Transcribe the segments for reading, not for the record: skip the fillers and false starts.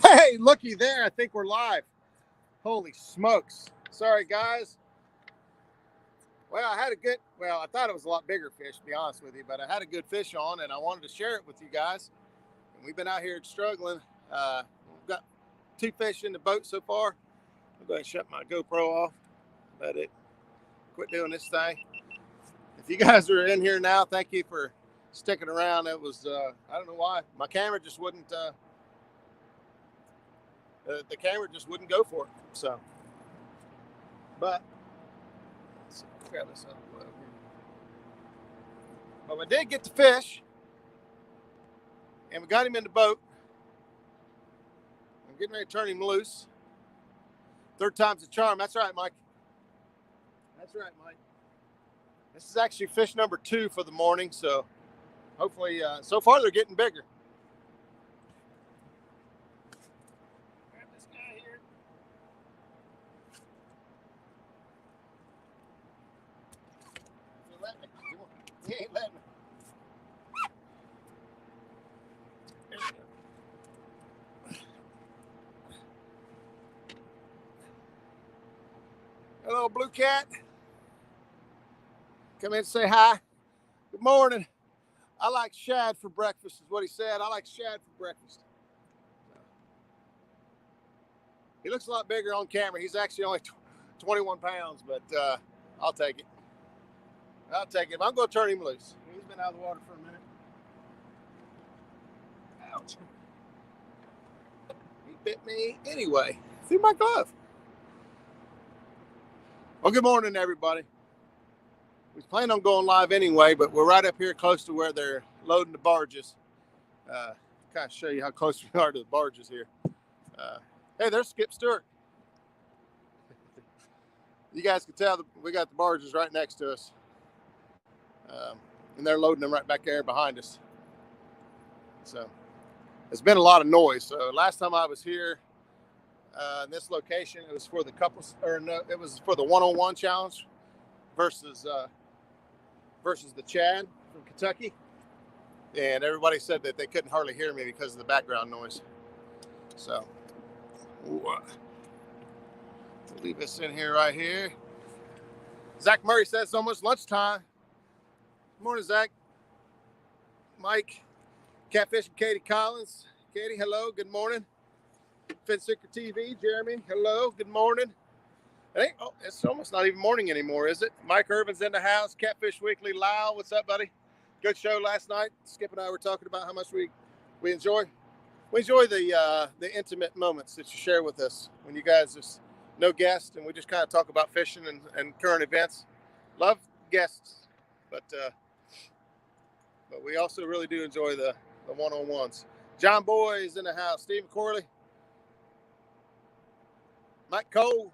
Hey, looky there. I think we're live. Holy smokes. Sorry, guys. Well, I thought it was a lot bigger fish, to be honest with you, but I had a good fish on and I wanted to share it with you guys. And we've been out here struggling. We've got 2 fish in the boat so far. I'm going to shut my GoPro off. Let it quit doing this thing. If you guys are in here now, thank you for sticking around. It was, I don't know why, my camera just wouldn't, the camera just wouldn't go for it. So, but let's grab this out of the way. But we did get the fish, and we got him in the boat. I'm getting ready to turn him loose. 3rd time's a charm. That's right, Mike. That's right, Mike. This is actually fish number 2 for the morning, so hopefully, so far they're getting bigger. Grab this guy here. He ain't letting me. There we go. Hello, Bluecat. Come in and say hi. Good morning. I like shad for breakfast, is what he said. I like shad for breakfast. He looks a lot bigger on camera. He's actually only 21 pounds, but I'll take it. I'll take it. I'm going to turn him loose. He's been out of the water for a minute. Ouch. He bit me anyway, through my glove. Well, good morning, everybody. We plan on going live anyway, but we're right up here close to where they're loading the barges. Kind of show you how close we are to the barges here. Hey, there's Skip Stewart. You guys can tell that we got the barges right next to us. And they're loading them right back there behind us. So it's been a lot of noise. So last time I was here in this location, it was for the couples, or no, it was for the one-on-one challenge versus the Chad from Kentucky. And everybody said that they couldn't hardly hear me because of the background noise. So we'll leave this in here right here. Zach Murray says it's almost lunchtime. Good morning, Zach. Mike, Catfish and Katie Collins. Katie, hello, good morning. Finsicker TV, Jeremy, hello, good morning. It's almost not even morning anymore, is it? Mike Irvin's in the house. Catfish Weekly, Lyle, what's up, buddy? Good show last night. Skip and I were talking about how much we enjoy. We enjoy the intimate moments that you share with us when you guys just no guests and we just kind of talk about fishing and current events. Love guests, but we also really do enjoy the one-on-ones. John Boy is in the house. Stephen Corley, Mike Cole,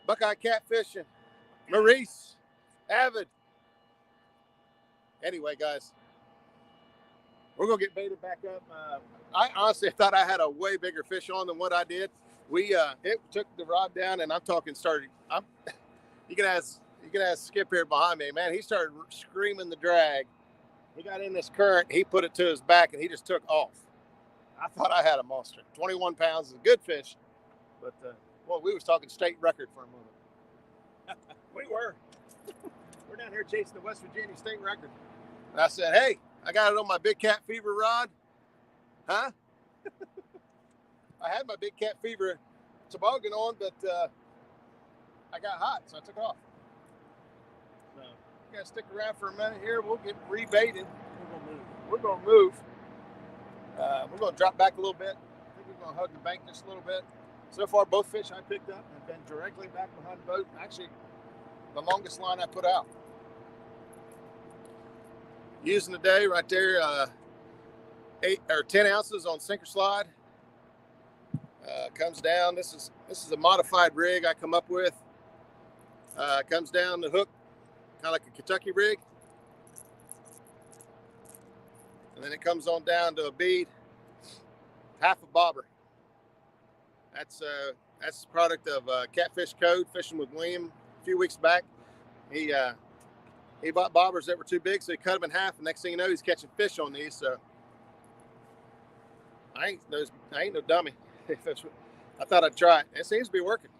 Buckeye Catfishing, Maurice, Avid. Anyway, guys, we're going to get baited back up. I honestly thought I had a way bigger fish on than what I did. It took the rod down, and I'm talking started. You can ask Skip here behind me, man. He started screaming the drag. He got in this current. He put it to his back, and he just took off. I thought I had a monster. 21 pounds is a good fish, but well, we was talking state record for a moment. We were. We're down here chasing the West Virginia state record. And I said, hey, I got it on my Big Cat Fever rod. Huh? I had my Big Cat Fever toboggan on, but I got hot, so I took off. So you guys stick around for a minute here. We'll get rebaited. We're going to move. We're going to drop back a little bit. I think we're going to hug the bank just a little bit. So far, both fish I picked up have been directly back behind the boat. Actually, the longest line I put out. Using today right there, 8 or 10 ounces on sinker slide. Comes down. This is a modified rig I come up with. Comes down the hook, kind of like a Kentucky rig, and then it comes on down to a bead, half a bobber. That's the product of Catfish Code, fishing with William a few weeks back. He bought bobbers that were too big, so he cut them in half. And next thing you know, he's catching fish on these. So I ain't no dummy. I thought I'd try it. It seems to be working.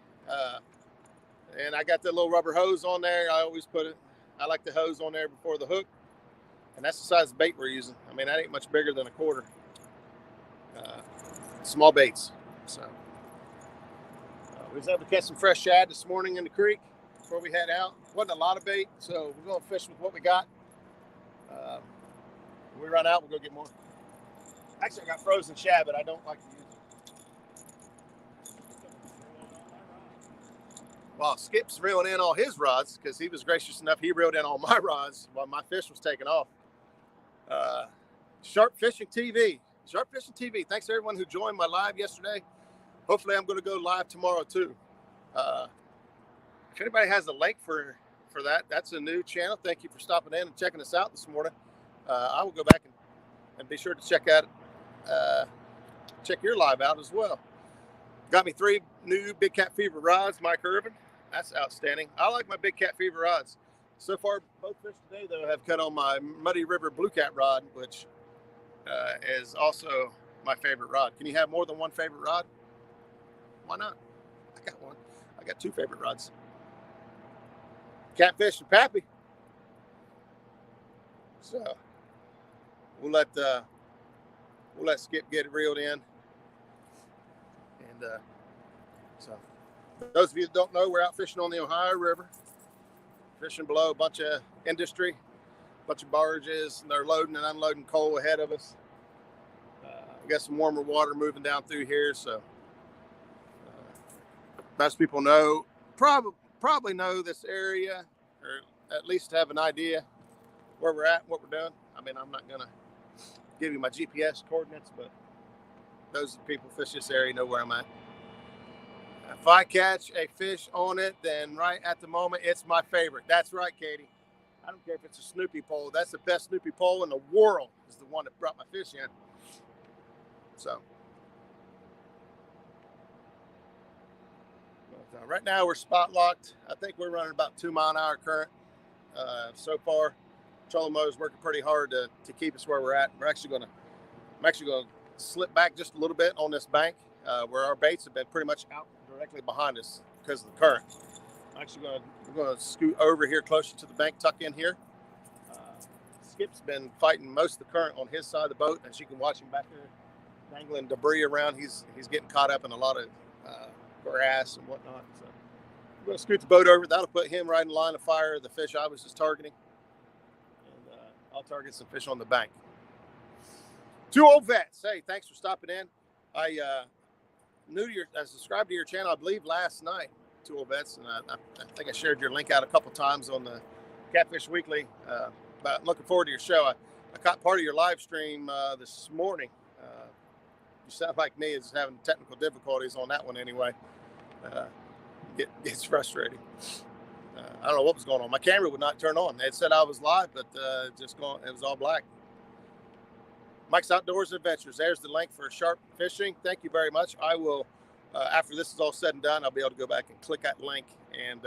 And I got that little rubber hose on there. I always put it. I like the hose on there before the hook, and that's the size of bait we're using. I mean, that ain't much bigger than a quarter. Small baits. So we was able to catch some fresh shad this morning in the creek before we head out. Wasn't a lot of bait, so we're gonna fish with what we got. When we run out, we'll go get more. Actually, I got frozen shad, but I don't like to use it. Well, Skip's reeling in all his rods because he was gracious enough. He reeled in all my rods while my fish was taking off. Sharp Fishing TV. Sharp Fishing TV. Thanks to everyone who joined my live yesterday. Hopefully, I'm going to go live tomorrow too. If anybody has a link for that, that's a new channel. Thank you for stopping in and checking us out this morning. I will go back and be sure to check your live out as well. Got me 3 new Big Cat Fever rods, Mike Irvin. That's outstanding. I like my Big Cat Fever rods. So far, both fish today, though, have cut on my Muddy River Bluecat rod, which is also my favorite rod. Can you have more than one favorite rod? Why not? I got one. I got 2 favorite rods. Catfish and Pappy. So we'll let Skip get it reeled in. And so those of you that don't know, we're out fishing on the Ohio River, fishing below a bunch of industry, a bunch of barges, and they're loading and unloading coal ahead of us. We got some warmer water moving down through here, so most people know, probably know this area, or at least have an idea where we're at and what we're doing. I mean, I'm not gonna give you my GPS coordinates, but those people who fish this area know where I'm at. If I catch a fish on it, then right at the moment, it's my favorite. That's right, Katie. I don't care if it's a Snoopy pole. That's the best Snoopy pole in the world, is the one that brought my fish in. So right now we're spot locked. I think we're running about 2 mile-an-hour current. So far, trolling motor is working pretty hard to keep us where we're at. I'm actually gonna slip back just a little bit on this bank where our baits have been pretty much out directly behind us because of the current. We're gonna scoot over here closer to the bank, tuck in here. Skip's been fighting most of the current on his side of the boat, as you can watch him back there dangling debris around. He's getting caught up in a lot of grass and whatnot. So I'm going to scoot the boat over. That'll put him right in line of fire of the fish I was just targeting. And I'll target some fish on the bank. 2 old vets. Hey, thanks for stopping in. I subscribed to your channel, I believe, last night. 2 old vets, and I think I shared your link out a couple times on the Catfish Weekly. But looking forward to your show. I caught part of your live stream this morning. You sound like me, is having technical difficulties on that one anyway. Gets frustrating. I don't know what was going on. My camera would not turn on. It said I was live, but it was all black. Mike's Outdoors Adventures. There's the link for Sharp Fishing. Thank you very much. I will, after this is all said and done, I'll be able to go back and click that link, and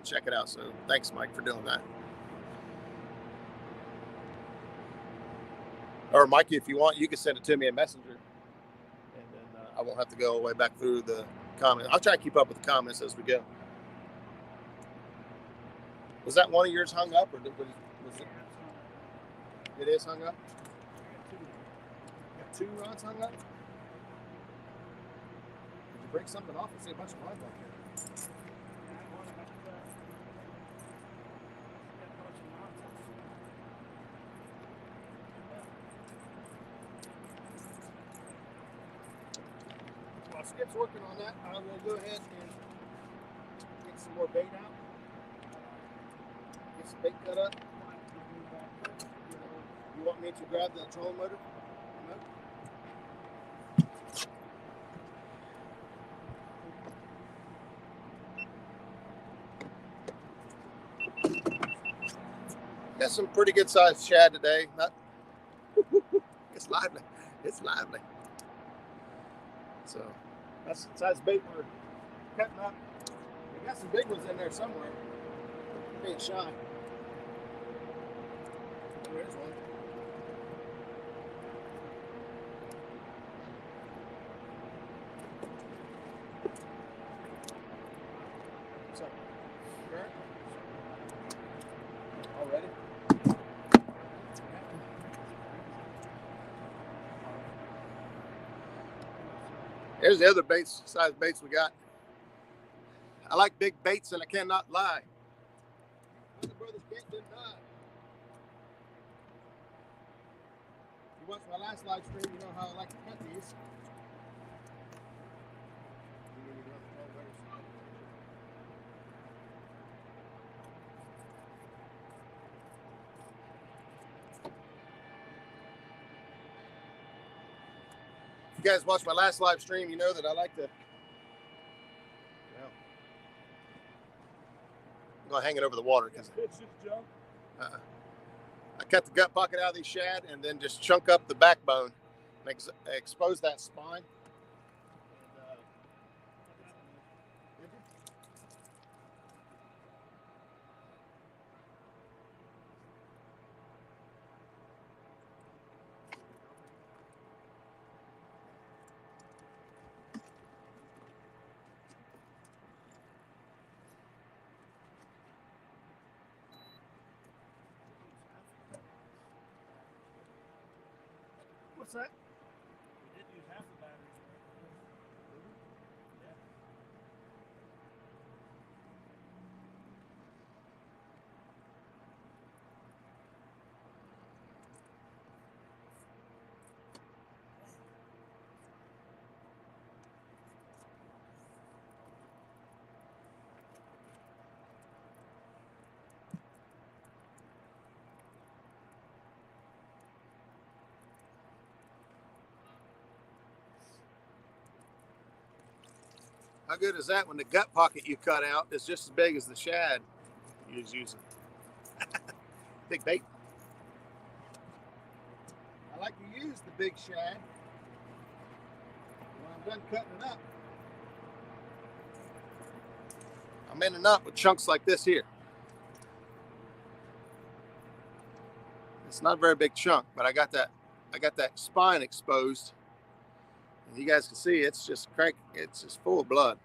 check it out. So thanks, Mike, for doing that. Or Mikey, if you want, you can send it to me in Messenger, and then I won't have to go all the way back through the comments. I'll try to keep up with the comments as we go. Was that one of yours hung up, or was it? It is hung up? Got 2 rods hung up? Did you break something off? I see a bunch of rods out here. While Skip's working on that, I will go ahead and get some more bait out. Get some bait cut up. You want me to grab the trolling motor? Got some pretty good sized shad today. It's lively. It's lively. So that's the size bait we're cutting up. We got some big ones in there somewhere. Being shy. There's one. Here's the other baits, size baits we got. I like big baits, and I cannot lie. My brother's bait didn't die. If you watched my last live stream, you know how I like to cut these. If you guys watched my last live stream, you know that I like to, I'm going to hang it over the water because I cut the gut pocket out of these shad and then just chunk up the backbone and expose that spine. What's that? We did use half the batteries. Yeah. How good is that when the gut pocket you cut out is just as big as the shad you was using? Big bait. I like to use the big shad when I'm done cutting it up. I'm ending up with chunks like this here. It's not a very big chunk, but I got that spine exposed. And you guys can see it's just full of blood.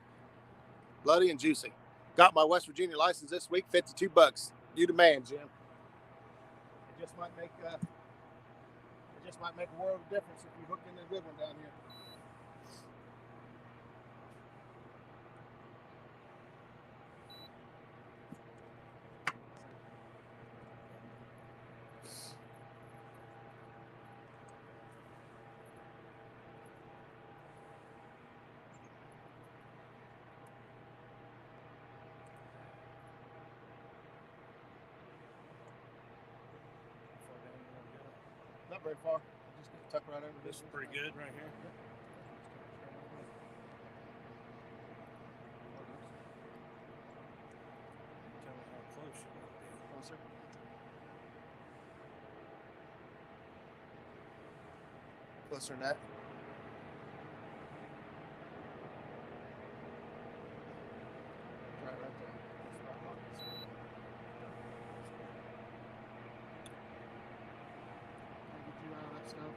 Bloody and juicy. Got my West Virginia license this week, $52. You demand, Jim. It just might make a world of difference if you hook in a good one down here. Not very far. Just tuck right over This is pretty good right here. Tell me how close you want to be. Closer. Closer than that. Right there. Get you out of that stuff.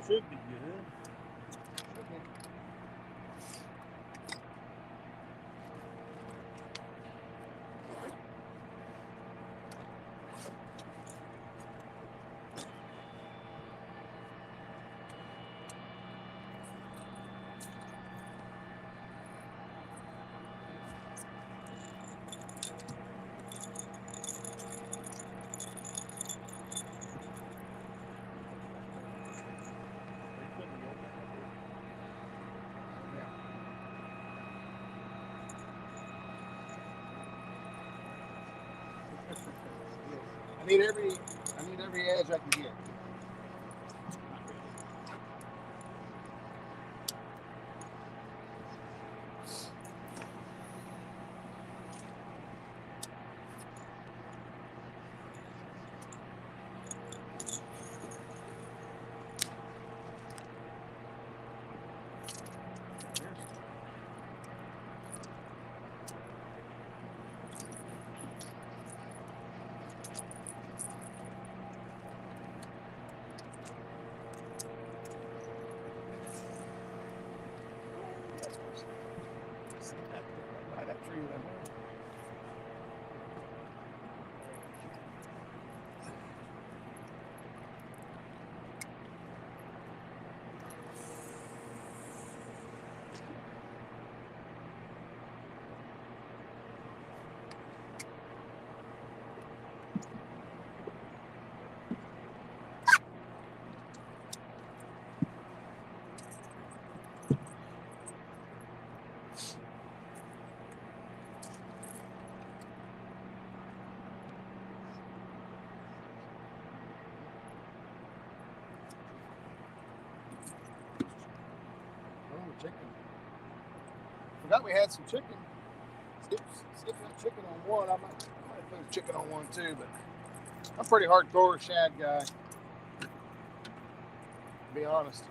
Should be good. I need every edge I can get. for you then. Chicken. Forgot we had some chicken. Skip that chicken on one. I might put chicken on one too, but I'm pretty hardcore shad guy, to be honest.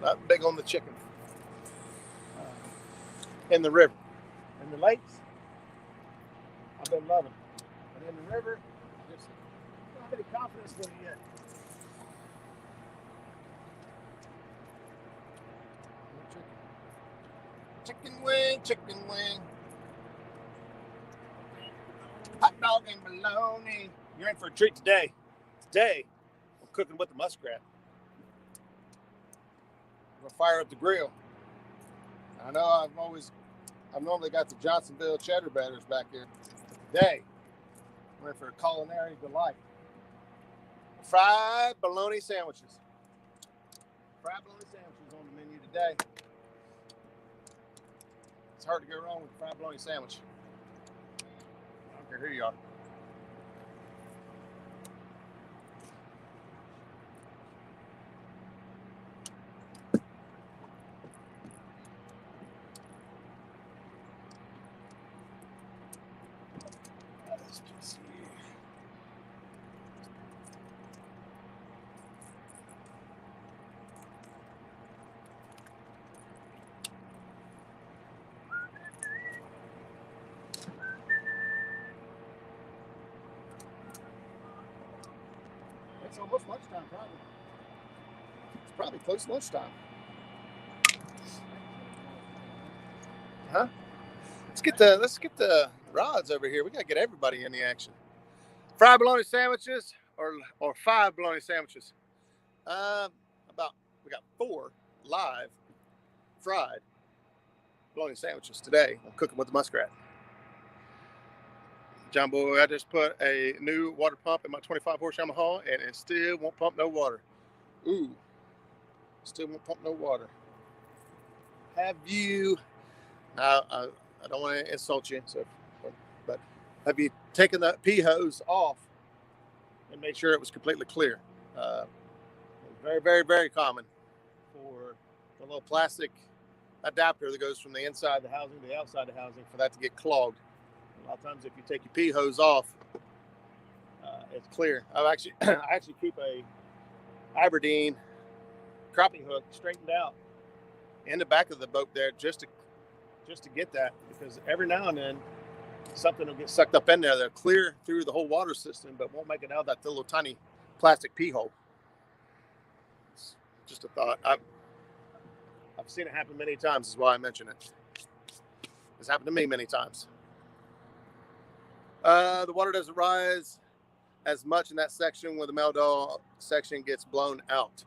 Not big on the chicken. In the river. In the lakes, I've been loving. But in the river, I just don't have any confidence with it yet. Chicken wing, chicken wing. Hot dog and bologna. You're in for a treat today. Today, I'm cooking with the muskrat. I'm gonna fire up the grill. I know I've normally got the Johnsonville cheddar batters back here. Today, we're in for a culinary delight. Fried bologna sandwiches. Fried bologna sandwiches on the menu today. It's hard to go wrong with a fried bologna sandwich. I don't care who you are. It's almost lunchtime, probably. It's probably close to lunchtime. Huh? Let's get the rods over here. We gotta get everybody in the action. Fried bologna sandwiches or 5 bologna sandwiches. We got 4 live fried bologna sandwiches today. I'm cooking with the muskrat. John boy, I just put a new water pump in my 25 horse Yamaha and it still won't pump no water. Ooh, still won't pump no water. Have you, I don't want to insult you, but have you taken the P hose off and made sure it was completely clear? Very, very, very common for the little plastic adapter that goes from the inside of the housing to the outside of the housing for that to get clogged. A lot of times if you take your P hose off, it's clear. I actually keep a Aberdeen crappie hook straightened out in the back of the boat there just to get that, because every now and then something will get sucked up in there. They'll clear through the whole water system but won't make it out of that little tiny plastic P hole. It's just a thought. I've seen it happen many times, is why I mention it. It's happened to me many times. The water doesn't rise as much in that section where the Meldal section gets blown out.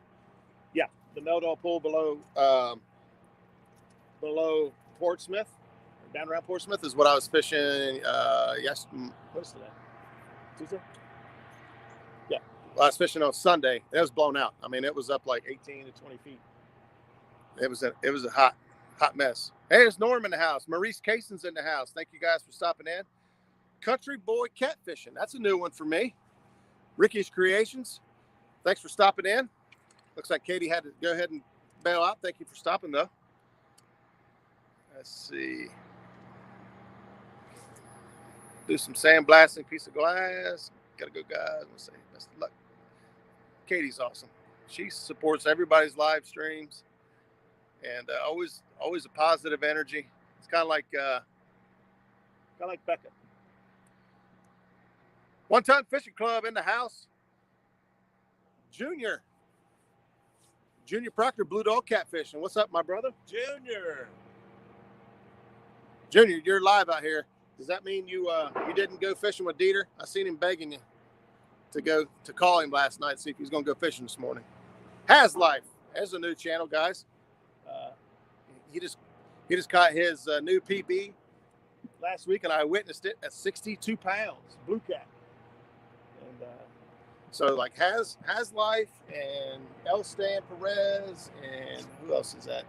Yeah, the Meldal pool below Portsmouth, down around Portsmouth, is what I was fishing. Yes, what is today? Tuesday? Yeah, I was fishing on Sunday. It was blown out. I mean, it was up like 18 to 20 feet. It was a hot mess. Hey, there's Norm in the house. Maurice Cason's in the house. Thank you guys for stopping in. Country Boy Catfishing. That's a new one for me. Ricky's Creations. Thanks for stopping in. Looks like Katie had to go ahead and bail out. Thank you for stopping, though. Let's see. Do some sandblasting, piece of glass. Gotta go, guys. Let's say best of luck. Katie's awesome. She supports everybody's live streams, and always a positive energy. It's kind of like Becca. One Ton Fishing Club in the house. Junior Proctor, Blue Dog Catfishing. What's up, my brother? Junior, you're live out here. Does that mean you didn't go fishing with Dieter? I seen him begging you to call him last night, see if he's going to go fishing this morning. Has Life. There's a new channel, guys. He just caught his new PB last week, and I witnessed it at 62 pounds, Bluecat. And so like Has Life and El Stan Perez and who else is that?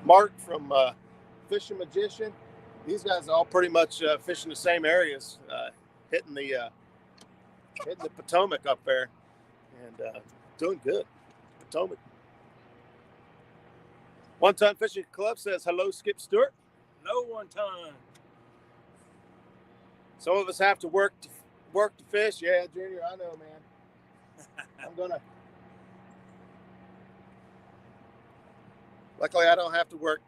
Mark from Fishing Magician. These guys are all pretty much fishing the same areas, hitting the Potomac up there, and doing good. Potomac. One Ton Fishing Club says hello, Skip Stewart. No One Ton. Some of us have to work to fish. Yeah, Junior, I know, man. Luckily, I don't have to work.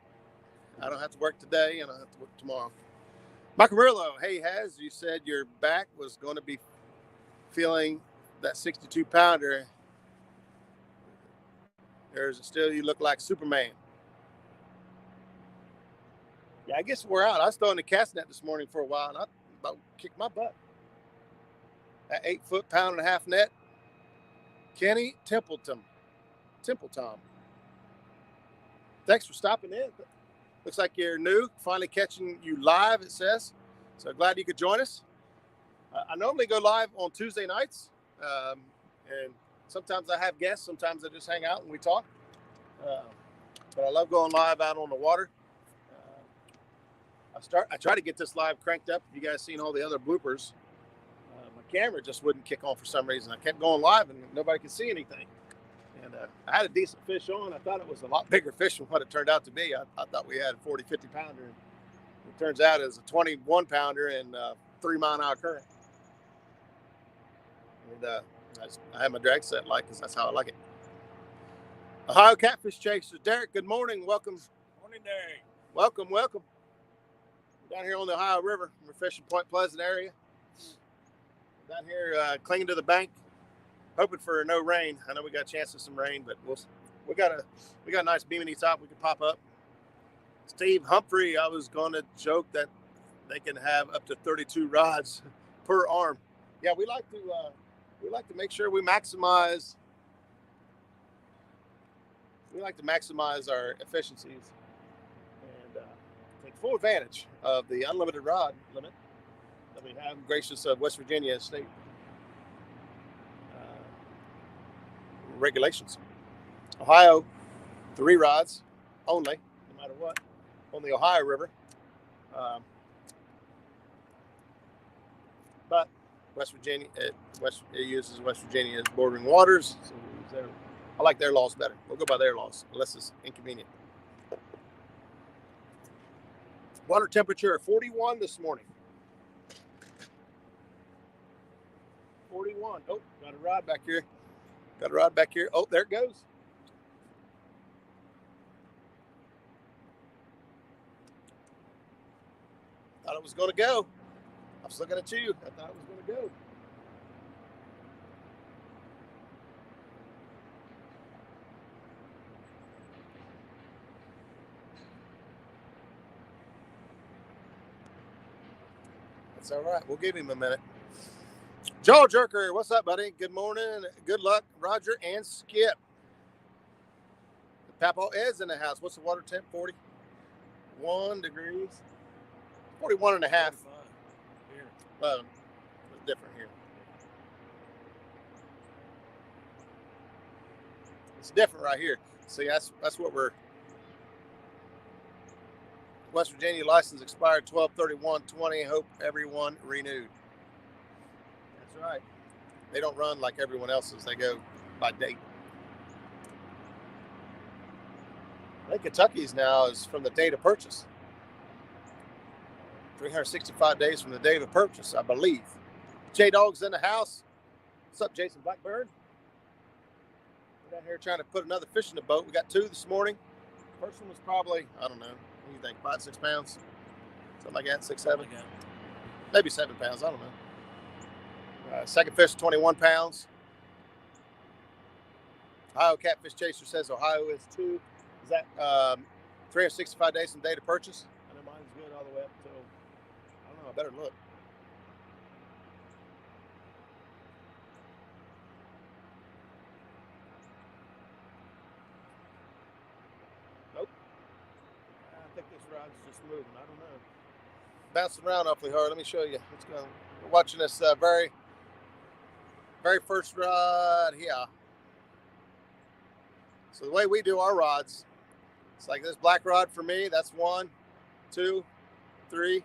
I don't have to work today, and I have to work tomorrow. Macarillo, hey, you said your back was going to be feeling that 62-pounder. Still, you look like Superman. Yeah, I guess we're out. I was throwing the cast net this morning for a while, and I about kicked my butt. That 8-foot, pound-and-a-half net. Kenny Templeton. Thanks for stopping in. Looks like you're new. Finally catching you live, it says. So glad you could join us. I normally go live on Tuesday nights. And sometimes I have guests. Sometimes I just hang out and we talk. But I love going live out on the water. I try to get this live cranked up. If you guys seen all the other bloopers, my camera just wouldn't kick on for some reason. I kept going live and nobody could see anything. And I had a decent fish on. I thought it was a lot bigger fish than what it turned out to be. I thought we had a 40, 50 pounder. It turns out it was a 21 pounder and 3 mile-an-hour current. And I had my drag set light because that's how I like it. Ohio Catfish Chasers. Derek, good morning. Welcome. Morning, Derek. Welcome. Down here on the Ohio River. We're fishing Point Pleasant area. Down here clinging to the bank. Hoping for no rain. I know we got a chance of some rain, but we got a nice bimini top we can pop up. Steve Humphrey, I was going to joke that they can have up to 32 rods per arm. Yeah, we like to make sure we maximize. We like to maximize our efficiencies and take full advantage of the unlimited rod limit that we have, gracious of West Virginia State regulations. Ohio, 3 rods only, no matter what, on the Ohio River. But West Virginia, it uses West Virginia as bordering waters. So I like their laws better. We'll go by their laws, unless it's inconvenient. Water temperature 41 this morning. 41. Oh, got a rod back here. Oh, there it goes. Thought it was going to go. I was looking at you. I thought it was going to go. That's all right. We'll give him a minute. Jaw Jerker, what's up, buddy? Good morning. Good luck, Roger and Skip. Papo is in the house. What's the water temp? 41 degrees. 41 and a half. Here. It's different here. It's different right here. See, that's what we're. West Virginia license expired 12/31/20. Hope everyone renewed. That's right. They don't run like everyone else's. They go by date. I think Kentucky's now is from the date of purchase. 365 days from the day of purchase, I believe. J-Dog's in the house. What's up, Jason Blackbird? We're down here trying to put another fish in the boat. We got 2 this morning. First one was probably, I don't know, what do you think, 5, 6 pounds? Something like that, 6, 7? Maybe 7 pounds, I don't know. Second fish, 21 pounds. Ohio Catfish Chaser says Ohio is 2. Is that 365 days from day to purchase? I know mine's good all the way up till, I don't know, I better look. Nope. I think this rod's just moving. I don't know. Bouncing around awfully hard. Let me show you. Let's go. We're watching this very first rod here. So the way we do our rods, it's like this black rod for me. That's 1, 2, 3,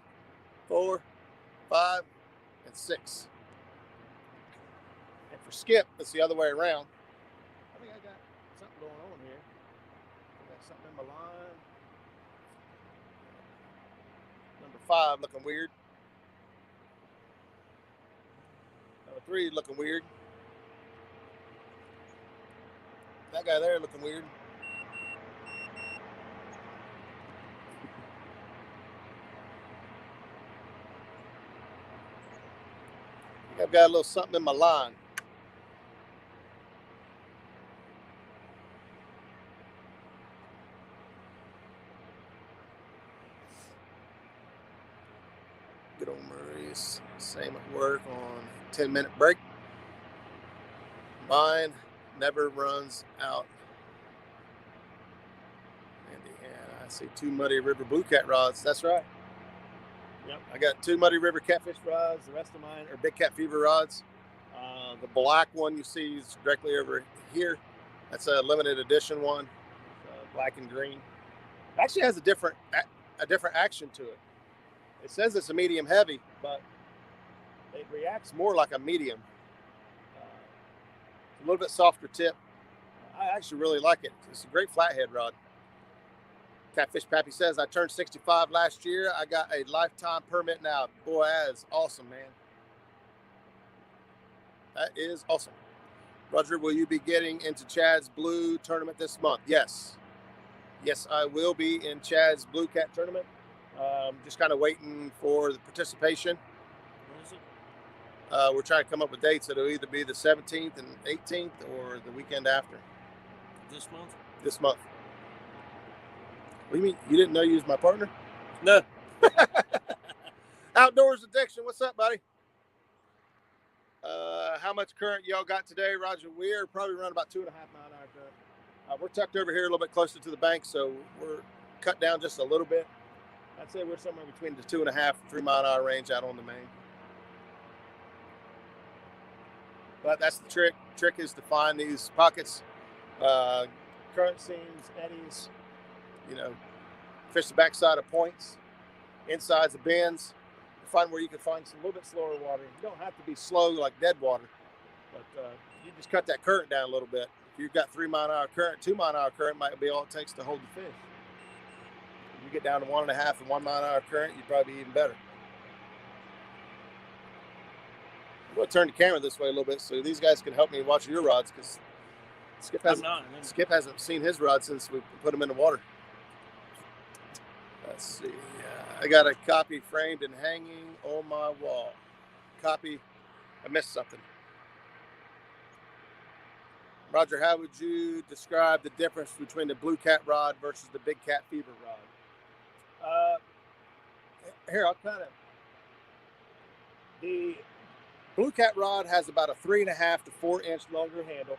4, 5, and 6. And for Skip, it's the other way around. I think I got something going on here. I got something in my line. Number 5 looking weird. Number 3 looking weird. That guy there looking weird. I've got a little something in my line. Good old Murray's. Same at work on 10-minute break. Mine never runs out. Indiana. I see 2 Muddy River Bluecat rods. That's right. Yep. I got 2 Muddy River Catfish rods. The rest of mine are Big Cat Fever rods. The black one you see is directly over here. That's a limited edition one, black and green. It actually has a different action to it. It says it's a medium heavy, but it reacts more like a medium. A little bit softer tip. I actually really like it. It's a great flathead rod. Catfish Pappy says, I turned 65 last year. I got a lifetime permit now. Boy, that is awesome, man. That is awesome. Roger, will you be getting into Chad's Blue tournament this month? Yes. Yes, I will be in Chad's Bluecat tournament. Just kind of waiting for the participation. What is it? We're trying to come up with dates. It'll either be the 17th and 18th or the weekend after. This month? This month. What do you mean? You didn't know you was my partner? No. Outdoors Addiction. What's up, buddy? How much current y'all got today, Roger? We're probably running about 2.5 mile-an-hour current. We're tucked over here a little bit closer to the bank, so we're cut down just a little bit. I'd say we're somewhere between the 2.5 and 3 mile-an-hour range out on the main. But that's the trick. Trick is to find these pockets, current seams, eddies, you know, fish the backside of points, insides of bends. Find where you can find some little bit slower water. You don't have to be slow like dead water, but you just cut that current down a little bit. If you've got 3 mile-an-hour current, 2 mile-an-hour current might be all it takes to hold the fish. If you get down to 1.5 and 1 mile-an-hour current, you'd probably be even better. I'm going to turn the camera this way a little bit so these guys can help me watch your rods, because Skip hasn't seen his rod since we put him in the water. Let's see. I got a copy framed and hanging on my wall. Copy. I missed something. Roger, how would you describe the difference between the Bluecat rod versus the Big Cat Fever rod? Here, I'll kind of. The Bluecat rod has about a 3.5 to 4 inch longer handle.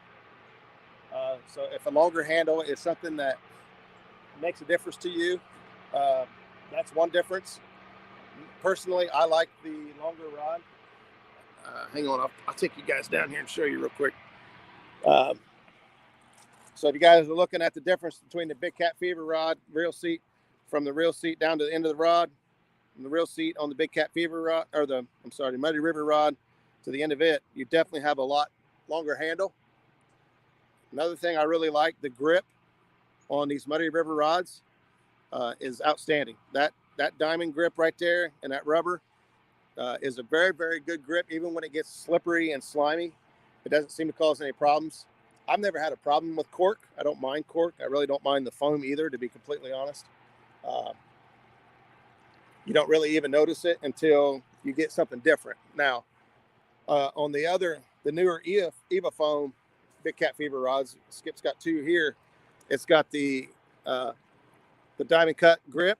So if a longer handle is something that makes a difference to you, that's one difference. Personally, I like the longer rod. Hang on, I'll take you guys down here and show you real quick. So if you guys are looking at the difference between the Big Cat Fever rod, reel seat, from the reel seat down to the end of the rod, and the reel seat on the Big Cat Fever rod, or the Muddy River rod to the end of it, you definitely have a lot longer handle. Another thing I really like, the grip on these Muddy River rods is outstanding. That diamond grip right there and that rubber is a very, very good grip. Even when it gets slippery and slimy, it doesn't seem to cause any problems. I've never had a problem with cork. I don't mind cork. I really don't mind the foam either, to be completely honest. You don't really even notice it until you get something different. Now, On the newer Eva foam big cat fever rods, Skip's got two here. It's got the diamond cut grip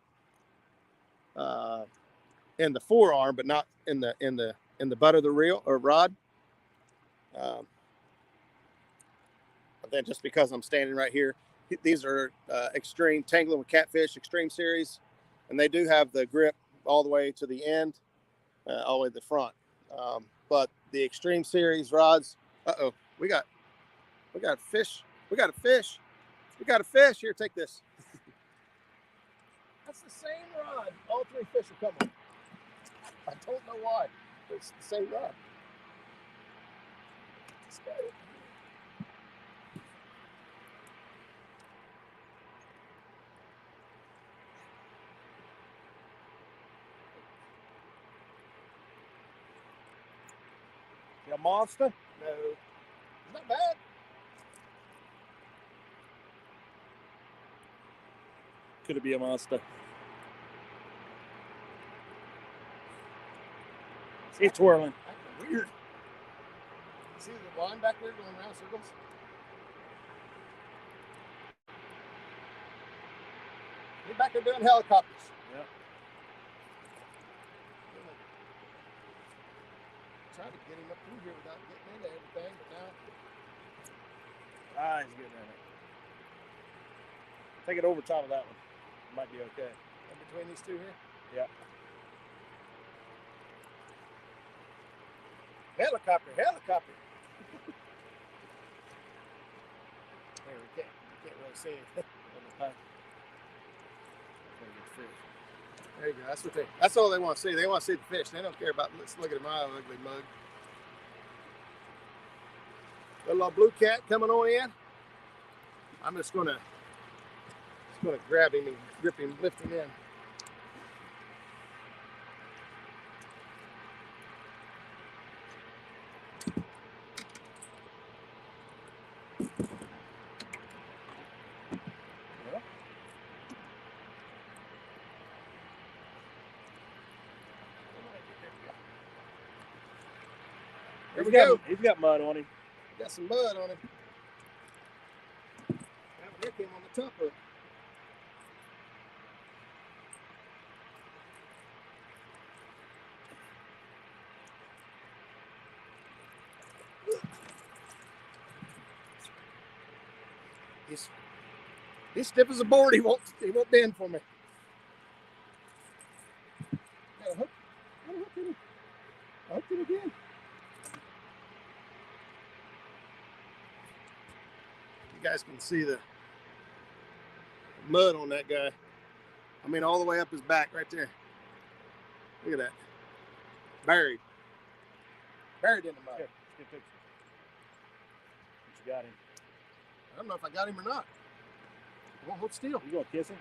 in the forearm, but not in the butt of the reel or rod. But then just because I'm standing right here, these are extreme tangling with catfish extreme series, and they do have the grip all the way to the end, all the way to the front. But the extreme series rods, we got a fish. We got a fish. We got a fish. Here, take this. That's the same rod. All three fish are coming. I don't know why. But it's the same rod. A monster? No. It's not bad. Could it be a monster? He's twirling. That's weird. See the line back there going around circles? He's back there doing helicopters. Yeah. Tried to get him up through here without getting into everything, but now. He's getting in it. Take it over top of that one. Might be okay. In between these two here? Yeah. Helicopter. There, we can't really see it. There you go. That's all they want to see. They want to see the fish. They don't care about, let's look at my ugly mug. Got a little blue cat coming on in. I'm just gonna grab him and grip him, lift him in. There we go. He's got mud on him. Got some mud on him. That one came on the top of it. He's stiff as a board. He won't bend for me. Got a hook. I hooked it again. You guys can see the mud on that guy. I mean, all the way up his back right there. Look at that. Buried in the mud. Good picture. But you got him. I don't know if I got him or not. I won't hold still. You gonna kiss him?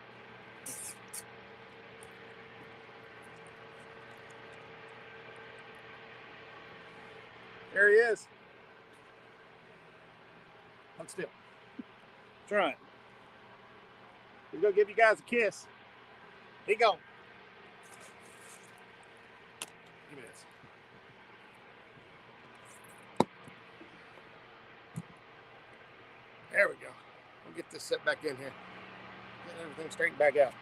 There he is. Hold still. Try it. He's gonna give you guys a kiss. Here you go. Give me this. There we go. We'll get this set back in here. Get everything straightened back out.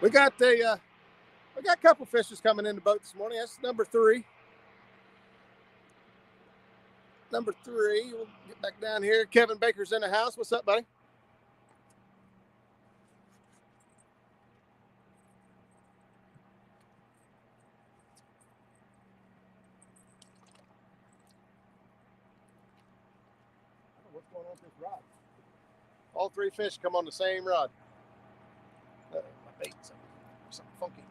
We got a couple fishes coming in the boat this morning. That's number 3. Number 3. We'll get back down here. Kevin Baker's in the house. What's up, buddy? What's going on with this rod? All 3 fish come on the same rod. My bait, something funky.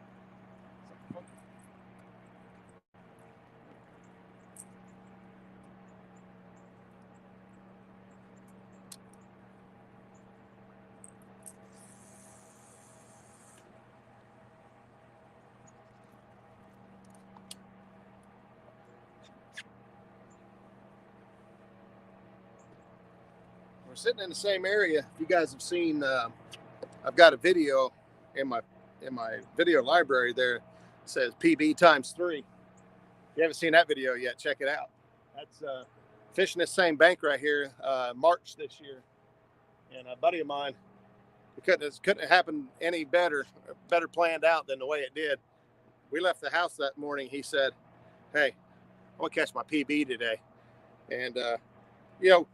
We're sitting in the same area. You guys have seen, I've got a video in my video library there, it says PB times 3. If you haven't seen that video yet, check it out. That's fishing this same bank right here, March this year. And a buddy of mine, it couldn't have happened any better planned out than the way it did. We left the house that morning. He said, "Hey, I want to catch my PB today." And, you know,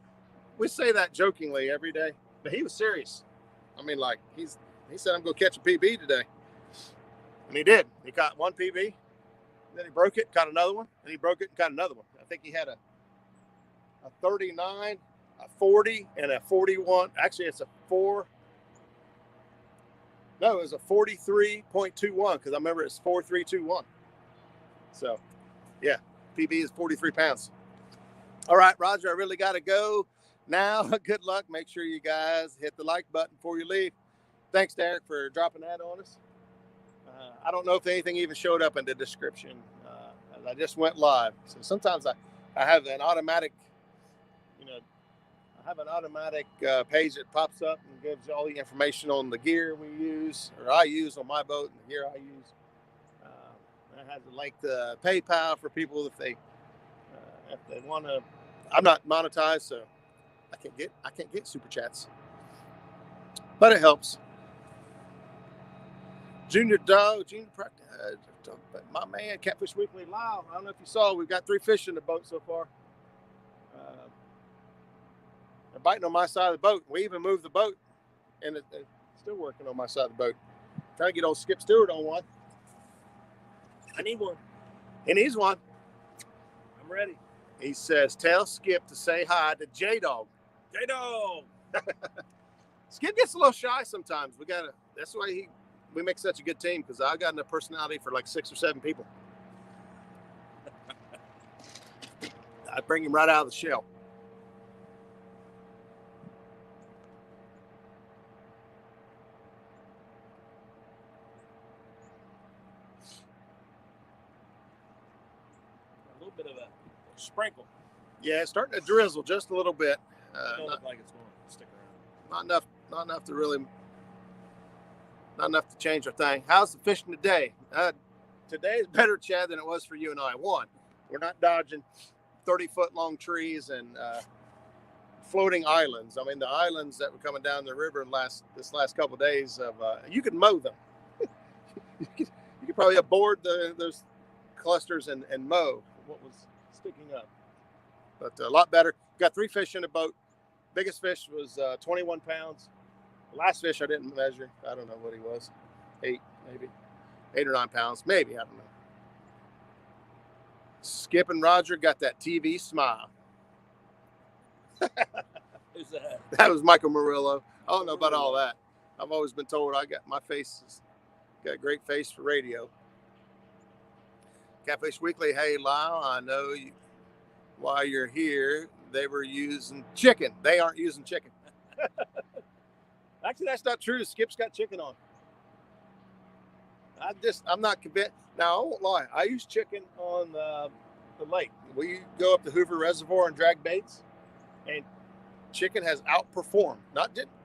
we say that jokingly every day, but he was serious. I mean, like, he said, "I'm going to catch a PB today." And he did. He caught one PB, then he broke it, caught another one, and he broke it and caught another one. I think he had a 39, a 40, and a 41. Actually, it's a 4. No, it was a 43.21 because I remember it's 4321. So, yeah, PB is 43 pounds. All right, Roger, I really got to go now. Good luck. Make sure you guys hit the like button before you leave. Thanks, Derek, for dropping that on us. I don't know if anything even showed up in the description. I just went live. So sometimes I have an automatic, page that pops up and gives all the information on the gear we use, or I use on my boat, and the gear I use. It has a link to PayPal for people if they want to. I'm not monetized, so I can't get super chats, but it helps. Junior practice. My man, Catfish Weekly Live. I don't know if you saw, we've got 3 fish in the boat so far. They're biting on my side of the boat. We even moved the boat, and it's still working on my side of the boat. Trying to get old Skip Stewart on one. I need one. He needs one. I'm ready. He says, "Tell Skip to say hi to J-Dog." J-Dog. Skip gets a little shy sometimes. That's why we make such a good team, because I got enough personality for like 6 or 7 people. I bring him right out of the shell. A little bit of a sprinkle. Yeah, it's starting to drizzle just a little bit. It don't look like it's going to stick around. Not enough to change our thing. How's the fishing today? Today is better, Chad, than it was for you and I. One, we're not dodging 30-foot long trees and floating islands. I mean, the islands that were coming down the river this last couple of days you could mow them. you could probably aboard those clusters and mow what was sticking up. But a lot better. Got 3 fish in the boat. Biggest fish was 21 pounds. The last fish I didn't measure. I don't know what he was. 8 maybe. 8 or 9 pounds. Maybe. I don't know. Skip and Roger got that TV smile. Who's that? That was Michael Murillo. I don't know about all that. I've always been told my face has got a great face for radio. Catfish Weekly, hey Lyle, I know while you're here, they were using chicken. They aren't using chicken. Actually, that's not true. Skip's got chicken on. I'm not convinced. Now, I won't lie. I use chicken on the lake. We go up the Hoover Reservoir and drag baits, and chicken has outperformed.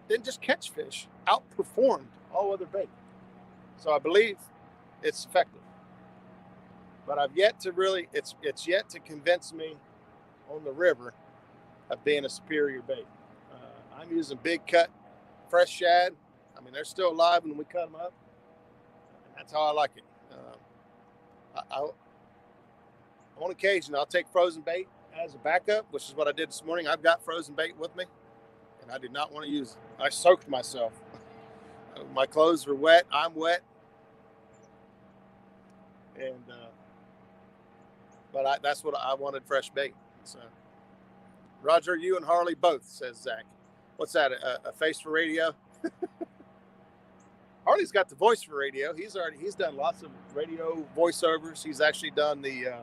Didn't just catch fish, outperformed all other bait. So I believe it's effective. But I've yet to really, it's yet to convince me on the river of being a superior bait. I'm using big cut, fresh shad. I mean, they're still alive when we cut them up. And that's how I like it. On occasion, I'll take frozen bait as a backup, which is what I did this morning. I've got frozen bait with me, and I did not want to use it. I soaked myself. My clothes were wet. I'm wet. And but that's what I wanted, fresh bait. So, Roger, you and Harley both, says Zach. What's that? A face for radio? Harley's got the voice for radio. He's done lots of radio voiceovers. He's actually done the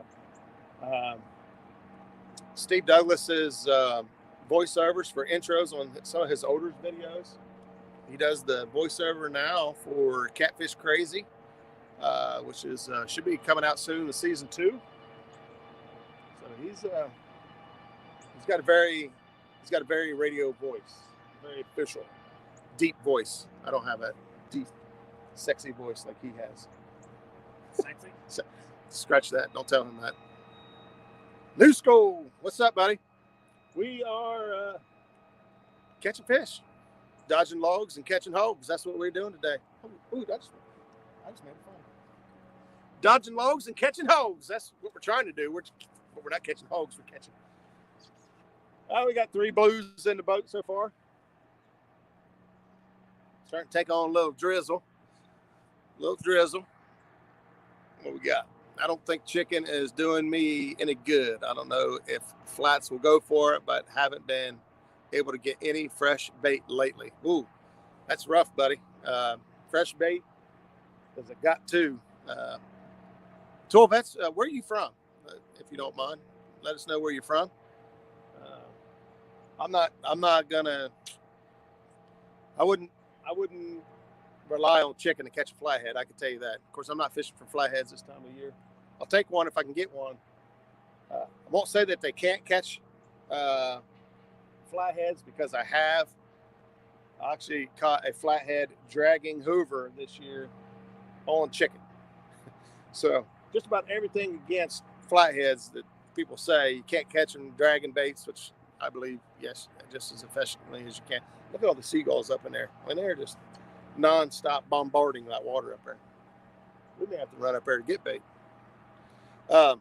Steve Douglas's voiceovers for intros on some of his older videos. He does the voiceover now for Catfish Crazy, which is should be coming out soon, the season 2. So he's got a very radio voice, very official, deep voice. I don't have a deep sexy voice like he has. Sexy. Scratch that. Don't tell him that. New School. What's up, buddy? We are Catching fish, dodging logs, and catching hogs. That's what we're doing today. Ooh, I just made it fun. Dodging logs and catching hogs. That's what we're trying to do. But we're not catching hogs. We're catching. we got 3 blues in the boat so far. Starting to take on a little drizzle. What we got? I don't think chicken is doing me any good. I don't know if flats will go for it, but haven't been able to get any fresh bait lately. Ooh, that's rough, buddy. Fresh bait, because I got 2. 12 vets, where are you from? If you don't mind, let us know where you're from. I'm not gonna, I wouldn't rely on chicken to catch a flathead. I can tell you that. Of course, I'm not fishing for flatheads this time of year. I'll take one if I can get one. I won't say that they can't catch flatheads, because I actually caught a flathead dragging Hoover this year on chicken. So just about everything against flatheads that people say you can't catch them dragging baits, which I believe, yes, just as efficiently as you can. Look at all the seagulls up in there. I mean, they're just non-stop bombarding that water up there. We may have to run up there to get bait. But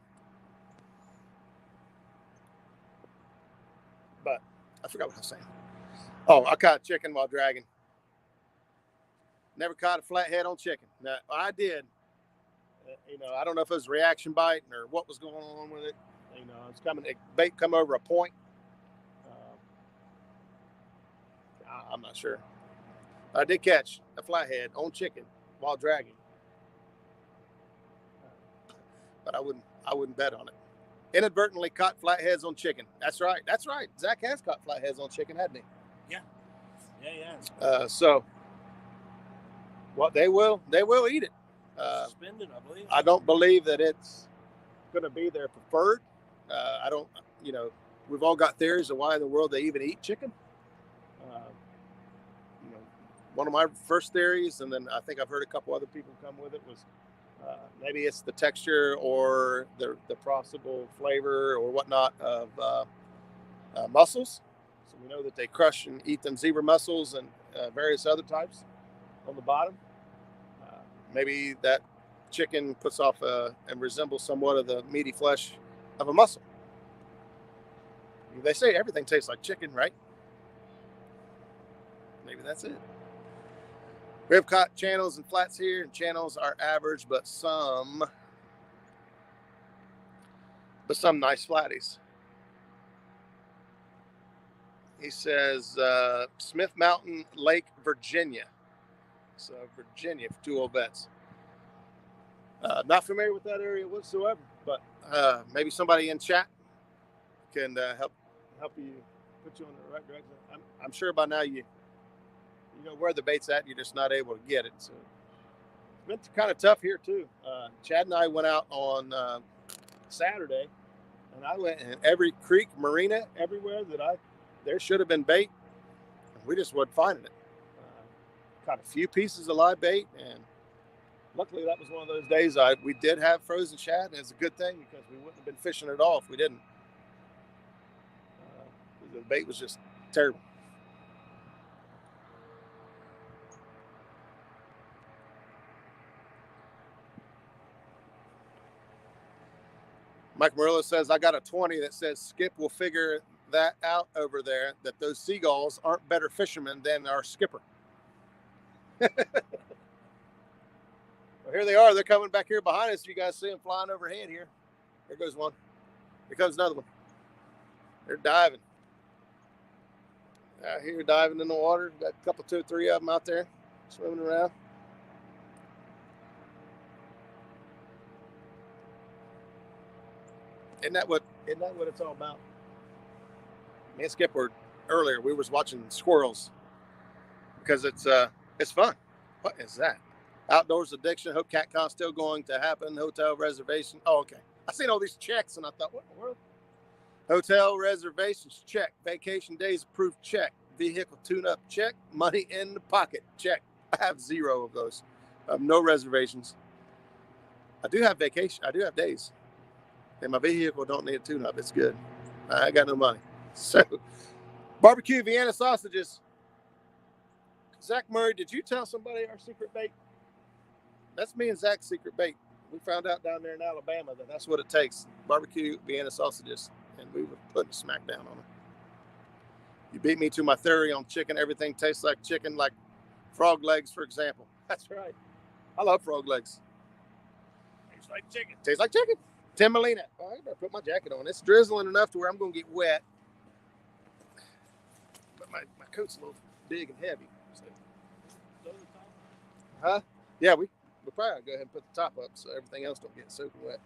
I forgot what I was saying. Oh, I caught chicken while dragging. Never caught a flathead on chicken. Now, I did. I don't know if it was reaction bite or what was going on with it. It's coming. Bait come over a point. I'm not sure. I did catch a flathead on chicken while dragging, but I wouldn't bet on it. Inadvertently caught flatheads on chicken. That's right. Zach has caught flatheads on chicken, hasn't he? Yeah. So, what they will eat it. Suspended, I believe. I don't believe that it's going to be their preferred. We've all got theories of why in the world they even eat chicken. One of my first theories, and then I think I've heard a couple other people come with it, was maybe it's the texture or the possible flavor or whatnot of mussels. So we know that they crush and eat them zebra mussels and various other types on the bottom. Maybe that chicken puts off and resembles somewhat of the meaty flesh of a mussel. They say everything tastes like chicken, right? Maybe that's it. We have caught channels and flats here, and channels are average, but some nice flatties. He says Smith Mountain Lake, Virginia. So Virginia for 2 old vets. Not familiar with that area whatsoever, but maybe somebody in chat can help you, put you on the right direction. I'm sure by now you know where the bait's at. You're just not able to get it. So it's been kind of tough here too. Chad and I went out on Saturday, and I went in every creek, marina, everywhere there should have been bait. We just wasn't finding it. Caught a few pieces of live bait, and luckily that was one of those days we did have frozen shad, and it's a good thing because we wouldn't have been fishing at all if we didn't. The bait was just terrible. Mike Murillo says, I got a 20 that says Skip will figure that out over there, that those seagulls aren't better fishermen than our skipper. Well, here they are. They're coming back here behind us. You guys see them flying overhead here. There goes one. Here comes another one. They're diving. Out here diving in the water. Got a couple, 2 or 3 of them out there swimming around. Isn't that what it's all about? Me and Skip were earlier. We was watching squirrels because it's fun. What is that? Outdoors addiction. Hope CatCon's still going to happen. Hotel reservation. Oh, okay. I seen all these checks and I thought, what in the world? Hotel reservations, check. Vacation days approved, check. Vehicle tune-up, check. Money in the pocket, check. I have 0 of those. I have no reservations. I do have vacation. I do have days. And my vehicle don't need a tune-up. It's good. I got no money. So, barbecue Vienna sausages. Zach Murray, did you tell somebody our secret bait? That's me and Zach's secret bait. We found out down there in Alabama that that's what it takes. Barbecue Vienna sausages. And we were putting a smack down on them. You beat me to my theory on chicken. Everything tastes like chicken, like frog legs, for example. That's right. I love frog legs. Tastes like chicken. Tastes like chicken. Tim Molina. Oh, I better put my jacket on. It's drizzling enough to where I'm going to get wet. But my coat's a little big and heavy. So. Huh? Yeah, we probably ought to go ahead and put the top up so everything else don't get soaking wet.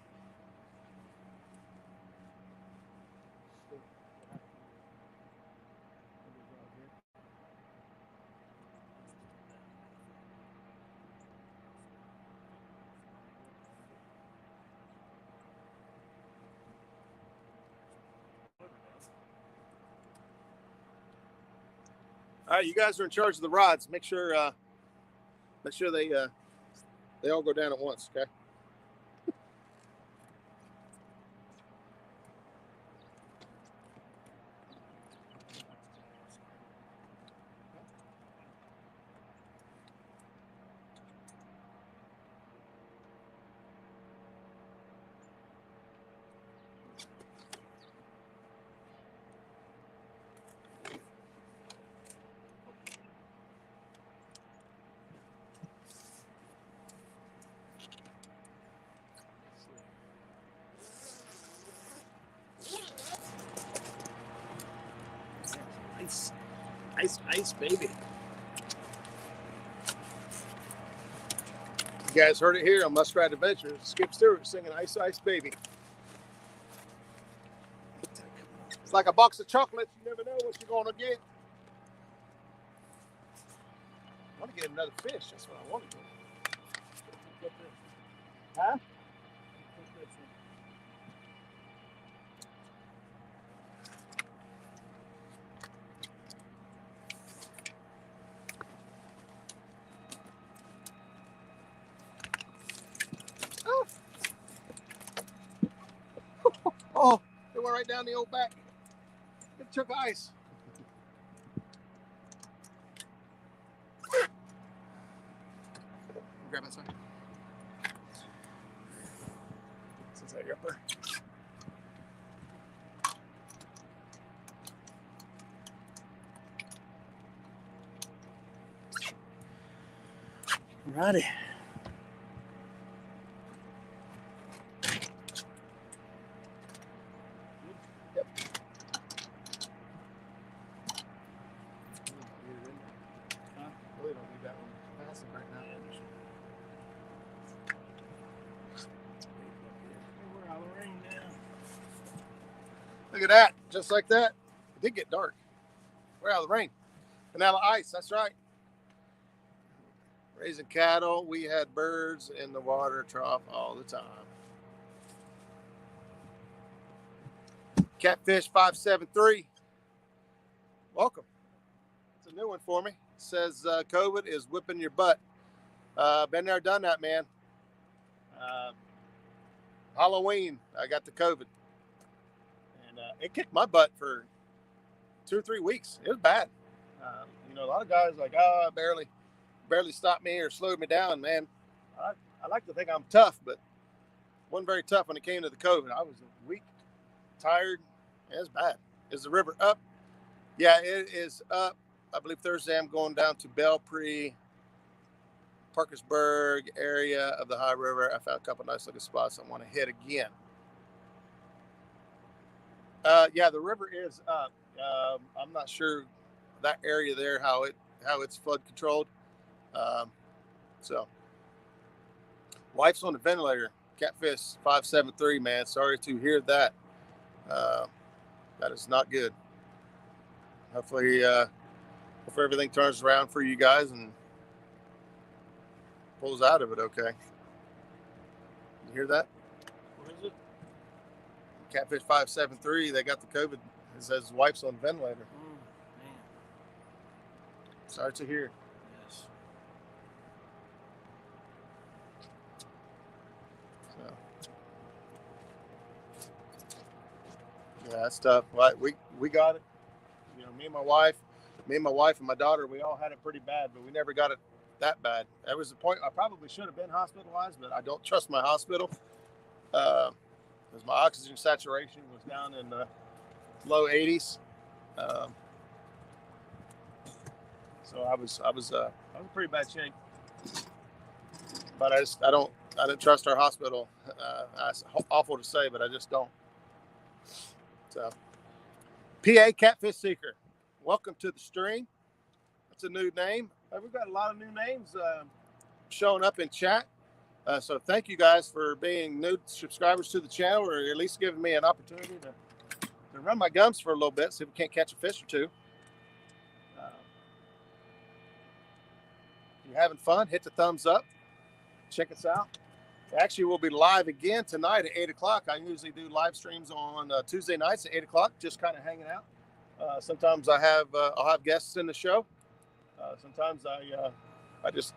All right, you guys are in charge of the rods. Make sure they all go down at once, okay? Ice, baby. You guys heard it here on Muskrat Adventures. Skip Stewart singing Ice, Ice, Baby. It's like a box of chocolates. You never know what you're going to get. I want to get another fish. That's what I want to do. Huh? Oh, it went right down the old back. It took ice. Grab that side. Since I got up there. Alrighty. Look at that, just like that. It did get dark. We're out of the rain. And out of ice, that's right. Raising cattle, we had birds in the water trough all the time. Catfish 573. Welcome. It's a new one for me. It says COVID is whipping your butt. Been there, done that, man. Halloween, I got the COVID. And it kicked my butt for 2 or 3 weeks. It was bad. A lot of guys are like, oh, barely stopped me or slowed me down, man. I like to think I'm tough, but wasn't very tough when it came to the COVID. I was weak, tired. It was bad. Is the river up? Yeah, it is up. I believe Thursday I'm going down to Belpre, Parkersburg area of the High River. I found a couple nice looking spots I want to hit again. Yeah, the river is up. I'm not sure that area there how it's flood controlled. So, wife's on the ventilator. Catfish 573, man. Sorry to hear that. That is not good. Hopefully everything turns around for you guys and pulls out of it okay. You hear that? What is it? Catfish 573, they got the COVID. It says wife's on the ventilator. Man. Sorry to hear. Yes. Yeah, that's tough. We got it. You know, me and my wife and my daughter, we all had it pretty bad, but we never got it that bad. That was the point. I probably should have been hospitalized, but I don't trust my hospital because my oxygen saturation was down in the low 80s. So I was in pretty bad shape. But I didn't trust our hospital. That's awful to say, but I just don't. So, PA Catfish Seeker, welcome to the stream. That's a new name. We've got a lot of new names showing up in chat. So thank you guys for being new subscribers to the channel, or at least giving me an opportunity to run my gums for a little bit, see if we can't catch a fish or two. If you're having fun, hit the thumbs up. Check us out. Actually, we'll be live again tonight at 8 o'clock. I usually do live streams on Tuesday nights at 8 o'clock, just kind of hanging out. Sometimes I'll have guests in the show. Sometimes I just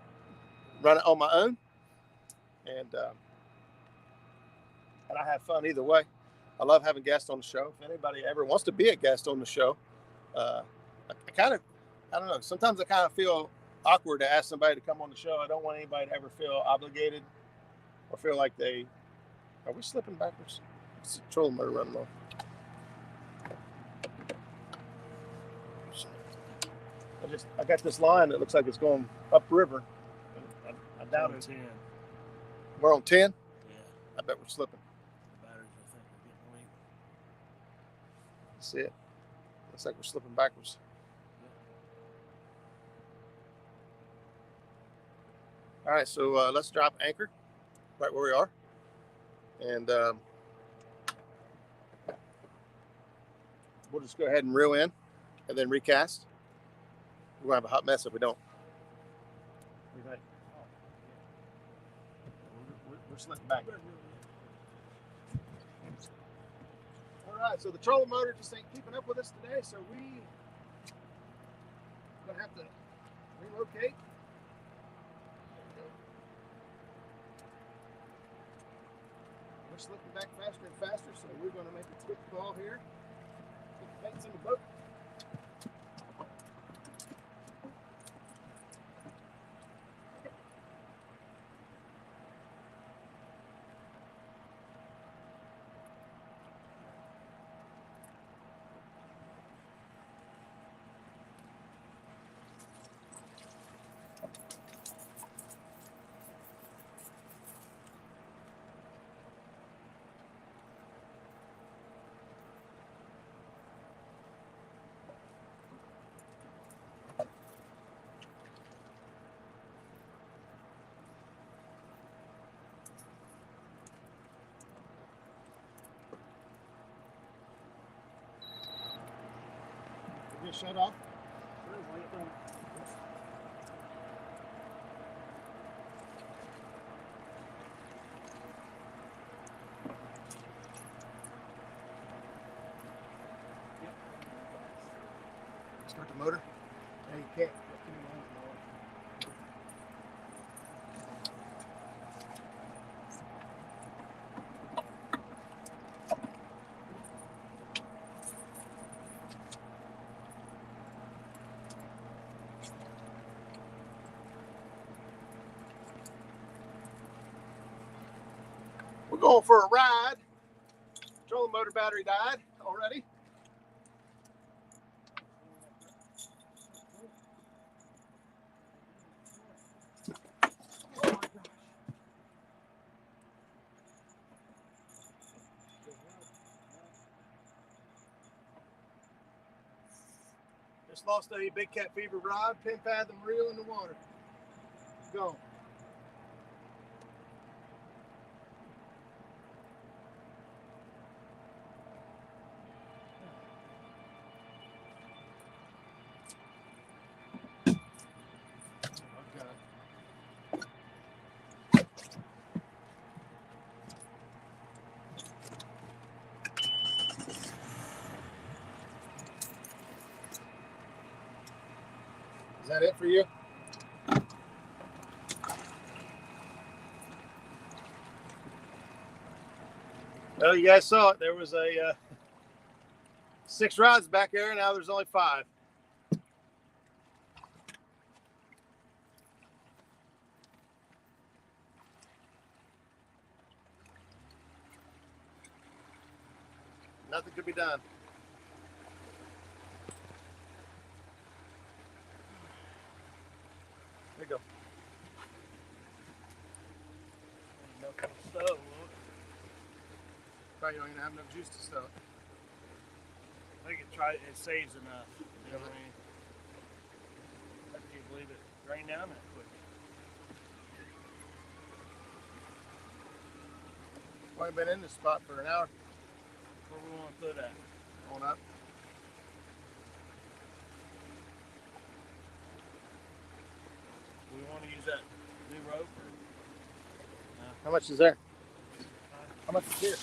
run it on my own, and I have fun either way. I love having guests on the show. If anybody ever wants to be a guest on the show, I don't know. Sometimes I kind of feel awkward to ask somebody to come on the show. I don't want anybody to ever feel obligated or feel like are we slipping backwards? It's the trolling motor running low. I got this line that looks like it's going upriver. I doubt it. 10. We're on 10? Yeah. I bet we're slipping. The batteries, I think, are getting weak. That's it. Looks like we're slipping backwards. All right, so let's drop anchor right where we are. And we'll just go ahead and reel in and then recast. We're going to have a hot mess if we don't. What do you think? We're slipping back. All right, so the trolling motor just ain't keeping up with us today, so we're going to have to relocate. We're slipping back faster and faster, so we're going to make a quick call here. Put the baits in the boat. Just shut off. Start the motor. No, you can't. We're going for a ride. Trolling motor battery died already. Oh my gosh. Just lost a big cat fever rod, Penn Fathom reel in the water. Gone. Is that it for you? Well, you guys saw it. There was a 6 rods back there. Now there's only 5. Nothing could be done. There you go. Nothing to stow. Probably don't even have enough juice to stow it. I think it saves enough. You know what I mean? I can't believe it drained down that quick. Well, I've been in this spot for an hour. Where we want to put that? On up. Do we want to use that new rope? Or? How much is there? How much is here?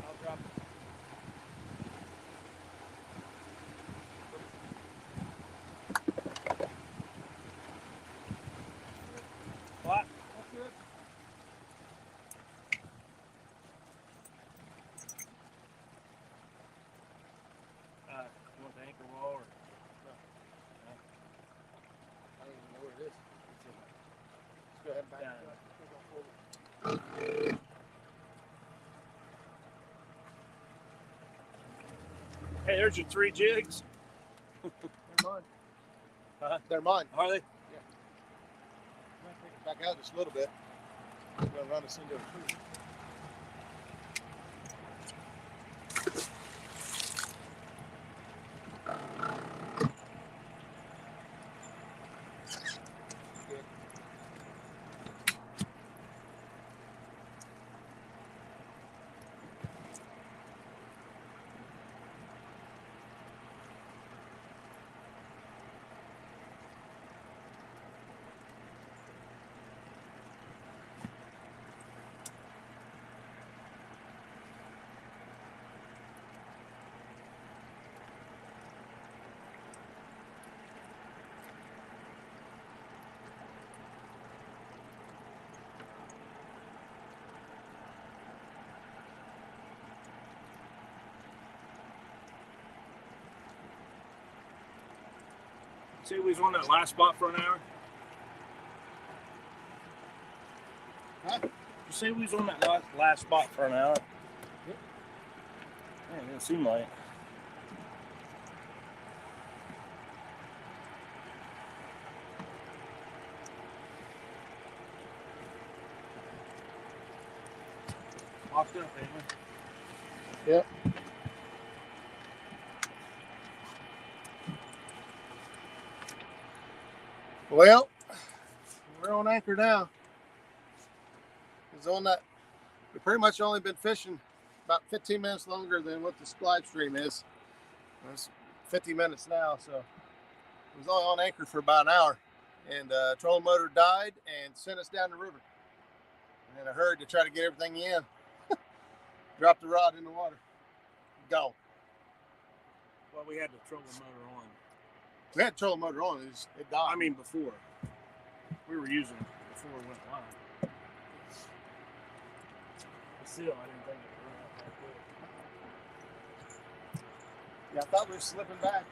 I'll drop it. What? You want the anchor wall or? I don't even know where it is. Let's go ahead and back Yeah. it up. Hey, there's your 3 jigs. They're mine. Huh? They're mine. Are they? I'm gonna take it back out just a little bit. I'm gonna run us into a tree. Good. See, we was on that last spot for an hour. Huh? You say we was on that last spot for an hour? Yep. Man, it didn't seem like it. Locked up, ain't we? Yep. Well, we're on anchor now. It's on that. We've pretty much only been fishing about 15 minutes longer than what the live stream is. It's 50 minutes now, so it was only on anchor for about an hour. And trolling motor died and sent us down the river. And in a hurry to try to get everything in. Dropped the rod in the water. Gone. Well, we had the trolling motor on. We had the trolling motor on. It died. I mean, before. We were using it before we went live. But still, I didn't think it would run out that quick. yeah, I thought we were slipping back.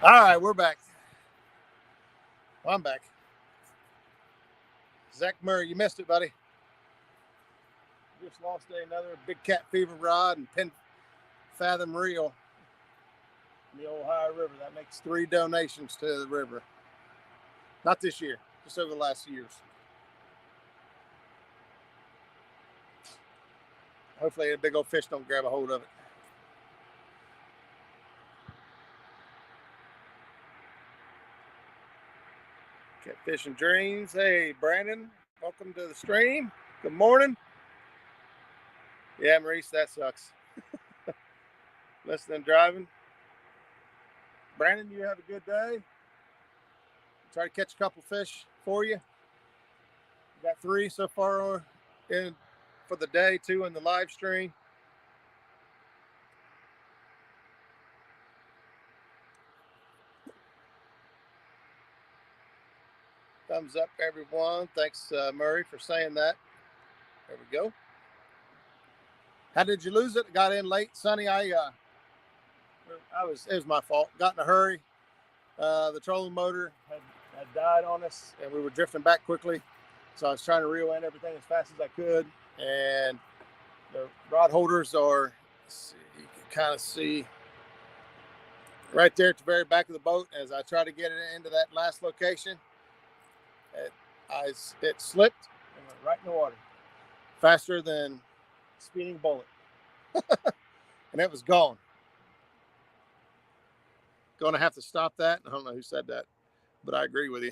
All right, we're back. Well, I'm back. Zach Murray, you missed it, buddy. Just lost another big cat fever rod and Penn Fathom reel in the Ohio River. That makes 3 donations to the river. Not this year, just over the last years. Hopefully a big old fish don't grab a hold of it. Catfish and Dreams. Hey, Brandon, welcome to the stream. Good morning. Yeah, Maurice, that sucks. Listening, driving. Brandon, you have a good day. Try to catch a couple fish for you. Got 3 so far in for the day, 2 in the live stream. Thumbs up, everyone. Thanks, Murray, for saying that. There we go. How did you lose it? Got in late, Sonny. It was my fault. Got in a hurry. The trolling motor had died on us, and we were drifting back quickly. So I was trying to reel in everything as fast as I could. And the rod holders are, you can kind of see right there at the very back of the boat. As I try to get it into that last location, it slipped and went right in the water, faster than speeding bullet. And it was gone. Gonna have to stop that. I don't know who said that, but I agree with you.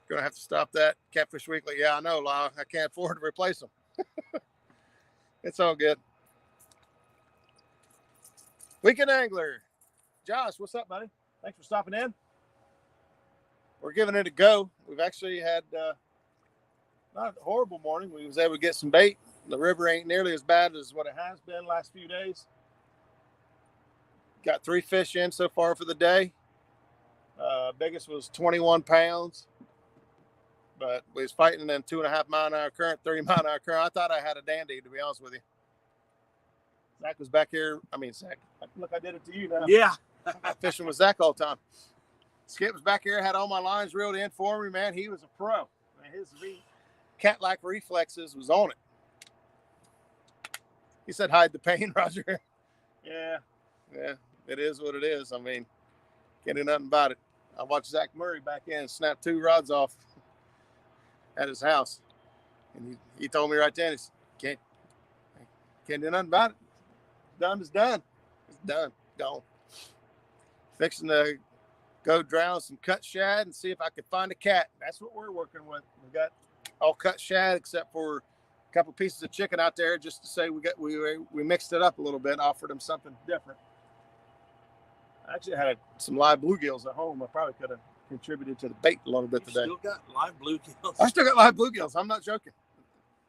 Gonna have to stop that. Catfish Weekly. Yeah, I know, Lyle. I can't afford to replace them. It's all good. Weekend Angler. Josh, what's up, buddy? Thanks for stopping in. We're giving it a go. We've actually had not a horrible morning. We was able to get some bait. The river ain't nearly as bad as what it has been the last few days. Got 3 fish in so far for the day. Biggest was 21 pounds. But we was fighting in 2.5 mile an hour current, 3 mile an hour current. I thought I had a dandy, to be honest with you. Zach was back here. I mean, Zach, look, I did it to you now. Yeah. I'm fishing with Zach all the time. Skip was back here, had all my lines reeled in for me, man. He was a pro. Man, his cat-like reflexes was on it. He said, hide the pain, Roger. Yeah, it is what it is. I mean, can't do nothing about it. I watched Zach Murray back in and snap 2 rods off at his house. And he told me right then, he can't do nothing about it. Done is done. It's done. Gone. Fixing to go drown some cut shad and see if I could find a cat. That's what we're working with. We got all cut shad except for a couple pieces of chicken out there, just to say we mixed it up a little bit, offered them something different. I actually had some live bluegills at home. I probably could have contributed to the bait a little bit today. Still got live bluegills? I still got live bluegills. I'm not joking.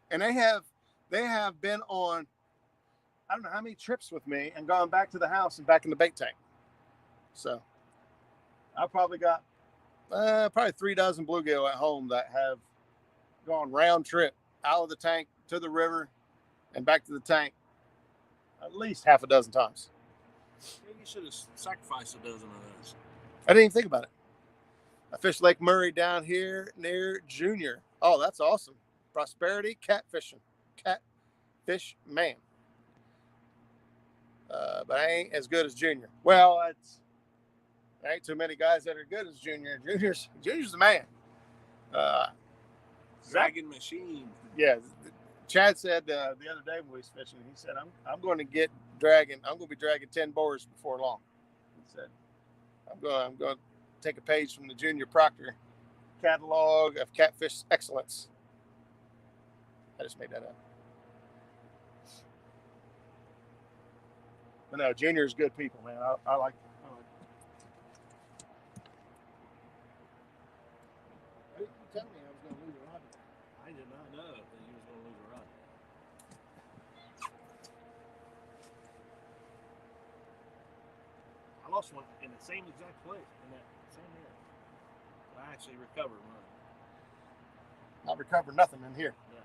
And they have been on, I don't know how many trips with me and gone back to the house and back in the bait tank. So I probably got probably 3 dozen bluegill at home that have gone round trip out of the tank to the river and back to the tank at least half a dozen times. Yeah, you should have sacrificed a dozen of those. I didn't even think about it. I fished Lake Murray down here near Junior. Oh, that's awesome. Prosperity catfishing. Catfish man. But I ain't as good as Junior. Well, there ain't too many guys that are good as Junior. Junior's the man. Dragon machine. Yeah. Chad said the other day when we was fishing, he said, I'm going to be dragging 10 boars before long. He said, I'm going to take a page from the Junior Proctor catalog of catfish excellence. I just made that up. But no, Junior's good people, man. I like them. Why didn't you tell me I was going to lose a rod? I did not know that you was going to lose a rod. I lost one in the same exact place, in that same area. I actually recovered one. I recovered nothing in here. Yeah.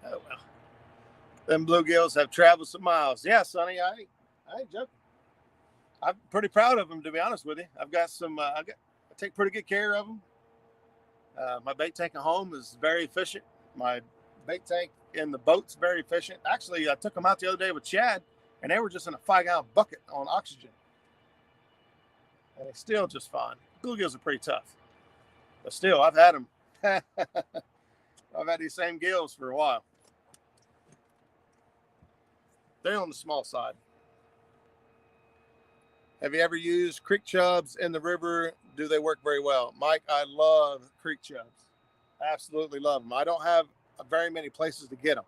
Oh, well. Them bluegills have traveled some miles. Yeah, Sonny, I ain't joking. I'm pretty proud of them, to be honest with you. I've got some. I take pretty good care of them. My bait tank at home is very efficient. My bait tank in the boat's very efficient. Actually, I took them out the other day with Chad, and they were just in a 5-gallon bucket on oxygen, and they still just fine. Bluegills are pretty tough, but still, I've had them. I've had these same gills for a while. They're on the small side. Have you ever used creek chubs in the river? Do they work very well? Mike, I love creek chubs. Absolutely love them. I don't have very many places to get them.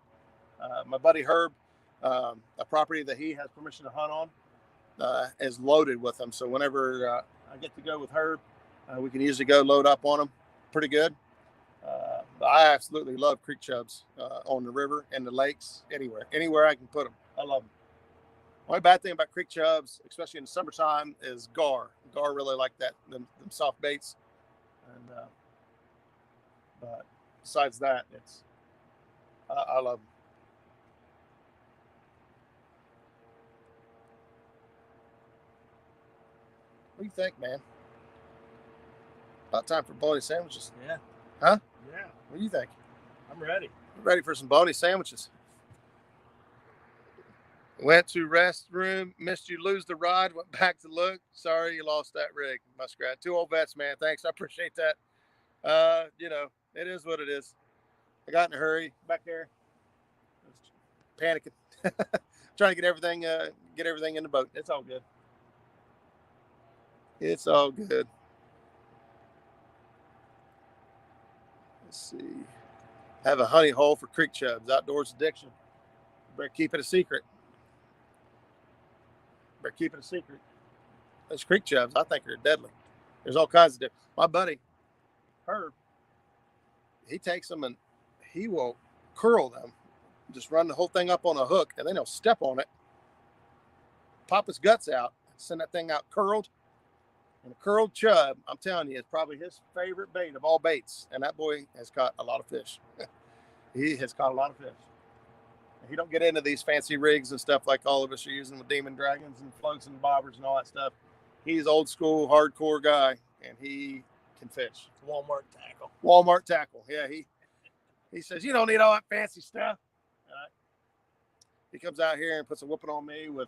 My buddy Herb, a property that he has permission to hunt on, is loaded with them. So whenever I get to go with Herb, we can usually go load up on them pretty good. But I absolutely love creek chubs on the river and the lakes, anywhere I can put them. I love them. Only bad thing about creek chubs, especially in the summertime, is gar. Gar really like them soft baits. And but besides that, I love them. What do you think, man? About time for bologna sandwiches. Yeah. Huh? Yeah. What do you think? I'm ready. Ready for some bologna sandwiches. Went to restroom, missed you lose the ride, went back to look. Sorry you lost that rig, Muskrat. 2 old vets, man. Thanks. I appreciate that. It is what it is. I got in a hurry back there. I was panicking. Trying to get everything in the boat. It's all good. It's all good. Let's see. Have a honey hole for creek chubs. Outdoors addiction. Better keep it a secret. Those creek chubs, I think, are deadly. There's all kinds of different. My buddy, Herb, he takes them and he will curl them, just run the whole thing up on a hook, and then he'll step on it, pop his guts out, send that thing out curled. And a curled chub, I'm telling you, is probably his favorite bait of all baits. And that boy has caught a lot of fish. He has caught a lot of fish. He don't get into these fancy rigs and stuff like all of us are using with Demon Dragons and floats and bobbers and all that stuff. He's old school, hardcore guy, and he can fish. Walmart tackle. Yeah, he says, you don't need all that fancy stuff. He comes out here and puts a whooping on me with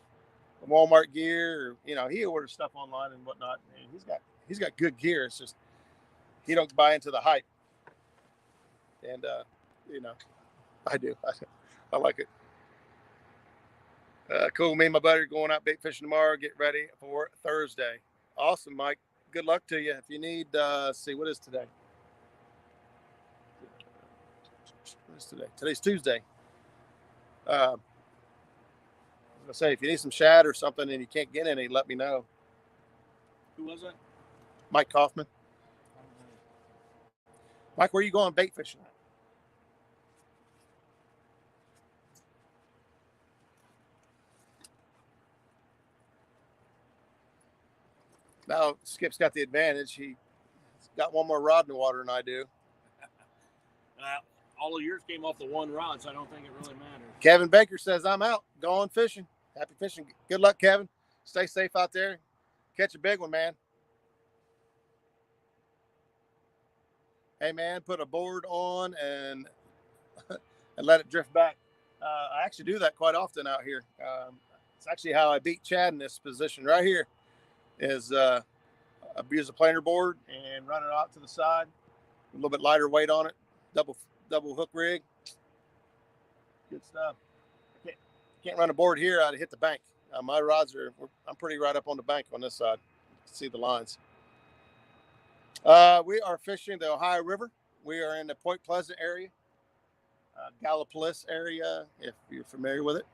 Walmart gear. Or, he orders stuff online and whatnot. And he's got good gear. It's just he don't buy into the hype. And I do. I like it. Cool. Me and my buddy are going out bait fishing tomorrow. Get ready for Thursday. Awesome, Mike. Good luck to you. If you need, see, what is today? What is today? Today's Tuesday. I was going to say, if you need some shad or something and you can't get any, let me know. Who was it? Mike Kaufman. Mike, where are you going bait fishing at? Now, Skip's got the advantage. He's got one more rod in the water than I do. All of yours came off the one rod, so I don't think it really matters. Kevin Baker says, I'm out. Going fishing. Happy fishing. Good luck, Kevin. Stay safe out there. Catch a big one, man. Hey, man, put a board on and let it drift back. I actually do that quite often out here. It's actually how I beat Chad in this position right here. Is I use a planer board and run it out to the side, a little bit lighter weight on it, double hook rig. Good stuff. Can't run a board here. I'd hit the bank. My rods I'm pretty right up on the bank on this side. See the lines. We are fishing the Ohio River. We are in the Point Pleasant area, Gallipolis area, if you're familiar with it.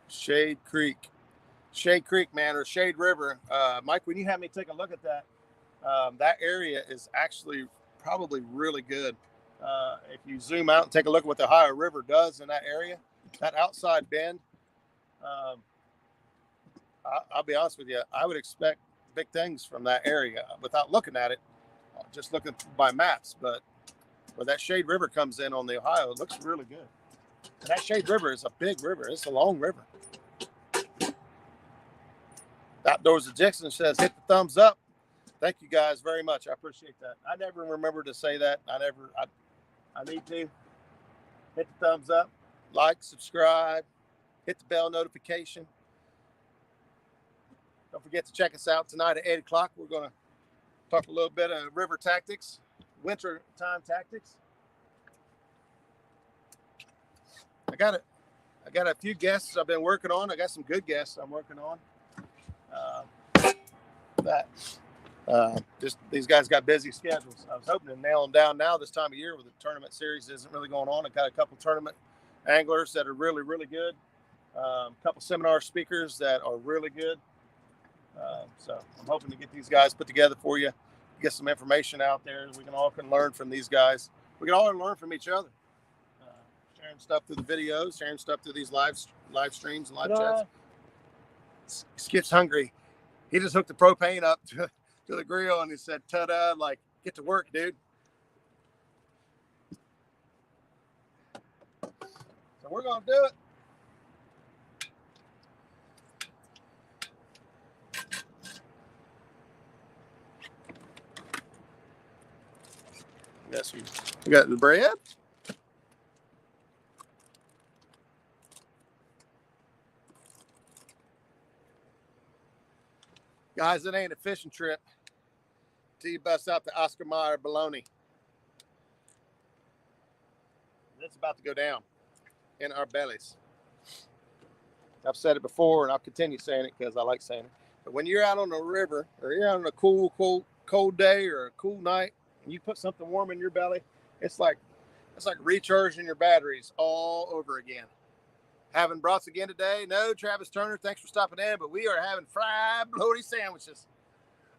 Shade Creek, man, or Shade River. Mike, when you have me take a look at that, that area is actually probably really good. If you zoom out and take a look at what the Ohio River does in that area, that outside bend, I'll be honest with you, I would expect big things from that area. Without looking at it, just looking by maps, but where that Shade River comes in on the Ohio, it looks really good. And that Shade River is a big river. It's a long river. Outdoors of Dixon says, hit the thumbs up. Thank you guys very much. I appreciate that. I never remember to say that. I need to. Hit the thumbs up, like, subscribe, hit the bell notification. Don't forget to check us out tonight at 8 o'clock. We're going to talk a little bit of river tactics, winter time tactics. I got a few guests I've been working on. I got some good guests I'm working on. Just these guys got busy schedules. I was hoping to nail them down now this time of year with the tournament series isn't really going on. I got a couple tournament anglers that are really, really good. A couple seminar speakers that are really good. So I'm hoping to get these guys put together for you, get some information out there. We can all learn from these guys. We can all learn from each other. Sharing stuff through the videos, sharing stuff through these live streams and live chats. Skip's hungry. He just hooked the propane up to the grill and he said, ta-da, like, get to work, dude. So we're going to do it. Yes, we got the bread. Guys, it ain't a fishing trip till you bust out the Oscar Mayer Bologna. It's about to go down in our bellies. I've said it before, and I'll continue saying it because I like saying it. But when you're out on the river, or you're out on a cold day or a cool night, and you put something warm in your belly, it's like recharging your batteries all over again. Having brats again today. No, Travis Turner, thanks for stopping in, but we are having fried bologna sandwiches.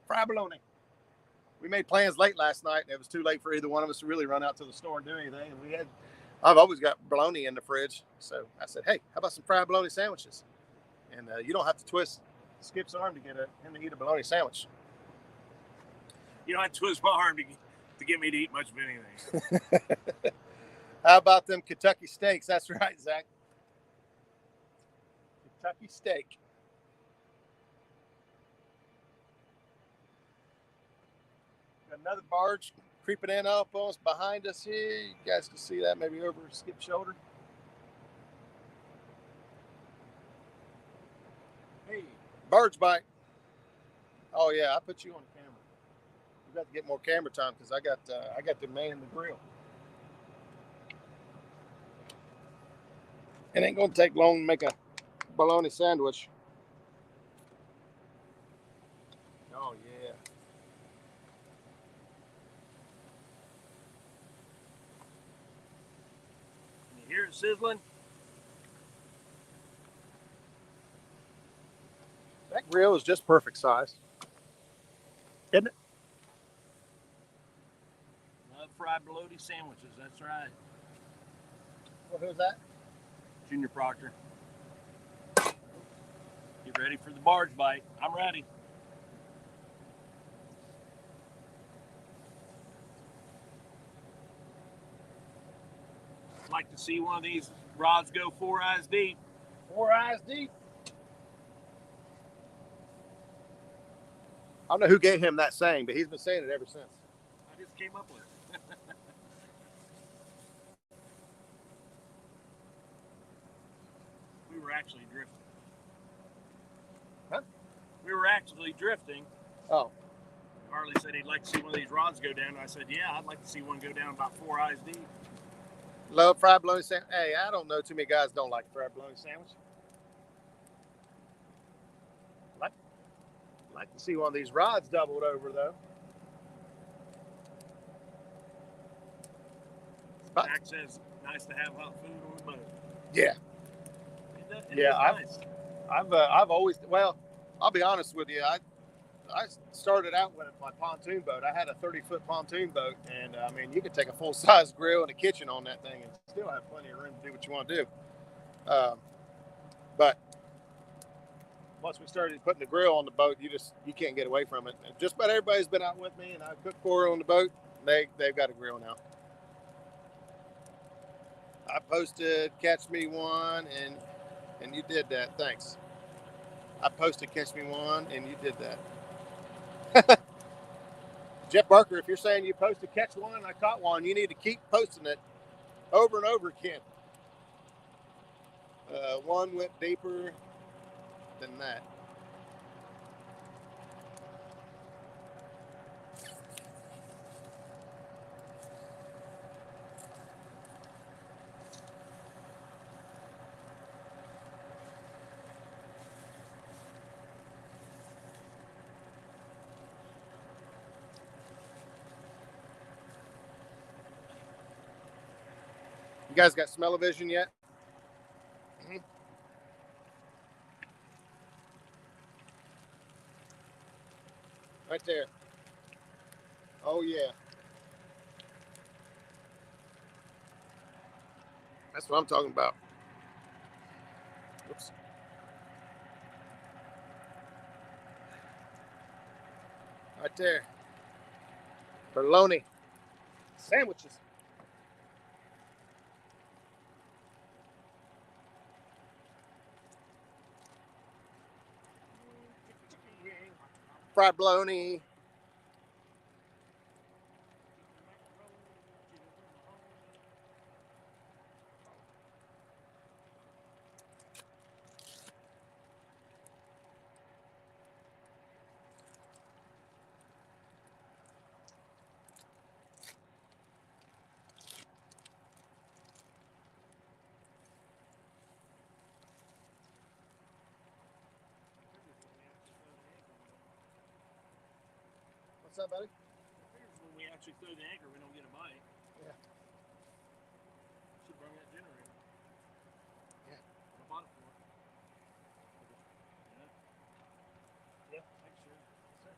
Fried bologna. We made plans late last night, and it was too late for either one of us to really run out to the store and do anything. And I've always got bologna in the fridge, so I said, hey, how about some fried bologna sandwiches? And you don't have to twist Skip's arm to get him to eat a bologna sandwich. You don't have to twist my arm to get me to eat much of anything. How about them Kentucky steaks? That's right, Zach. Kentucky steak. Got another barge creeping in up on us behind us here. You guys can see that maybe over Skip's shoulder. Hey, barge bite. Oh yeah, I put you on camera. We got to get more camera time because I got to man the grill. It ain't gonna take long to make a bologna sandwich. Oh yeah. You hear it sizzling? That grill is just perfect size. Isn't it? Love fried bologna sandwiches, that's right. Well, who's that? Junior Proctor. Get ready for the barge bite. I'm ready. I'd like to see one of these rods go 4 eyes deep. 4 eyes deep. I don't know who gave him that saying, but he's been saying it ever since. I just came up with it. We were actually drifting. Huh? We were actually drifting. Oh. Harley said he'd like to see one of these rods go down. And I said, yeah, I'd like to see one go down about 4 eyes deep. Love fried bologna sandwich. Hey, I don't know too many guys don't like fried bologna sandwich. Like to see one of these rods doubled over though. Zach says, nice to have hot food on the boat. Yeah. Nice. I've always, well, I'll be honest with you. I started out with my pontoon boat. I had a 30-foot pontoon boat, and I mean, you could take a full-size grill and a kitchen on that thing and still have plenty of room to do what you want to do. But once we started putting the grill on the boat, you can't get away from it. And just about everybody's been out with me, and I cooked for on the boat. They've got a grill now. I posted catch me one, and you did that. Thanks. I posted catch me one, and you did that. Jeff Barker, if you're saying you posted catch one, I caught one, you need to keep posting it over and over again. One went deeper than that. You guys got smell-o-vision yet? Mm-hmm. Right there. Oh yeah. That's what I'm talking about. Oops. Right there. Bologna. Sandwiches. Fried bologna. What's up, buddy? When we actually throw the anchor, we don't get a bite. Yeah. Should run that generator. Yeah. I bought it for it. Yeah. Yeah. Thanks, sir. Yes, sir.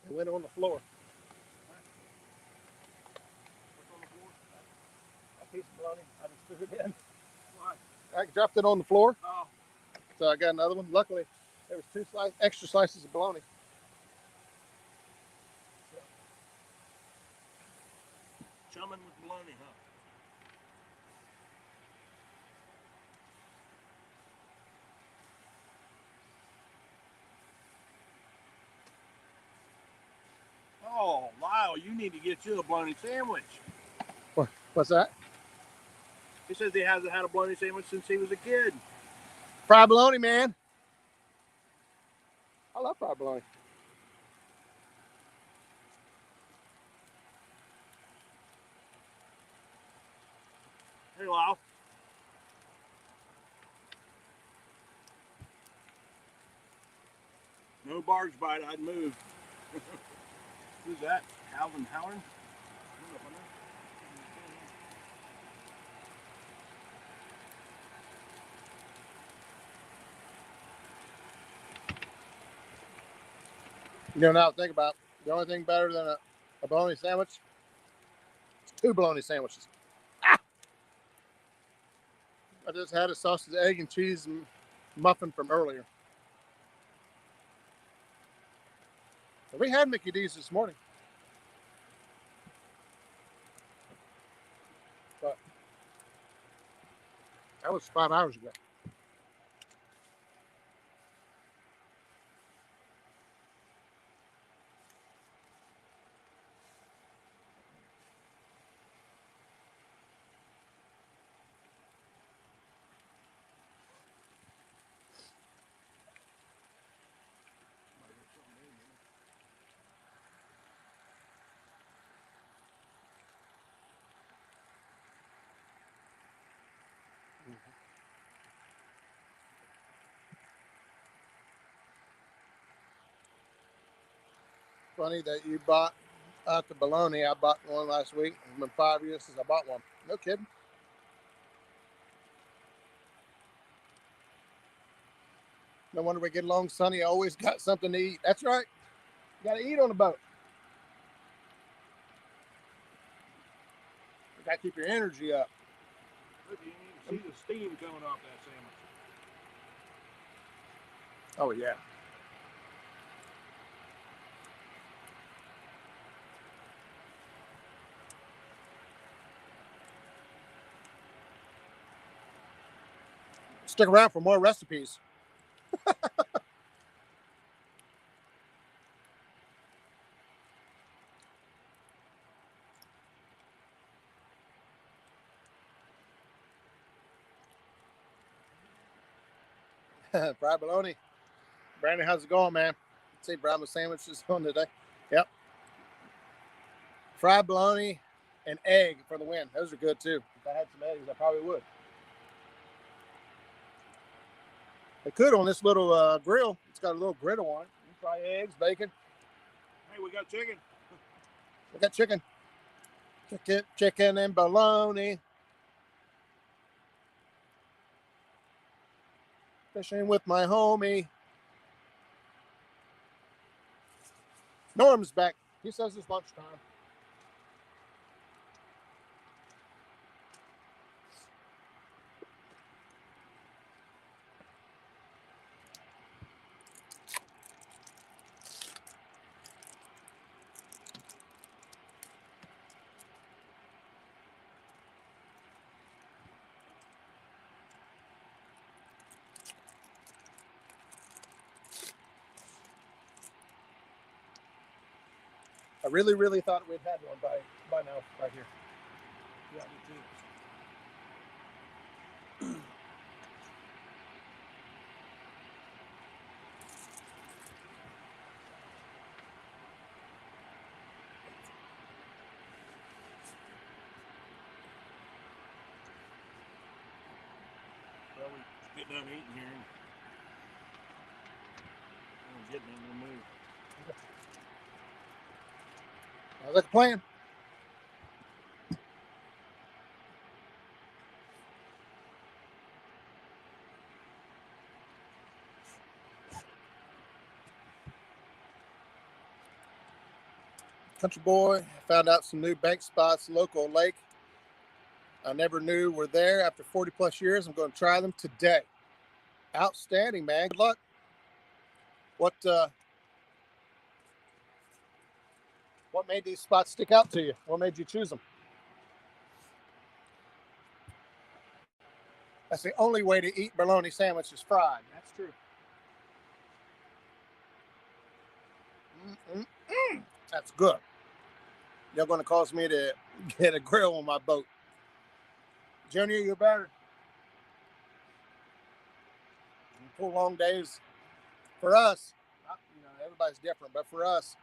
It went on the floor. What's on the board? A piece of bologna. I just threw it in. Why? I dropped it on the floor, Oh. so I got another one. Luckily, there was two extra slices of bologna. Chumming with bologna, huh? Oh, Lyle, you need to get you a bologna sandwich. What's that? He says he hasn't had a bologna sandwich since he was a kid. Fried bologna, man. I love fried bologna. Hey, Lyle. No barge bite, I'd move. Who's that? Alvin Howard? You know, now think about it. The only thing better than a bologna sandwich is two bologna sandwiches. Ah! I just had a sausage, egg, and cheese muffin from earlier. We had Mickey D's this morning. But that was 5 hours ago. Funny that you bought out the Bologna. I bought one last week. It's been 5 years since I bought one. No kidding. No wonder we get along, Sonny. Always got something to eat. That's right. You got to eat on the boat. You got to keep your energy up. Look, you can see the steam coming off that sandwich. Oh, yeah. Stick around for more recipes. Fried bologna. Brandon, how's it going, man? Let's see, Brahma sandwiches on today. Yep. Fried bologna and egg for the win. Those are good too. If I had some eggs, I probably would. They could on this little grill. It's got a little griddle on it. You can fry eggs, bacon. Hey, we got chicken. We got chicken. Chicken and bologna. Fishing with my homie. Norm's back. He says it's lunchtime. I really thought we'd had one by now, right here. Yeah, me too. Well, we get done eating here. I'm getting in the mood. Sounds like a plan. Country boy, found out some new bank spots, local lake. I never knew were there after 40 plus years. I'm going to try them today. Outstanding, man. Good luck. What made these spots stick out to you? What made you choose them? That's the only way to eat bologna sandwiches fried. That's true. That's good. You're going to cause me to get a grill on my boat. Junior, you're better. You pull long days. For us, everybody's different, but for us,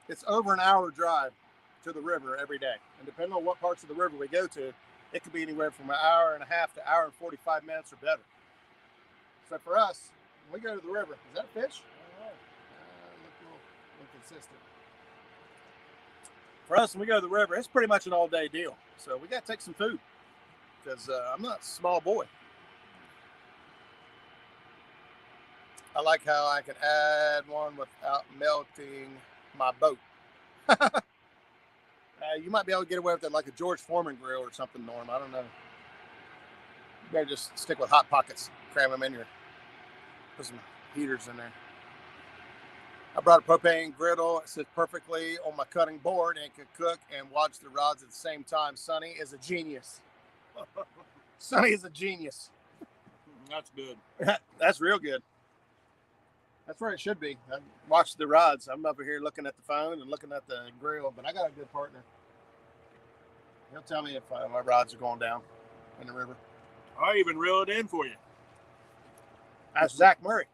it's over an hour drive to the river every day. And depending on what parts of the river we go to, it could be anywhere from an hour and a half to hour and 45 minutes or better. So for us, when we go to the river, is that a fish? Look inconsistent. For us, when we go to the river, it's pretty much an all-day deal. So we got to take some food because I'm not a small boy. I like how I can add one without melting my boat. You might be able to get away with it like a George Foreman grill or something, Norm. I don't know. You better just stick with Hot Pockets. Cram them in here. Put some heaters in there. I brought a propane griddle. It sits perfectly on my cutting board and can cook and watch the rods at the same time. Sonny is a genius. Sonny is a genius. That's good. That's real good. That's where it should be. I watch the rods. I'm over here looking at the phone and looking at the grill, but I got a good partner. He'll tell me if my rods are going down in the river. I even reel it in for you. That's Zach Murray.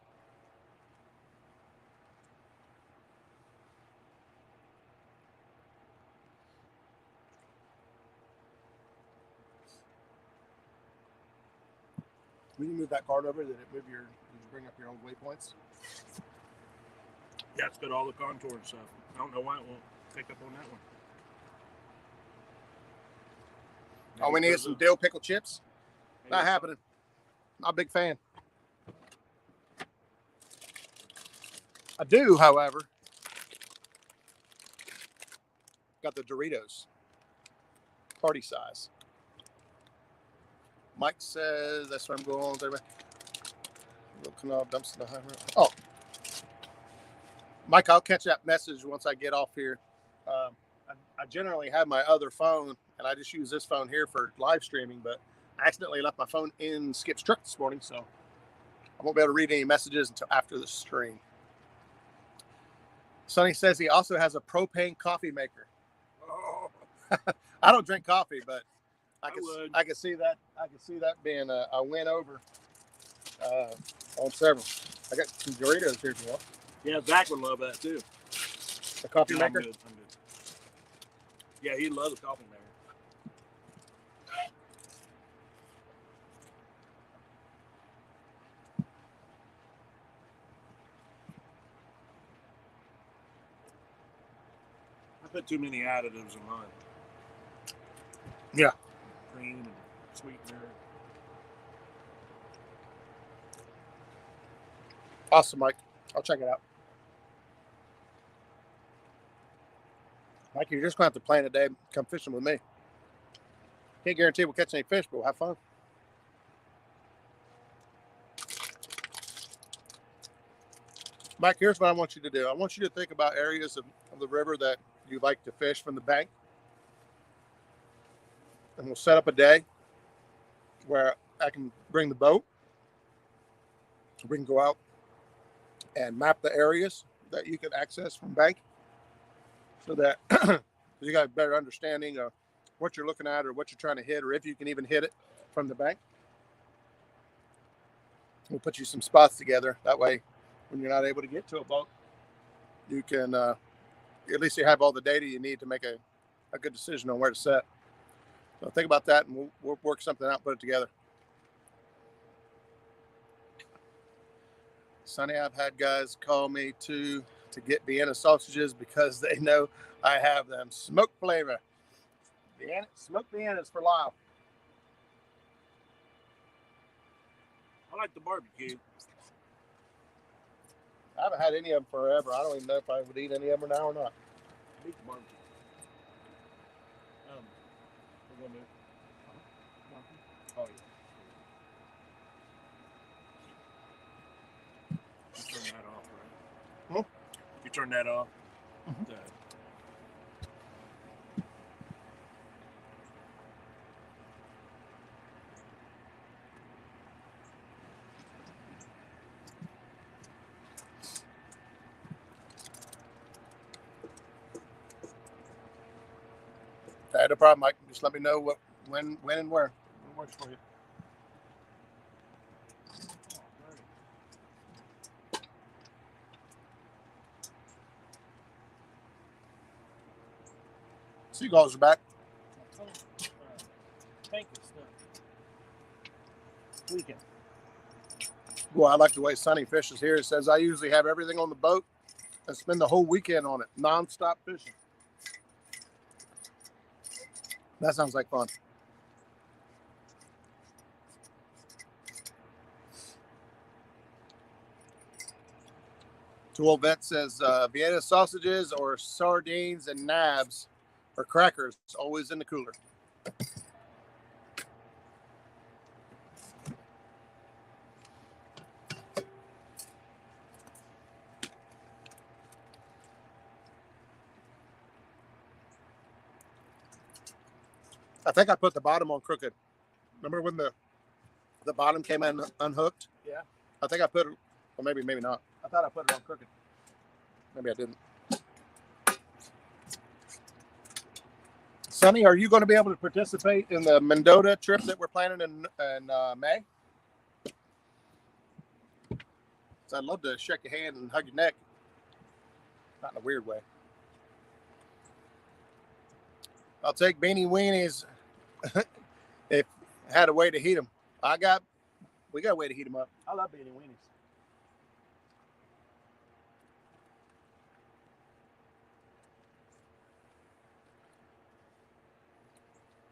Will you move that card over? Did you bring up your old waypoints? Yeah, it's got all the contour and stuff. I don't know why it won't pick up on that one. All we need is some dill pickle chips. Not happening. Not a big fan. I do, however, got the Doritos. Party size. Mike says that's where I'm going with everybody. Little canal dumps in the high road. Oh, Mike, I'll catch that message once I get off here. I generally have my other phone, and I just use this phone here for live streaming, but I accidentally left my phone in Skip's truck this morning, so I won't be able to read any messages until after the stream. Sonny says he also has a propane coffee maker. Oh, I don't drink coffee, but I would. can see that. I can see that being a win over on several. I got some Doritos here as well. Yeah, Zach would love that too. The coffee Yeah, maker. I'm good. Yeah, he loves the coffee maker. I put too many additives in mine. Yeah. Cream and sweetener. Awesome, Mike. I'll check it out. Mike, you're just going to have to plan a day, come fishing with me. Can't guarantee we'll catch any fish, but we'll have fun. Mike, here's what I want you to do. I want you to think about areas of the river that you like to fish from the bank. And we'll set up a day where I can bring the boat. We can go out and map the areas that you can access from bank so that you got a better understanding of what you're looking at or what you're trying to hit or if you can even hit it from the bank. We'll put you some spots together. That way, when you're not able to get to a boat, you can at least you have all the data you need to make a good decision on where to set. So think about that, and we'll work something out, put it together. Sonny, I've had guys call me to get Vienna sausages because they know I have them. Smoke flavor. Smoked Viennas for Lyle. I like the barbecue. I haven't had any of them forever. I don't even know if I would eat any of them now or not. I like the barbecue. We're gonna move. Oh yeah. You turn that off, right? Hmm? You turn that off. Mhm. Good. No problem, Mike. Just let me know when, and where. It works for you. Seagulls are back. Thank you, stuff. Weekend. Boy, I like the way Sonny fishes here. It says I usually have everything on the boat and spend the whole weekend on it, non-stop fishing. That sounds like fun. Two Old Vet says Vienna sausages or sardines and nabs or crackers always in the cooler. I think I put the bottom on crooked. Remember when the bottom came in unhooked? Yeah. I think I put it, or maybe not. I thought I put it on crooked. Maybe I didn't. Sonny, are you going to be able to participate in the Mendota trip that we're planning in May? So I'd love to shake your hand and hug your neck. Not in a weird way. I'll take beanie weenies if I had a way to heat them. We got a way to heat them up. I love beanie weenies.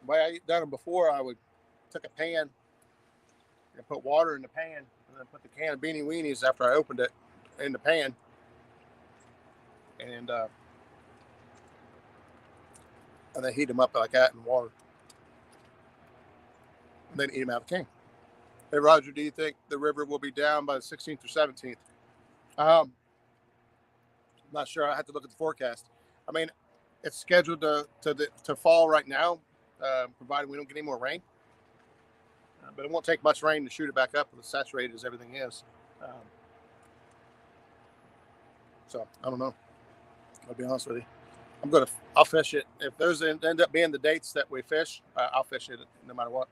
way I done them before, I would took a pan and put water in the pan, and then put the can of Beanie Weenies after I opened it in the pan, and then heat them up like that in water, and then eat them out of the can. Hey, Roger, do you think the river will be down by the 16th or 17th? I'm not sure. I have to look at the forecast. I mean, it's scheduled to fall right now, provided we don't get any more rain. But it won't take much rain to shoot it back up as saturated as everything is. So I don't know. I'll be honest with you. I'll fish it. If those end up being the dates that we fish, I'll fish it no matter what.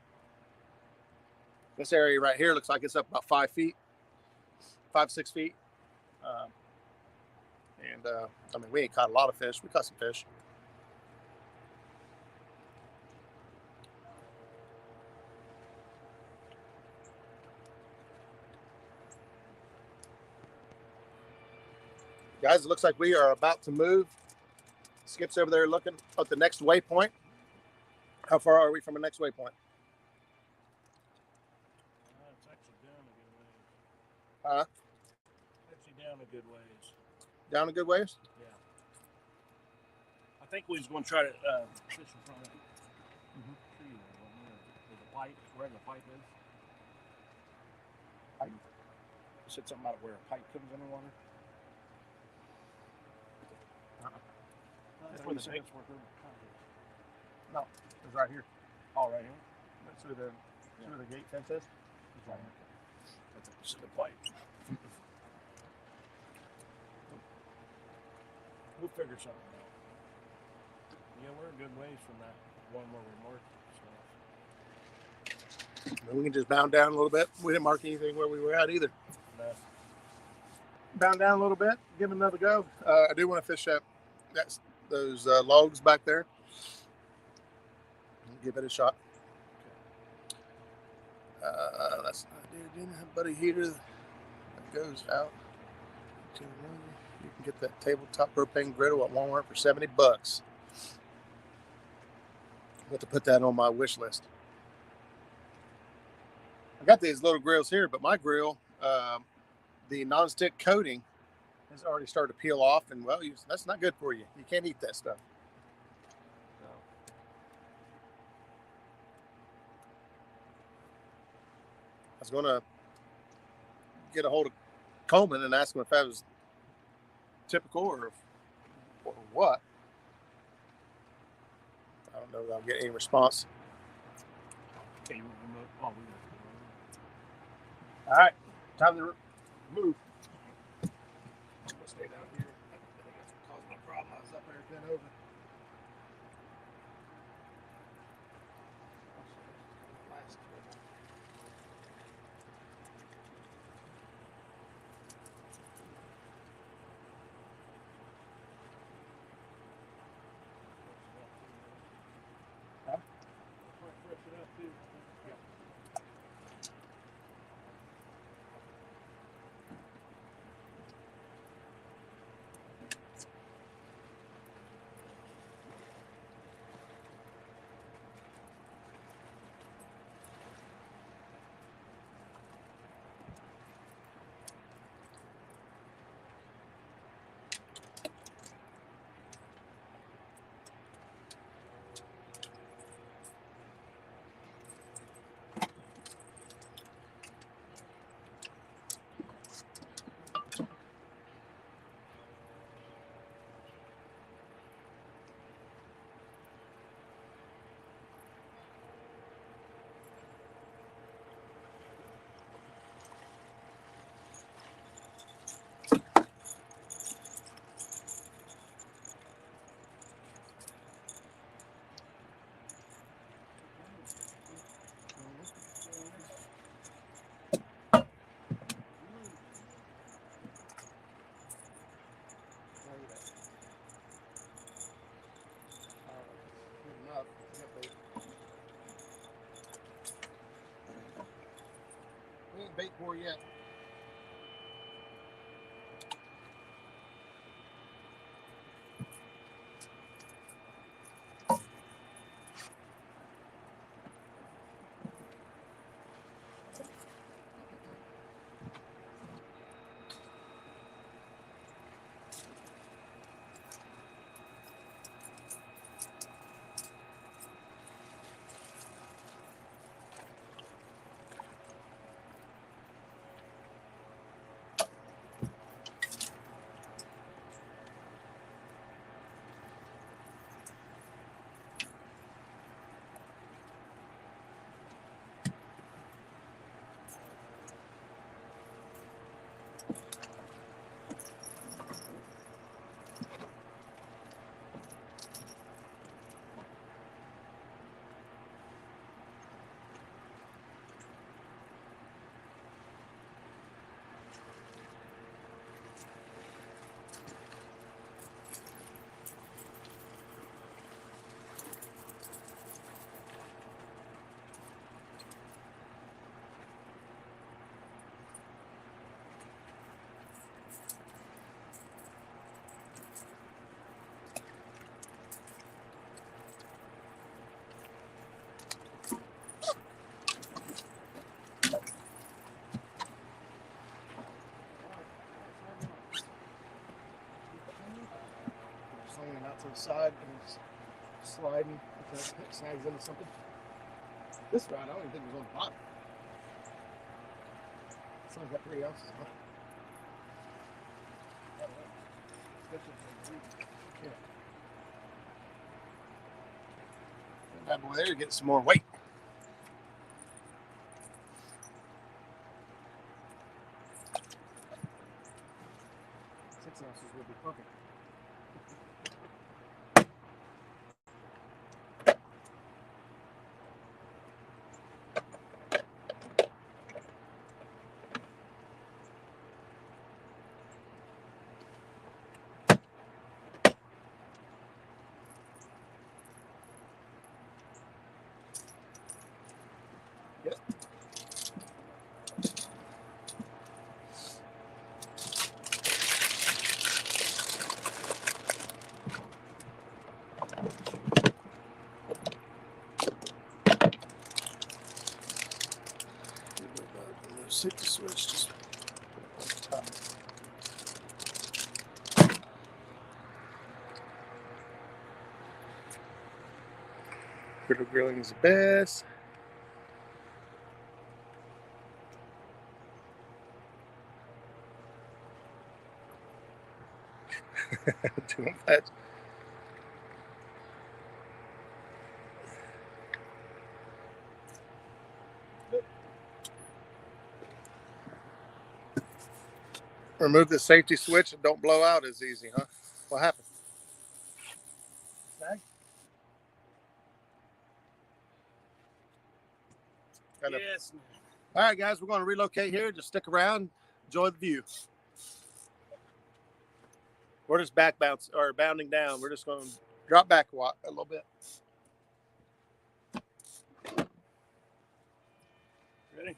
This area right here looks like it's up about 5 feet, 5-6 feet. I mean, we ain't caught a lot of fish. We caught some fish. Guys, it looks like we are about to move. Skip's over there looking at the next waypoint. How far are we from the next waypoint? It's actually down a good ways. Huh? Actually down a good ways. Down a good ways? Yeah. I think we was going to try to fish in front of the tree where the pipe, where the pipe is. Pipe? You said something about where a pipe comes in the water. That's where the banks were. No, it's right here. Oh, right here. That's where the gate fence is. It's right here. That's the pipe. We'll figure something out. Yeah, we're a good ways from that one where we marked. So. We can just bound down a little bit. We didn't mark anything where we were at either. No. Bound down a little bit. Give it another go. I do want to fish those logs back there. Give it a shot. That's not there. Didn't have buddy heater that goes out. You can get that tabletop propane griddle at Walmart for $70. I have to put that on my wish list. I got these little grills here, but my grill, the nonstick coating has already started to peel off, and well, that's not good for you. You can't eat that stuff. I was going to get a hold of Coleman and ask him if that was typical or what. I don't know if I'll get any response. Okay, all right, time to move. I'm going to stay down here. I think that's what caused my problem. I was up there bent over. We ain't bait for yet. sliding. If that snags into something. This rod, I don't even think it was on the bottom. It's only got 3 ounces. Huh? Yeah. That boy there getting some more weight. 6 ounces would be perfect. Safety switch just top. Griddle grilling is the best. Doing that. Remove the safety switch and don't blow out as easy, huh? What happened? Snag? Yes. All right, guys, we're going to relocate here. Just stick around, enjoy the view. We're just bounding down. We're just going to drop back a little bit. Ready?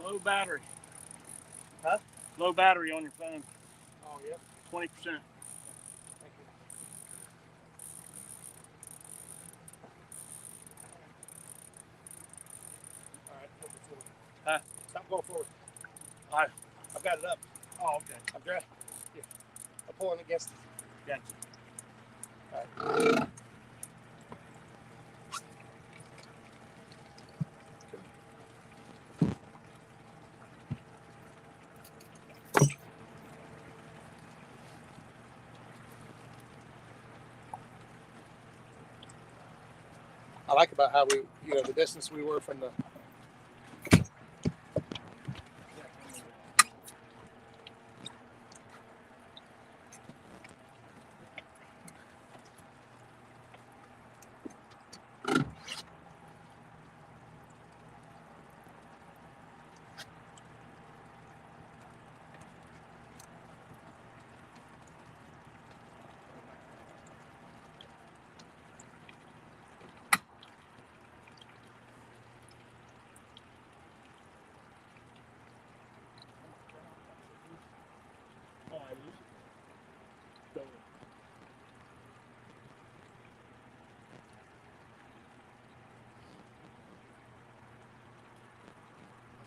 Low battery. Huh? Low battery on your phone. Oh, yeah. 20%. Thank you. All right, go forward. Huh? Stop going forward. I've got it up. Oh, okay. I'm dressed. Yeah. I'm pulling against it. Gotcha. All right. I like about how we, the distance we were from the.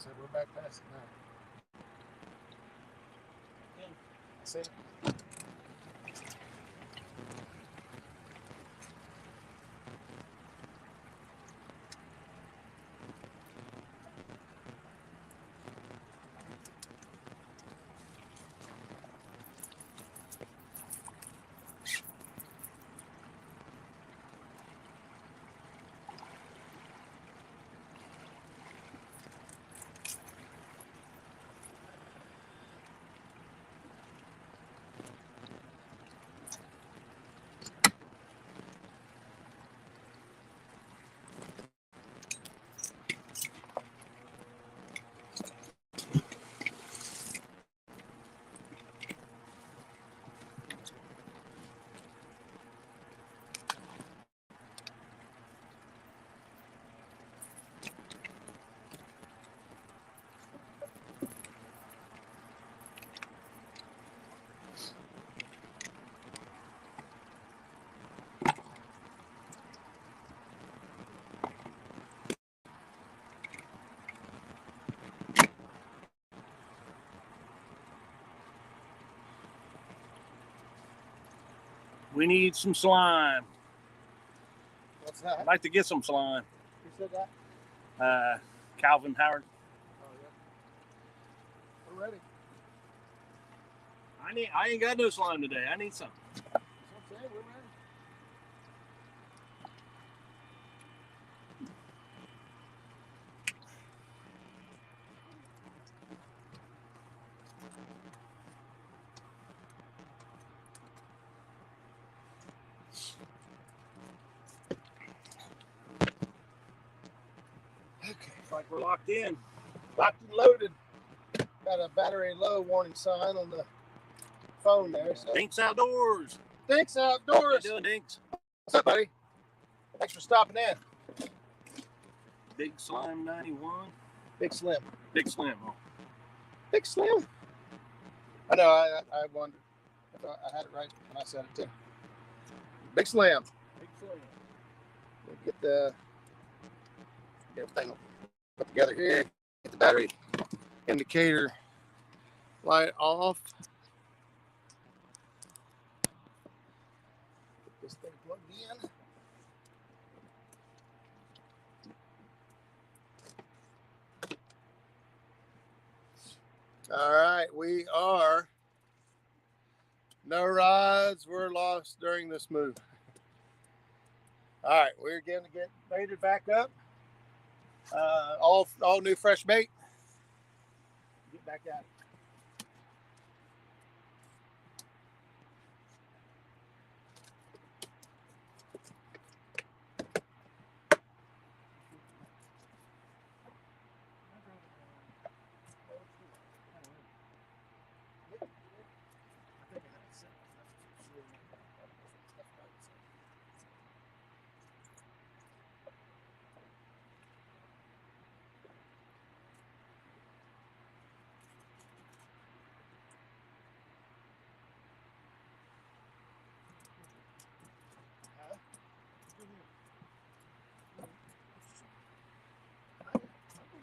So we're back past it now. See? We need some slime. What's that? I'd like to get some slime. Who said that? Calvin Howard. Oh yeah. We're ready. I ain't got no slime today. I need some. That's what I'm saying. We're ready. Okay. Looks like we're locked in. Locked and loaded. Got a battery low warning sign on the phone there. So. Dinks Outdoors. Thanks, How Outdoors. you doing, Dinks? What's up, buddy? Thanks for stopping in. Big Slime 91. Big Slim. Big Slim. Oh. Big Slim. I know. I wondered if I had it right when I said it too. Big Slim. Big Slim. We'll get everything put together here. Get the battery indicator light off. Get this thing plugged in. All right, we are. No rides were lost during this move. All right, we're going to get baited back up. All new fresh bait. Get back at it.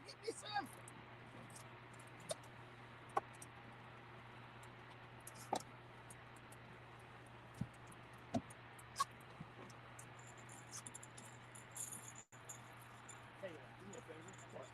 Get me some. Hey, do me a favor. What?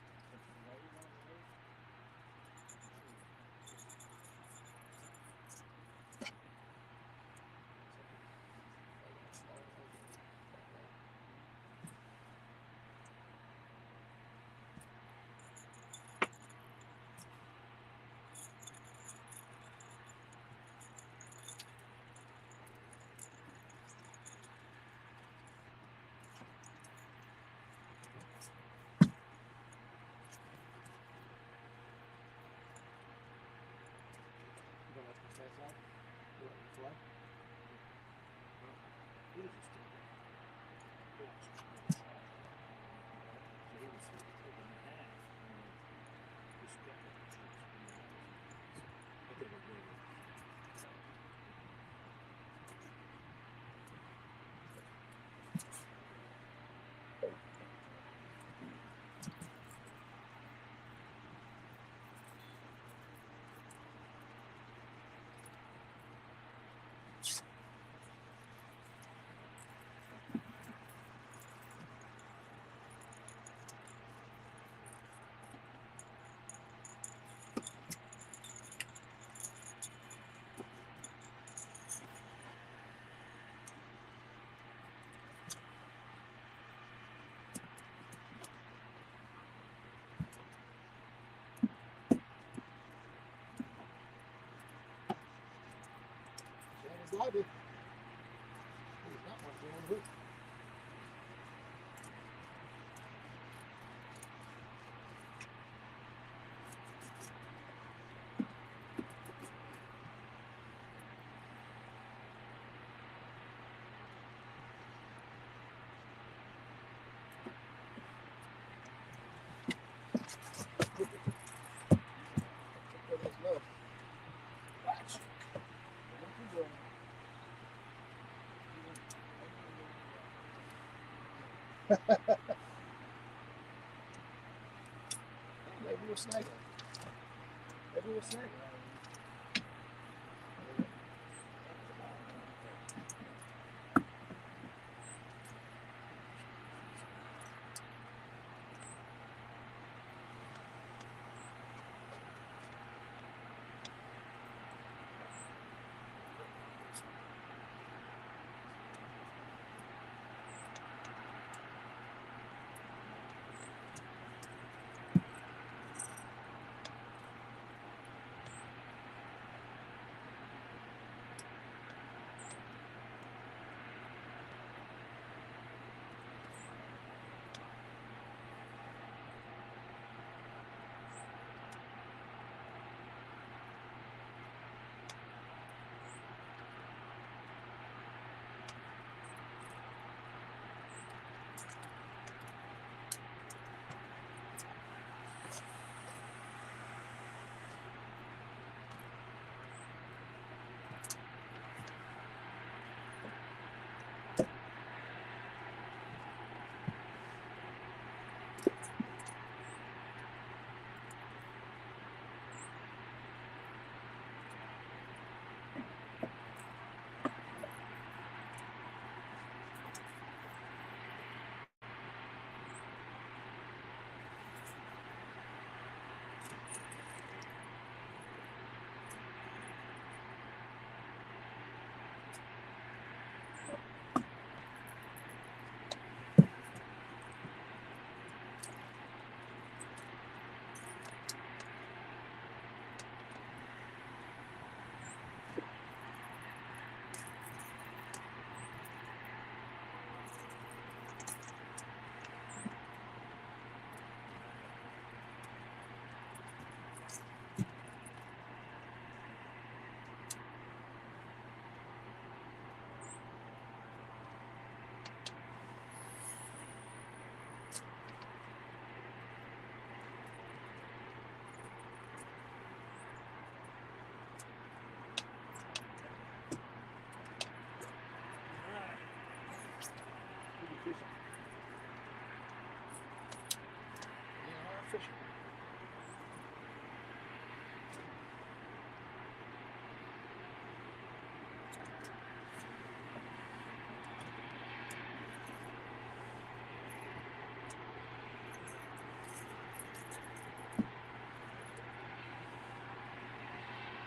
Lobby. There's not one here. Maybe we'll snag it. Maybe we'll snag it.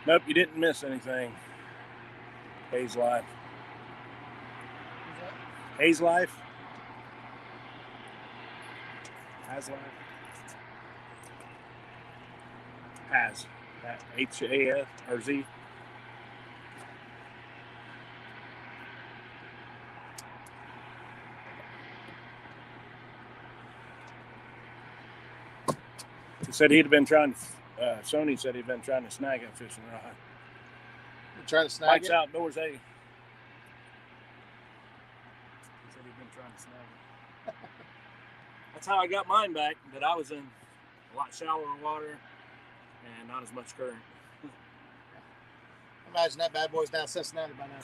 Nope, you didn't miss anything. Hayes Life. Hayes Life. Has Life. Has. H-A-S or Z. He said he'd been trying to, Sony said he'd been trying to snag a fishing rod. You're trying to snag Mike's it? Outdoors, hey. He said he'd been trying to snag it. That's how I got mine back, but I was in a lot shallower water and not as much current. Imagine that bad boy's down Cincinnati by now.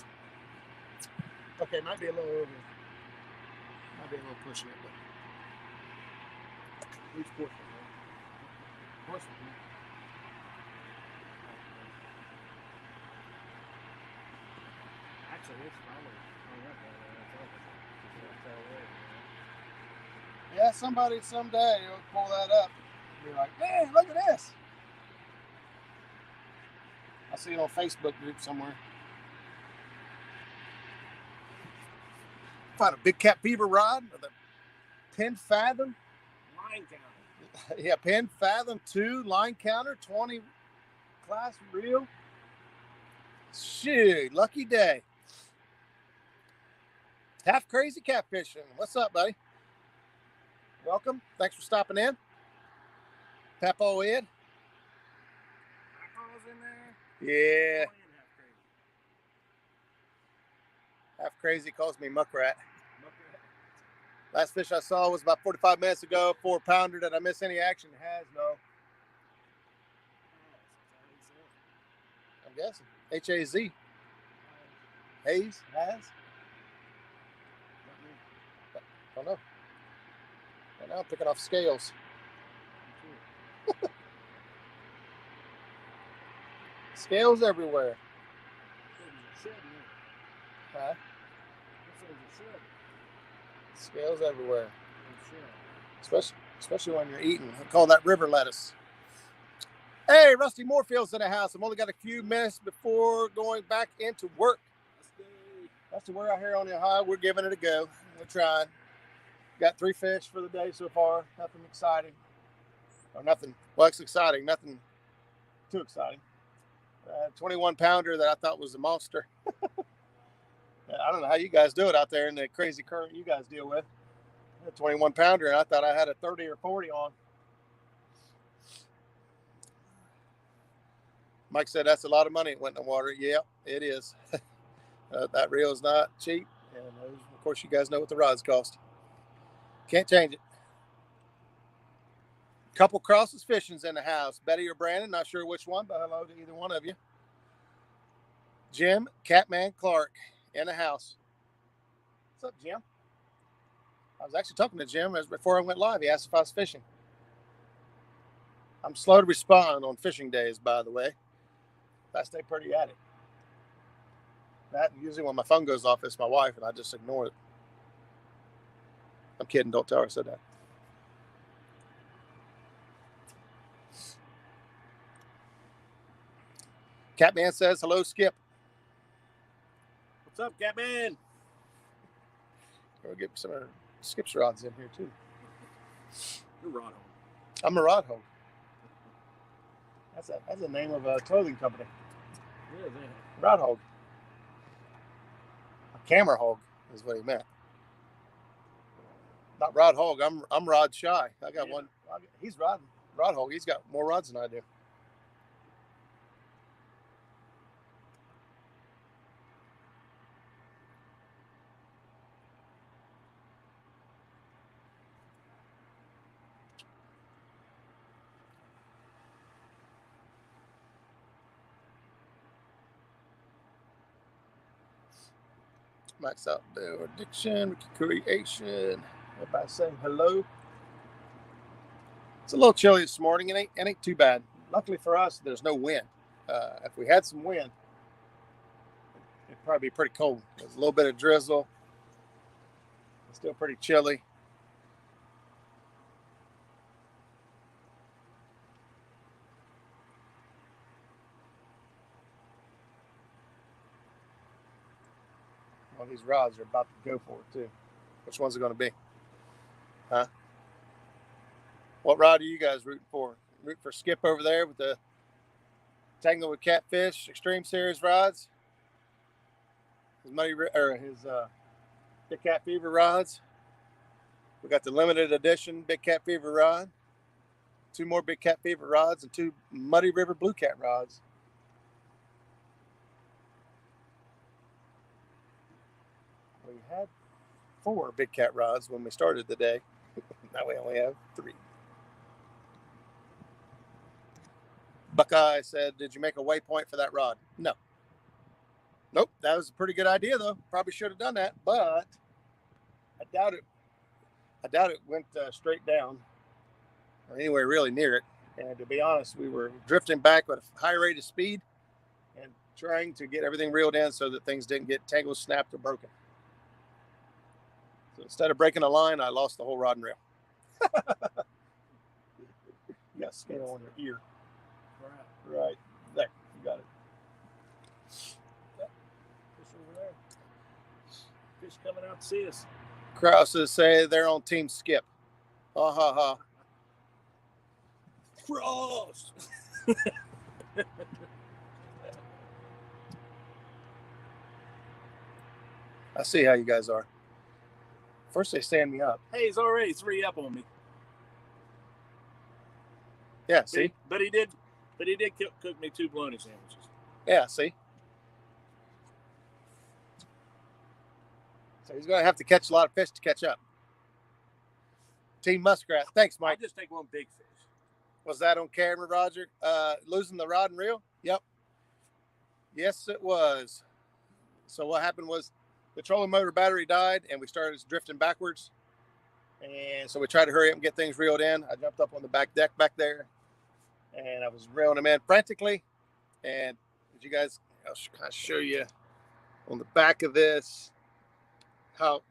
Okay, might be a little over. Might be a little pushing it, but Which portion? Actually, it's probably hung up there. yeah, somebody someday will pull that up and be like, man, look at this. I see it on Facebook group somewhere. Find a big cat beaver rod with a Penn Fathom. Line counter. Yeah, Penn Fathom 2 line counter, 20 class reel. Shoot, lucky day. Half crazy catfishing. What's up, buddy? Welcome. Thanks for stopping in. FathomII. Papa's in there. Yeah. Half crazy. Half crazy calls me muckrat. Last fish I saw was about 45 minutes ago, 4-pounder. Did I miss any action? Has, no. I'm guessing. H-A-Z. Hayes, has. Don't know. Right now I'm picking off scales. Scales everywhere. Huh? Scales everywhere. Especially when you're eating. I call that river lettuce. Hey, Rusty Moorfield's in the house. I've only got a few minutes before going back into work. Rusty, we're out here on the Ohio. We're giving it a go. We're trying. Got 3 fish for the day so far. Nothing exciting. Or nothing. Well, it's exciting. Nothing too exciting. 21-pounder that I thought was a monster. I don't know how you guys do it out there in the crazy current you guys deal with. A 21-pounder, and I thought I had a 30 or 40 on. Mike said that's a lot of money it went in the water. Yeah, it is. That reel is not cheap. And of course, you guys know what the rods cost. Can't change it. Couple crosses fishing's in the house. Betty or Brandon, not sure which one, but hello to either one of you. Jim, Catman Clark in the house. What's up, Jim? I was actually talking to Jim before I went live. He asked if I was fishing. I'm slow to respond on fishing days, by the way. I stay pretty at it. That usually when my phone goes off, it's my wife, and I just ignore it. I'm kidding. Don't tell her I said that. Catman says, hello, Skip. What's up, Catman? We'll get some of Skip's rods in here, too. You're rod hog. I'm a rod hog. That's the name of a clothing company. Yeah, man. Rod hog. A camera hog is what he meant. Not rod hog. I'm rod shy. I got one. He's rod hog. He's got more rods than I do. Max Outdoor Addiction, Recreation. Everybody saying hello. It's a little chilly this morning. It ain't too bad. Luckily for us, there's no wind. If we had some wind, it'd probably be pretty cold. There's a little bit of drizzle. It's still pretty chilly. these rods are about to go for it too. Which one's it going to be? Huh? What rod are you guys rooting for? Rooting for Skip over there with the Tangle with Catfish Extreme Series rods? His Big Cat Fever rods. We got the limited edition Big Cat Fever rod. 2 more Big Cat Fever rods and 2 Muddy River Bluecat rods. We had 4 Big Cat rods when we started the day. Now we only have 3. Buckeye said, did you make a waypoint for that rod? No. Nope. That was a pretty good idea, though. Probably should have done that, but I doubt it. I doubt it went straight down or anywhere really near it. And to be honest, we were drifting back with a high rate of speed and trying to get everything reeled in so that things didn't get tangled, snapped, or broken. So instead of breaking a line, I lost the whole rod and reel. You got scale on your ear. Right there. You got it. Fish over there. Fish coming out to see us. Krauses say they're on Team Skip. Ha ha ha. Cross. I see how you guys are. First they stand me up. Hey, he's already 3 up on me. Yeah, see? But he did cook me 2 bologna sandwiches. Yeah, see? So he's going to have to catch a lot of fish to catch up. Team Muskrat. Thanks, Mike. I'll just take 1 big fish. Was that on camera, Roger? Losing the rod and reel? Yep. Yes, it was. So what happened was the trolling motor battery died, and we started drifting backwards. And so we tried to hurry up and get things reeled in. I jumped up on the back deck back there, and I was reeling them in frantically. And as you guys, I'll kind of show you on the back of this how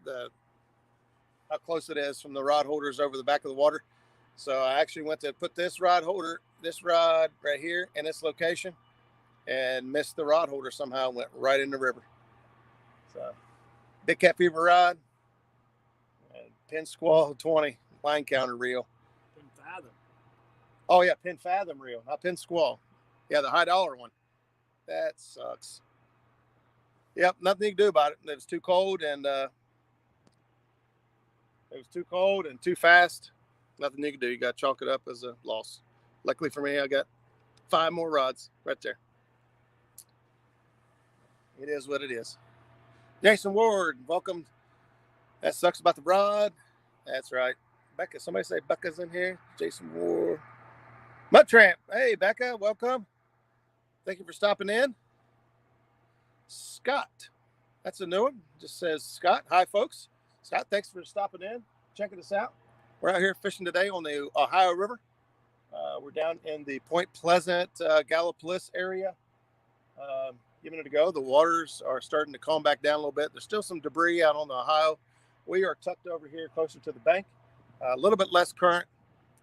close it is from the rod holders over the back of the water. So I actually went to put this rod right here in this location and missed the rod holder somehow, went right in the river. So Big Cat Fever rod and Penn Squall 20 line counter reel. Penn Fathom. Oh yeah, Penn Fathom reel, not Penn Squall. Yeah, the high dollar one. That sucks. Yep, nothing you can do about it. It was too cold and too fast. Nothing you can do. You got to chalk it up as a loss. Luckily for me, I got 5 more rods right there. It is what it is. Jason Ward, welcome. That sucks about the rod. That's right. Becca, somebody say Becca's in here. Jason Ward. Mud Tramp. Hey, Becca, welcome. Thank you for stopping in. Scott. That's a new one. Just says Scott. Hi, folks. Scott, thanks for stopping in, checking us out. We're out here fishing today on the Ohio River. We're down in the Point Pleasant, Gallipolis area. Giving it a go. The waters are starting to calm back down a little bit. There's still some debris out on the Ohio. We are tucked over here closer to the bank. A little bit less current,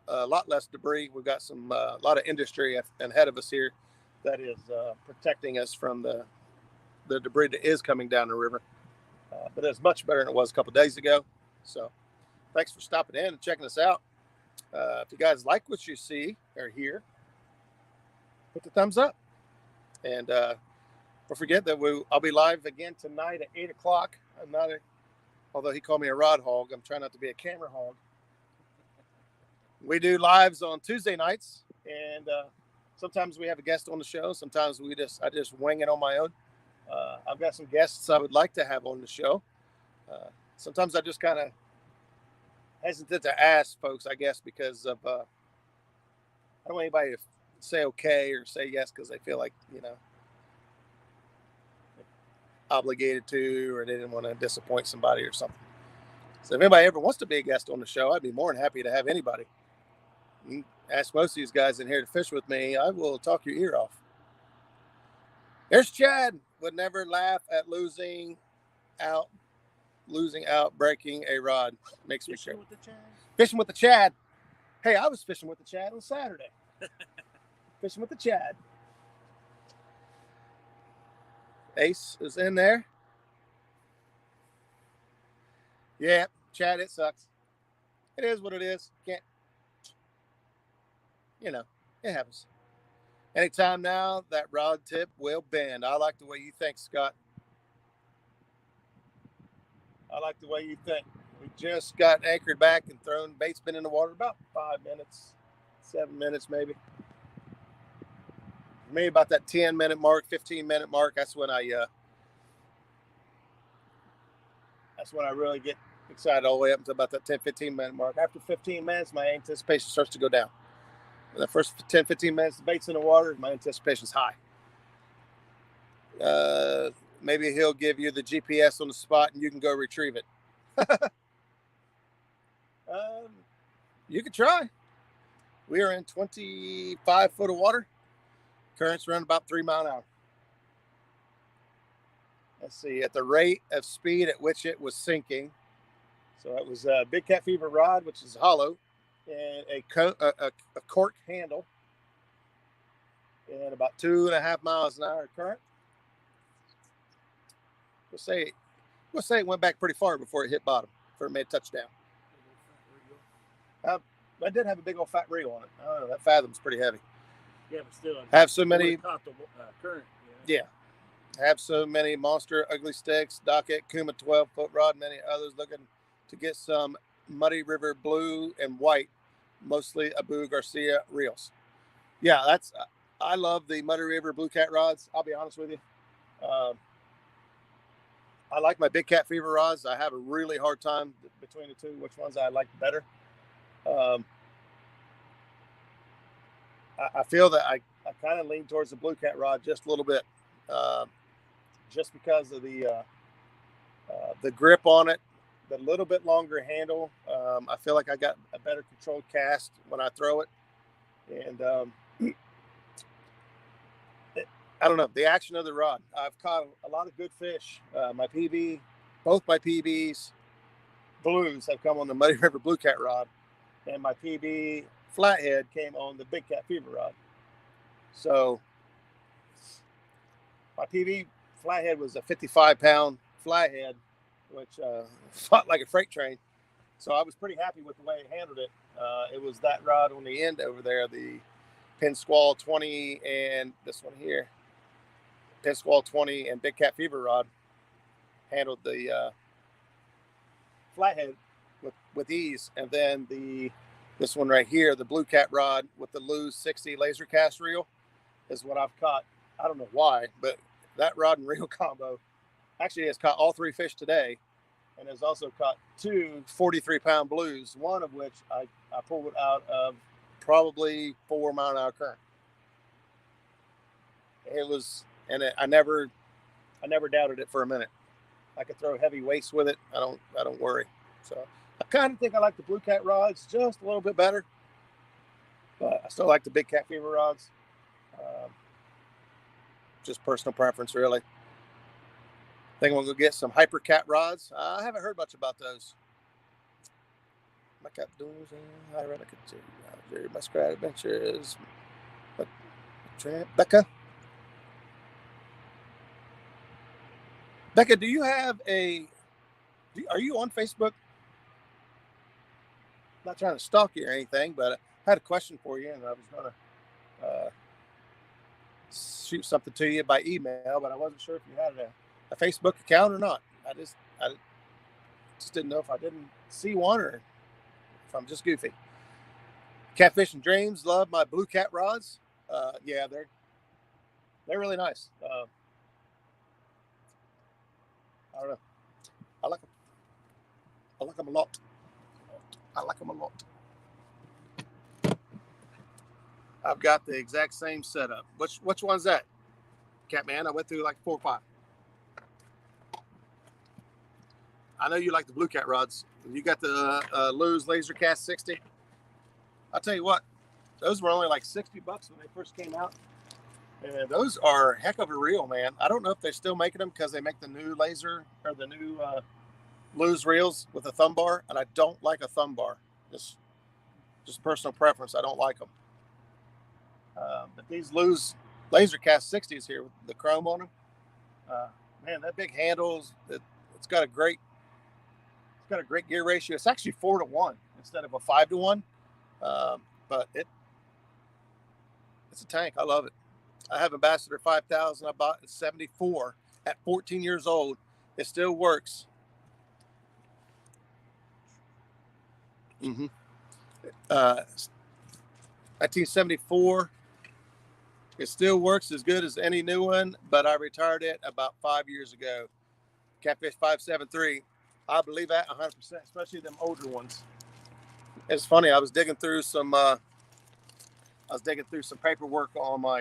a lot less debris. We've got a lot of industry ahead of us here that is protecting us from the debris that is coming down the river. But it's much better than it was a couple days ago. So thanks for stopping in and checking us out. If you guys like what you see or hear, put the thumbs up. And don't forget that I'll be live again tonight at 8 o'clock. Although he called me a rod hog, I'm trying not to be a camera hog. We do lives on Tuesday nights, and sometimes we have a guest on the show. Sometimes I just wing it on my own. I've got some guests I would like to have on the show. Sometimes I just kind of hesitant to ask folks, I guess, because of I don't want anybody to say okay or say yes because they feel like, obligated to, or they didn't want to disappoint somebody or something. So if anybody ever wants to be a guest on the show, I'd be more than happy to have anybody. You can ask most of these guys in here to fish with me. I will talk your ear off. There's Chad. Would never laugh at losing out, breaking a rod. Makes me crazy. Fishing with the Chad. Hey, I was fishing with the Chad on Saturday. Fishing with the Chad. Ace is in there. Yeah, Chad, it sucks. It is what it is. Can't, you know, it happens. Anytime now, that rod tip will bend. I like the way you think, Scott. I like the way you think. We just got anchored back and thrown. Bait's been in the water about 5 minutes, 7 minutes maybe. Maybe about that 10-minute mark, 15-minute mark. That's when I really get excited all the way up until about that 10, 15-minute mark. After 15 minutes, my anticipation starts to go down. In the first 10, 15 minutes, the bait's in the water, my anticipation's high. Maybe he'll give you the GPS on the spot and you can go retrieve it. You could try. We are in 25 foot of water. Current's running about 3 miles an hour. Let's see, at the rate of speed at which it was sinking. So it was a big cat fever rod, which is hollow, and a cork handle, and about 2.5 miles an hour current. We'll say it went back pretty far before it hit bottom, before it made a touchdown. I did have a big old fat reel on it. I don't know, that Fathom's pretty heavy. Yeah, but still, have so many. Caught the current. Yeah. Have so many Monster, Ugly Sticks, Docket, Kuma 12-foot rod, many others looking to get some Muddy River blue and white, mostly Abu Garcia reels. Yeah, I love the Muddy River Bluecat rods. I'll be honest with you. I like my big cat fever rods. I have a really hard time between the two, which ones I like better. I feel that I kind of lean towards the Bluecat rod just a little bit, just because of the grip on it, the little bit longer handle. I feel like I got a better controlled cast when I throw it, and I don't know, the action of the rod. I've caught a lot of good fish. My PB, both my PBs, blues have come on the Muddy River Bluecat rod, and my PB flathead came on the big cat fever rod. So my PB flathead was a 55-pound flathead, which fought like a freight train. So I was pretty happy with the way it handled it. It was that rod on the end over there, the Penn Squall 20, and this one here, Penn Squall 20 and big cat fever rod, handled the flathead with ease. And then this one right here, the Bluecat rod with the Lose 60 laser cast reel, is what I've caught. I don't know why, but that rod and reel combo actually has caught all 3 fish today, and has also caught 2 43-pound blues, one of which I pulled out of probably 4 mile an hour current. It was, and I never doubted it for a minute. I could throw heavy weights with it. I don't worry. So I kind of think I like the Bluecat rods just a little bit better, but I still like the big cat fever rods. Just personal preference, really. I think I'm gonna go get some Hyper Cat rods. I haven't heard much about those. My cat doing Jerry Muskrat Adventures. Becca, do you have are you on Facebook? I'm not trying to stalk you or anything, but I had a question for you, and I was gonna shoot something to you by email, but I wasn't sure if you had a Facebook account or not. I just didn't know if I didn't see one or if I'm just goofy. Catfish and Dreams, love my Bluecat rods. Yeah, they're really nice. I don't know. I like them. I like them a lot. I like them a lot. I've got the exact same setup. Which one's that? Catman, I went through like 4 or 5. I know you like the Bluecat rods. You got the Lose Laser Cast 60. I'll tell you what, those were only like $60 when they first came out. And those are a heck of a reel, man. I don't know if they're still making them because they make the new laser or the new Lose reels with a thumb bar, and I don't like a thumb bar. Just personal preference. I don't like them. But these Lose Laser Cast 60s here with the chrome on them, man, that big handles, it's got a great It's got a great gear ratio. It's actually 4-to-1 instead of a 5-to-1. But it's a tank. I love it. I have Ambassador 5000. I bought it at 74 at 14 years old. It still works. 1974. It still works as good as any new one, but I retired it about 5 years ago. Catfish 573. I believe that 100%, especially them older ones. It's funny. I was digging through some paperwork on my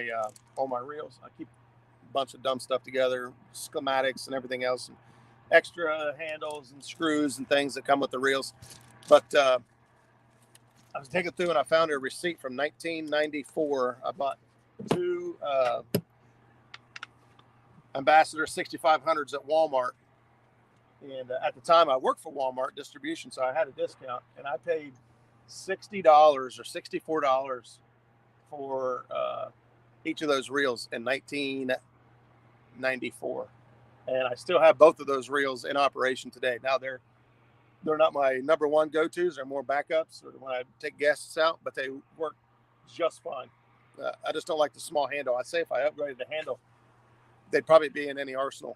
reels. I keep a bunch of dumb stuff together, schematics and everything else, and extra handles and screws and things that come with the reels. But I was digging through and I found a receipt from 1994. I bought 2 Ambassador 6500s at Walmart. And at the time I worked for Walmart distribution, so I had a discount, and I paid $60 or $64 for each of those reels in 1994. And I still have both of those reels in operation today. Now they're not my number one go-tos. They're more backups or when I take guests out, but they work just fine. I just don't like the small handle. I'd say if I upgraded the handle, they'd probably be in any arsenal.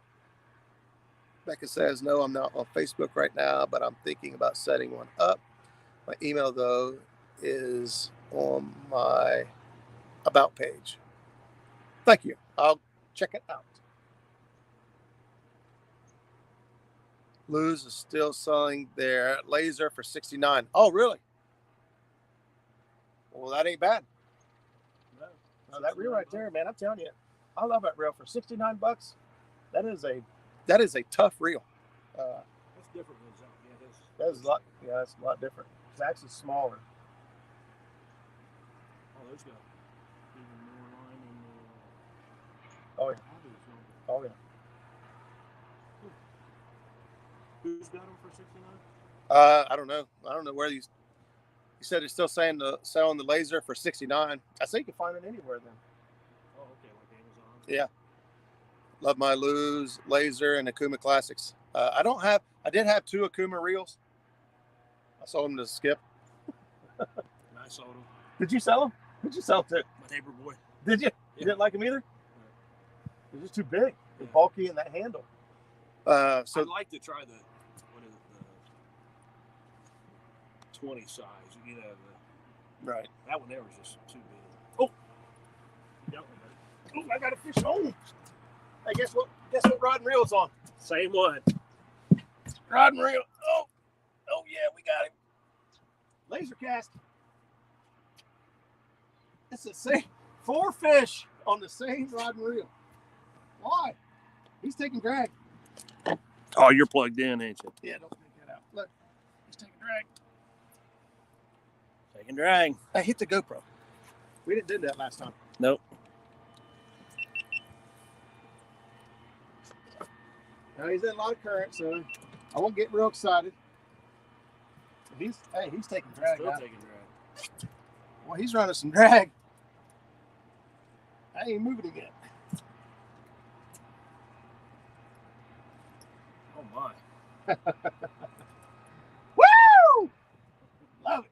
Becca says, no, I'm not on Facebook right now, but I'm thinking about setting one up. My email, though, is on my About page. Thank you. I'll check it out. Luz is still selling their laser for $69. Oh, really? Well, that ain't bad. No, that reel right there, man, I'm telling you, I love that reel for $69. That is a tough reel. That's different than Zach. Yeah, that's a lot. Yeah, that's a lot different. It's actually smaller. Oh, there's got even more line in the. Oh yeah. Oh yeah. Who's got them for $69? I don't know. I don't know where these. He said he's still selling the laser for $69. I think you can find it anywhere then. Oh, okay, like Amazon. Yeah. Love my Luz laser and Akuma Classics. I did have 2 Akuma reels. I sold them to Skip. And I sold them. Did you sell them? Who'd you sell them to? My neighbor boy. Did you? Yeah. You didn't like them either? They're just too big. They're Yeah. bulky in that handle. So I'd like to try the 20 size. You know, Right. that one there was just too big. Oh, I got a fish home. Hey, guess what rod and reel is on? Same one. Rod and reel. Oh yeah, we got him. Laser cast. It's the same 4 fish on the same rod and reel. Why? He's taking drag. Oh, you're plugged in, ain't you? Yeah, don't make that out. Look, he's taking drag. Taking drag. I hit the GoPro. We didn't do that last time. Nope. Now he's in a lot of current, so I won't get real excited. He's taking drag. Still now. taking drag. Well, he's running some drag. I ain't moving him yet. Oh my. Woo! Love it.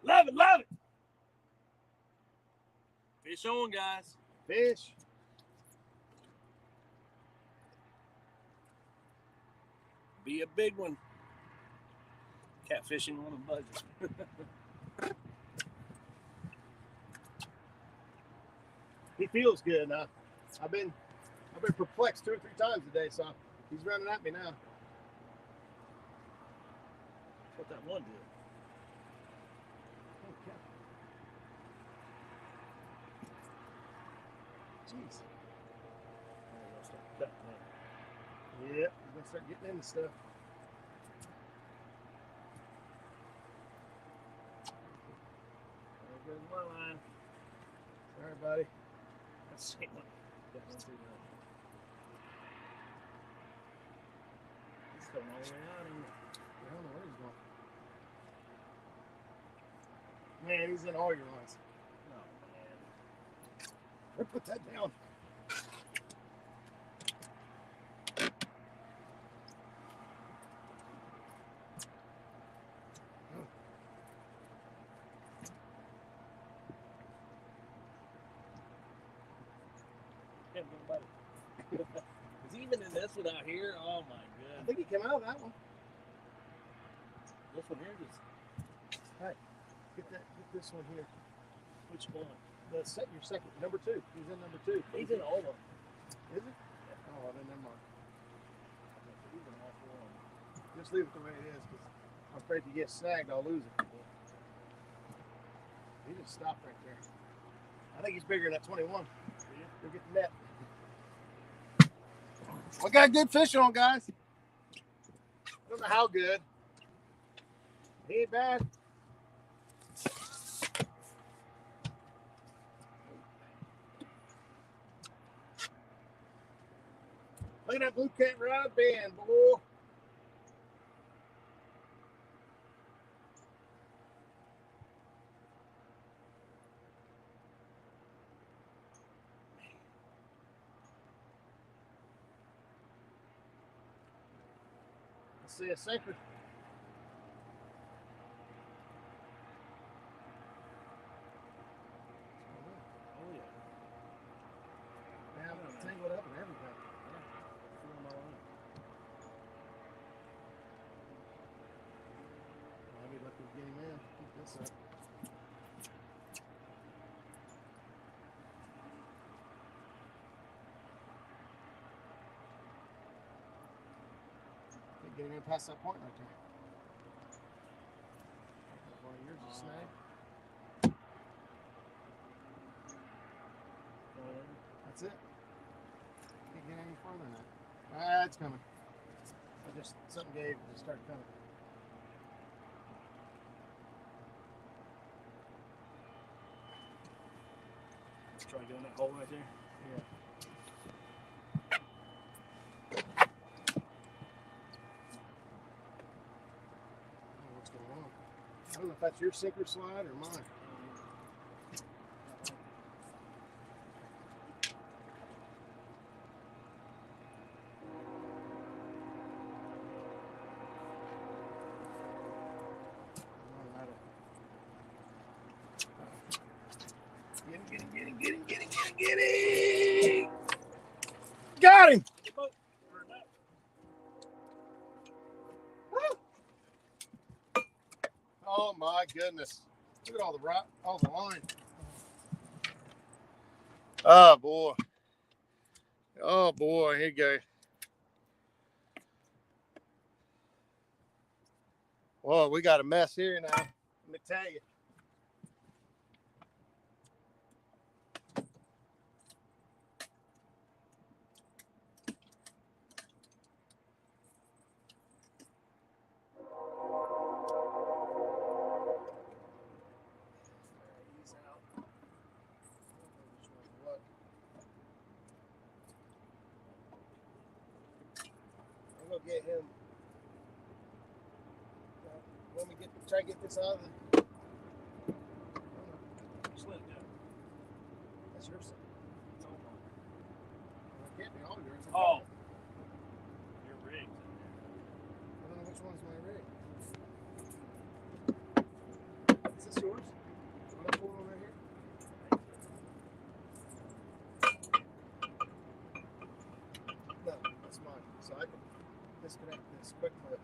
Love it. Love it. Fish on, guys. Fish. Be a big one. Catfishing on a budget. He feels good now. I've been perplexed 2 or 3 times today, so he's running at me now. That's what that one did. Okay. Jeez. Yeah, I'm gonna start getting into stuff. There goes my line. Sorry, buddy. Let's see what. He's going all the way out. I don't know where he's going. Man, he's in all your lines. Oh man. Put that down. hand, get a bite. Because even in this one out here, oh my I goodness. think he came out of that one. This one here just, Hey, get this one here. which one? Your second, number 2. He's in number 2. He's in all of them. Is he? Oh, then never mind. He's in all 4 of them. Just leave it the way it is, because I'm afraid if you get snagged, I'll lose it. He just stopped right there. I think he's bigger than that 21. Go get the net. We got good fish on, guys. I don't know how good. He ain't bad. Look at that Bluecat rod band, boy. Let's see a sinker. Oh yeah. Now I'm tangled up and everything. Maybe let them get him in. Keep this up. Get him in past that point right there. One of yours is snag. That's it. Can't get any further than that. Ah, it's coming. Something gave, it just started coming. Try doing that hole right there. Yeah. What's going on? I don't know if that's your sinker slide or mine. Get him! Got him! Oh my goodness. Look at all the line. Oh boy. Oh boy, here you go. Well, we got a mess here now. Let me tell you. Get him. Let me try to get this out of the. Just let it go. That's yours. It's all mine. It can't be all yours. Oh. Your rig's in there. I don't know which one's my rig. Is this yours? What I'm pulling right here? No, that's mine. So I can disconnect this quick clip.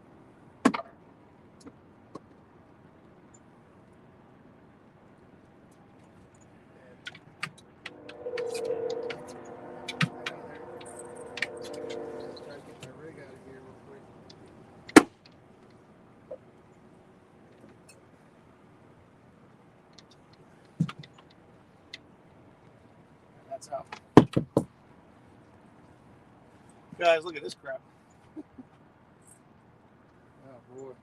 Just try to get my rig out of here real quick. That's out. Guys, look at this crap. Oh boy.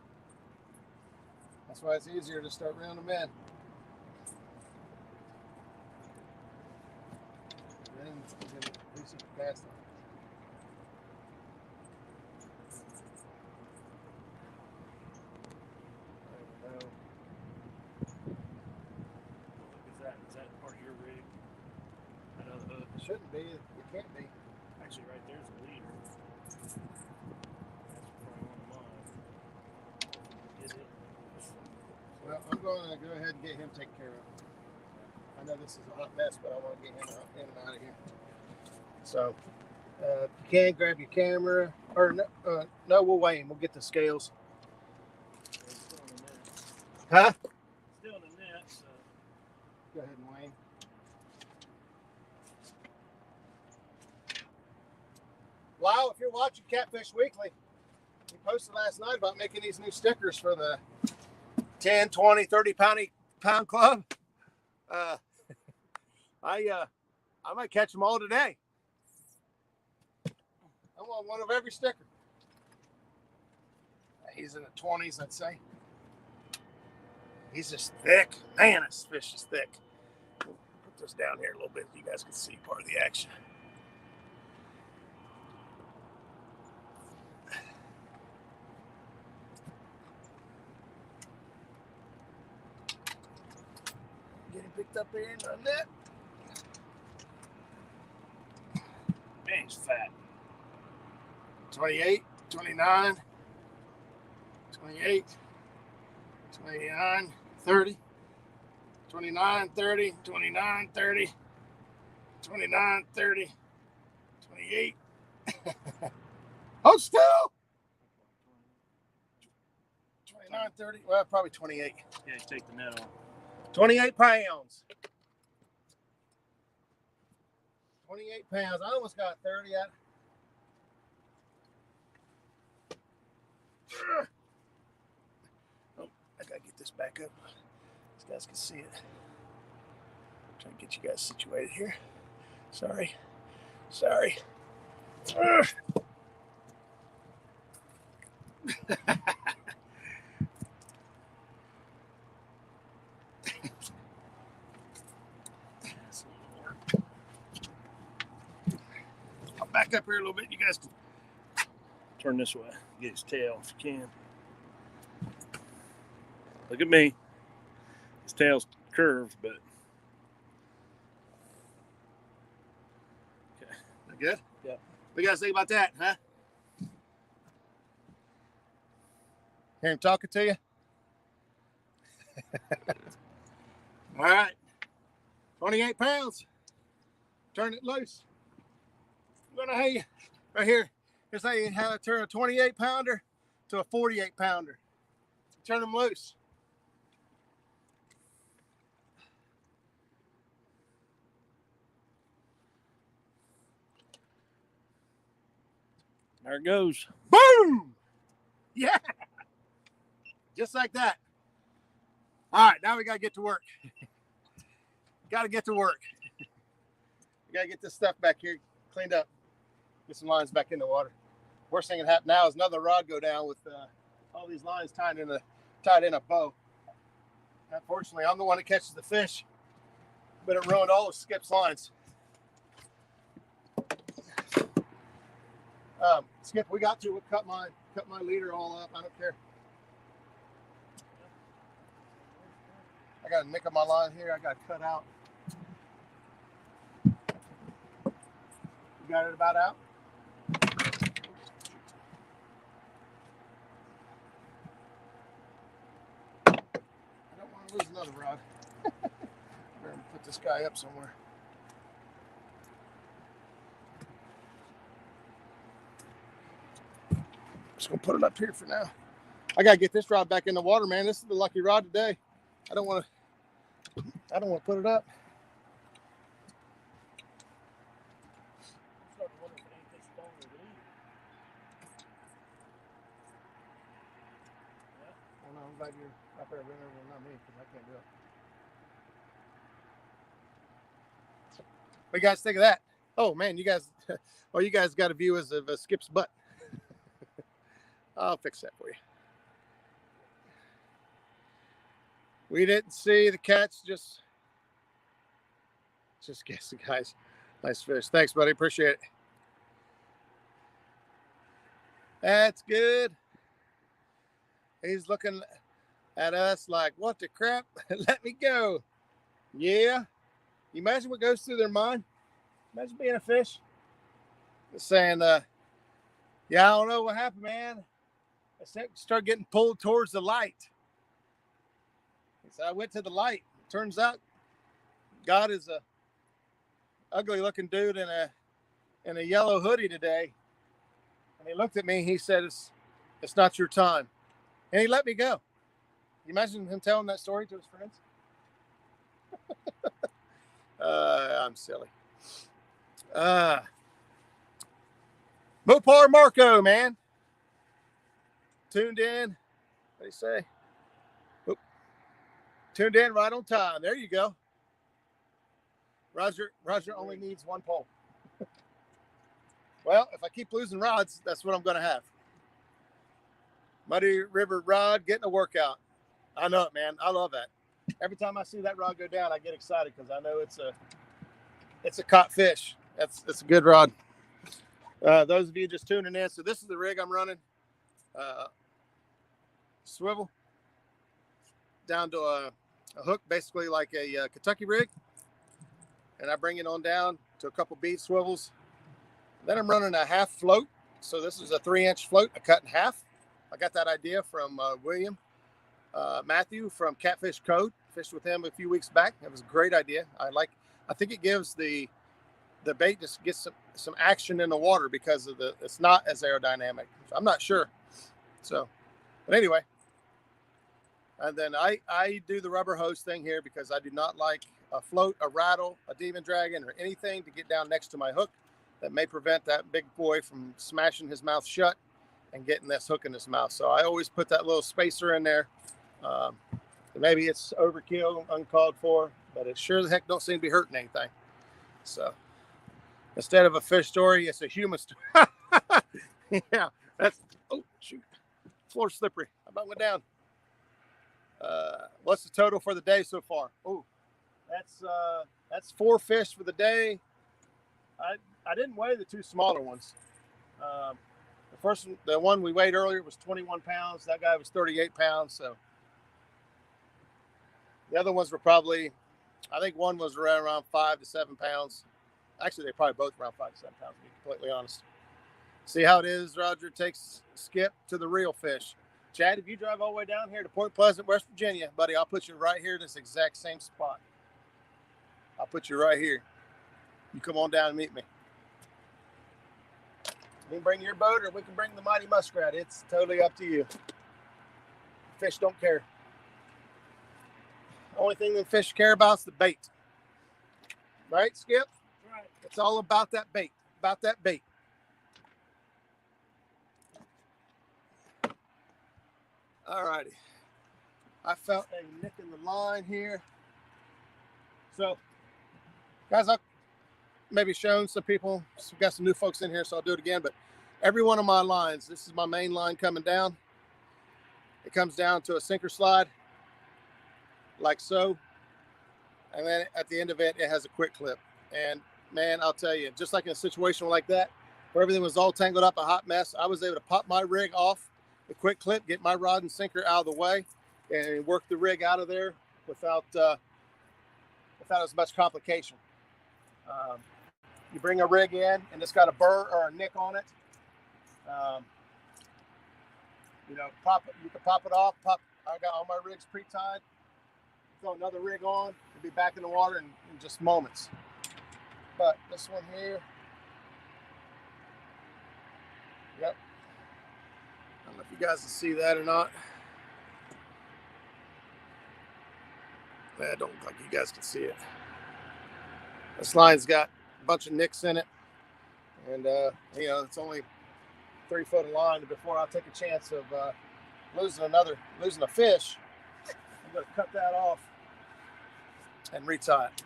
That's why it's easier to start reeling them in. Then you can increase the capacity. I don't know. Is that part of your rig? That other hook? It shouldn't be. It can't be. Actually, right there's a leader. That's probably one of mine. Is it? Well, I'm going to go ahead and get him taken care of. I know this is a hot mess, but I want to get him out, in and out of here. So if you can, grab your camera. Or no, we'll weigh him. We'll get the scales. Still in the net. Huh? Still in the net, so. Go ahead and weigh him. Lyle, if you're watching Catfish Weekly, we posted last night about making these new stickers for the 10, 20, 30 pound club. I might catch them all today. I want one of every sticker. He's in the 20s, I'd say. He's just thick. Man, this fish is thick. Put this down here a little bit so you guys can see part of the action. Getting picked up here in the net. Man, he's fat. 28, 29, 28, 29, 30, 29, 30, 29, 30, 29, 30, 28. Hold still! 29, 30, well, probably 28. Yeah, take the net off. 28 pounds. 28 pounds. I almost got 30 out. Oh, I gotta get this back up. These guys can see it. Trying to get you guys situated here. Sorry. Sorry. I'll back up here a little bit. You guys can Turn this way. Get his tail if you can. Look at me. His tail's curved, but. Okay. good? Yeah. What you guys think about that, huh? Hear him talking to you? All right. 28 pounds. Turn it loose. I'm gonna hey right here. Here's how to turn a 28 pounder to a 48 pounder. Turn them loose. There it goes. Boom! Yeah. Just like that. All right, now we gotta get to work. Gotta get to work. We gotta get this stuff back here cleaned up. Get some lines back in the water. Worst thing that happened now is another rod go down with all these lines tied in a bow. Unfortunately, I'm the one that catches the fish, but it ruined all of Skip's lines. Skip, we got to. We'll cut my leader all up. I don't care. I got a nick on my line here. I got to cut out. You got it about out? I don't want to lose another rod. Better put this guy up somewhere. Just gonna put it up here for now. I gotta get this rod back in the water, man. This is the lucky rod today. I don't want to put it up. Well, no, I'm glad you're up there running over, not me, because I can't do it. What do you guys think of that? Oh man, you guys got a view of Skip's butt. I'll fix that for you. We didn't see the catch, just guessing, guys. Nice fish. Thanks, buddy. Appreciate it. That's good. He's looking at us like, what the crap? Let me go. Yeah. You imagine what goes through their mind? Imagine being a fish. Just saying, yeah, I don't know what happened, man. I started getting pulled towards the light. So I went to the light. Turns out God is a ugly looking dude in in a yellow hoodie today. And he looked at me. He said, it's not your time. And he let me go. You imagine him telling that story to his friends? I'm silly. Mopar Marco, man. Tuned in. What do you say? Oop. Tuned in right on time. There you go. Roger only needs one pole. Well, if I keep losing rods, that's what I'm going to have. Muddy River Rod getting a workout. I know it, man. I love that. Every time I see that rod go down, I get excited because I know it's a caught fish. It's a good rod. Those of you just tuning in, so this is the rig I'm running. Swivel down to a hook, basically like a Kentucky rig, and I bring it on down to a couple bead swivels. Then I'm running a half float. So this is a 3-inch float, I cut in half. I got that idea from William Matthew from Catfish Code. Fished with him a few weeks back. It was a great idea. I think it gives the bait just gets some action in the water because of it's not as aerodynamic. I'm not sure. So, but anyway. And then I do the rubber hose thing here because I do not like a float, a rattle, a demon dragon, or anything to get down next to my hook that may prevent that big boy from smashing his mouth shut and getting this hook in his mouth. So I always put that little spacer in there. Maybe it's overkill, uncalled for, but it sure the heck don't seem to be hurting anything. So instead of a fish story, it's a human story. Yeah, that's, oh shoot, floor slippery. I about went down. What's the total for the day so far? Oh, that's 4 fish for the day. I didn't weigh the 2 smaller ones. The one we weighed earlier was 21 pounds. That guy was 38 pounds. So the other ones were probably, I think one was around 5 to 7 pounds. Actually, they're probably both around 5 to 7 pounds, to be completely honest. See how it is, Roger? Takes Skip to the real fish. Chad, if you drive all the way down here to Point Pleasant, West Virginia, buddy, I'll put you right here in this exact same spot. I'll put you right here. You come on down and meet me. You can bring your boat or we can bring the mighty muskrat. It's totally up to you. Fish don't care. Only thing the fish care about is the bait. Right, Skip? Right. It's all about that bait. About that bait. All righty. I felt a nick in the line here. So, guys, I've maybe shown some people. We've got some new folks in here, so I'll do it again. But every one of my lines, this is my main line coming down. It comes down to a sinker slide, like so. And then at the end of it, it has a quick clip. And man, I'll tell you, just like in a situation like that, where everything was all tangled up, a hot mess, I was able to pop my rig off the quick clip, get my rod and sinker out of the way, and work the rig out of there without as much complication. You bring a rig in, and it's got a burr or a nick on it. You know, you can pop it off. I got all my rigs pre-tied. Throw another rig on, and be back in the water in just moments. But this one here, yep. I don't know if you guys can see that or not. I don't look like you guys can see it. This line's got a bunch of nicks in it. And, you know, it's only 3 foot of line. Before I take a chance of losing a fish, I'm going to cut that off and retie it.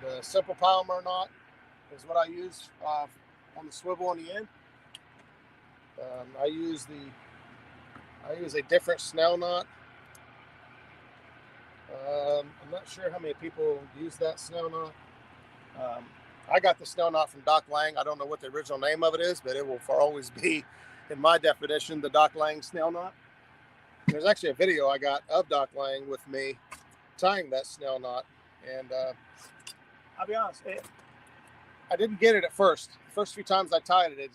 And simple Palmer knot is what I use on the swivel on the end. I use a different snell knot. I'm not sure how many people use that snell knot. I got the snell knot from Doc Lang. I don't know what the original name of it is, but it will for always be, in my definition, the Doc Lang snell knot. There's actually a video I got of Doc Lang with me tying that snell knot, and I'll be honest, I didn't get it at first. The first few times I tied it, it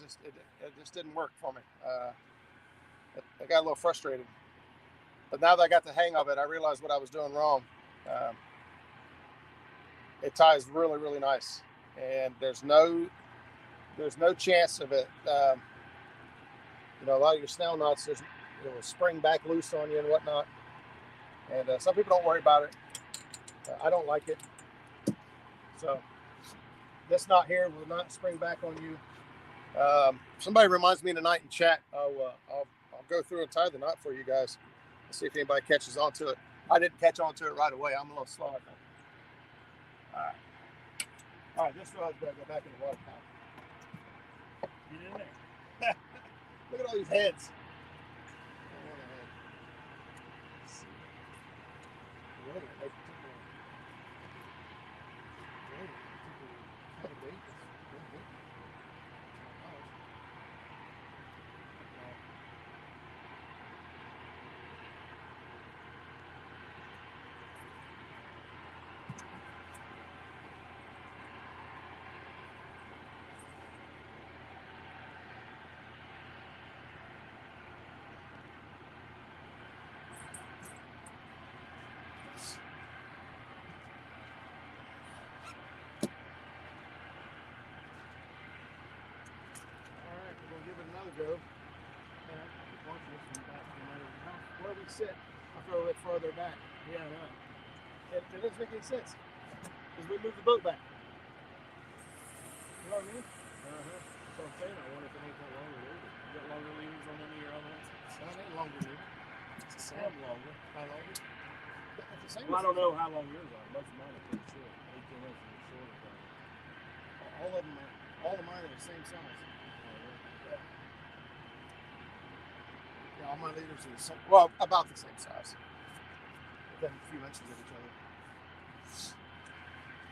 just didn't work for me. I got a little frustrated. But now that I got the hang of it, I realized what I was doing wrong. It ties really, really nice, and there's no chance of it. You know, a lot of your snell knots, it will spring back loose on you and whatnot. And some people don't worry about it. I don't like it. So this knot here will not spring back on you. Somebody reminds me tonight in chat. I'll go through and tie the knot for you guys. See if anybody catches onto it. I didn't catch onto it right away. I'm a little slow, I think. All right, this rod's got to go back in the water pile. Get in there. Look at all these heads. Go. Where we sit, I'll throw it further back. Yeah, I know. It doesn't make any sense because we moved the boat back. You know what I mean? So I'm saying, I wonder if it ain't that longer leader. You got longer leaders on any of your other ones? No, it ain't longer leader. It's the same longer. How longer? It's the same. Well, I don't know how long yours are. Most of mine are pretty short. 18 inches is shorter. All of mine are the same size. Yeah, all my leaders are the same. Well, about the same size. Within a few inches of each other.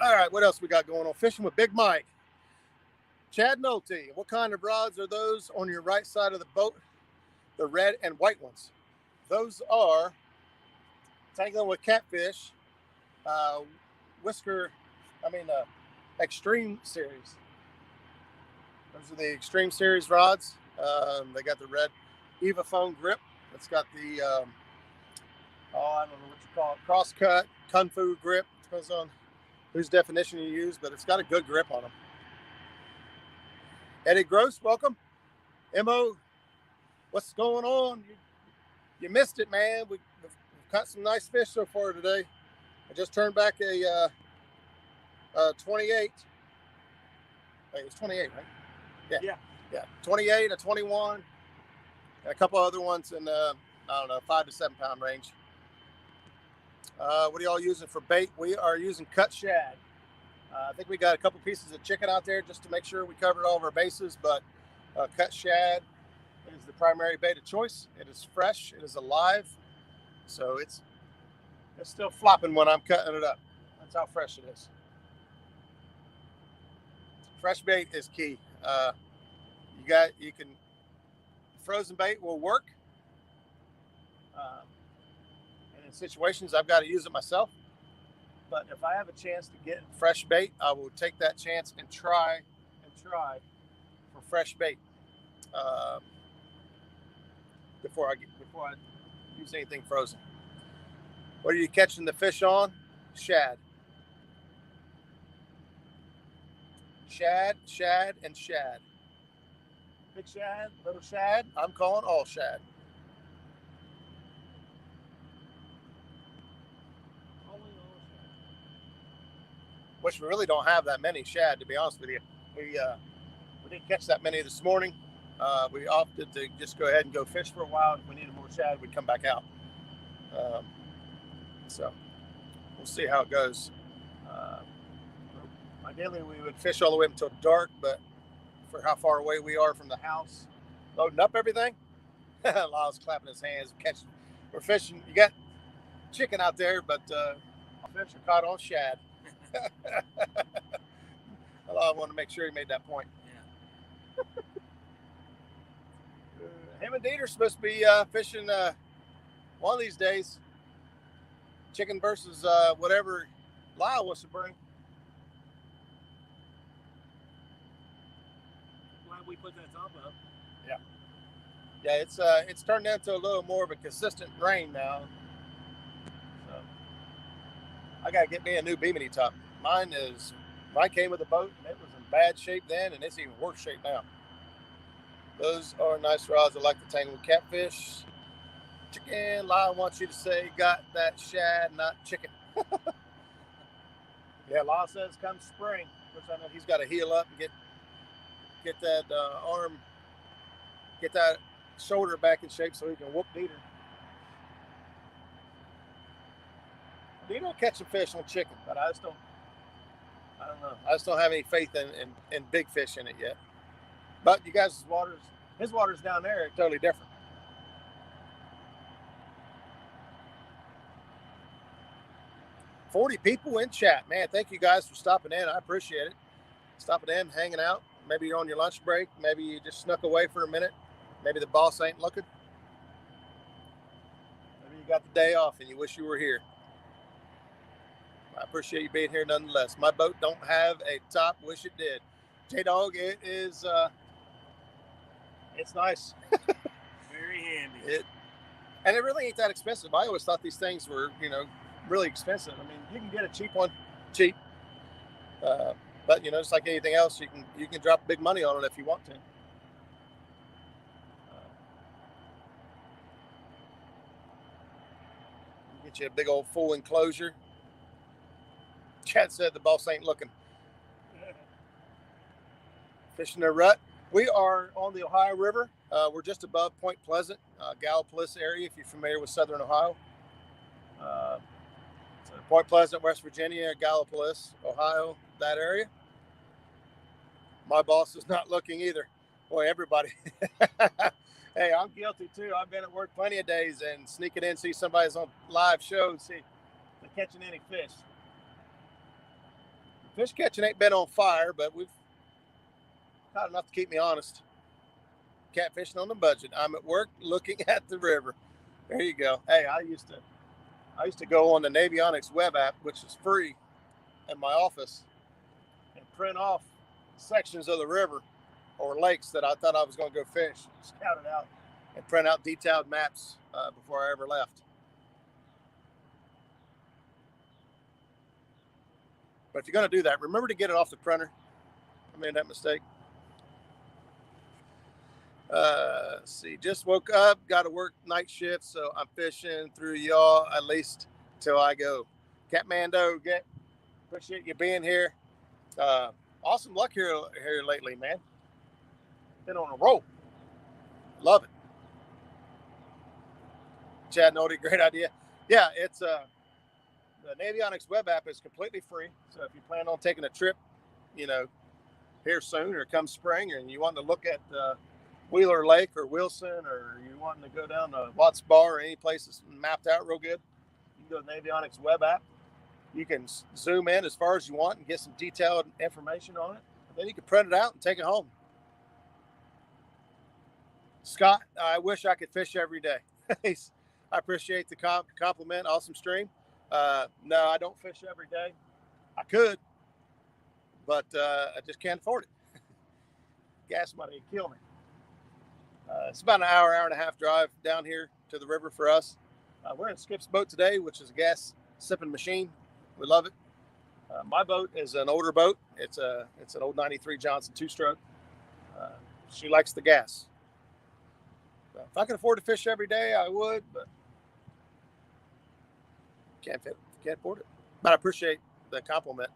All right, what else we got going on? Fishing with Big Mike. Chad Nolte, what kind of rods are those on your right side of the boat? The red and white ones. Those are Tangling with Catfish, Extreme Series. Those are the Extreme Series rods. They got the red Eva foam grip. It's got the, I don't know what you call it, cross-cut, kung fu grip. Depends on whose definition you use, but it's got a good grip on them. Eddie Gross, welcome. Mo, what's going on? You missed it, man. We've caught some nice fish so far today. I just turned back a 28. It was 28, right? Yeah. 28, a 21, and a couple other ones in I don't know, 5 to 7 pound range. What are y'all using for bait? We are using cut shad. I think we got a couple pieces of chicken out there just to make sure we covered all of our bases, but cut shad is the primary bait of choice. It is fresh, it is alive, so it's still flopping when I'm cutting it up. That's how fresh it is. Fresh bait is key. Frozen bait will work. And in situations I've got to use it myself. But if I have a chance to get fresh bait, I will take that chance and try for fresh bait before I use anything frozen. What are you catching the fish on? Shad. Shad, and shad. Big shad, little shad. I'm calling all shad. Which we really don't have that many shad, to be honest with you. We didn't catch that many this morning. We opted to just go ahead and go fish for a while. If we needed more shad, we'd come back out. So we'll see how it goes. Ideally, we would fish all the way until dark, but for how far away we are from the house, loading up everything. Lyle's clapping his hands. We're fishing. You got chicken out there, but fish are caught on shad. I want to make sure he made that point. Yeah. Him and Dieter are supposed to be fishing one of these days. Chicken versus whatever Lyle wants to bring. Glad we put that top up. Yeah, it's turned into a little more of a consistent rain now. So I gotta get me a new bimini top. Mine came with a boat and it was in bad shape then, and it's even worse shape now. Those are nice rods. I like to tangle with catfish. Chicken, Lyle wants you to say got that shad, not chicken. Yeah, Lyle says come spring, which I know he's got to heal up and get that arm, get that shoulder back in shape so he can whoop Dieter. Dieter will catch some fish on chicken, but I don't know. I just don't have any faith in big fish in it yet. But you guys' his waters down there are totally different. $40 people in chat, man. Thank you guys for stopping in. I appreciate it. Stopping in, hanging out. Maybe you're on your lunch break. Maybe you just snuck away for a minute. Maybe the boss ain't looking. Maybe you got the day off and you wish you were here. I appreciate you being here nonetheless. My boat don't have a top. Wish it did. J-Dog, it is, it's nice. Very handy. And it really ain't that expensive. I always thought these things were, really expensive. I mean, you can get a cheap one, cheap. But just like anything else, you can drop big money on it if you want to. Get you a big old full enclosure. Chad said the boss ain't looking. Fishing a rut. We are on the Ohio River. We're just above Point Pleasant, Gallipolis area, if you're familiar with Southern Ohio. So Point Pleasant, West Virginia, Gallipolis, Ohio, that area. My boss is not looking either. Boy, everybody. Hey, I'm guilty too. I've been at work plenty of days and sneaking in, see somebody's on live show and see if they're catching any fish. Fish catching ain't been on fire, but we've caught enough to keep me honest. Catfishing on the budget. I'm at work looking at the river. There you go. Hey, I used to go on the Navionics web app, which is free, in my office, and print off sections of the river or lakes that I thought I was going to go fish, scout it out, and print out detailed maps before I ever left. But if you're going to do that, remember to get it off the printer. I made that mistake. Let's see, just woke up, got to work night shift, so I'm fishing through y'all at least till I go. Catmando, appreciate you being here. Awesome luck here lately, man. Been on a roll. Love it. Chad Nody, great idea. Yeah, it's the Navionics web app is completely free. So if you plan on taking a trip, here soon or come spring, and you want to look at Wheeler Lake or Wilson, or you wanting to go down to Watts Bar or any place that's mapped out real good, you can go to the Navionics web app. You can zoom in as far as you want and get some detailed information on it. And then you can print it out and take it home. Scott, I wish I could fish every day. I appreciate the compliment. Awesome stream. No, I don't fish every day. I could, but I just can't afford it. Gas money would kill me. It's about an hour and a half drive down here to the river for us. We're in Skip's boat today, which is a gas sipping machine. We love it. My boat is an older boat. It's an old 93 Johnson 2-stroke. She likes the gas. So if I could afford to fish every day, I would, but can't afford it. But I appreciate the compliment.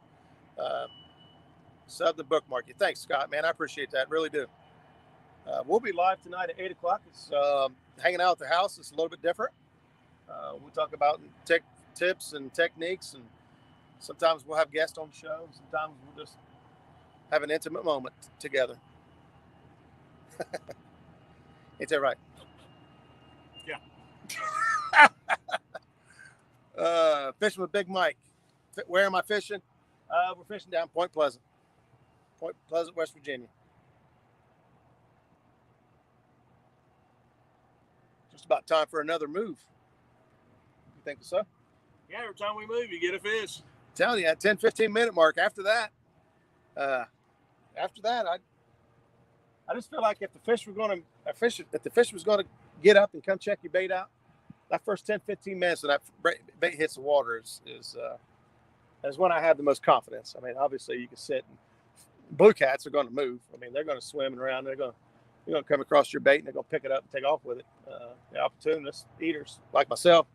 Sub the bookmark you. Thanks, Scott, man. I appreciate that. Really do. We'll be live tonight at 8 o'clock. It's hanging out at the house. It's a little bit different. We'll talk about tech tips and techniques, and sometimes we'll have guests on the show. Sometimes we'll just have an intimate moment together. Ain't that right? Yeah. Fishing with Big Mike. Where am I fishing? We're fishing down Point Pleasant, West Virginia. Just about time for another move. You think so? Yeah, every time we move, you get a fish. I'm telling you, at 10-15 minute mark. After that, I I just feel like if the fish was going to get up and come check your bait out, that first 10, 15 minutes that bait hits the water is when I have the most confidence. I mean, obviously you can sit and blue cats are going to move. I mean, they're going to swim around. You're going to come across your bait and they're going to pick it up and take off with it. The opportunist eaters like myself,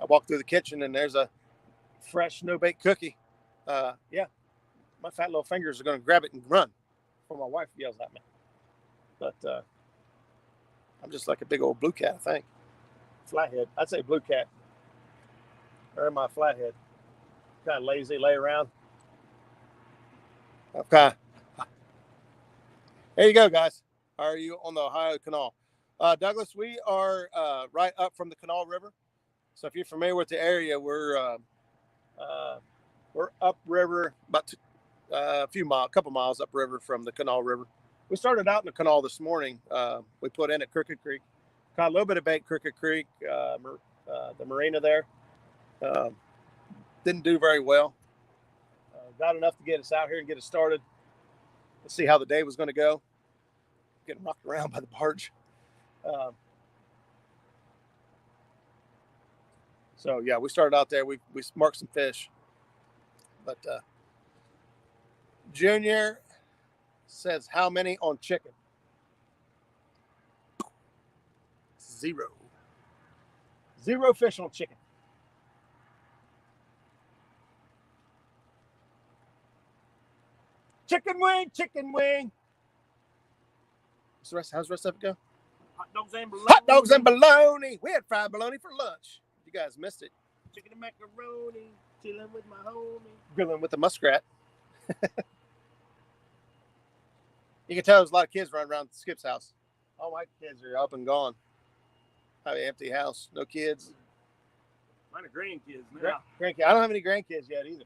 I walk through the kitchen and there's a fresh no bait cookie. Yeah, my fat little fingers are going to grab it and run before my wife yells at me. But I'm just like a big old blue cat, I think. Flathead. I'd say blue cat. Or my flathead. Kind of lazy, lay around. Okay. There you go, guys. How are you on the Ohio Canal? Douglas, we are right up from the Canal River. So if you're familiar with the area, we're upriver, about a couple miles upriver from the Canal River. We started out in the canal this morning. We put in at Crooked Creek, caught a little bit of bait Crooked Creek, the marina there. Didn't do very well. Got enough to get us out here and get us started. Let's see how the day was going to go. Getting rocked around by the barge. So yeah, we started out there. We marked some fish, but Junior says how many on chicken? 0. 0 fish on chicken. Chicken wing, chicken wing. How's the rest of it go? Hot dogs and bologna. Hot dogs and bologna. We had fried bologna for lunch. You guys missed it. Chicken and macaroni. Chilling with my homie. Grilling with the muskrat. You can tell there's a lot of kids running around Skip's house. All my kids are up and gone. I have an empty house. No kids. Mine are grandkids now. Grandkids. I don't have any grandkids yet either.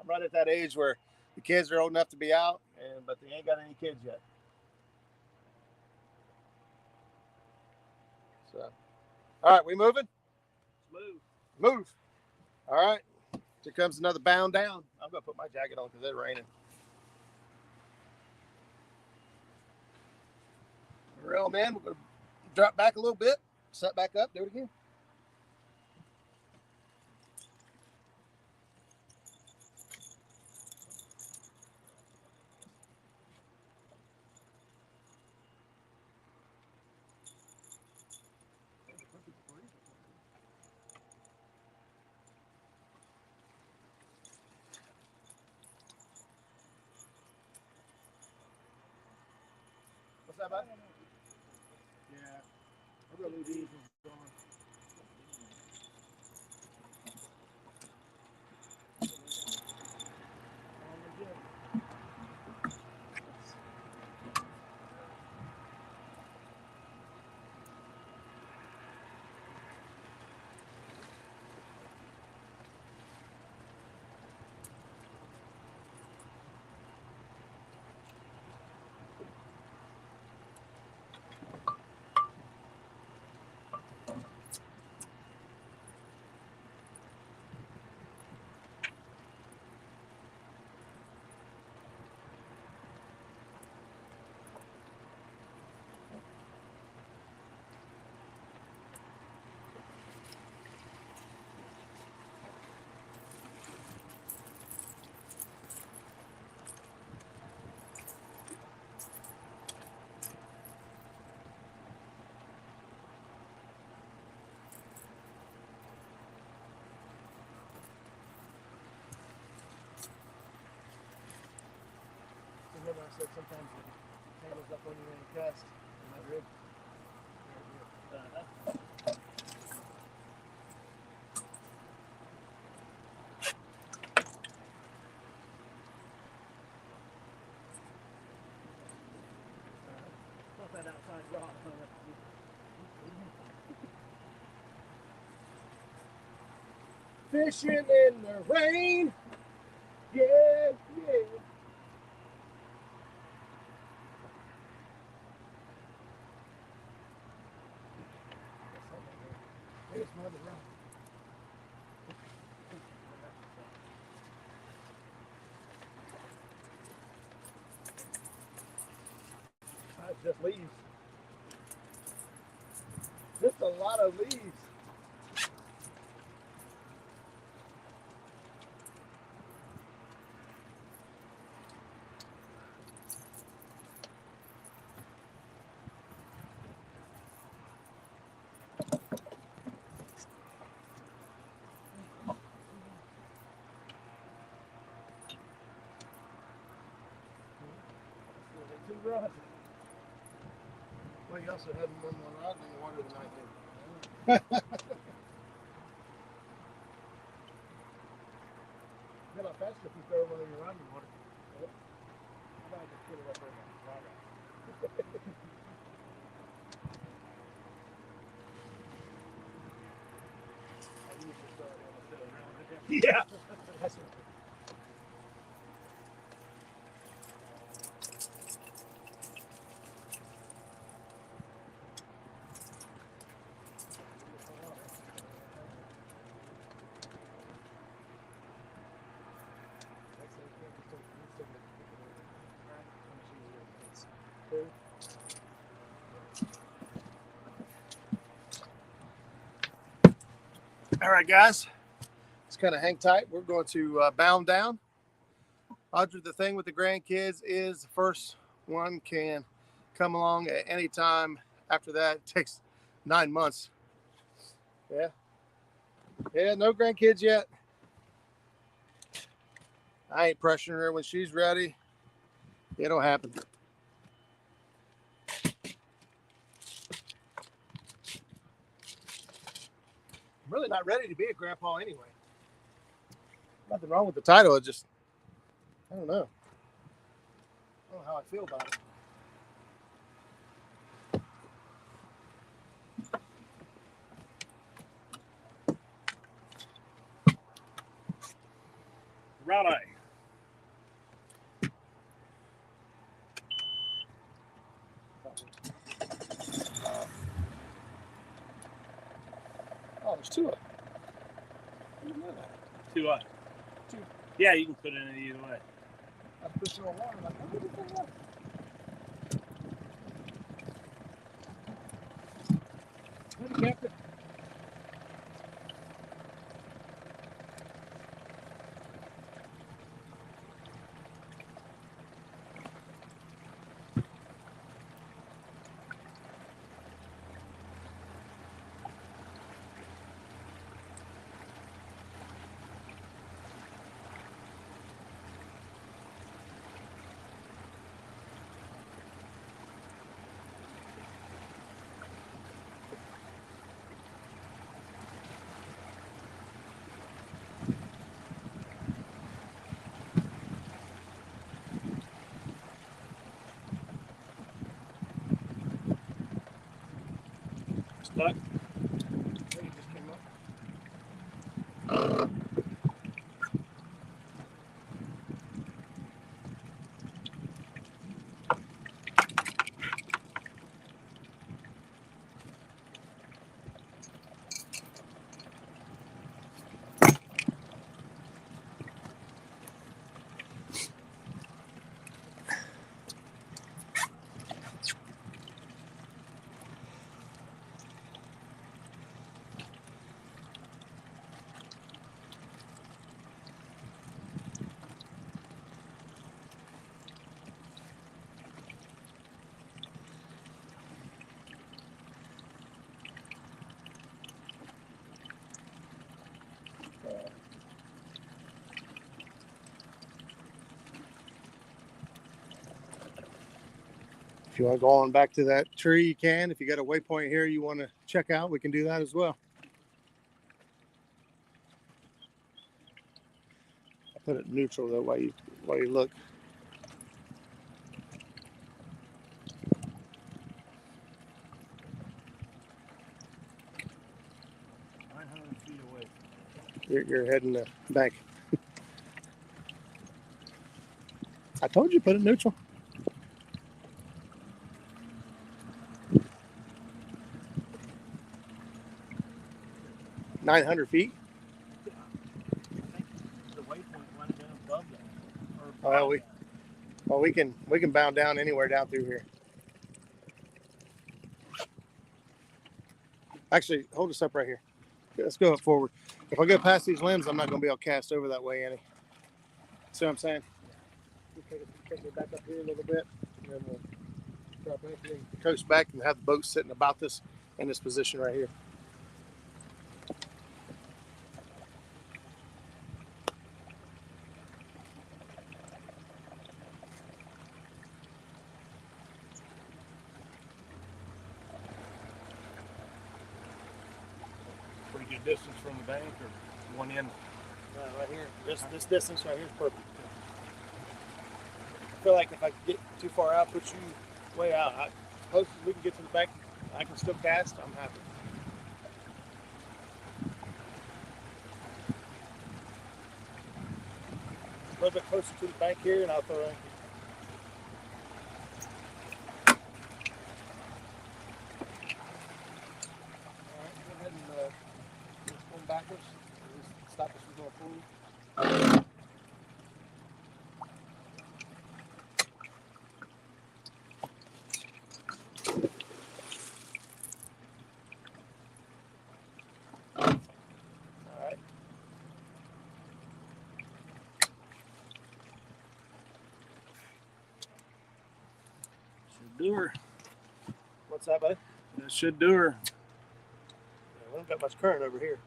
I'm right at that age where the kids are old enough to be out, but they ain't got any kids yet. So, all right, we moving? Move. All right. Here comes another bound down. I'm going to put my jacket on because it's raining. Reel them in. We're going to drop back a little bit, set back up, do it again. What's that about? Yeah. I'm going to leave these ones on. Remember I said sometimes it tangles up when you're in a cast in my rib. Put that outside rock. Fishing in the rain. Yeah, yeah. There's another rock. Just leaves. Just a lot of leaves. Well, you also had one more rod in the water than I did. How about faster if you throw one of your rod in the water? How about I just put it up there on the rod? Yeah. That's it. All right, guys. Just kind of hang tight. We're going to bound down. Roger, the thing with the grandkids is the first one can come along at any time. After that, it takes 9 months. Yeah. Yeah, no grandkids yet. I ain't pressuring her. When she's ready, it'll happen. I'm really not ready to be a grandpa anyway. Nothing wrong with the title. It just, I don't know. I don't know how I feel about it. Righto. Oh, there's two of them. Two what? Two. Yeah, you can put it in either way. I put it in water. Like, how did this thing work? Hey, Captain. Stuck? Hey, it just came up. If you want to go on back to that tree, you can. If you got a waypoint here you want to check out, we can do that as well. I put it neutral that way while you look. Feet away. You're heading the bank. I told you put it neutral. $900 feet. The waypoint went down above that. Well, we can bound down anywhere down through here. Actually, hold us up right here. Okay, let's go up forward. If I go past these limbs, I'm not going to be able to cast over that way, Annie. See what I'm saying? Take me back up here a little bit, and then we'll drop back here and coast back and have the boat sitting about this in this position right here. Pretty good distance from the bank or one end? Right here. This distance right here is perfect. I feel like if I get too far out, put you way out. Close as we can get to the bank, I can still cast. I'm happy. A little bit closer to the bank here, and I'll throw anchor. All right, go ahead and just going backwards. Stop us from going forward. All right. Should do her. What's that, buddy? That should do her. Yeah, we don't got much current over here.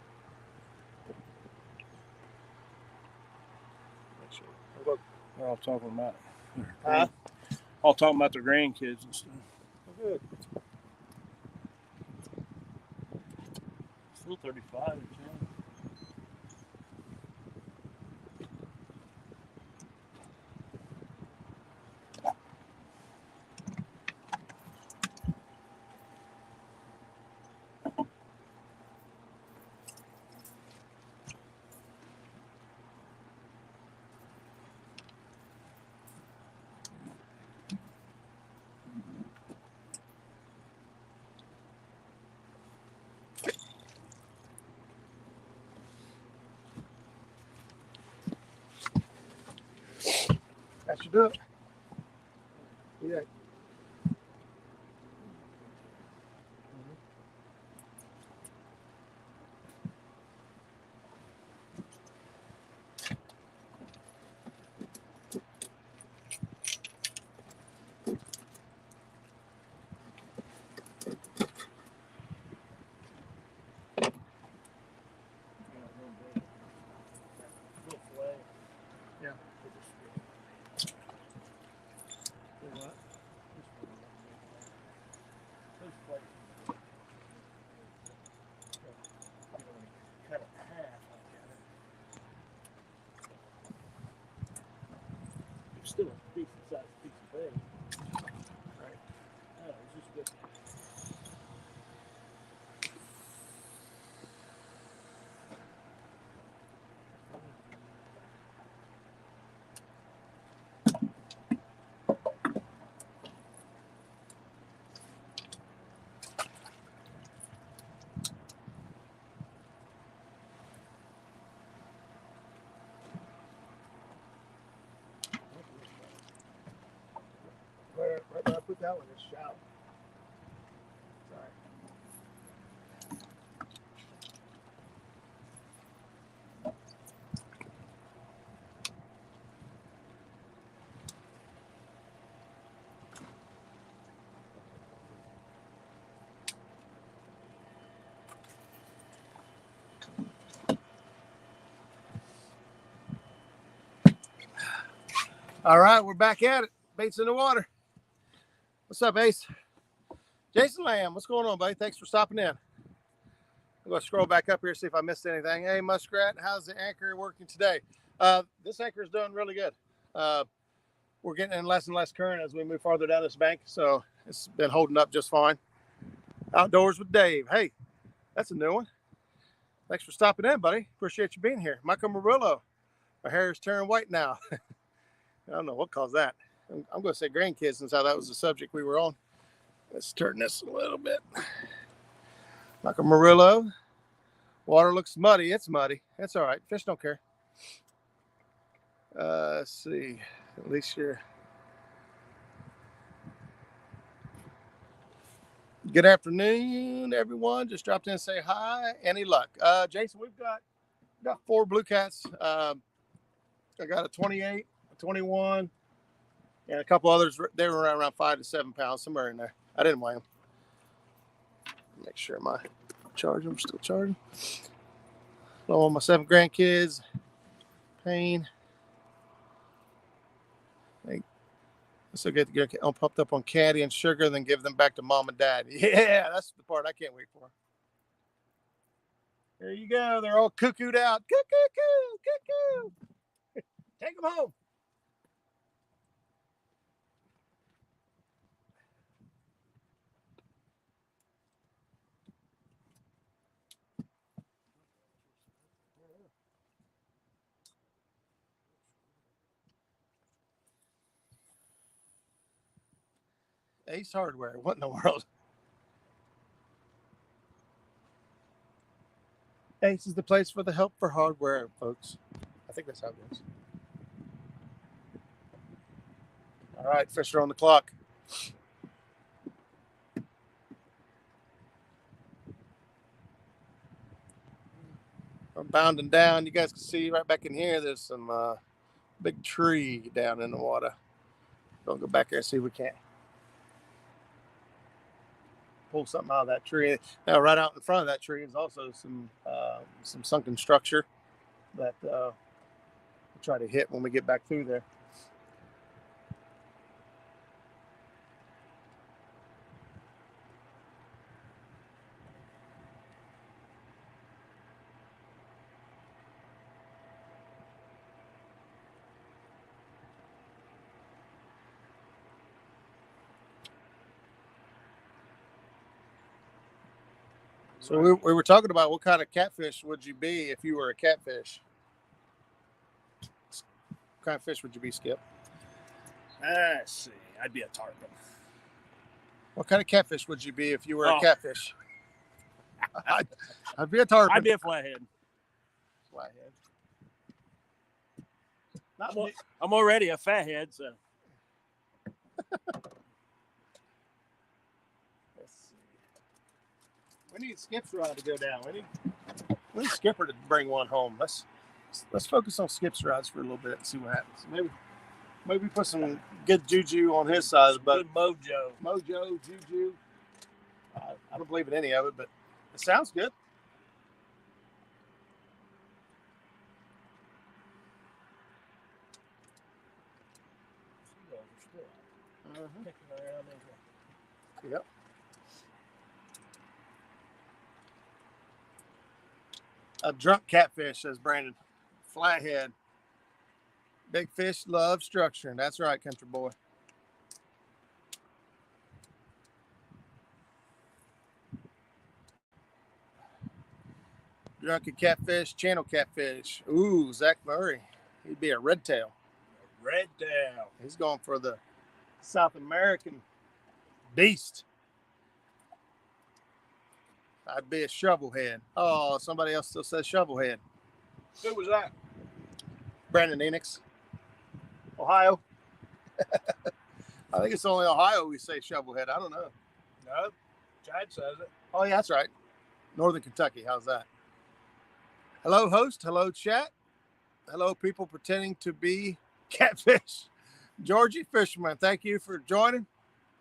Make sure. We'll go. They're all talking about Huh? all talking about their grandkids and stuff. We're good. Still 35. That should do it. Yeah. Yeah. Still a decent sized piece of bait. Right. Oh, it's just good. Right where I put that one is shallow. Sorry. All right, we're back at it. Bait's in the water. What's up, Ace? Jason Lamb, what's going on, buddy? Thanks for stopping in. I'm going to scroll back up here, see if I missed anything. Hey, Muskrat, how's the anchor working today? This anchor is doing really good. We're getting in less and less current as we move farther down this bank, so it's been holding up just fine. Outdoors with Dave. Hey, that's a new one. Thanks for stopping in, buddy. Appreciate you being here. Michael Murillo. My hair is turning white now. I don't know what caused that. I'm going to say grandkids since how that was the subject we were on. Let's turn this a little bit. Michael Murillo. Water looks muddy. It's muddy. That's all right. Fish don't care. Let's see. At least you're Good afternoon, everyone. Just dropped in and say hi. Any luck? Jason, we've got 4 blue cats. I got a 28, a 21, and a couple others. They were around 5 to 7 pounds, somewhere in there. I didn't weigh them. Make sure my charging. I'm still charging. All my 7 grandkids. Pain. So get all pumped up on caddy and sugar, then give them back to mom and dad. Yeah, that's the part I can't wait for. There you go. They're all cuckooed out. Cuckoo. Take them home. Ace Hardware. What in the world? Ace is the place for the help for hardware, folks. I think that's how it goes. All right, fish are on the clock. I'm bounding down. You guys can see right back in here, there's some big tree down in the water. Gonna go back there and see if we can pull something out of that tree. Now, right out in front of that tree is also some sunken structure that we'll try to hit when we get back through there. So we were talking about what kind of catfish would you be if you were a catfish? What kind of fish would you be, Skip? Let's see. I'd be a tarpon. What kind of catfish would you be if you were a catfish? I'd be a tarpon. I'd be a flathead. Flathead. I'm already a fathead, so. We need Skip's rod to go down. We need Skipper to bring one home. Let's focus on Skip's rods for a little bit and see what happens. Maybe put some good juju on his side, but good mojo, juju. I don't believe in any of it, but it sounds good. Yep. A drunk catfish, says Brandon. Flathead. Big fish love structure. That's right, country boy. Drunken catfish, channel catfish. Ooh, Zach Murray. He'd be a red tail. Red tail. He's going for the South American beast. I'd be a shovelhead. Oh, somebody else still says shovelhead. Who was that? Brandon Enix. Ohio. I think it's only Ohio we say shovelhead. I don't know. No, Chad says it. Oh, yeah, that's right. Northern Kentucky. How's that? Hello, host. Hello, chat. Hello, people pretending to be catfish. Georgie Fisherman, thank you for joining.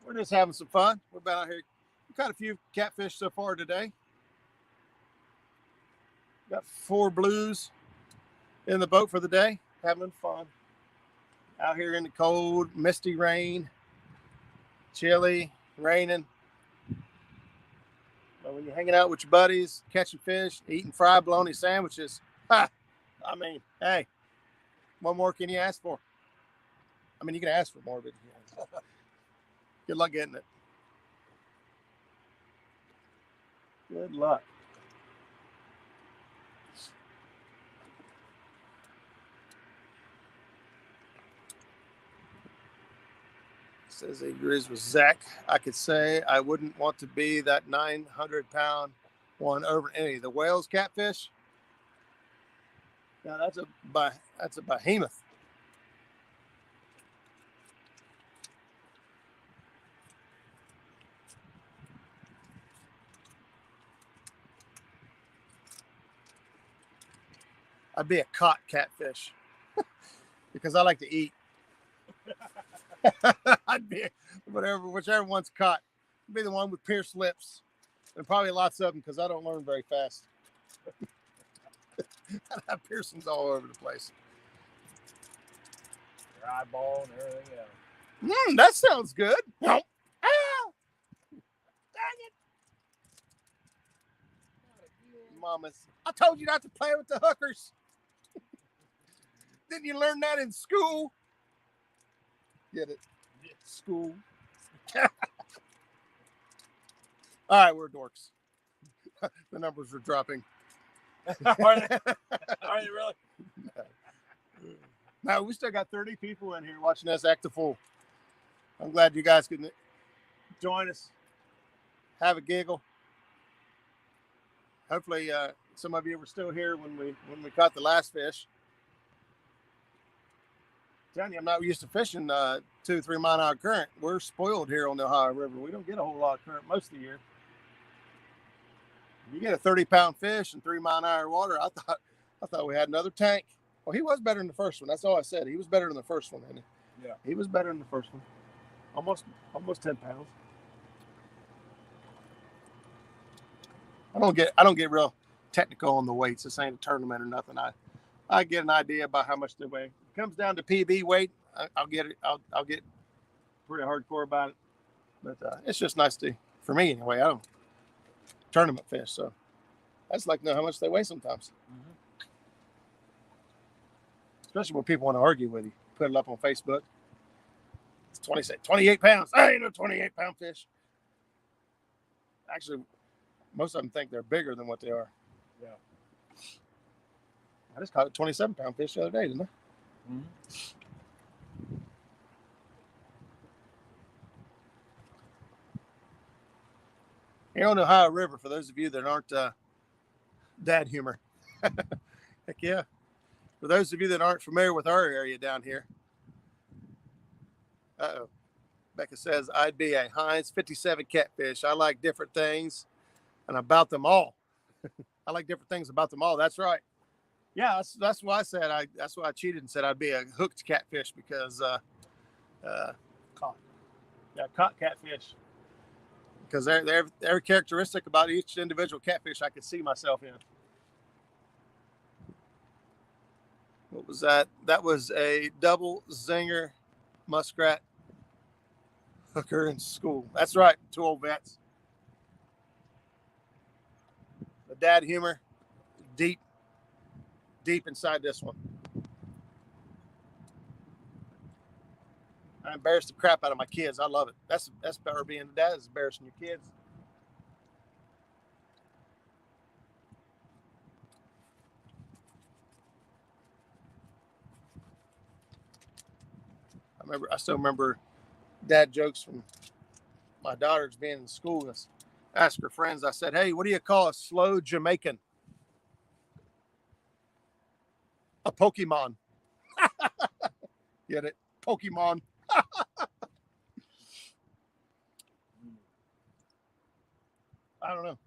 We're just having some fun. We're about out here. We've got a few catfish so far today. Got 4 blues in the boat for the day. Having fun. Out here in the cold, misty rain. Chilly, raining. But when you're hanging out with your buddies, catching fish, eating fried bologna sandwiches, I mean, hey, what more can you ask for? I mean, you can ask for more, but good luck getting it. Good luck. Says he agrees with Zach. I could say I wouldn't want to be that 900-pound one over any. The whales catfish. Now that's a behemoth. I'd be a caught catfish because I like to eat. I'd be whichever one's caught. I'd be the one with pierced lips, and probably lots of them because I don't learn very fast. I have piercings all over the place. Your eyeball and everything else. That sounds good. No. Ah! Dang it. Mamas, I told you not to play with the hookers. Didn't you learn that in school? Get it? School. All right, we're dorks. The numbers are dropping. Are they really? No, we still got 30 people in here watching us act a fool. I'm glad you guys can join us, have a giggle. Hopefully, some of you were still here when we caught the last fish. I'm telling you, I'm not used to fishing 2-3 mile an hour current. We're spoiled here on the Ohio River. We don't get a whole lot of current most of the year. You get a 30-pound fish and 3 mile an hour water. I thought we had another tank. Well, he was better than the first one. That's all I said. He was better than the first one, isn't he? Yeah. He was better than the first one. Almost 10 pounds. I don't get real technical on the weights. This ain't a tournament or nothing. I get an idea about how much they weigh. If it comes down to PB weight, I'll get it. I'll get pretty hardcore about it. But it's just nice for me anyway. I don't tournament fish, so I just like to know how much they weigh sometimes. Mm-hmm. Especially when people want to argue with you. Put it up on Facebook. It's 28 pounds. I ain't no 28-pound fish. Actually, most of them think they're bigger than what they are. Yeah. I just caught a 27-pound fish the other day, didn't I? Mm-hmm. Here on the Ohio River, for those of you that aren't dad humor. Heck yeah. For those of you that aren't familiar with our area down here. Uh-oh. Becca says, I'd be a Heinz 57 catfish. I like different things and about them all. I like different things about them all. That's right. Yeah, that's why I said that's why I cheated and said I'd be a hooked catfish because caught catfish. Because they're characteristic about each individual catfish I could see myself in. What was that? That was a double zinger muskrat hooker in school. That's right, 2 old vets. The dad humor, deep inside this one. I embarrassed the crap out of my kids. I love it. That's better being a dad is embarrassing your kids. I still remember dad jokes from my daughters being in school. I asked her friends, I said, hey, what do you call a slow Jamaican? A Pokemon. Get it? Pokemon. I don't know.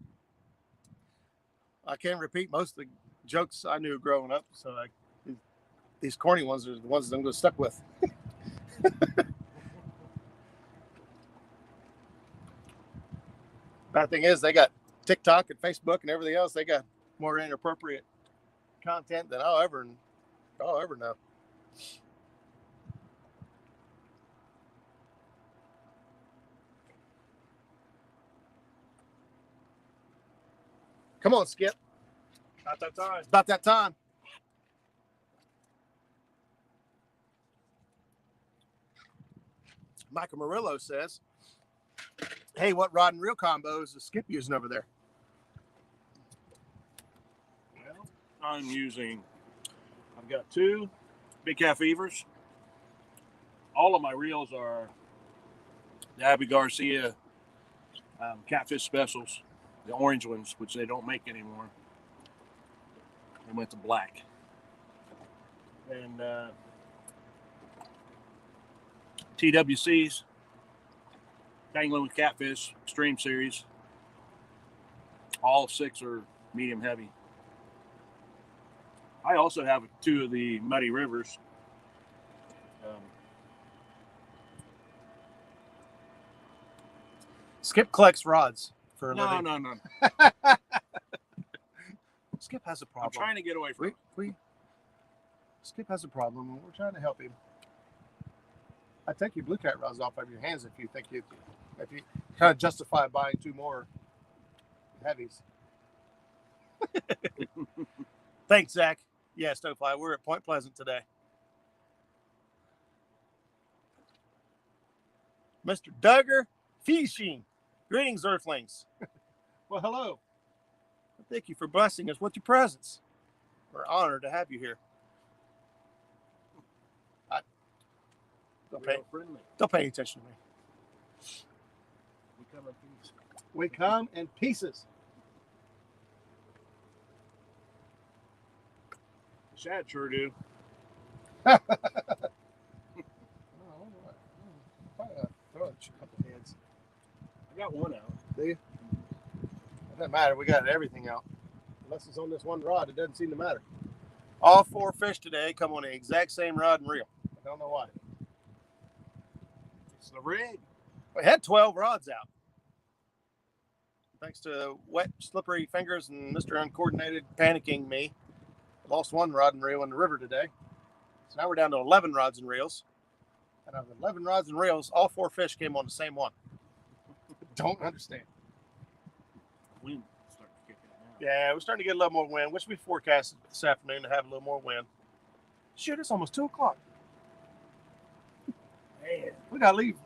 I can't repeat most of the jokes I knew growing up. So these corny ones are the ones that I'm going to stuck with. Bad thing is they got TikTok and Facebook and everything else. They got more inappropriate content than I'll ever know. Come on, Skip. About that time. It's about that time. Michael Murillo says, hey, what rod and reel combos is Skip using over there? Well, I've got 2 big calf evers. All of my reels are the Abby Garcia catfish specials, the orange ones, which they don't make anymore. They went to black. And TWC's, Angling with Catfish, Extreme Series. All 6 are medium heavy. I also have 2 of the Muddy Rivers. Skip collects rods for a living. No. Skip has a I'm problem. trying to get away from it. Skip has a problem, and we're trying to help him. I take your Bluecat rods off of your hands if you kind of justify buying 2 more heavies. Thanks, Zach. Yeah, Stonefly, we're at Point Pleasant today. Mr. Duggar Fishing. Greetings, Earthlings. Well, hello. Thank you for blessing us with your presence. We're honored to have you here. Don't pay any attention to me. We come in peace. We come in pieces. Shad sure do. Throw a couple heads. I got one out. Do you? It doesn't matter. We got everything out. Unless it's on this one rod, it doesn't seem to matter. All 4 fish today come on the exact same rod and reel. I don't know why. It's the rig. We had 12 rods out. Thanks to wet, slippery fingers and Mr. Uncoordinated panicking me. I lost 1 rod and reel in the river today. So now we're down to 11 rods and reels. And out of 11 rods and reels, all 4 fish came on the same one. Don't understand. Wind starting to kick in now. Yeah, we're starting to get a little more wind. Wish we forecasted this afternoon to have a little more wind. Shoot, it's almost 2 o'clock. Man, we got to leave.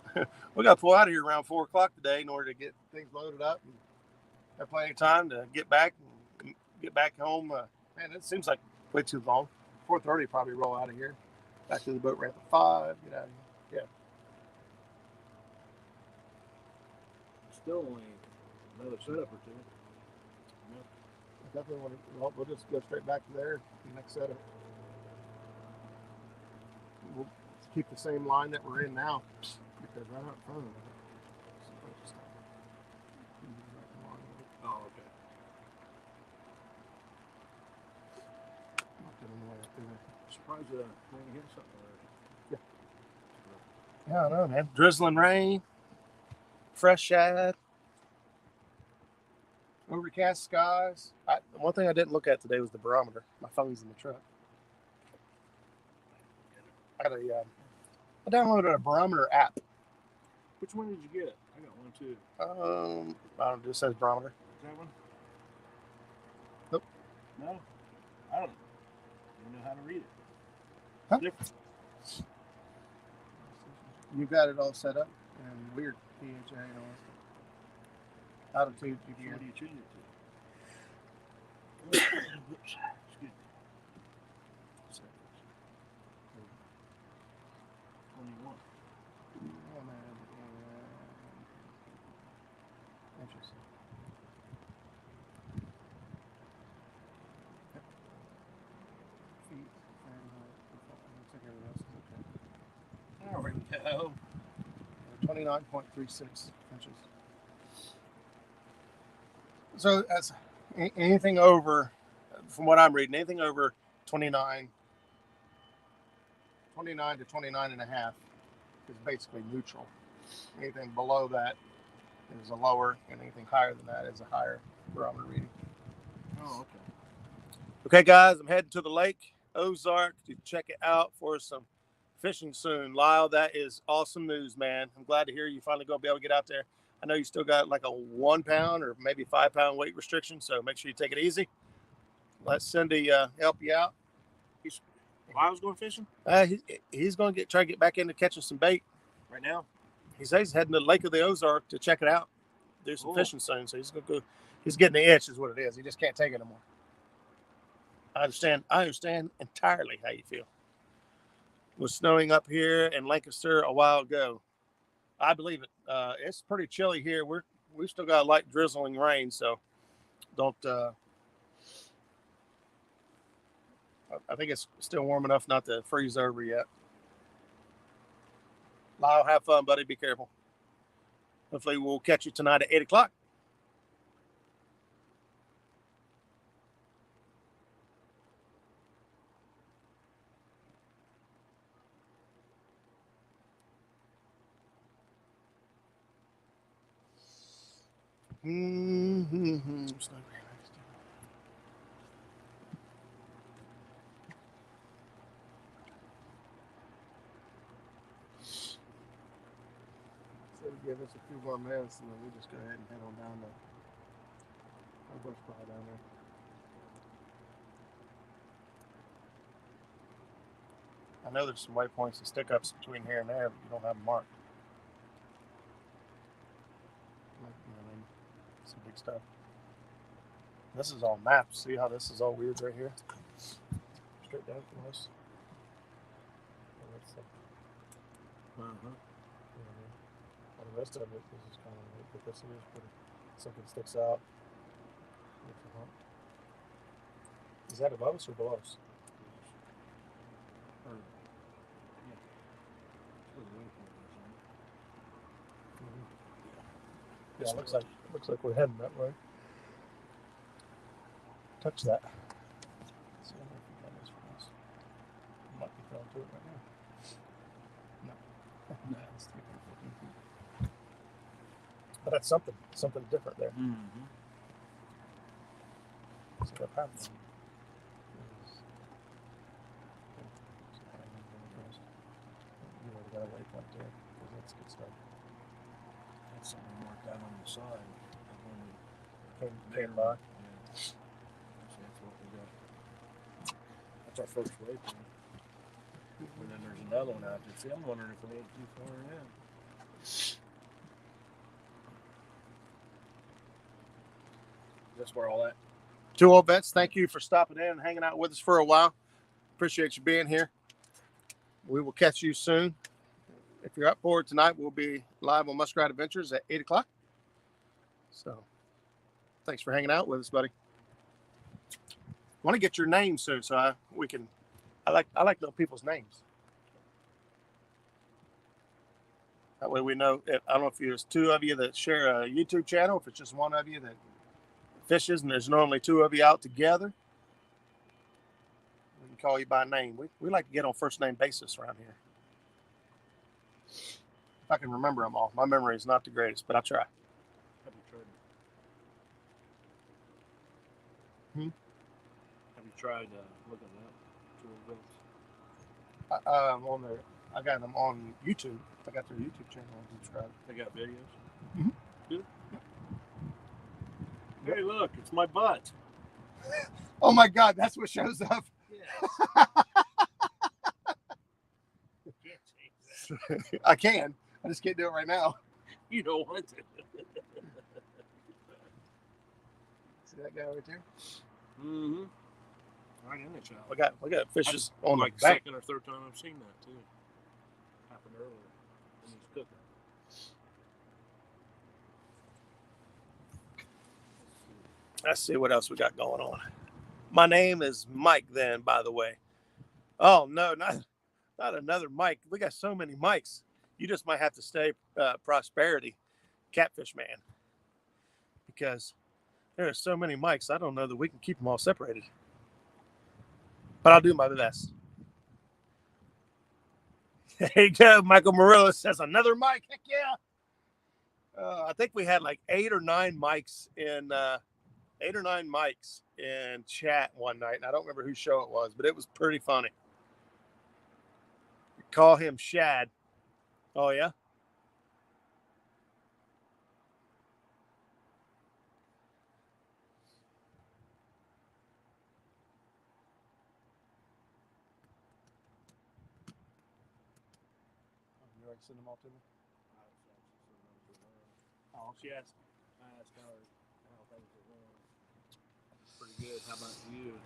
We got to pull out of here around 4 o'clock today in order to get things loaded up and have plenty of time to get back home. Man, it seems like way too long. 4:30 probably roll out of here. Back to the boat ramp at 5. Get out of here. Yeah. Still only another setup or 2. I definitely want to. We'll just go straight back to there. The next setup. We'll keep the same line that we're in now because right out front of it. Oh, okay. Surprised when you hit something already. Yeah, I know, man. Drizzling rain, fresh shad, overcast skies. One thing I didn't look at today was the barometer. My phone's in the truck. I downloaded a barometer app. Which one did you get? I got one too. I don't know, it just says barometer. Is that one? Nope. No, I don't even know how to read it. Huh? Different. You got it all set up and weird PHA and all that stuff. Altitude, So what do you change it to? Excuse me. 21. Interesting. Feet, looks like everything else is okay. There we go. 29.36 inches. So that's anything over, from what I'm reading, anything over 29 to 29 and a half is basically neutral. Anything below that is a lower, and anything higher than that is a higher barometer reading. Oh, okay. Okay, guys, I'm heading to the lake, Ozark, to check it out for some fishing soon. Lyle, that is awesome news, man. I'm glad to hear you finally going to be able to get out there. I know you still got like a 1 pound or maybe 5 pound weight restriction, so make sure you take it easy. Let Cindy help you out. Lyle's going fishing? He's going to try to get back into catching some bait Right now? He says he's heading to the Lake of the Ozark to check it out, do some Cool. fishing soon. So he's going to go. He's getting the itch, is what it is. He just can't take it anymore. I understand entirely how you feel. It was snowing up here in Lancaster a while ago. I believe it. It's pretty chilly here. We've still got light drizzling rain, so don't. I think it's still warm enough not to freeze over yet. Lyle, have fun, buddy. Be careful. Hopefully, we'll catch you tonight at 8 o'clock. Give us a few more minutes and then we just go ahead and head on down the bush pile down there. I know there's some waypoints and stick ups between here and there, but you don't have them marked. Some big stuff. This is all maps. See how this is all weird right here? Straight down from this. All the rest of it is just kind of weird, but this is pretty. Something sticks out. Is that above us or below us? Yeah, it looks like we're heading that way. Touch that. See if we got this for us. Might be fell to it right now. No. It's 314 feet. But that's something different there. Mm-hmm. So that pattern is. You already got a waypoint there. That's good stuff. That's something marked out on the side. Came by. Yeah. So that's what we got. That's our first waypoint. And then there's another one out there. See, I'm wondering if we ain't too far in. That's where all that. Two old vets, thank you for stopping in and hanging out with us for a while. Appreciate you being here. We will catch you soon. If you're up for it tonight, we'll be live on Muskrat Adventures at 8 o'clock. So thanks for hanging out with us, buddy. I want to get your name soon so I like to know people's names. That way we know. I don't know if there's two of you that share a YouTube channel, if it's just one of you that fishes and there's normally two of you out together. We can call you by name. We like to get on first name basis around here. If I can remember them all. My memory is not the greatest, but I'll try. Have you tried looking at that? On there, I got them on YouTube. I got their YouTube channel on subscribe. They got videos? Mm-hmm. Good. Hey, look, it's my butt. Oh my God, that's what shows up. Yes. I can. I just can't do it right now. You don't want to. See that guy right there? Mm-hmm. Right in the child. We got fishes on like the back. second or third time I've seen that too. Happened earlier when he's cooking. Let's see what else we got going on. My name is Mike then, by the way. Oh, no, not another Mike. We got so many Mikes. You just might have to stay Prosperity Catfish Man. Because there are so many Mikes, I don't know that we can keep them all separated. But I'll do my best. There you go. Michael Murillo says another Mike. Heck yeah. I think we had like 8 or 9 mics in chat one night. And I don't remember whose show it was, but it was pretty funny. Call him Shad. Oh, yeah? You already sent them all to me? Oh, she asked. I asked how things are going. Pretty good. How about you?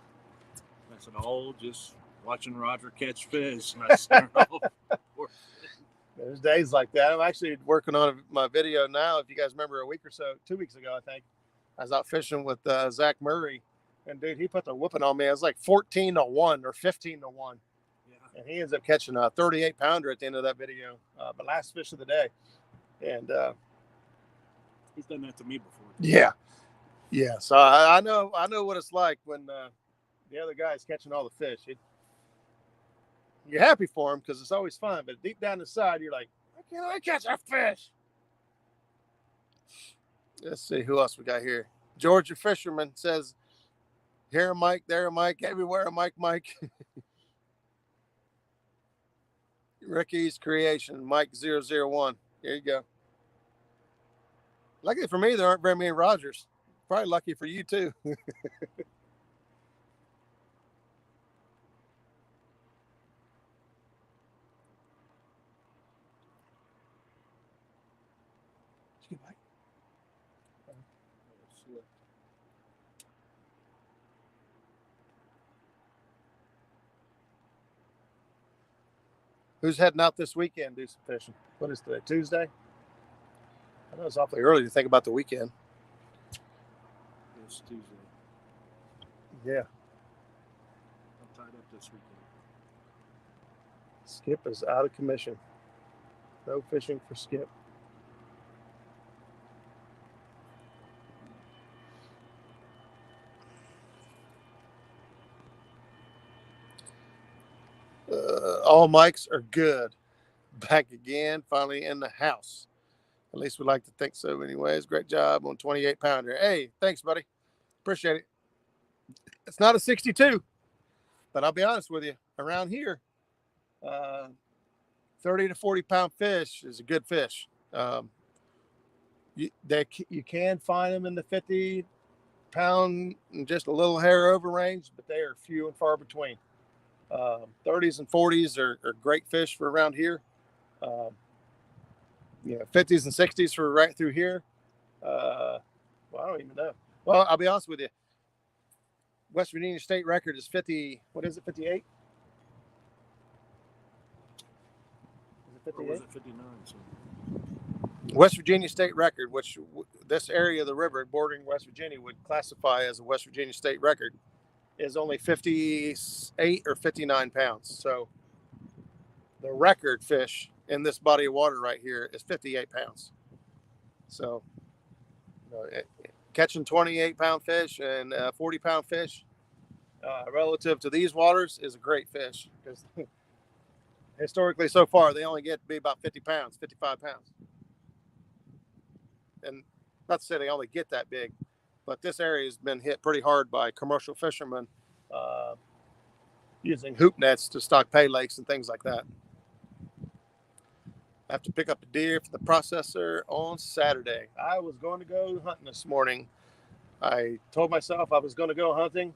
I said, oh, just watching Roger catch fish. And I sent her off. There's days like that. I'm actually working on my video now. If you guys remember a week or so, 2 weeks ago, I think, I was out fishing with Zach Murray. And, dude, he put the whooping on me. I was like 14-1 or 15-1. Yeah. And he ends up catching a 38-pounder at the end of that video, the last fish of the day. And he's done that to me before. Yeah. Yeah. So I know what it's like when the other guy's catching all the fish. You're happy for him because it's always fun, but deep down inside, you're like, why can't I catch a fish? Let's see who else we got here. Georgia Fisherman says, here a Mike, there a Mike, everywhere a Mike, Mike. Ricky's Creation, Mike001. There you go. Luckily for me, there aren't very many Rogers. Probably lucky for you too. Who's heading out this weekend to do some fishing? What is today? Tuesday? I know it's awfully early to think about the weekend. It's Tuesday. Yeah. I'm tied up this weekend. Skip is out of commission. No fishing for Skip. All mics are good. Back again, finally in the house. At least we like to think so anyways. Great job on 28 pounder. Hey, thanks, buddy. Appreciate it. It's not a 62, but I'll be honest with you. Around here, 30 to 40 pound fish is a good fish. You can find them in the 50 pound and just a little hair over range, but they are few and far between. 30s and 40s are great fish for around here. 50s and 60s for right through here. Well, I don't even know. Well, I'll be honest with you. West Virginia state record is 50. What is it? 58? Is it 58? Or was it 59? So. West Virginia state record, which this area of the river bordering West Virginia would classify as a West Virginia state record, is only 58 or 59 pounds. So the record fish in this body of water right here is 58 pounds. So catching 28 pound fish and 40 pound fish relative to these waters is a great fish, because historically so far they only get to be about 50 pounds, 55 pounds. And not to say they only get that big, but this area has been hit pretty hard by commercial fishermen using hoop nets to stock pay lakes and things like that. I have to pick up a deer for the processor on Saturday. I was going to go hunting this morning. I told myself I was going to go hunting.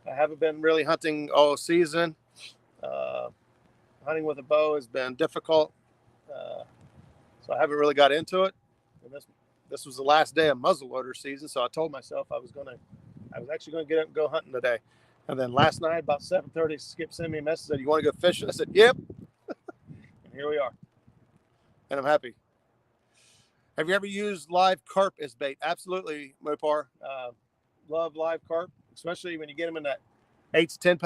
I haven't been really hunting all season. Hunting with a bow has been difficult, so I haven't really got into it. And this was the last day of muzzleloader season, so I told myself I was actually going to get up and go hunting today. And then last night, about 7:30, Skip sent me a message, said, "You want to go fishing?" I said, "Yep." And here we are. And I'm happy. Have you ever used live carp as bait? Absolutely, Mopar. Love live carp, especially when you get them in that 8 to 10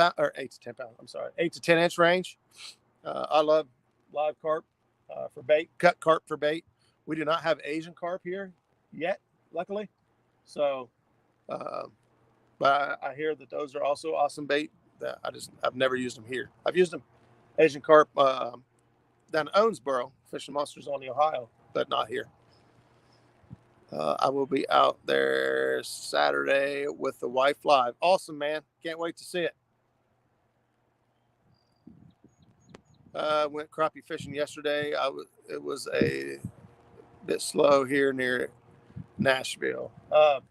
inch range. I love live carp for bait, cut carp for bait. We do not have Asian carp here yet, luckily. So, but I hear that those are also awesome bait. That I've never used them here. I've used them Asian carp down in Owensboro, fishing monsters on the Ohio, but not here. I will be out there Saturday with the wife live. Awesome, man. Can't wait to see it. Went crappie fishing yesterday. It was a bit slow here near Nashville. The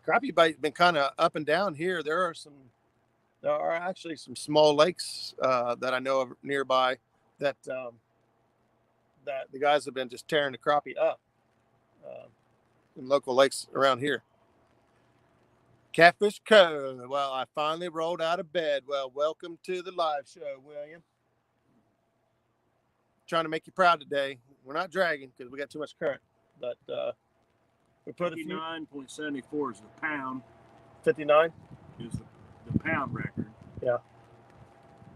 crappie bite's been kind of up and down here. There are actually some small lakes that I know of nearby that the guys have been just tearing the crappie up in local lakes around here. Catfish Cove. Well, I finally rolled out of bed. Well, welcome to the live show, William. Trying to make you proud today. We're not dragging because we got too much current, but we put 59.74 is the pound. 59 is the pound record. Yeah.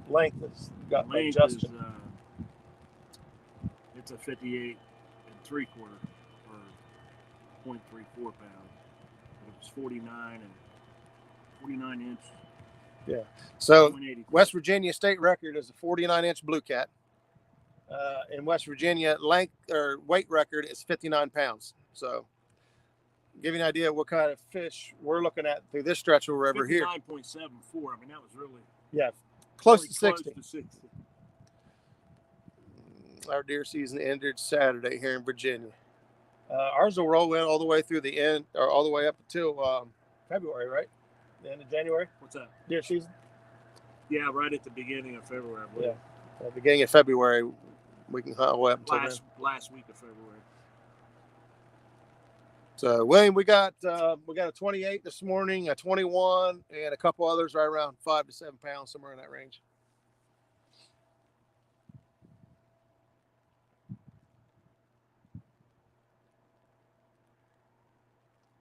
Length has got adjusted. It's a 58 3/4 or 0.34 pound. But it was 49 inch. Yeah. So West Virginia state record is a 49 inch Bluecat. In West Virginia, length or weight record is 59 pounds. So give you an idea what kind of fish we're looking at through this stretch of river here. 59.74. I mean, that was really Yeah, close really to 60. Close to 60. Our deer season ended Saturday here in Virginia. Ours will roll in all the way through the end, or all the way up until February, right? The end of January. What's that? Deer season. Yeah, right at the beginning of February, I believe. Yeah, beginning of February, we can hunt all the way up until then. Last week of February. So, William, we got a 28 this morning, a 21, and a couple others right around 5 to 7 pounds, somewhere in that range.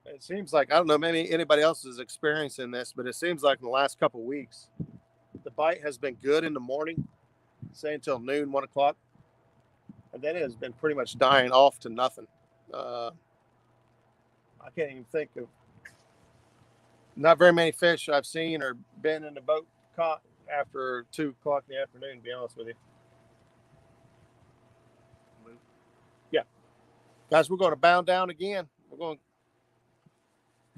It seems like, I don't know, maybe anybody else is experiencing this, but it seems like in the last couple of weeks, the bite has been good in the morning, say until noon, 1 o'clock, and then it has been pretty much dying off to nothing. I can't even think of not very many fish I've seen or been in the boat caught after 2 o'clock in the afternoon, to be honest with you. Yeah. Guys, we're going to bound down again. We're going to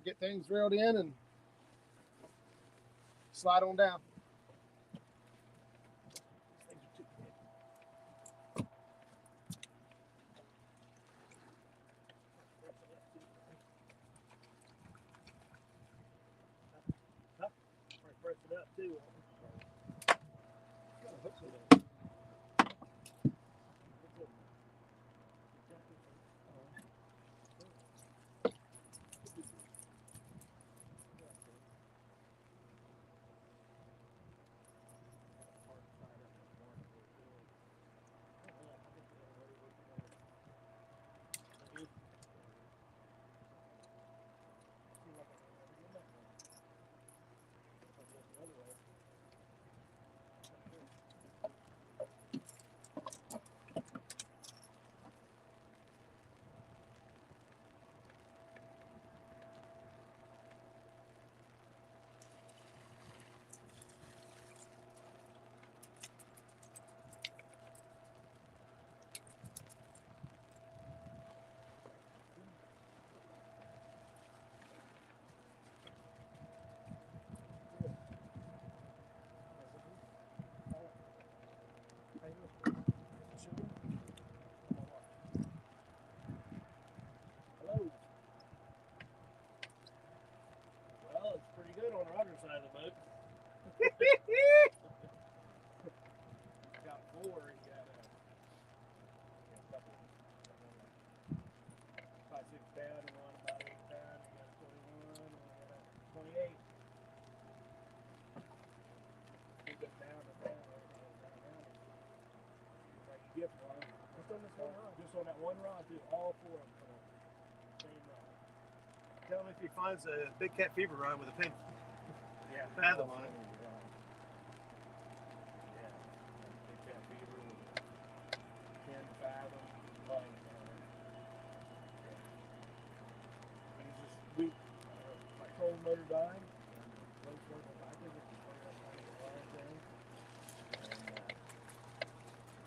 get things reeled in and slide on down. Press it up too. Side of the boat. Got 4. He got a couple, 5, 6 pound, and one about 8 pound. He got 21, and one got 28. He got down and down. Like you get one. Just on this one rod. Just on that one rod, dude. All 4 of them. Same rod. Tell him if he finds a big cat fever rod with a pin. Yeah, Fathom on it. Yeah, big cat fever with 10 fathom line on it. And it's just weak. My cold motor died. Low float my back with it. Just put it up on the line thing. And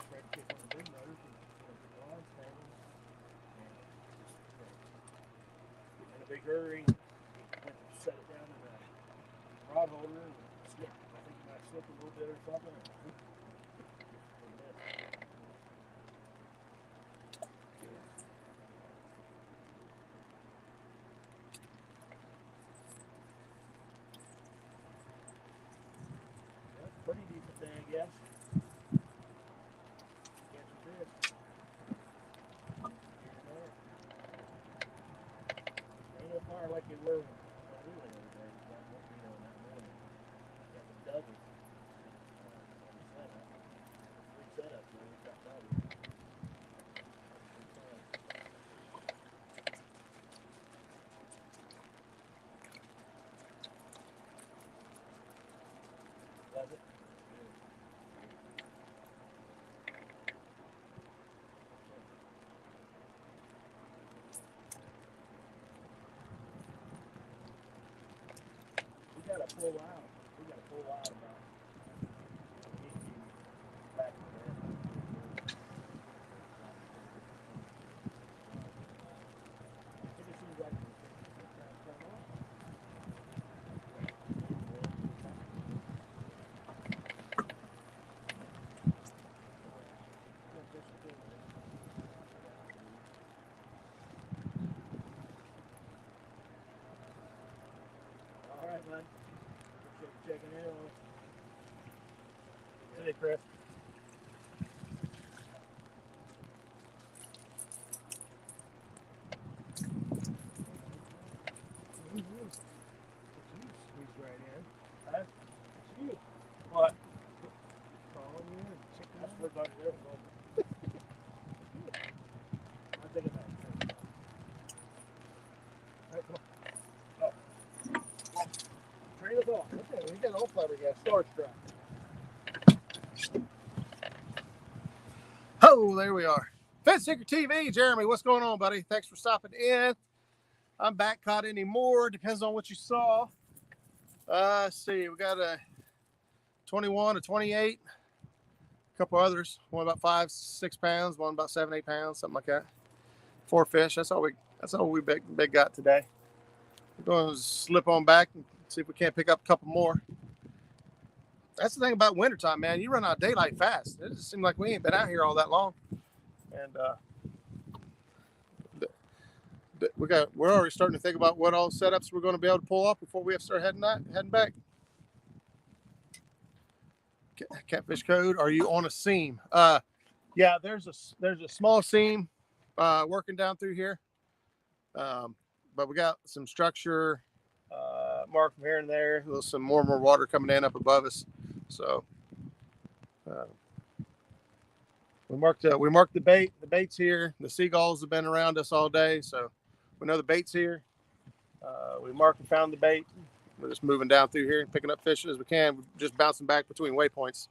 tried to kick on the big motor because the line's hanging. And just in a big hurry, went to set it down in the rod holder and slipped. I think it might slip a little bit or something. That's a pretty decent thing, I guess. Catch a fish. Ain't no fire like it were. We gotta pull out. We gotta pull out about 8 feet back in there. checking in on us. Hey, Chris. Squeeze right in. Huh? It's you. What? Calling you and checking in. That's what there. I'll take it back. All right, come on. Oh. Train us off. Okay, we got an old flabbergasted storage trap. Oh, there we are. Fence Seeker TV, Jeremy, what's going on, buddy? Thanks for stopping in. I'm back, caught any more. Depends on what you saw. Let's see, we got a 21, a 28, a couple others. One about 5, 6 pounds, one about 7, 8 pounds, something like that. 4 fish. That's all we big got today. We're going to slip on back and see if we can't pick up a couple more. That's the thing about wintertime, man. You run out of daylight fast. It just seems like we ain't been out here all that long. And we're already starting to think about what all setups we're going to be able to pull off before we have to start heading back. Catfish code. Are you on a seam? Yeah, there's a small seam working down through here, but we got some structure marked from here and there. There's some more and more water coming in up above us, so we marked the bait. The bait's here. The seagulls have been around us all day, so we know the bait's here. We marked and found the bait. We're just moving down through here and picking up fish as we can. We're just bouncing back between waypoints.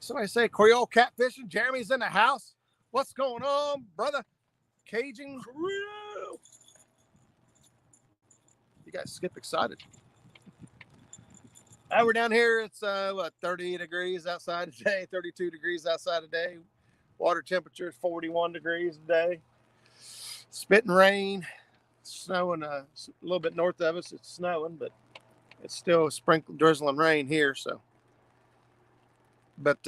Somebody say Creole catfishing. Jeremy's in the house. What's going on, brother? Cajun Creole. You guys skip excited. We're down here. It's 30 degrees outside today, 32 degrees outside today. Water temperature is 41 degrees today. Spitting rain, snowing a little bit north of us. It's snowing, but it's still sprinkling, drizzling rain here. So, but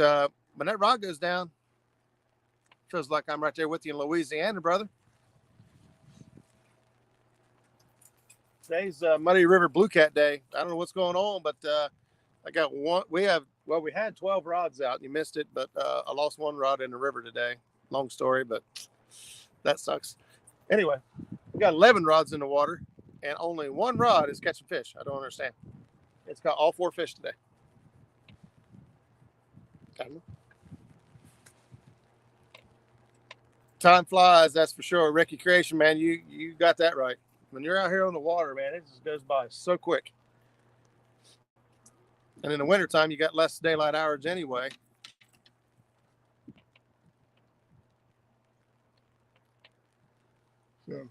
when that rod goes down, feels like I'm right there with you in Louisiana, brother. Today's Muddy River Bluecat Day. I don't know what's going on, but I got one. We had 12 rods out. You missed it, but I lost one rod in the river today. Long story, but that sucks. Anyway, we got 11 rods in the water, and only one rod is catching fish. I don't understand. It's got all 4 fish today. Time flies, that's for sure. Ricky Creation, man, you got that right. When you're out here on the water, man, it just goes by so quick. And in the wintertime, you got less daylight hours anyway. So.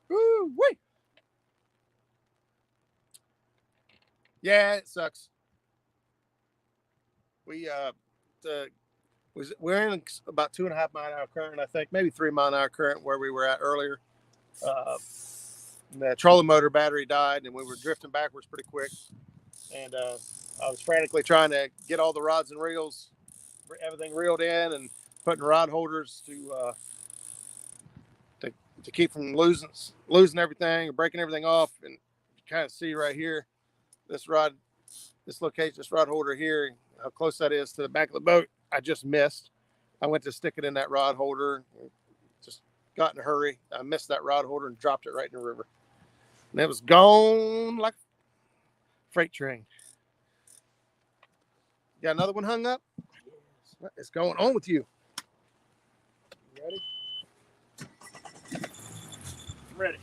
Woo-wee. Yeah, it sucks. We're in about 2.5 mile an hour current, I think, maybe 3 mile an hour current where we were at earlier. The trolling motor battery died, and we were drifting backwards pretty quick. And I was frantically trying to get all the rods and reels, everything reeled in, and putting rod holders to keep from losing everything or breaking everything off. And you kind of see right here, this rod holder here, how close that is to the back of the boat. I just missed. I went to stick it in that rod holder, just got in a hurry. I missed that rod holder and dropped it right in the river. And it was gone like a freight train. Got another one hung up? What is going on with you? You ready? I'm ready.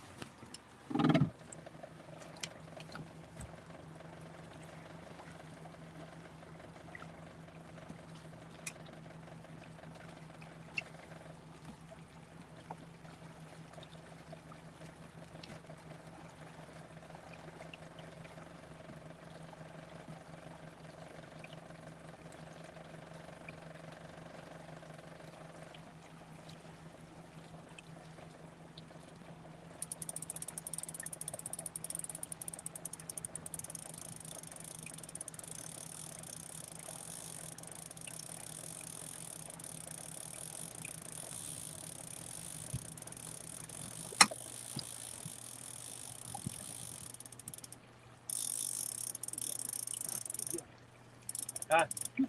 Huh? Yeah.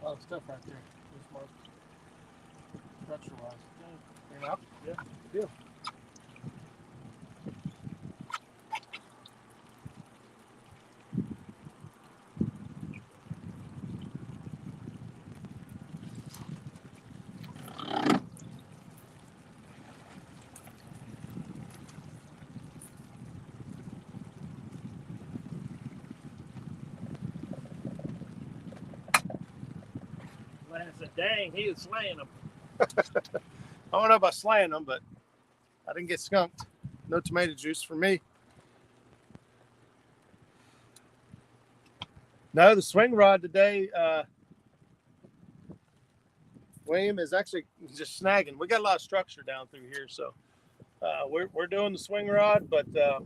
A lot of stuff right there. This mark. Structure wise. You know? Yeah. Deal. Lance said, dang, he is slaying them. I don't know about slaying them, but I didn't get skunked. No tomato juice for me. No, the swing rod today, William, is actually just snagging. We got a lot of structure down through here, so we're doing the swing rod, but They have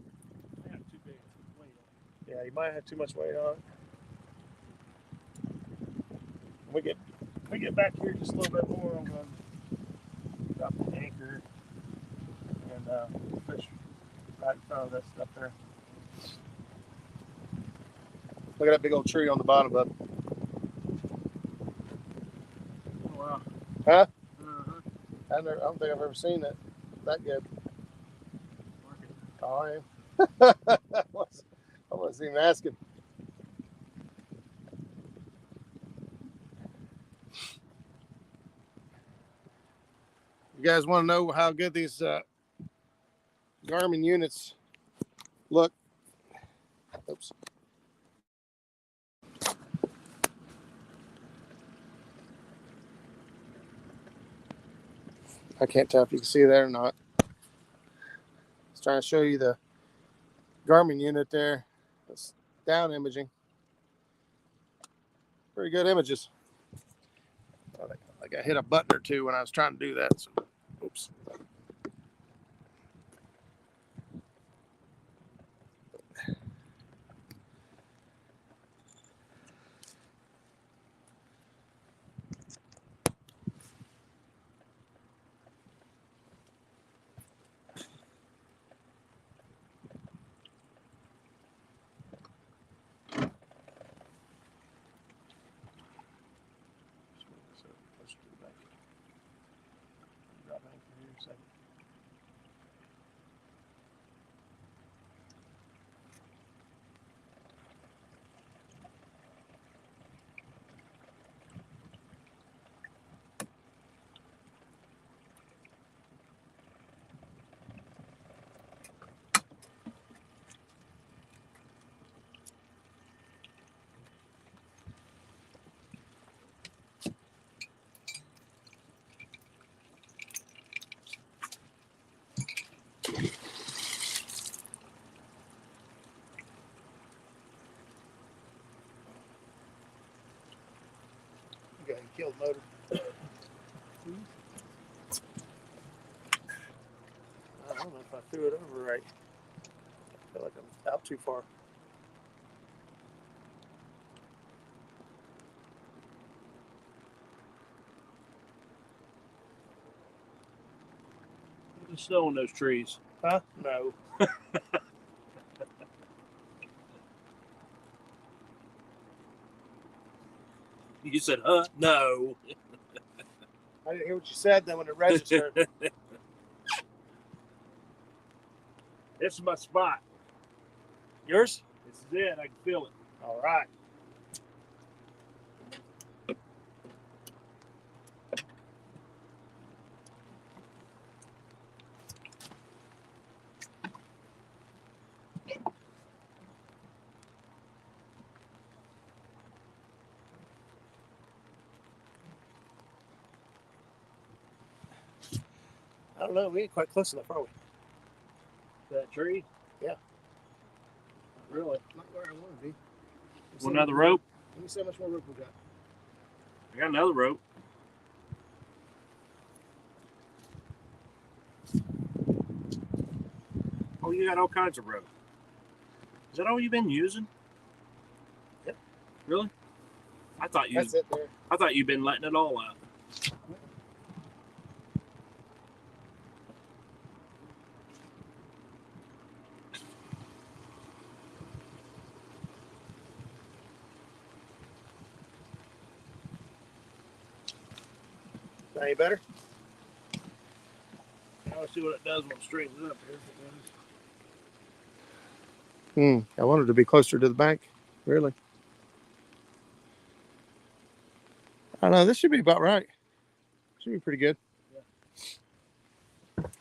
too big a weight on yeah, you might have too much weight on it. We get back here just a little bit more. I'm going to drop the anchor and fish right in front of that stuff there. Look at that big old tree on the bottom of it. it. Oh, wow. Huh? Uh-huh. I don't think I've ever seen that good. Mark it. Oh, I am. I wasn't even asking. You guys want to know how good these Garmin units look? Oops. I can't tell if you can see that or not. Just trying to show you the Garmin unit there. It's down imaging. Pretty good images. I got hit a button or two when I was trying to do that. So, oops. Okay, killed motor. I don't know if I threw it over right. I feel like I'm out too far. There's snow on those trees. Huh? No. You said, huh? No. I didn't hear what you said then when it registered. This is my spot. Yours? This is it. I can feel it. All right. I don't know. We ain't quite close enough, are we? That tree? Yeah. Really? Not where I want to be. Want another rope? Let me see how much more rope we got. I got another rope. Oh, you got all kinds of rope. Is that all you've been using? Yep. Really? I thought That's it there. I thought you'd been letting it all out. Any better? Now let's see what it does when it straightens up here. I wanted to be closer to the bank. Really? I don't know. This should be about right. Should be pretty good. Get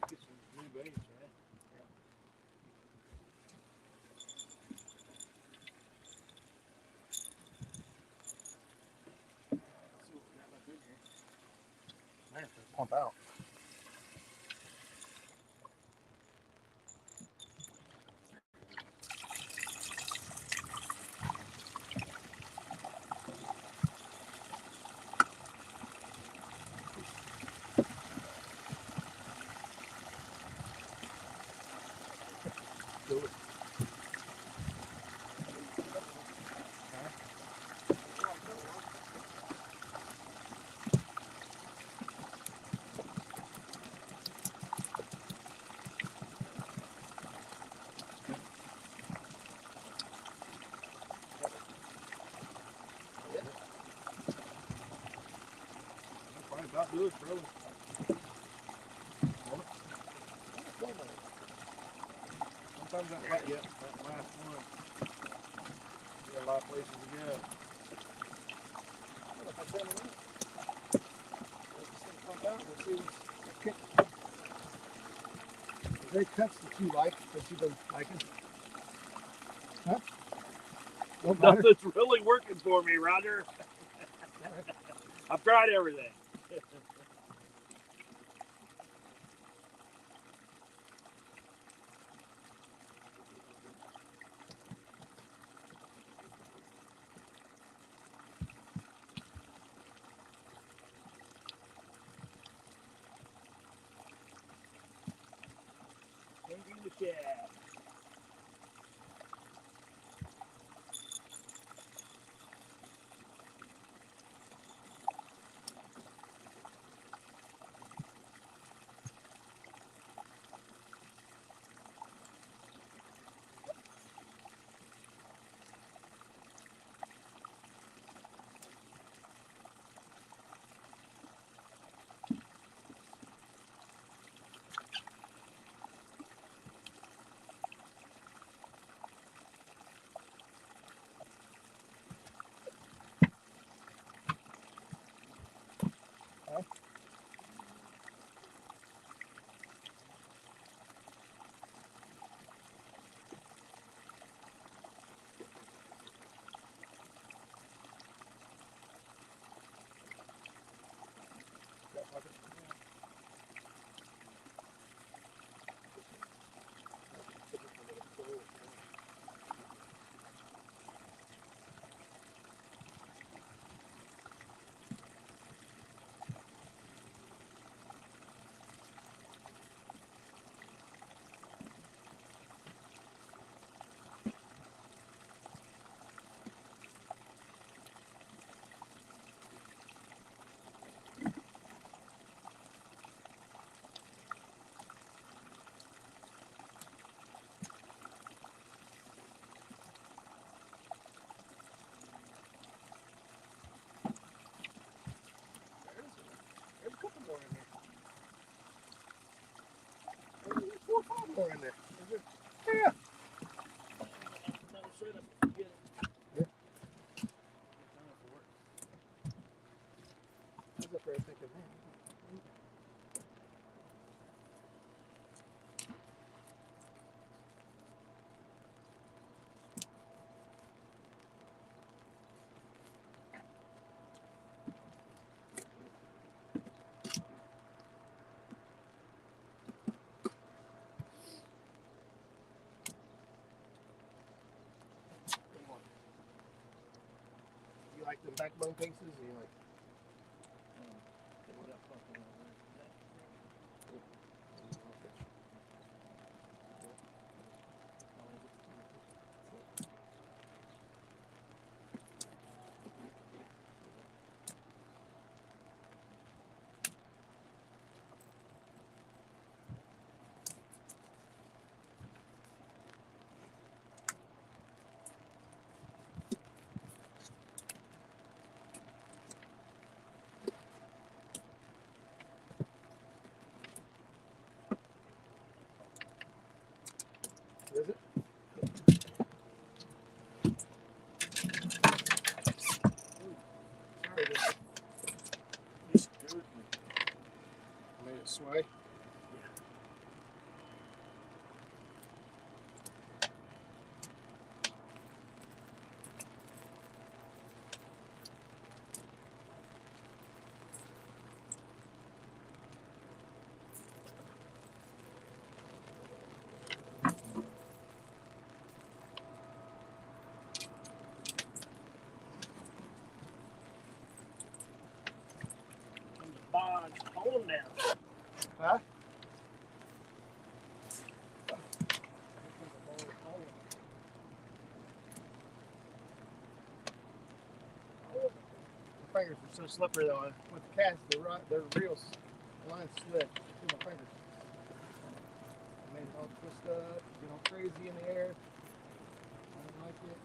some new baits, man. Man, pump out. Probably about do it, bro. Sometimes that might get that last one. Got a lot of places to go. Are there cuts that you like, that you've been liking? Huh? Don't matter. Nothing's really working for me, Roger. I've tried everything. Changing the cab. more in there. Another setup to get it. Yeah. Time for work. I was up there thinking, man. You like the backbone pieces? Or you like? We got something over there. Is it? Sorry, You scared me. made it sway. Come to bond. Hold them down. Huh? My fingers are so slippery though. With the cast, the reels, the line slid through my fingers. I made it all twist up, get all crazy in the air. I don't like it.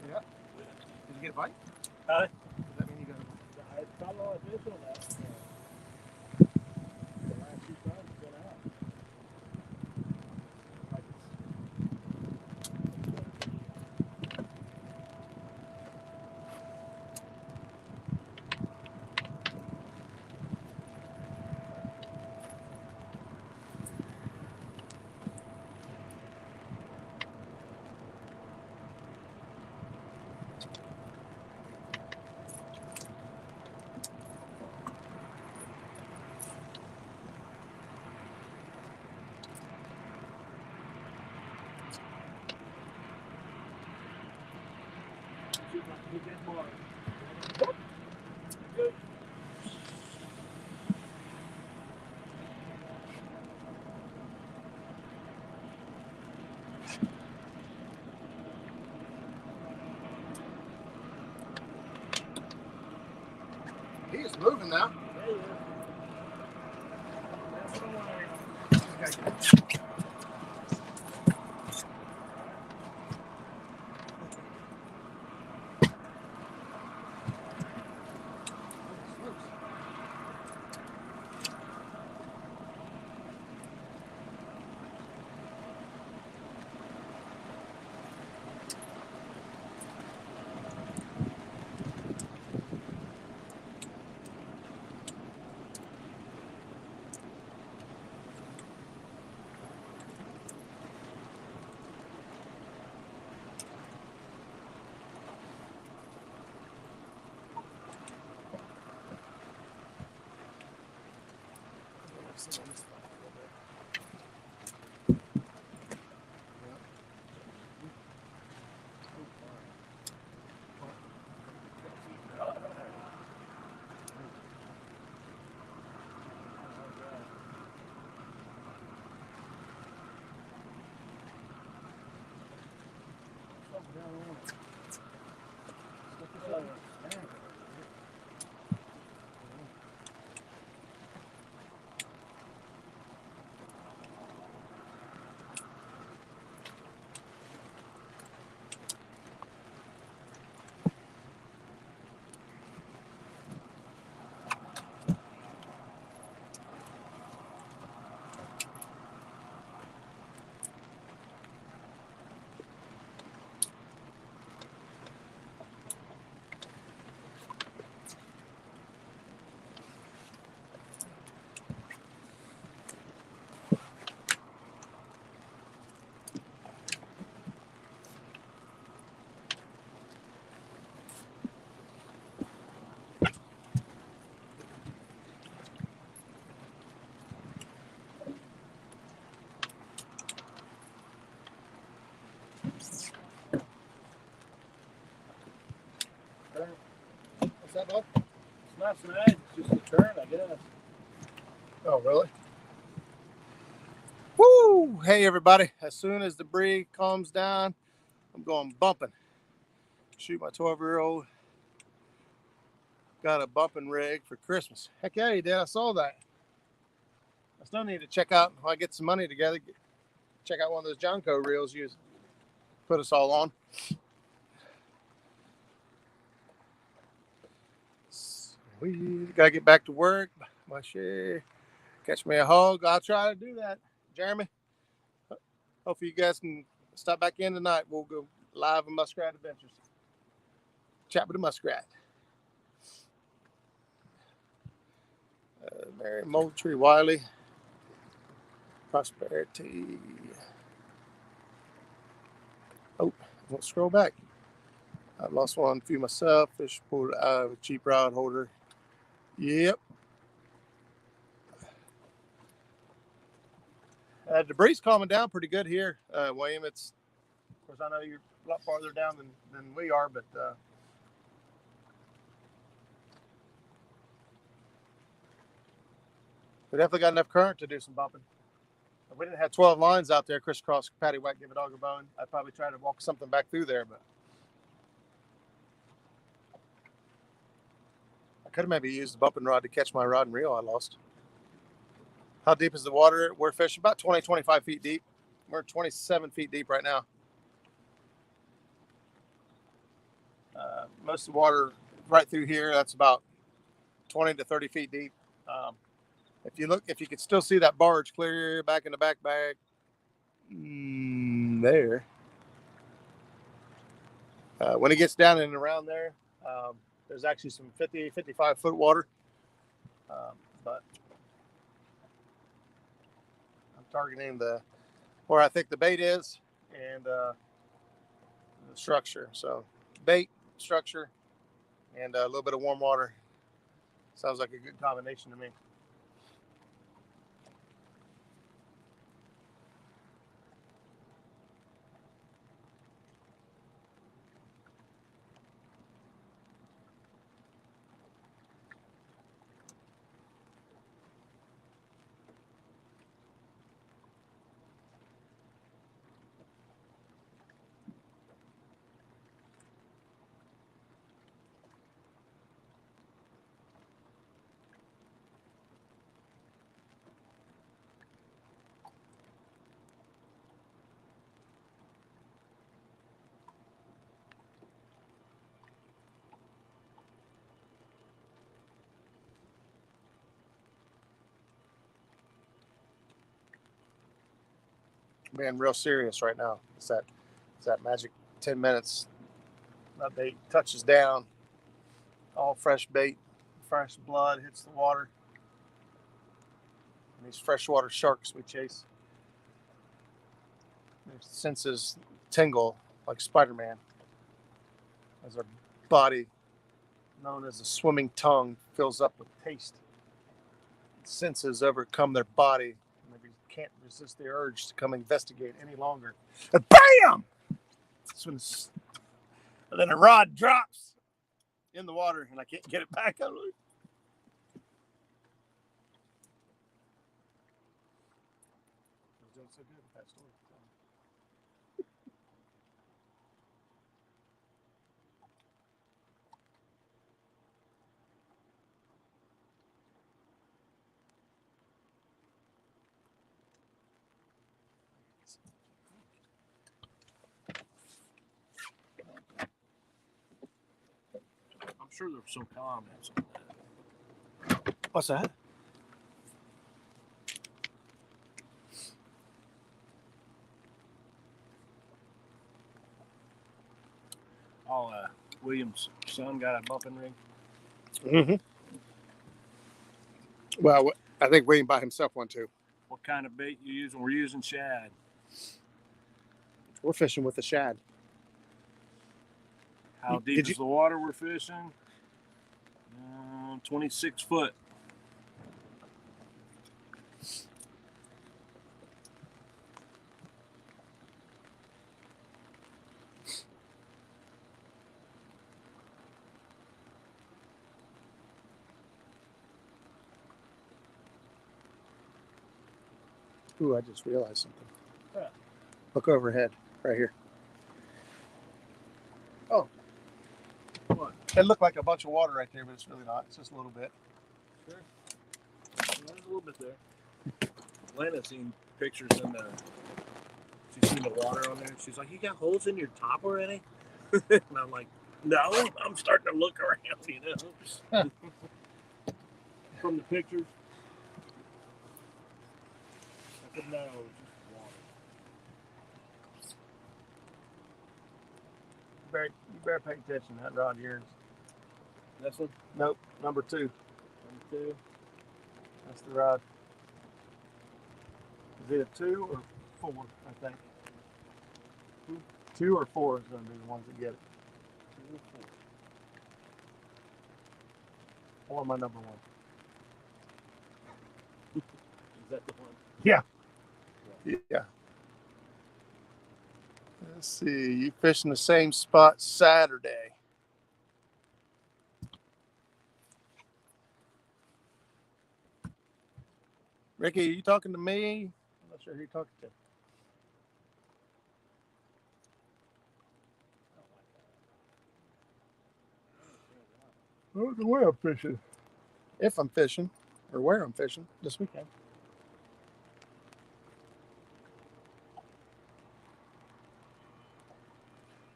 Yeah. Did you get a bite? Huh? Does that mean you got a bite? It's probably all this on that. The last two times it's been out. Shoot like a big dead bar. Good. He is moving now. There you go. That's what I want. Okay. Sit on this spot a little bit. Yep. Something down on it. Look at that. last night. It's just a turn, I guess. Oh, really? Woo! Hey, everybody. As soon as the breeze calms down, I'm going bumping. Shoot my 12-year-old. Got a bumping rig for Christmas. Heck yeah, he did. I saw that. I still need to check out, when I get some money together, check out one of those Jonco reels you put us all on. We gotta get back to work. My share. Catch me a hog. I'll try to do that. Jeremy, hopefully you guys can stop back in tonight. We'll go live in Muskrat Adventures. Chat with the Muskrat. Mary Moultrie Wiley. Prosperity. Oh, I won't scroll back. I lost one few myself. Fish pulled out of a cheap rod holder. Yep. The breeze calming down pretty good here, William. It's, of course, I know you're a lot farther down than we are, but we definitely got enough current to do some bumping. If we didn't have 12 lines out there crisscross patty whack, give a dog a bone, I'd probably try to walk something back through there, but I could have maybe used the bumping rod to catch my rod and reel I lost. How deep is the water? We're fishing about 20, 25 feet deep. We're 27 feet deep right now. Most of the water right through here, that's about 20 to 30 feet deep. If you could still see that barge clear back in the back bag, there. When it gets down and around there, there's actually some 50, 55 foot water. But I'm targeting where I think the bait is and the structure. So bait, structure, and a little bit of warm water. Sounds like a good combination to me. Being real serious right now. It's that magic 10 minutes. That bait touches down. All fresh bait, fresh blood hits the water. And these freshwater sharks we chase, their senses tingle like Spider-Man as their body, known as a swimming tongue, fills up with taste. Senses overcome their body. They can't resist the urge to come investigate any longer. And BAM! And then a rod drops in the water, and I can't get it back. I'm doing so good with that story. I'm sure there were some comments. What's that? Oh, William's son got a bumping rig. Mm-hmm. Well, I think William bought himself one too. What kind of bait you using? We're using shad. We're fishing with a shad. How deep is the water we're fishing? 26 foot. Ooh, I just realized something. Yeah. Look overhead, right here. Oh. What? It looked like a bunch of water right there, but it's really not. It's just a little bit. Sure. There's a little bit there. Atlanta's seen pictures in the. She's seen the water on there. She's like, "You got holes in your top already?" And I'm like, "No, I'm starting to look around, you know." From the pictures, I said, "No, it's just water." You better pay attention to that rod here. This one, Nope, number 2. number 2. That's the rod. Is it a 2 or 4? I think 2 or 4 is going to be the ones that get it. 2 or 4. Or my number 1. Is that the one? Yeah. Yeah. Let's see. You fishing the same spot Saturday? Ricky, are you talking to me? I'm not sure who you're talking to. I don't know where I'm fishing. If I'm fishing, or where I'm fishing this weekend.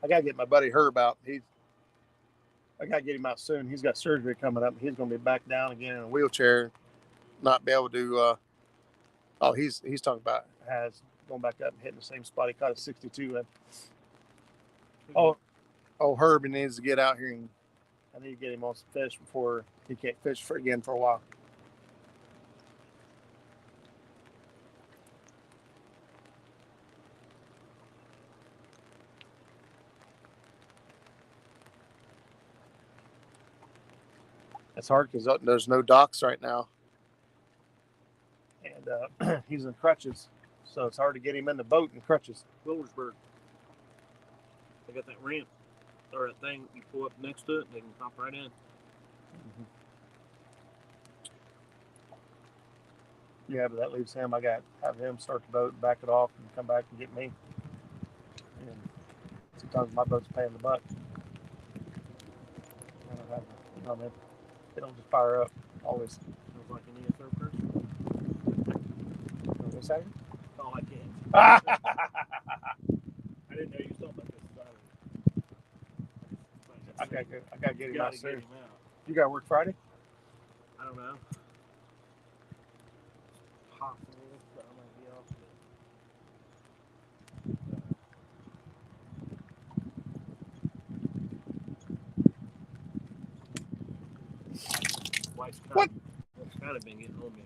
I gotta get my buddy Herb out. I gotta get him out soon. He's got surgery coming up. He's gonna be back down again in a wheelchair, not be able to. He's talking about going back up and hitting the same spot he caught a 62 in. Oh, Herb needs to get out here, and I need to get him on some fish before he can't fish again for a while. It's hard because there's no docks right now, and he's in crutches, so it's hard to get him in the boat in crutches. Wildersburg. They got that ramp or that thing you pull up next to it, they can pop right in. Mm-hmm. Yeah, but that leaves him. I got to have him start the boat, back it off, and come back and get me. And sometimes my boat's paying the buck. I don't have, you know, man, they don't just fire up always. Sounds like an ESO person. What's that? Oh, I can't. I I didn't know you was talking about this. I gotta get You him gotta out get soon. him out. You got to work Friday? I don't know. Possible, but I'm gonna be off. Wife's kind of been getting on me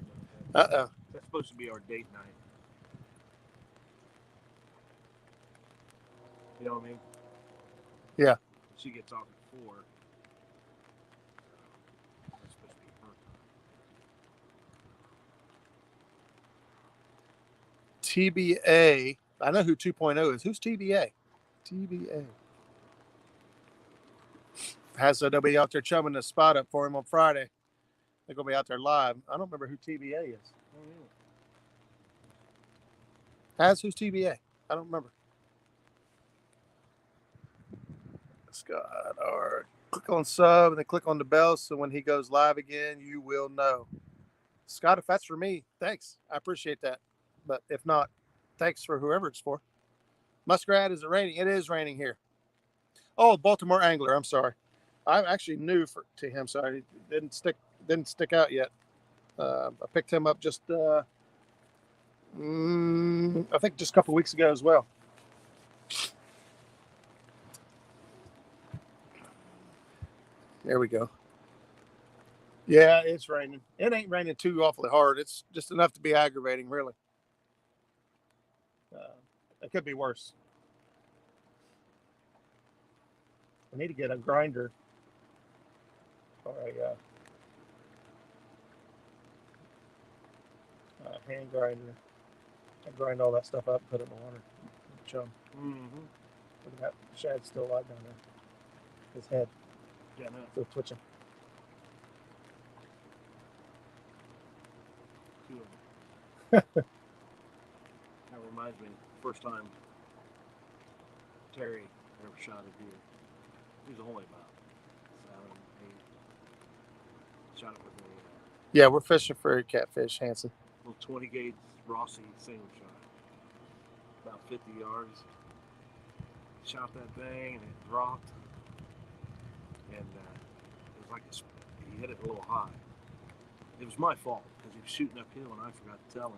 about that. That's supposed to be our date night. You know what I mean? Yeah. She gets off at 4. That's supposed to be her time. TBA. I know who 2.0 is. Who's TBA? TBA. They'll be out there chumming the spot up for him on Friday. They're going to be out there live. I don't remember who TBA is. Who's TBA? I don't remember. Scott, or click on sub and then click on the bell so when he goes live again, you will know. Scott, if that's for me, thanks. I appreciate that. But if not, thanks for whoever it's for. Muskrat, is it raining? It is raining here. Oh, Baltimore Angler. I'm sorry. I'm actually new to him, so I didn't stick out yet. I picked him up just I think just a couple weeks ago as well. There we go. Yeah, it's raining. It ain't raining too awfully hard. It's just enough to be aggravating, really. It could be worse. I need to get a grinder or a hand grinder. I grind all that stuff up, put it in the water, chum. Mm-hmm. Look at that shad still alive down there. His head. Yeah, no. Still twitching. reminds me, first time Terry ever shot a deer. He was only about 7, 8. Shot it with a Yeah, we're fishing for a catfish, Hanson. little 20 gauge Rossi single shot. About 50 yards. Shot that thing and it dropped. And it was like he hit it a little high. It was my fault because he was shooting uphill and I forgot to tell him.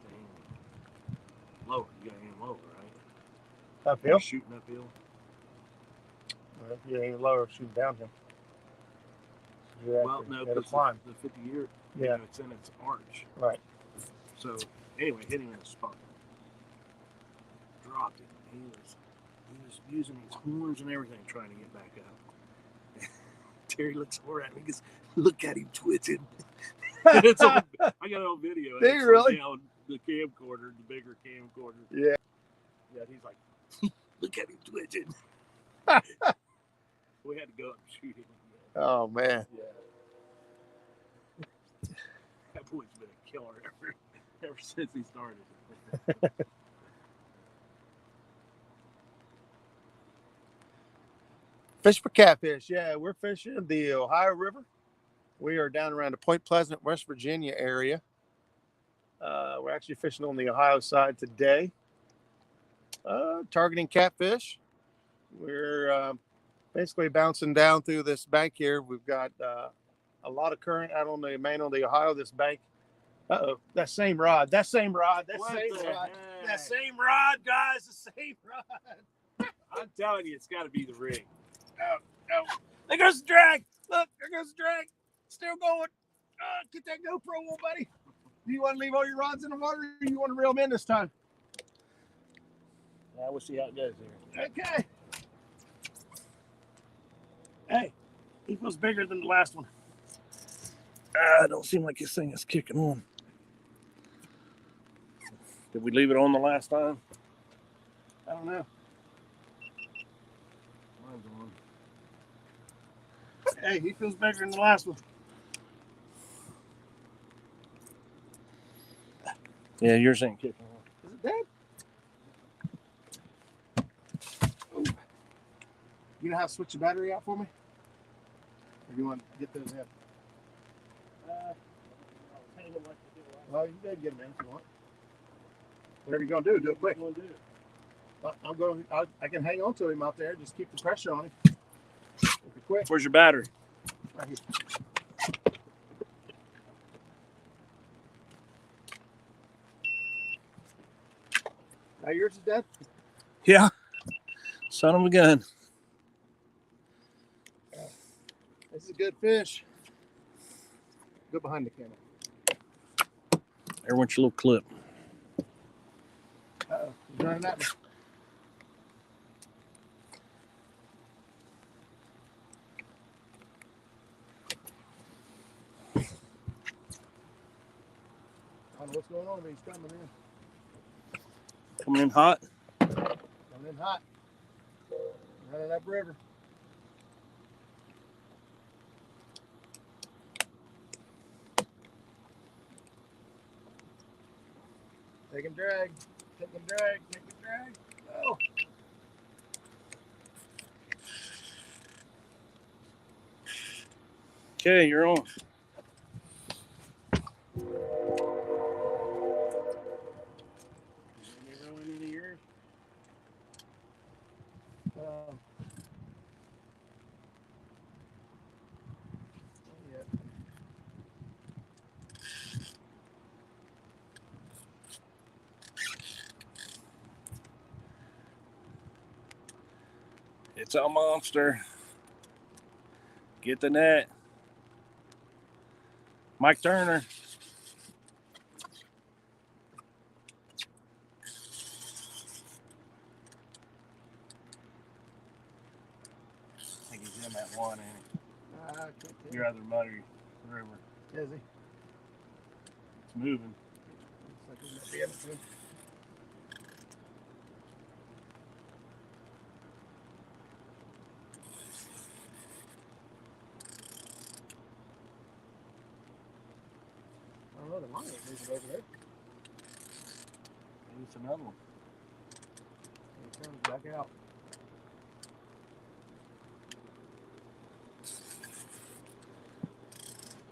Dang. Lower, you got aim lower, right? Uphill? Shooting uphill. Yeah, ain't lower, shooting downhill. Well, no, the because climb. the 50 year, Yeah. you know, it's in its arch. Right. So anyway, hit him in the spot. Dropped it. He was using his horns and everything trying to get back up. Terry looks over at me and goes, "Look at him twitching." It's on, I got it on video. Did you really? On the camcorder, the bigger camcorder. Yeah. Yeah, he's like, "Look at him twitching." We had to go up and shoot him. Oh, man. Yeah. That boy's been a killer ever since he started. Fish for catfish. Yeah, we're fishing the Ohio River. We are down around the Point Pleasant, West Virginia area. We're actually fishing on the Ohio side today. Targeting catfish. We're basically bouncing down through this bank here. We've got a lot of current out on the main on the Ohio. This bank. Uh-oh, that same rod. That same rod. That What same the rod. heck? That same rod, guys. The same rod. I'm telling you, it's got to be the rig. Oh, there goes the drag. Look, there goes the drag. Still going. Get that GoPro on, buddy. Do you want to leave all your rods in the water or you want to reel them in this time? Yeah, we'll see how it goes here. Okay. Hey, he feels bigger than the last one. It don't seem like this thing is kicking on. Did we leave it on the last time? I don't know. Mine's on. Hey, he feels bigger than the last one. Yeah, yours ain't kicking on. Is it dead? Oh. You know how to switch the battery out for me? Or do you want to get those in? Well, you can get them in if you want. Whatever you're going to do it quick. I'm going. I can hang on to him out there. Just keep the pressure on him. If you're quick. Where's your battery? Right here. Now yours is dead? Yeah. Son of a gun. This is a good fish. Go behind the camera. There went your little clip. Uh-oh. He's running at me. I don't know what's going on, but he's coming in. Coming in hot. Coming in hot. Running up river. Take and drag. Take and drag. Take and drag. Oh. Okay, you're on. It's a monster. Get the net. Mike Turner. I think he's in that one, ain't he? Your other muddy river. Is he? It's moving. Looks like he might be in it too. Oh, the line ain't moving over there. Maybe it's another one. It turns back out.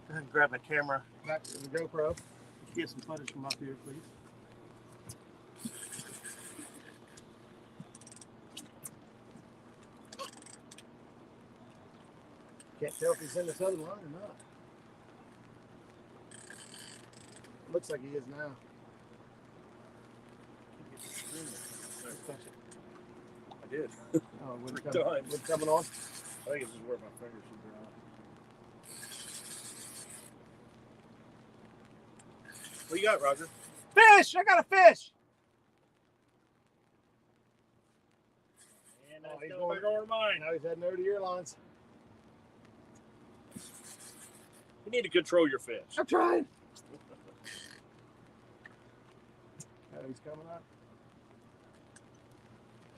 Go ahead and grab my camera. Back to the GoPro. Get some footage from up here, please. Can't tell if he's in this other line or not. Looks like he is now. I did. Oh, wouldn't Three come, times. wouldn't coming on. I think this is where my fingers should be on. What you got, Roger? Fish! I got a fish! And Oh, that's he's going going back over to mine. Now he's heading over to your lines. You need to control your fish. I'm trying. Oh, he's coming up.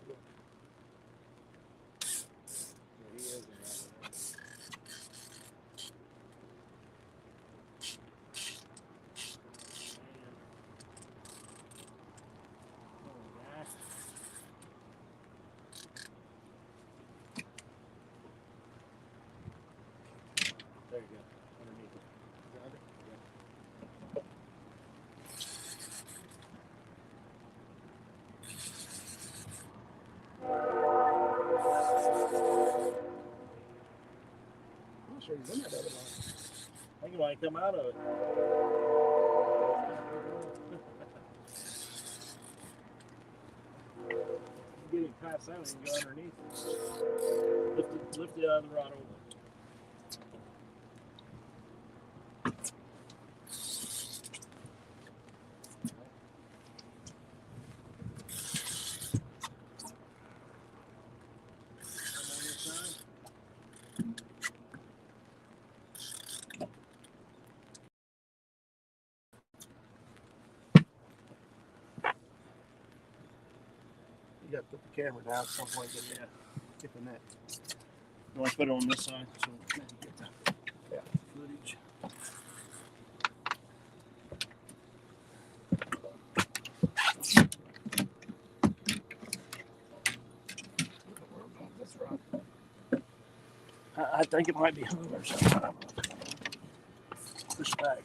Yeah, he is. There you go. Underneath it. I'm not sure he's in that other line. I think he might come out of it. Get him past that and go underneath. Lift the other rod over. You got to put the camera down at some point. Get the net. You want to put it on this side so we can get the footage. This rod. I think it might be hung or something. Push back.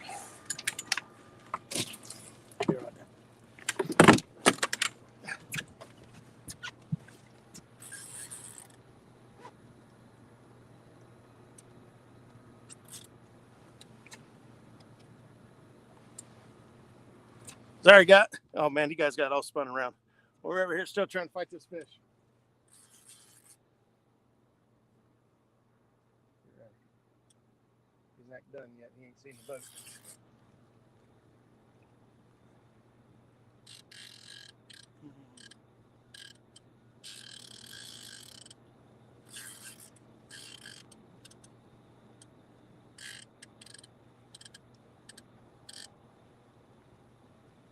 Here, right there. Sorry, got. Oh man, you guys got all spun around. We're over here still trying to fight this fish. He's not done yet. He ain't seen the boat.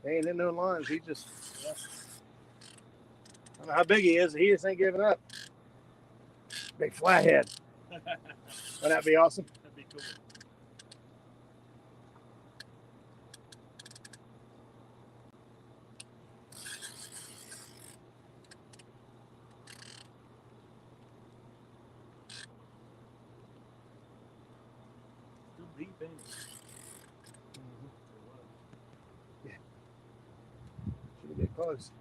He ain't in no lines. He just. I don't know how big he is. He just ain't giving up. Big flathead. Wouldn't that be awesome? That'd be cool. Still deep in it. Yeah. Should get close.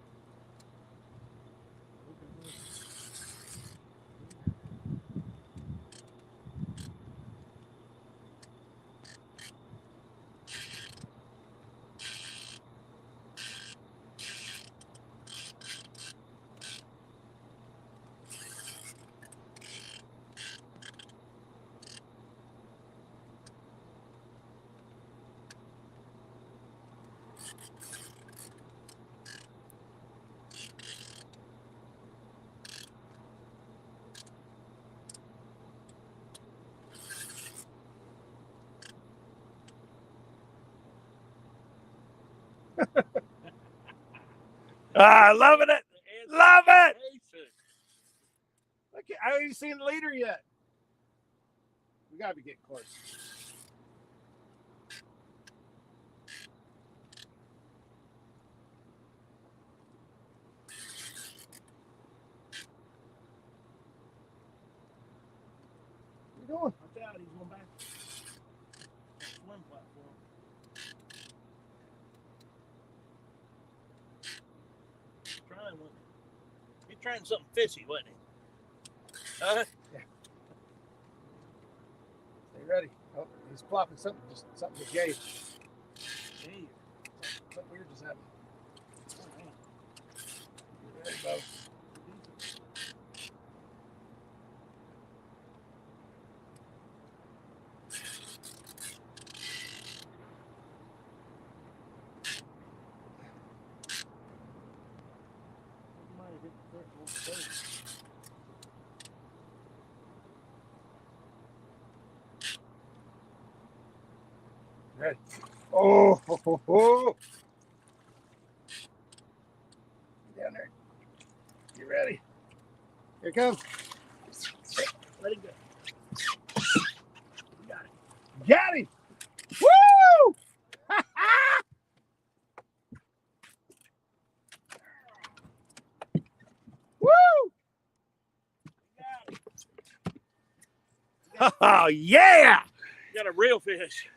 Loving it. Love it. Okay, I haven't even seen the leader yet. We gotta be getting close. God, he's going back. Swim platform. He's trying something fishy, wasn't he? Huh? Yeah. Stay ready. Oh, he's plopping something. Something just gave. Gee. Something weird just happened. Get ready, Bo. Ready. Oh, ho, ho, ho. Get down there. Get ready. Here it comes. Let it go. Got it. Got him. Woo! Woo! Oh, yeah! You got a real fish.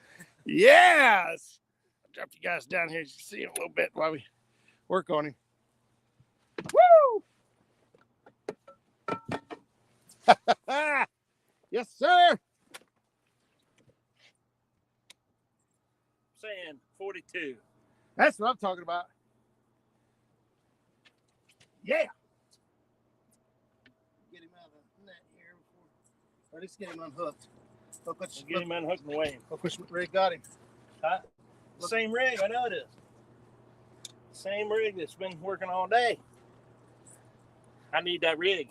Yes! I'll drop you guys down here so you can see him a little bit while we work on him. Woo! Yes, sir! Saying 42. That's what I'm talking about. Yeah! Get him out of the net here before, or at least get him unhooked. Look, Get him unhooked and weigh him. look which rig got him. Huh? Same rig, I know it is. Same rig that's been working all day. I need that rig.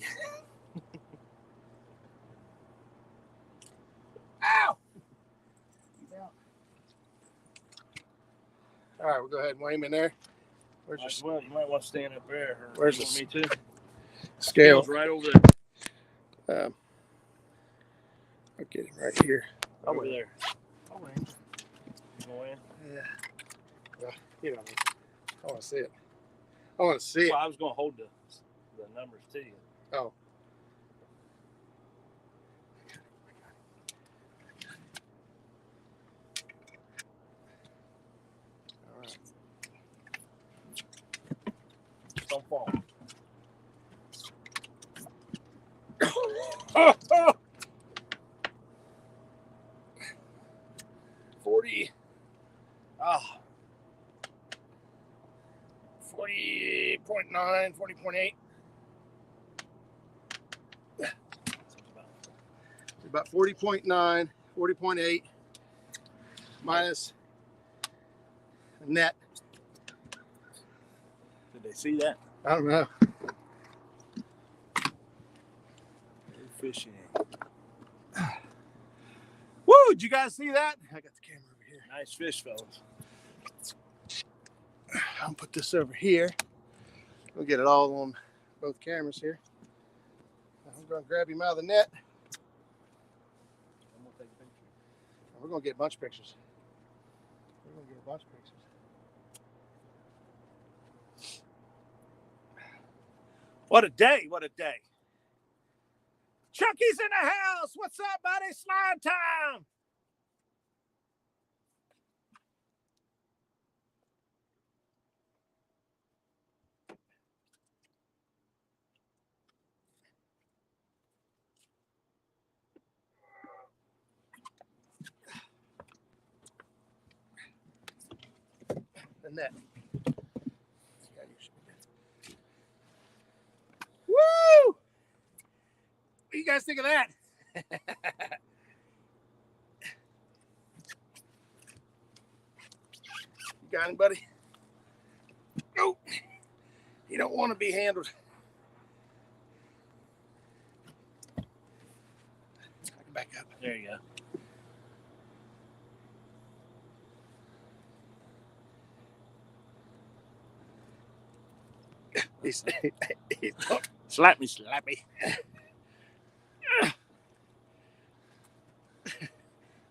Ow! All right, we'll go ahead and weigh him in there. Where's your Well, you might want to stand up there. Or Where's you the want me to? scale? Scale's right over there. I'll get him right here. Over there. I'll weigh him. You gonna weigh him? Yeah. Well, you know, I want to see it. I want to see it. Well, I was going to hold the numbers to you. Oh. All right. Don't fall. Oh, oh. 40. Oh. 40.9, 40.8. About 40.9, 40.8 minus net. Did they see that? I don't know. Fishing. Woo! Did you guys see that? I got the camera over here. Nice fish, fellas. I'll put this over here. We'll get it all on both cameras here. I'm going to grab him out of the net. I'm going to take a picture. We're going to get a bunch of pictures. We're going to get a bunch of pictures. What a day. What a day. Chucky's in the house. What's up, buddy? Slime time. The net. Woo! What do you guys think of that? You got him, buddy? Oh, you don't want to be handled. I can back up. There you go. He's Slap me, slappy.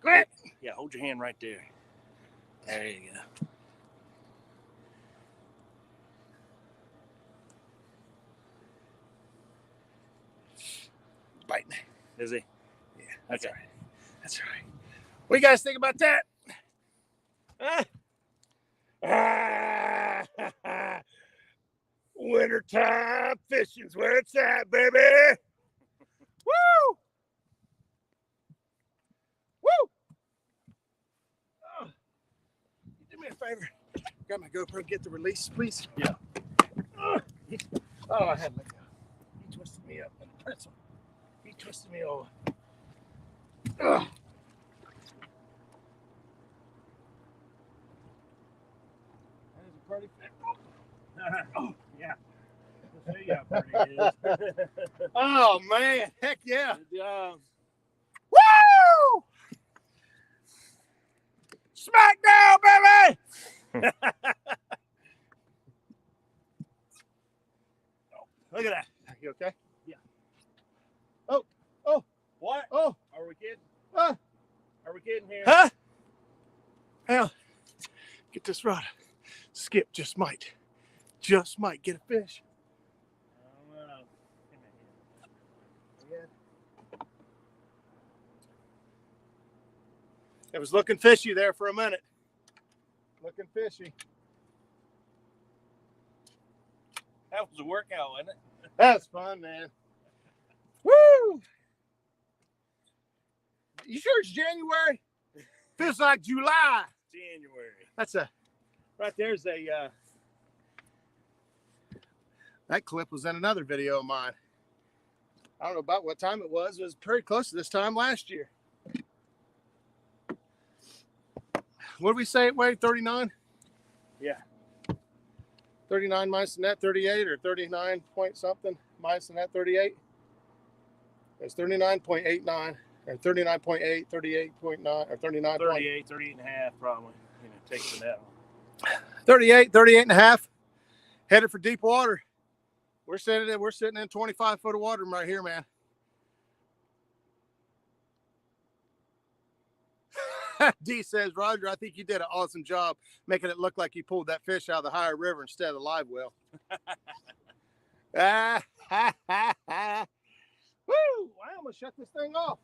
Go Yeah, hold your hand right there. There you go. biting. Is he? Yeah, that's Okay. all right. That's right. What do you guys think about that? Huh? Wintertime fishing's where it's at, baby. Woo! Woo! Oh, do me a favor. Got my GoPro. Get the release, please. Yeah. Oh, I had to let go. He twisted me up in the pretzel. He twisted me over. Ugh. That is a pretty fish. Oh, yeah. We'll show you how pretty it is. Oh, man. Heck yeah. Good job. Woo! Smackdown, baby! Look at that. You okay? Yeah. Oh. What? Oh. Are we kidding? Huh? Are we kidding here? Huh? Hell, get this rod. Skip just might get a fish. I don't know. It was looking fishy there for a minute. Looking fishy. That was a workout, wasn't it? That was fun, man. Woo! You sure it's January? Feels like July. January. That's right there's a, that clip was in another video of mine. I don't know about what time it was. It was pretty close to this time last year. What did we say it weighed? 39? Yeah. 39 minus the net 38, or 39 point something minus the net 38. It's 39.89 or 39.8, 38.9 or 39. 38 and a half probably. You know, take the net. 38 and a half. Headed for deep water. We're sitting in 25 foot of water right here, man. D says, Roger, I think you did an awesome job making it look like you pulled that fish out of the higher river instead of the live well. Woo! I almost shut this thing off.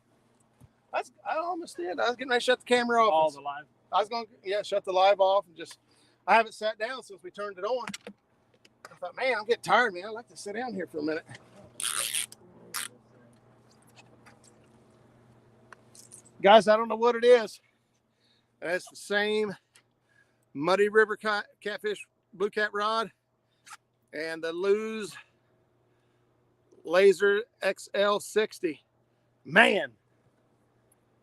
I almost did. I was getting ready to shut the camera off. All the live. I was going to, shut the live off and just, I haven't sat down since we turned it on. I thought, man, I'm getting tired, man. I'd like to sit down here for a minute. Guys, I don't know what it is. It's the same Muddy River catfish Bluecat rod and the Lew's Laser XL60. Man,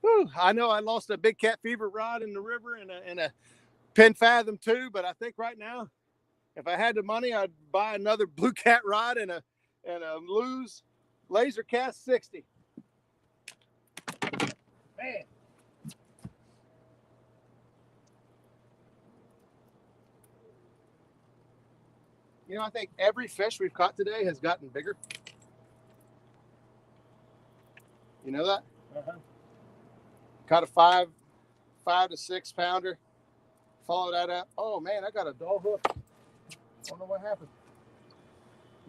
whew, I know I lost a big cat fever rod in the river and a Penn FathomII, but I think right now, if I had the money, I'd buy another Bluecat rod and a Lew's Laser Cast 60. Man. You know, I think every fish we've caught today has gotten bigger. You know that? Uh-huh. Caught a 5 to 6 pounder. Follow that up. Oh man, I got a dull hook. I don't know what happened.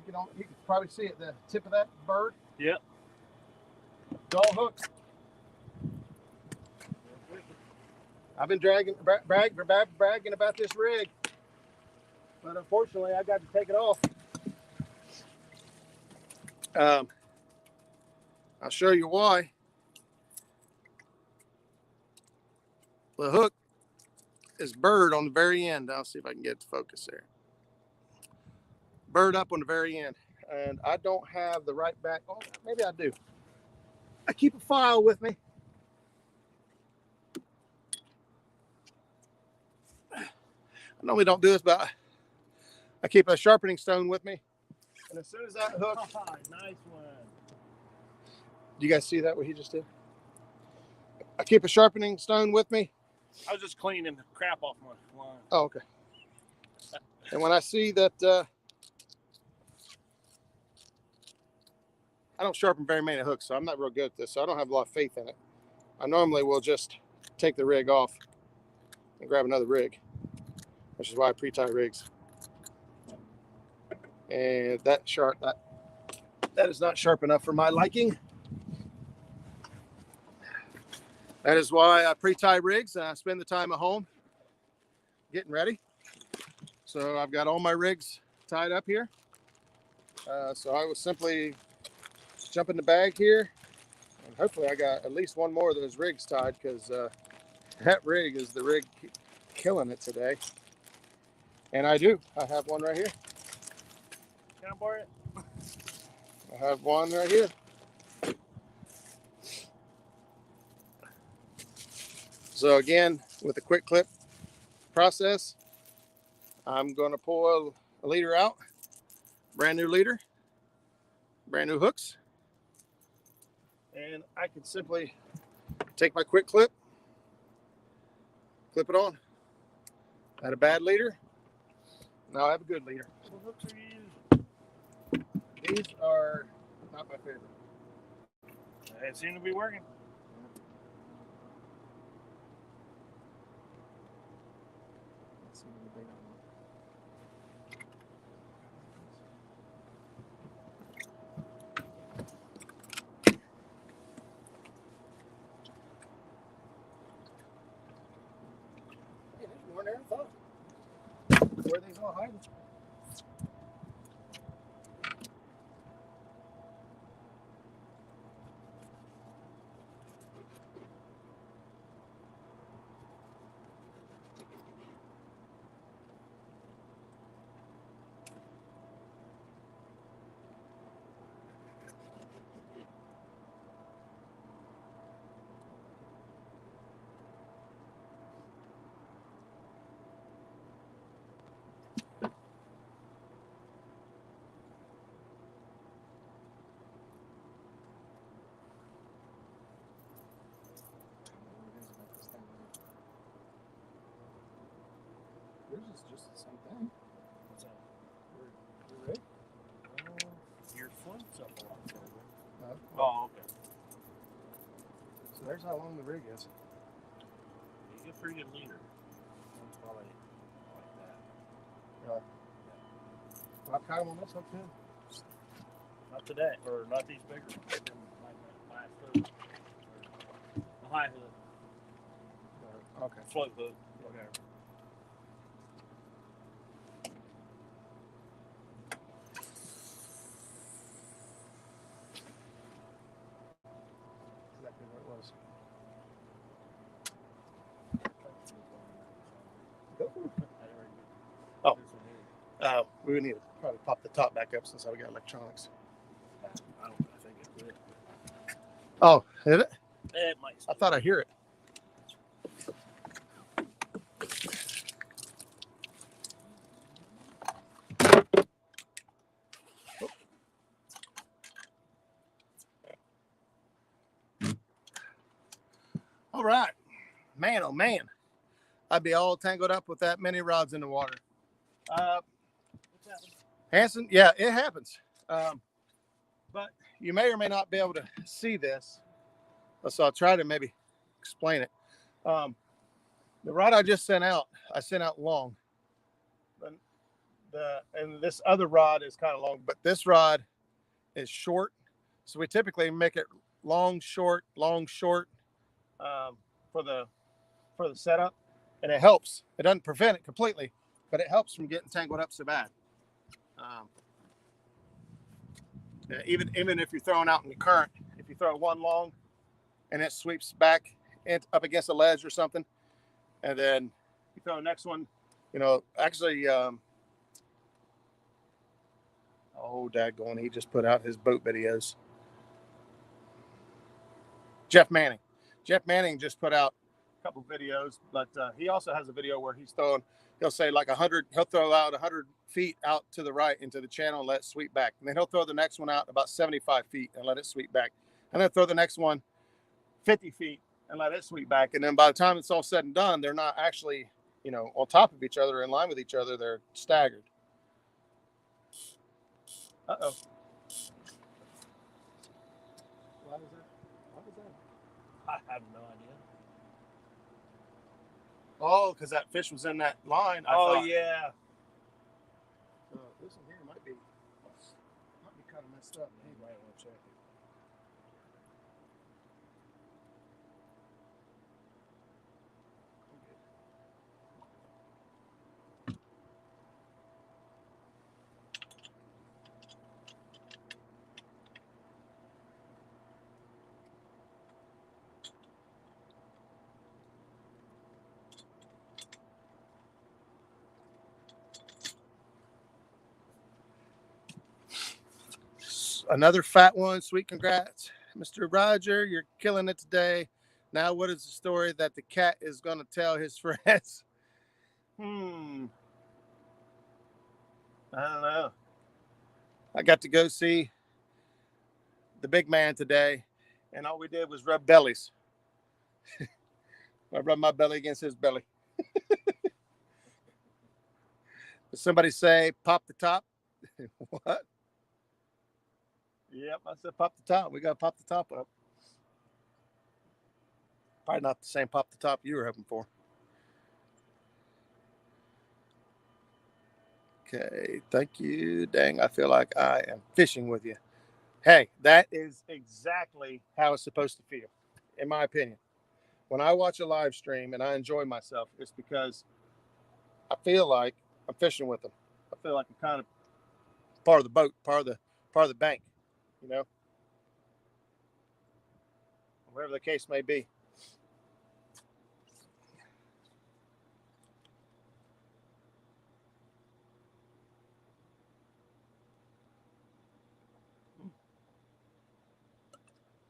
You can probably see it, the tip of that bird. Yep. Dull hook. I've been bragging about this rig, but unfortunately I got to take it off. I'll show you why. The hook is bird on the very end. I'll see if I can get it to focus there. Bird up on the very end, and I don't have the right back. Oh, maybe I do. I keep a file with me. I normally don't do this, but I keep a sharpening stone with me. And as soon as that hook, nice one. do you guys see that what he just did? I keep a sharpening stone with me. I was just cleaning the crap off my line. Oh, okay. And when I see that, I don't sharpen very many hooks, so I'm not real good at this. So I don't have a lot of faith in it. I normally will just take the rig off and grab another rig, which is why I pre-tie rigs. And that is not sharp enough for my liking. That is why I pre-tie rigs and I spend the time at home getting ready. So I've got all my rigs tied up here. So I will simply jump in the bag here, and hopefully I got at least one more of those rigs tied, because that rig is the rig killing it today. And I do. I have one right here. Can I borrow it? I have one right here. So again, with the quick clip process, I'm going to pull a leader out, brand new leader, brand new hooks, and I can simply take my quick clip, clip it on. I had a bad leader, now I have a good leader. What hooks are you using? These are not my favorite. They seem to be working. Hey, there's more than I thought. Where are these all hiding? Yours is just the same thing. What's that? Your rig? Your float's up a lot further. No. Oh, okay. So there's how long the rig is. You get a pretty good leader. That's probably like that. Really? Yeah. I've caught them on this hook too. Not today, or not these bigger ones. Like that last hook. The high hook, Okay. float hook, whatever. Exactly what it was. Oh, we would need to probably pop the top back up since I've got electronics. I think it will. Oh, hit it? It might. I thought I hear it. All right, man, oh man, I'd be all tangled up with that many rods in the water. Hanson, yeah, it happens. But you may or may not be able to see this, so I'll try to maybe explain it. The rod I just sent out, I sent out long. And this other rod is kind of long, but this rod is short. So we typically make it long, short, for the setup, and it helps. It doesn't prevent it completely, but it helps from getting tangled up so bad. Even if you're throwing out in the current, if you throw one long and it sweeps back and up against a ledge or something, and then you throw the next one, actually, oh, daggone, he just put out his boat videos. Jeff Manning just put out a couple videos, but he also has a video where he'll say like 100, he'll throw out 100 feet out to the right into the channel and let it sweep back. And then he'll throw the next one out about 75 feet and let it sweep back. And then throw the next one 50 feet and let it sweep back. And then by the time it's all said and done, they're not actually, on top of each other, in line with each other. They're staggered. Uh-oh. Why was that? I have no idea. Oh, because that fish was in that line. I Oh, thought. yeah. This one here might be kind of messed up. You might want to check it. Another fat one. Sweet congrats, Mr. Roger. You're killing it today. Now, what is the story that the cat is going to tell his friends? I don't know. I got to go see the big man today, and all we did was rub bellies. I rubbed my belly against his belly. Did somebody say pop the top? What? Yep, I said pop the top. We got to pop the top up. Probably not the same pop the top you were hoping for. Okay, thank you. Dang, I feel like I am fishing with you. Hey, that is exactly how it's supposed to feel, in my opinion. When I watch a live stream and I enjoy myself, it's because I feel like I'm fishing with them. I feel like I'm kind of part of the boat, part of the bank, you know, whatever the case may be.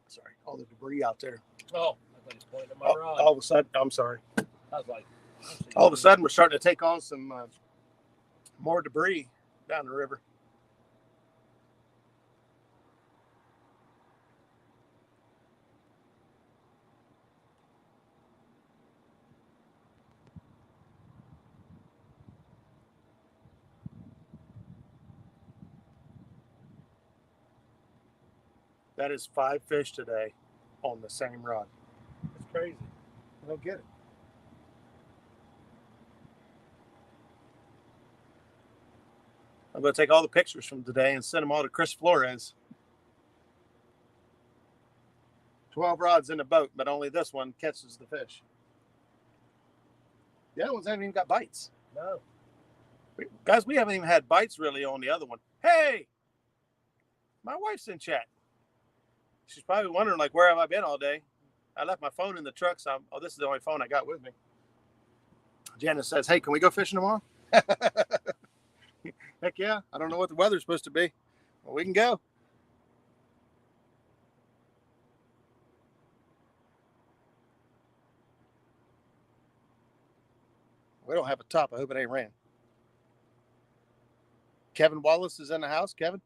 Sorry, all the debris out there. Oh, I thought he was pointing at my rod. All of a sudden, I'm sorry. I was like, All of a sudden, we're starting to take on some more debris down the river. That is 5 fish today on the same rod. It's crazy. I don't get it. I'm going to take all the pictures from today and send them all to Chris Flores. 12 rods in the boat, but only this one catches the fish. The other ones haven't even got bites. No. Guys, we haven't even had bites really on the other one. Hey, my wife's in chat. She's probably wondering, like, where have I been all day? I left my phone in the truck, so this is the only phone I got with me. Janice says, hey, can we go fishing tomorrow? Heck yeah. I don't know what the weather's supposed to be. Well, we can go. We don't have a top. I hope it ain't rain. Kevin Wallace is in the house. Kevin?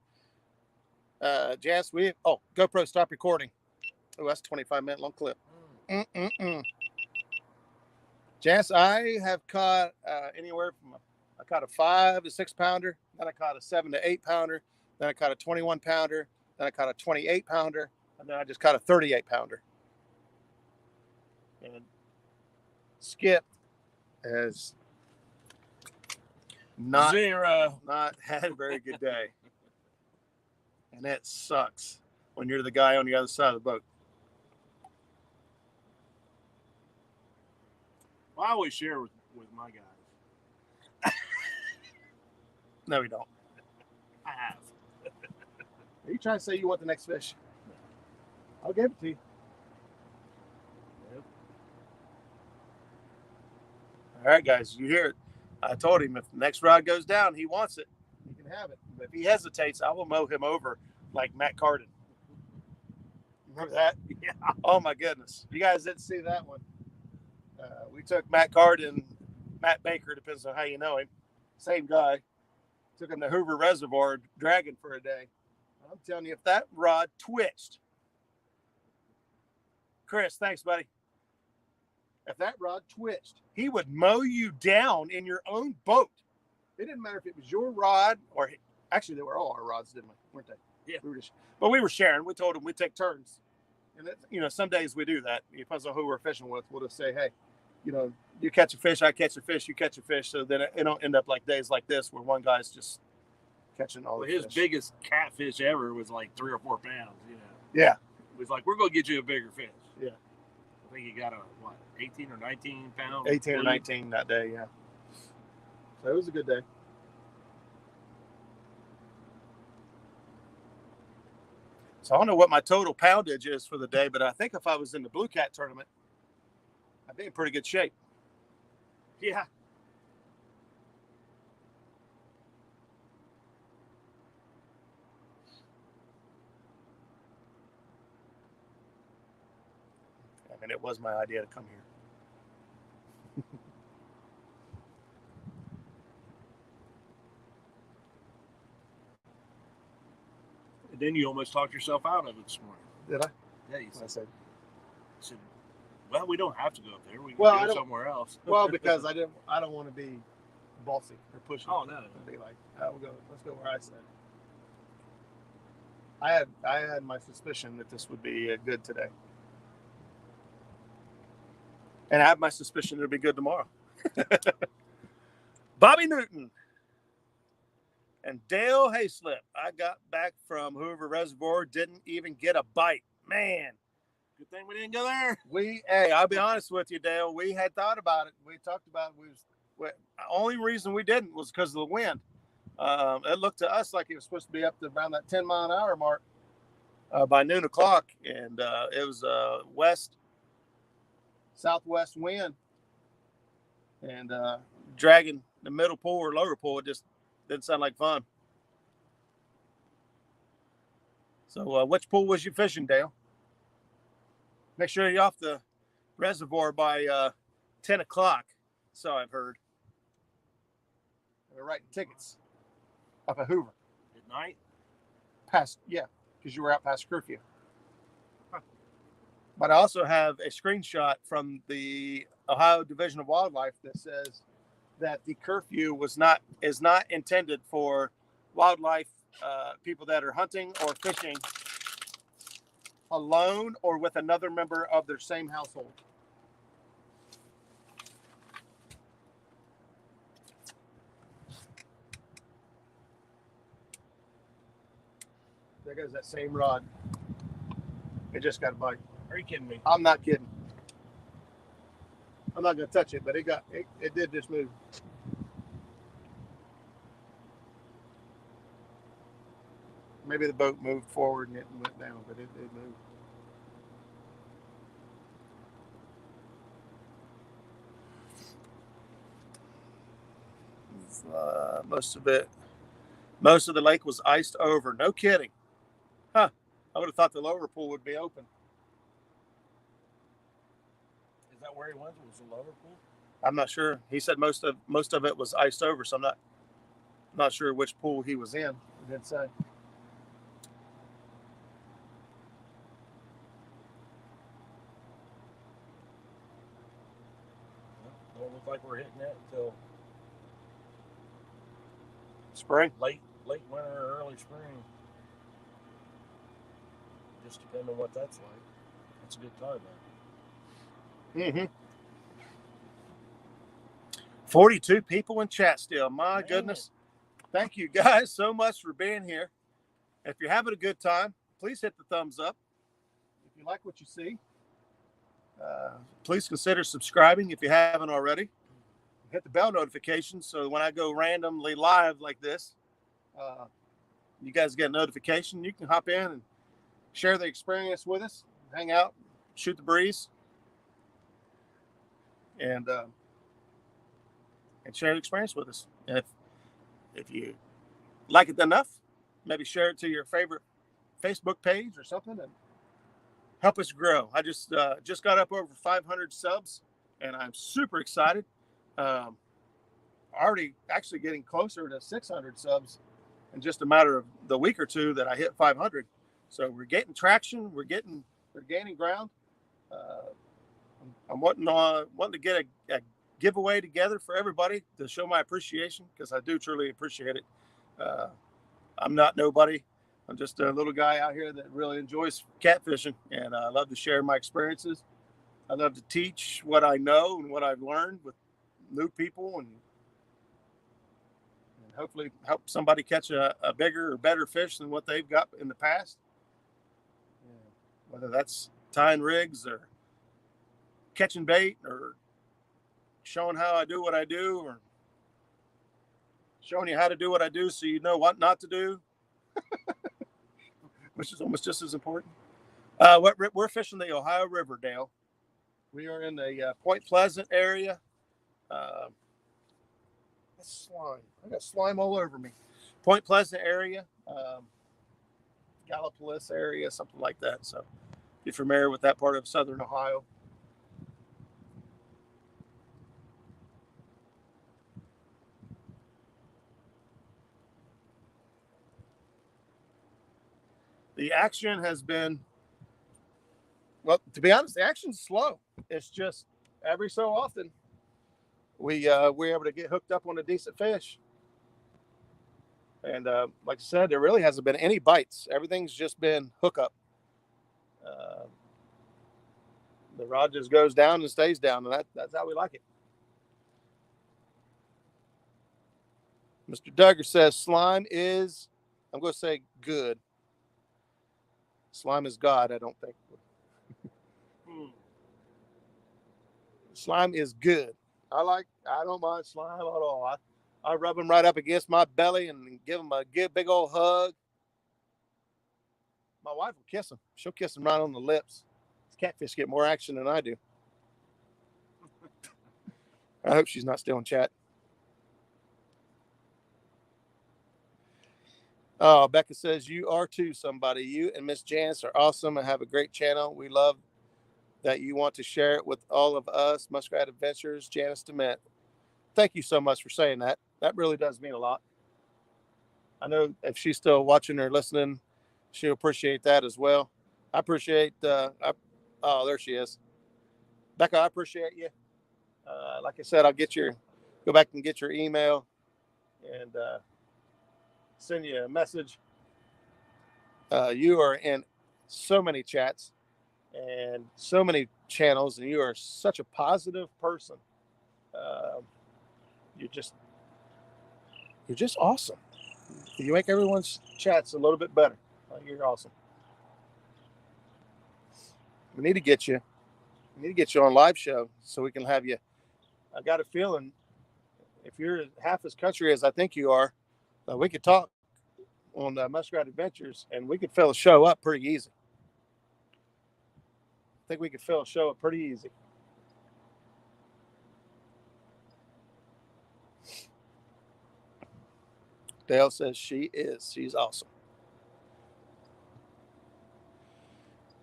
Jazz, GoPro, stop recording. Oh, that's a 25-minute long clip. Jazz, I have caught anywhere from I caught a 5 to 6 pounder, then I caught a 7 to 8 pounder, then I caught a 21 pounder, then I caught a 28 pounder, and then I just caught a 38 pounder. And Skip has not had a very good day. And that sucks when you're the guy on the other side of the boat. Well, I always share with my guys. No, we don't. I have. Are you trying to say you want the next fish? I'll give it to you. Yep. All right, guys, you hear it. I told him if the next rod goes down, he wants it. He can have it. But if he hesitates, I will mow him over like Matt Carden. Remember that? Yeah. Oh, my goodness. You guys didn't see that one. We took Matt Carden, Matt Baker, depends on how you know him. Same guy. Took him to Hoover Reservoir dragging for a day. I'm telling you, if that rod twitched, Chris, thanks, buddy. If that rod twitched, he would mow you down in your own boat. It didn't matter if it was your rod or actually they were all our rods, didn't we? Weren't they? Yeah. But we were sharing. We told him we'd take turns. And some days we do that. It depends on who we're fishing with. We'll just say, hey, you catch a fish, I catch a fish, you catch a fish. So then it don't end up like days like this where one guy's just catching all the fish. His biggest catfish ever was like 3 or 4 pounds. Yeah. It was like, we're going to get you a bigger fish. Yeah. I think he got a, 18 or 19 pounds? 18 or 19 that day, yeah. So it was a good day. So I don't know what my total poundage is for the day, but I think if I was in the Bluecat tournament, I'd be in pretty good shape. Yeah. I mean, it was my idea to come here. And then you almost talked yourself out of it this morning. Did I? Yeah, you I said, well, we don't have to go up there. We can Well, I go don't- somewhere else. well, because I don't want to be bossy or pushy. Oh, no. Be like, let's go where I said. I had my suspicion that this would be good today. And I have my suspicion it'll be good tomorrow. Bobby Newton and Dale Hayslip. I got back from Hoover Reservoir, didn't even get a bite. Man, Good thing we didn't go there. hey, I'll be honest with you, Dale. We had thought about it. We talked about it. The only reason we didn't was because of the wind. It looked to us like it was supposed to be up to around that 10-mile-an-hour mark by noon o'clock, and it was southwest wind, and dragging the middle pool or lower pool. It just didn't sound like fun. So, which pool was you fishing, Dale? Make sure you're off the reservoir by 10 o'clock. So I've heard. We're writing tickets up at Hoover. At night? Because you were out past curfew. Huh. But I also have a screenshot from the Ohio Division of Wildlife that says that the curfew is not intended for wildlife people that are hunting or fishing alone or with another member of their same household. There goes that same rod. It just got a bite. Are you kidding me? I'm not kidding. I'm not going to touch it, but it did just move. Maybe the boat moved forward and it went down, but it did move. Most of the lake was iced over. No kidding. Huh. I would have thought the lower pool would be open. Is that where he went? Was the lower pool? I'm not sure. He said most of it was iced over, so I'm not sure which pool he was in. He didn't say. Don't look like we're hitting that until Spring? late winter or early spring. Just depending on what that's like. That's a good time, man. Mm-hmm. 42 people in chat still. My goodness. Thank you guys so much for being here. If you're having a good time, please hit the thumbs up. If you like what you see, please consider subscribing if you haven't already. Hit the bell notification so when I go randomly live like this, you guys get a notification. You can hop in and share the experience with us, hang out, shoot the breeze, and share the experience with us. And if you like it enough, maybe share it to your favorite Facebook page or something and help us grow. I just got up over 500 subs, and I'm super excited. Already actually getting closer to 600 subs in just a matter of the week or two that I hit 500. So we're getting traction. We're gaining ground. I'm wanting to get a giveaway together for everybody to show my appreciation, because I do truly appreciate it. I'm not nobody. I'm just a little guy out here that really enjoys catfishing, and I love to share my experiences. I love to teach what I know and what I've learned with new people, and hopefully help somebody catch a bigger or better fish than what they've got in the past. Whether that's tying rigs or catching bait or showing how I do what I do, or showing you how to do what I do so you know what not to do, which is almost just as important. We're fishing the Ohio River, Dale. We are in the Point Pleasant area. That's slime. I got slime all over me. Point Pleasant area, Gallipolis area, something like that. So if you're familiar with that part of southern Ohio, The action has been, well, to be honest, the action's slow. It's just every so often we're able to get hooked up on a decent fish. And like I said, there really hasn't been any bites. Everything's just been hookup. The rod just goes down and stays down, and that's how we like it. Mr. Duggar says slime is, I'm going to say good. Slime is God, I don't think. Slime is good. I don't mind slime at all. I rub them right up against my belly and give them a big old hug. My wife will kiss them. She'll kiss them right on the lips. Catfish get more action than I do. I hope she's not still in chat. Oh, Becca says, you are too somebody. You and Miss Janice are awesome and have a great channel. We love that you want to share it with all of us. Muskrat Adventures, Janice DeMent. Thank you so much for saying that. That really does mean a lot. I know if she's still watching or listening, she'll appreciate that as well. I appreciate, oh, there she is. Becca, I appreciate you. Like I said, I'll go back and get your email and send you a message. You are in so many chats and so many channels, and you are such a positive person. You're just awesome. You make everyone's chats a little bit better. You're awesome. We need to get you. We need to get you on live show so we can have you. I got a feeling if you're half as country as I think you are, we could talk on Muskrat Adventures and we could fill a show up pretty easy. I think we could fill a show up pretty easy. Dale says she's awesome.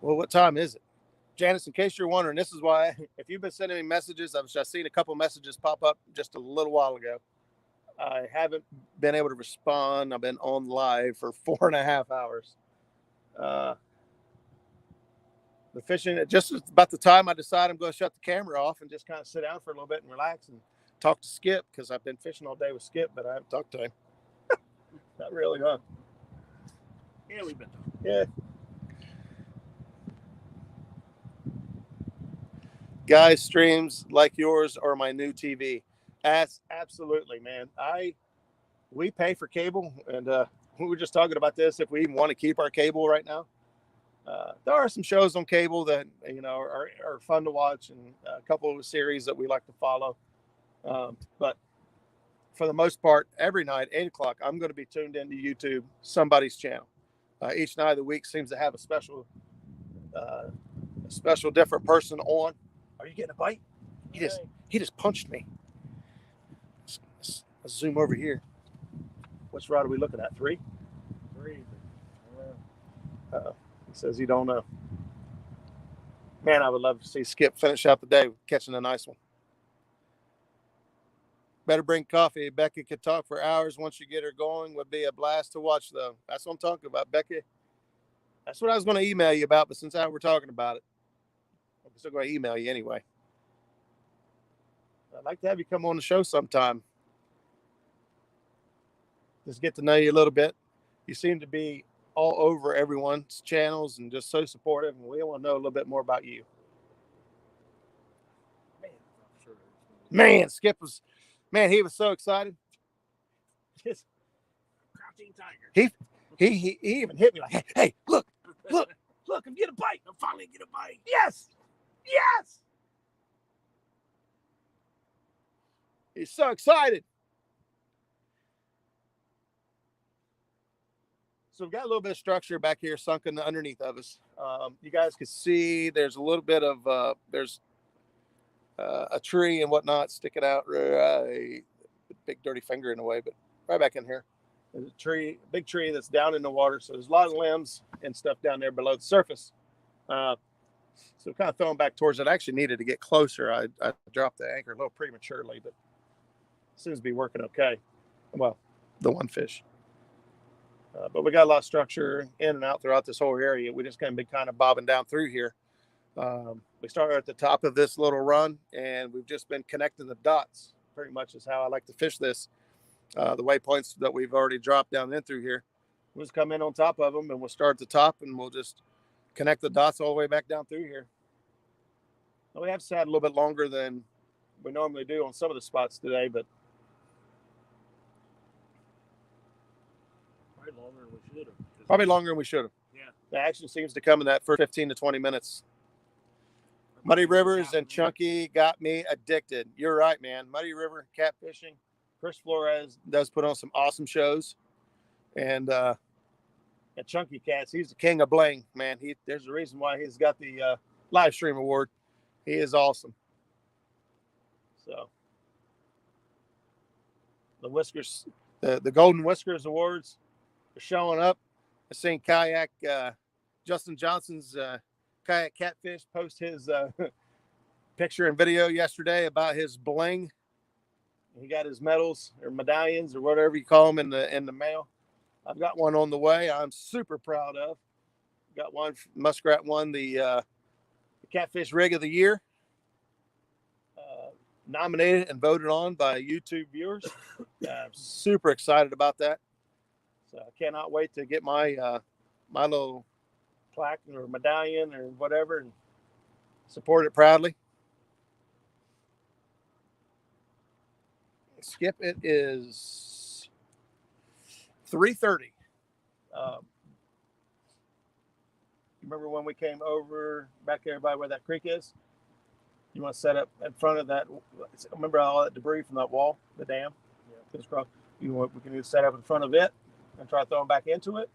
Well, what time is it? Janice, in case you're wondering, this is why, if you've been sending me messages, I've just seen a couple messages pop up just a little while ago. I haven't been able to respond. I've been on live for 4.5 hours. The fishing, just about the time I decide I'm going to shut the camera off and just kind of sit down for a little bit and relax and talk to Skip, because I've been fishing all day with Skip, but I haven't talked to him. Not really, huh? Yeah, we've been talking. Yeah. Guys, streams like yours are my new TV. Absolutely, man. We pay for cable, and we were just talking about this, if we even want to keep our cable right now. There are some shows on cable that are fun to watch, and a couple of series that we like to follow. But for the most part, every night, 8 o'clock, I'm going to be tuned into YouTube, somebody's channel. Each night of the week seems to have a special different person on. Are you getting a bite? He just punched me. Let's zoom over here. Which rod are we looking at? 3? 3. He says he don't know. Man, I would love to see Skip finish out the day catching a nice one. Better bring coffee. Becky could talk for hours once you get her going. Would be a blast to watch, though. That's what I'm talking about, Becky. That's what I was going to email you about, but since we're talking about it, I'm still going to email you anyway. I'd like to have you come on the show sometime. Just get to know you a little bit. You seem to be all over everyone's channels and just so supportive, and we want to know a little bit more about you. Man, Skip was, he was so excited. Just Crouching tiger. He even hit me like, hey, look, I'm getting a bite. I'm finally getting a bite. Yes. He's so excited. So we've got a little bit of structure back here sunken underneath of us. You guys can see there's a little bit of, there's a tree and whatnot sticking out, right, big dirty finger in the way, but right back in here. There's a big tree that's down in the water. So there's a lot of limbs and stuff down there below the surface. So kind of throwing back towards it. I actually needed to get closer. I dropped the anchor a little prematurely, but seems to be working okay. Well, the one fish. But we got a lot of structure in and out throughout this whole area. We just kind of bobbing down through here. We started at the top of this little run, and we've just been connecting the dots. Pretty much is how I like to fish this. The waypoints that we've already dropped down in through here. We'll just come in on top of them, and we'll start at the top, and we'll just connect the dots all the way back down through here. Now, we have sat a little bit longer than we normally do on some of the spots today, but Probably longer than we should have. probably longer than we should have. Yeah. The action seems to come in that first 15 to 20 minutes. Muddy Rivers and Chunky got me addicted. You're right, man. Muddy River catfishing. Chris Flores does put on some awesome shows. And Chunky Cats, he's the king of bling, man. There's a reason why he's got the live stream award. He is awesome. So the Whiskers, the Golden Whiskers Awards are showing up. I seen Kayak, Justin Johnson's Kayak Catfish post his picture and video yesterday about his bling. He got his medals or medallions or whatever you call them in the mail. I've got one on the way. I'm super proud of. Got one. Muskrat won the Catfish Rig of the Year. Nominated and voted on by YouTube viewers. I'm super excited about that. So I cannot wait to get my my little plaque or medallion or whatever and support it proudly. Skip, it is 3:30. Remember when we came over back there by where that creek is? You want to set up in front of that? Remember all that debris from that wall, the dam? Yeah. We can either set up in front of it and try throwing back into it,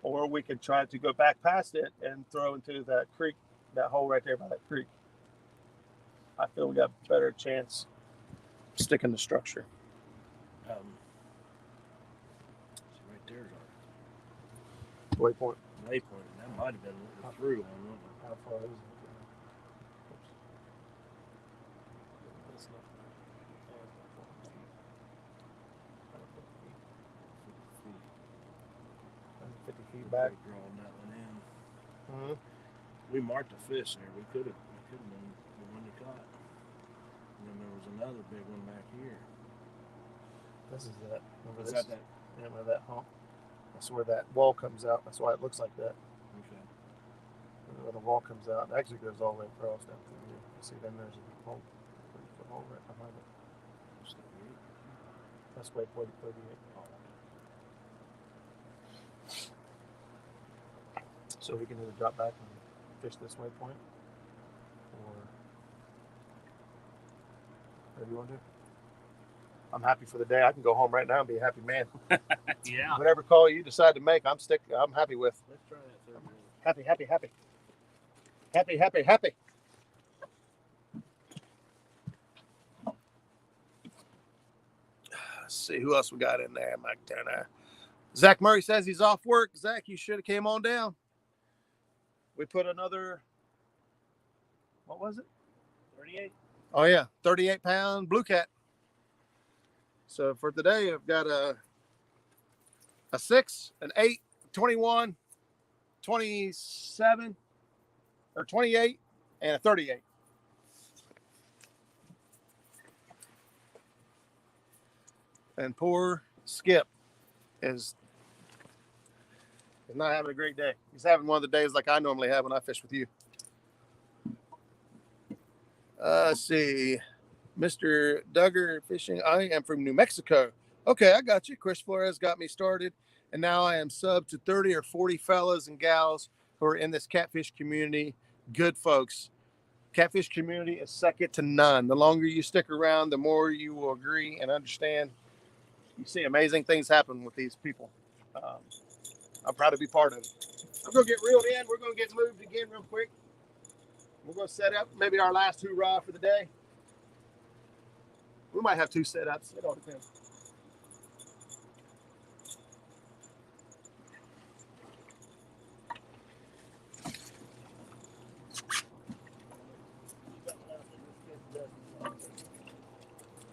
or we could try to go back past it and throw into that creek, that hole right there by that creek. I feel we got a better chance sticking the structure. Right there's our Waypoint. waypoint. That might have been through on one. How far is it? 50 feet back. Drawing that one in. Mm-hmm. We marked a fish there. We could have been the one you caught. And then there was another big one back here. This is that. Remember Is this? that? Yeah, remember that hump? That's where that wall comes out. That's why it looks like that. Okay. Where the wall comes out. It actually goes all the way across down through here. See, then there's a hole. There's a hole right behind it. That's waypoint 38. So we can either drop back and fish this waypoint, or whatever you want to do. I'm happy for the day. I can go home right now and be a happy man. Yeah. Whatever call you decide to make, I'm happy with. Let's try that third one. Happy, happy, happy. Happy, happy, happy. Let's see who else we got in there. Mike Turner. Zach Murray says he's off work. Zach, you should have came on down. We put another, what was it? 38. Oh, yeah. 38-pound Bluecat. So for today, I've got a 6, an 8, 21, 27, or 28, and a 38. And poor Skip is not having a great day. He's having one of the days like I normally have when I fish with you. Let's see. Mr. Duggar Fishing. I am from New Mexico. Okay, I got you. Chris Flores got me started. And now I am sub to 30 or 40 fellas and gals who are in this catfish community. Good folks. Catfish community is second to none. The longer you stick around, the more you will agree and understand. You see amazing things happen with these people. I'm proud to be part of it. I'm going to get reeled in. We're going to get moved again real quick. We're going to set up maybe our last hoorah for the day. We might have 2 setups. It all depends.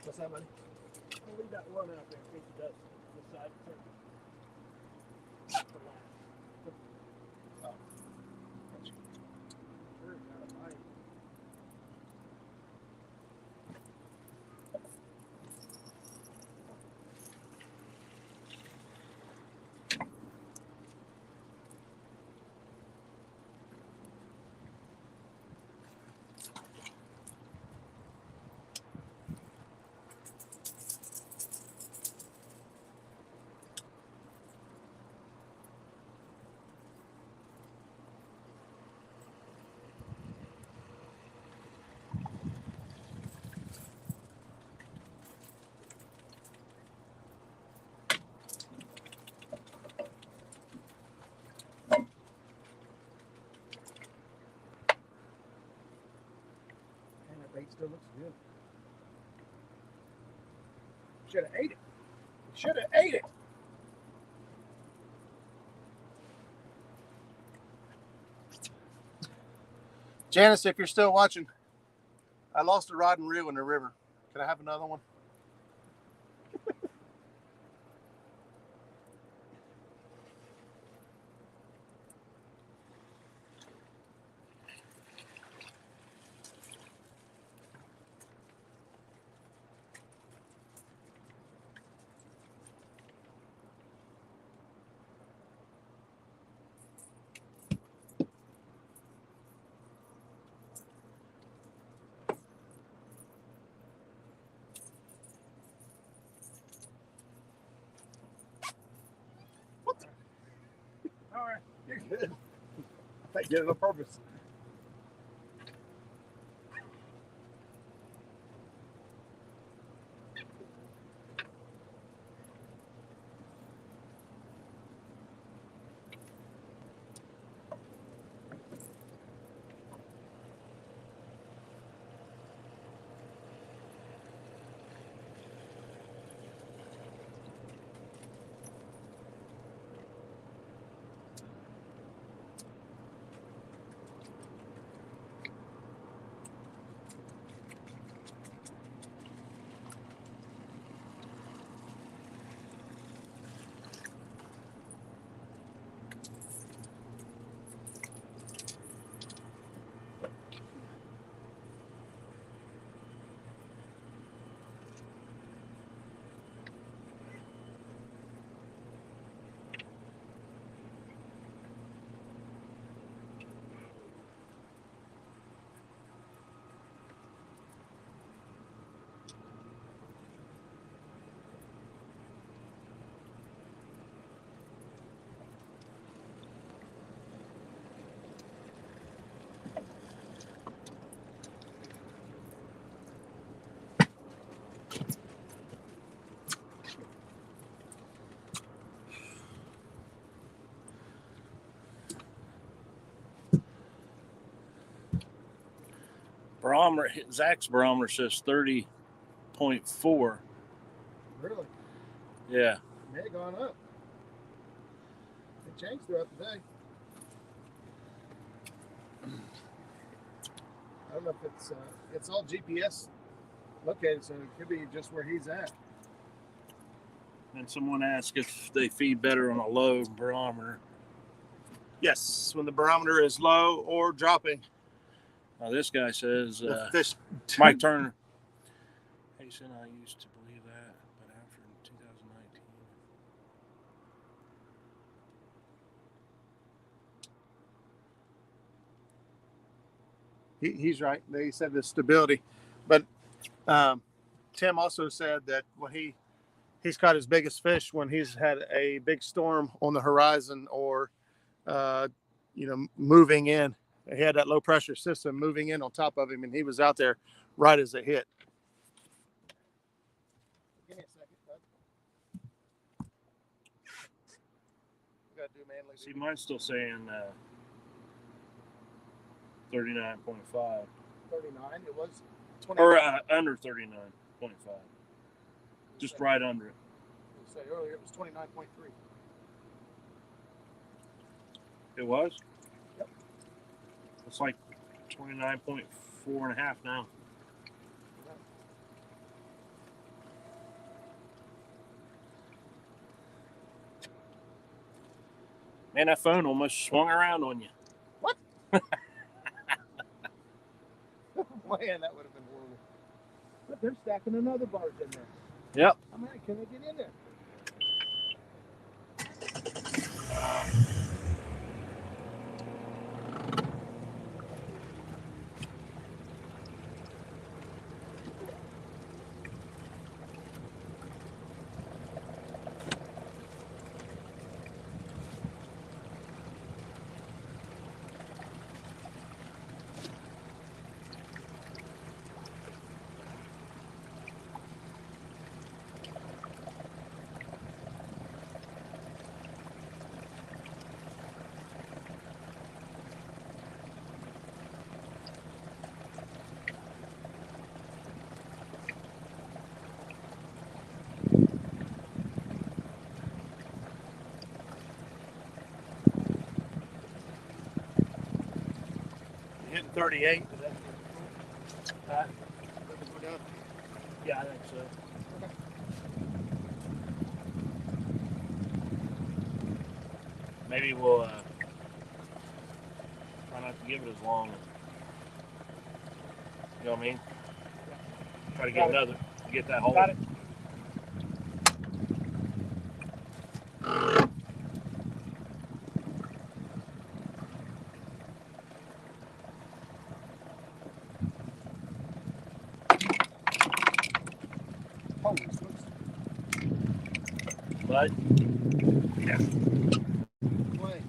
What's that, buddy? Leave that one out there in case it does. This side. Bait still looks good. Should have ate it. Should have ate it. Janice, if you're still watching, I lost a rod and reel in the river. Can I have another one? All right, you're good. I did it on purpose. Barometer, Zach's barometer says 30.4. Really? Yeah. It may have gone up. It changed throughout the day. I don't know if it's all GPS located, so it could be just where he's at. And someone asked if they feed better on a low barometer. Yes, when the barometer is low or dropping. Now this guy says, The fish. Mike Turner. He said, I used to believe that, but after 2019. He's right. They said the stability. But Tim also said that when he's caught his biggest fish when he's had a big storm on the horizon or, moving in. He had that low pressure system moving in on top of him, and he was out there right as it hit. Give me a second, bud. We gotta do manly See, mine's still saying 39.5. 39. It was 20. Or under 39.5. Just right under it. You said earlier it was 29.3. It was? Yep. It's like 29.4 and a half now. Man, that phone almost swung around on you. What? Man, that would have been horrible. But they're stacking another barge in there. Yep. How many can they get in there? Hitting 38. Huh? Yeah, I think so. Okay. Maybe we'll try not to give it as long. You know what I mean? Try to get another, get that hole. Got it. Holy smokes. But Yeah. Play.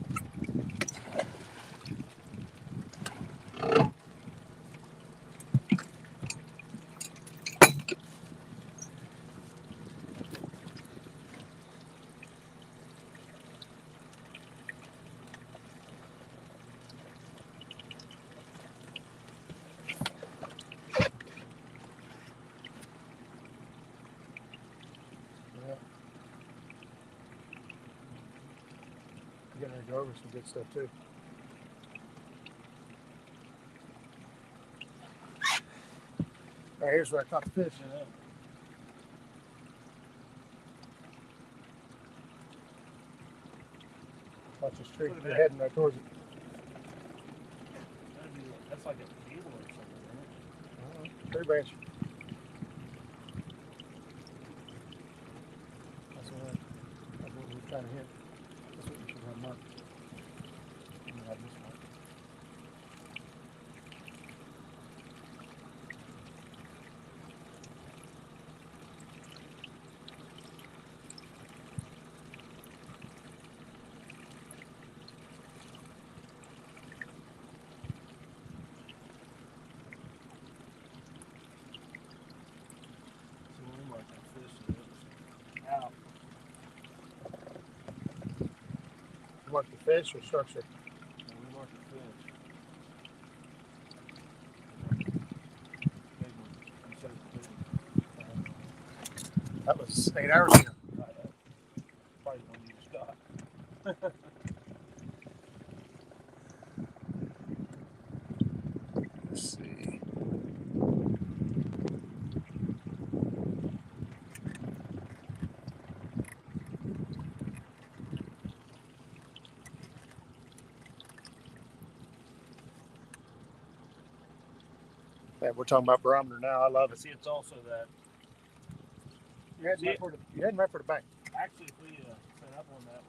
Getting ready to go over some good stuff too. All right, here's where I caught the fish. Watch this tree. You're heading right towards it. that's like a cable or something, isn't it? Tree branch. That's what we're trying to hit. That's what we should have marked. And have this one. Out. Mark the fish or structure? We mark the fish. That was 8 hours ago. Probably when you stop. Let's see. Yeah, we're talking about barometer now. I love it. See, it's also that. You're heading right for the bank. Actually, if we set up on that,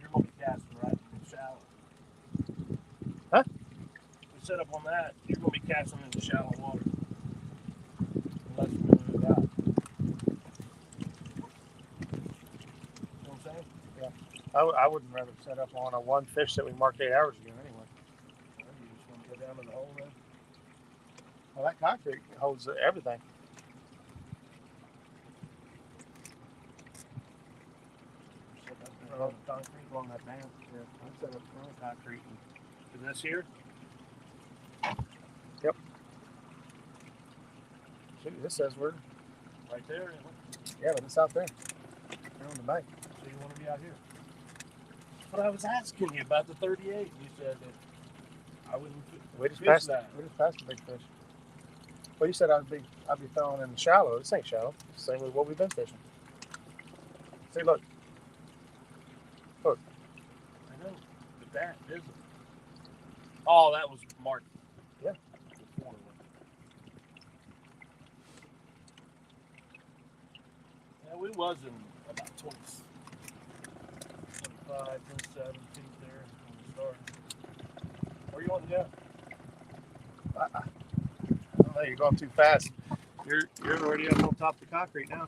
you're going to be casting right in the shallow. Huh? If we set up on that, you're going to be casting in the shallow water. Unless we move it out. You know what I'm saying? Yeah. I wouldn't rather set up on a one fish that we marked 8 hours ago anyway. Well, you just want to go down in the hole then? Well, that concrete holds everything. Concrete along that bank. Yeah, I set up front concrete. Is this here? Yep. Shoot, this says we're Right there, isn't it? yeah, but it's out there. We're on the bank. So you want to be out here? But I was asking you about the 38. You said that I wouldn't. We just fish passed that. We just passed the big fish. Well, you said I'd be throwing in the shallow. This ain't shallow. It's the same with what we've been fishing. See, look. that visible. Oh, that was marked. Yeah. Before. Yeah, we was in about 20, 25, 27 feet there when we started. Where you want to go? I don't know. You're going too fast. You're already up on top of the concrete now.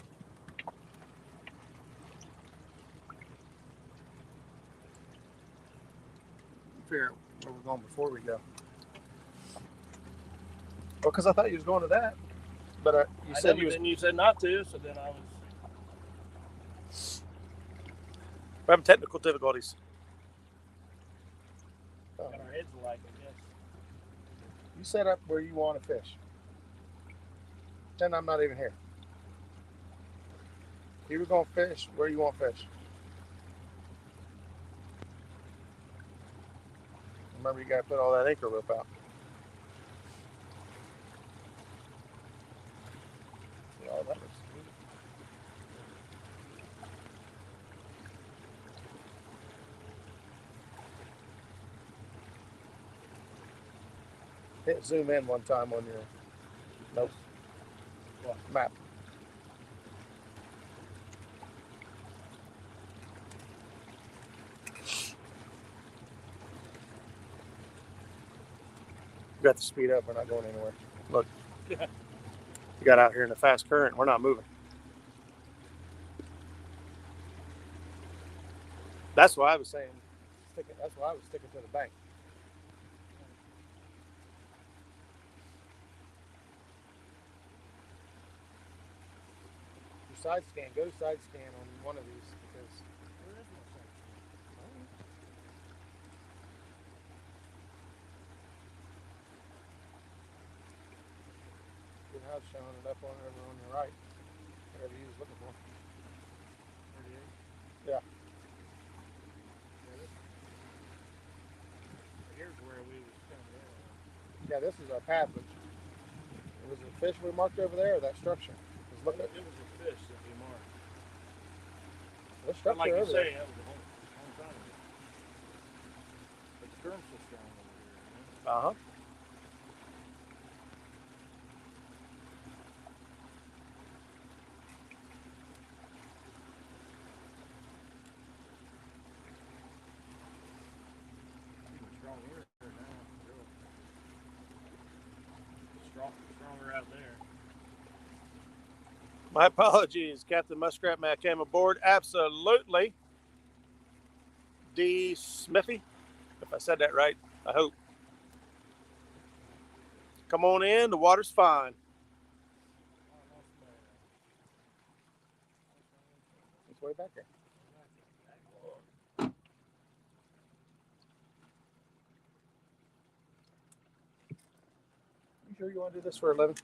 Figure out where we're going before we go. Well, because I thought you was going to that, but you said you was. Then you said not to, so then I was. We're having technical difficulties. Got our heads alike, I guess. You set up where you want to fish. Then I'm not even here. You were going to fish where you want to fish. Remember, you got to put all that anchor rope out. Oh, that looks good. Hit zoom in one time on your map. We got the speed up. We're not going anywhere. Look, we got out here in a fast current. We're not moving. That's why I was saying. That's why I was sticking to the bank. Your side scan. Go to side scan on one of these because there is no side scan. Good how it's showing it up on the right. Whatever you was looking for. 38? Yeah. Here's where we was coming in. Yeah, this is our path. Was it a fish we marked over there or that structure? Look at It was a fish that we marked. the structure Like you over say, there. that was the whole time of it. But the current's so strong over here. Uh-huh. Even strong here now. Really. Stronger out there. My apologies, Captain Muskrat Mac came aboard. Absolutely. D. Smithy, if I said that right, I hope. Come on in, the water's fine. It's way back there. You sure you want to do this for a living?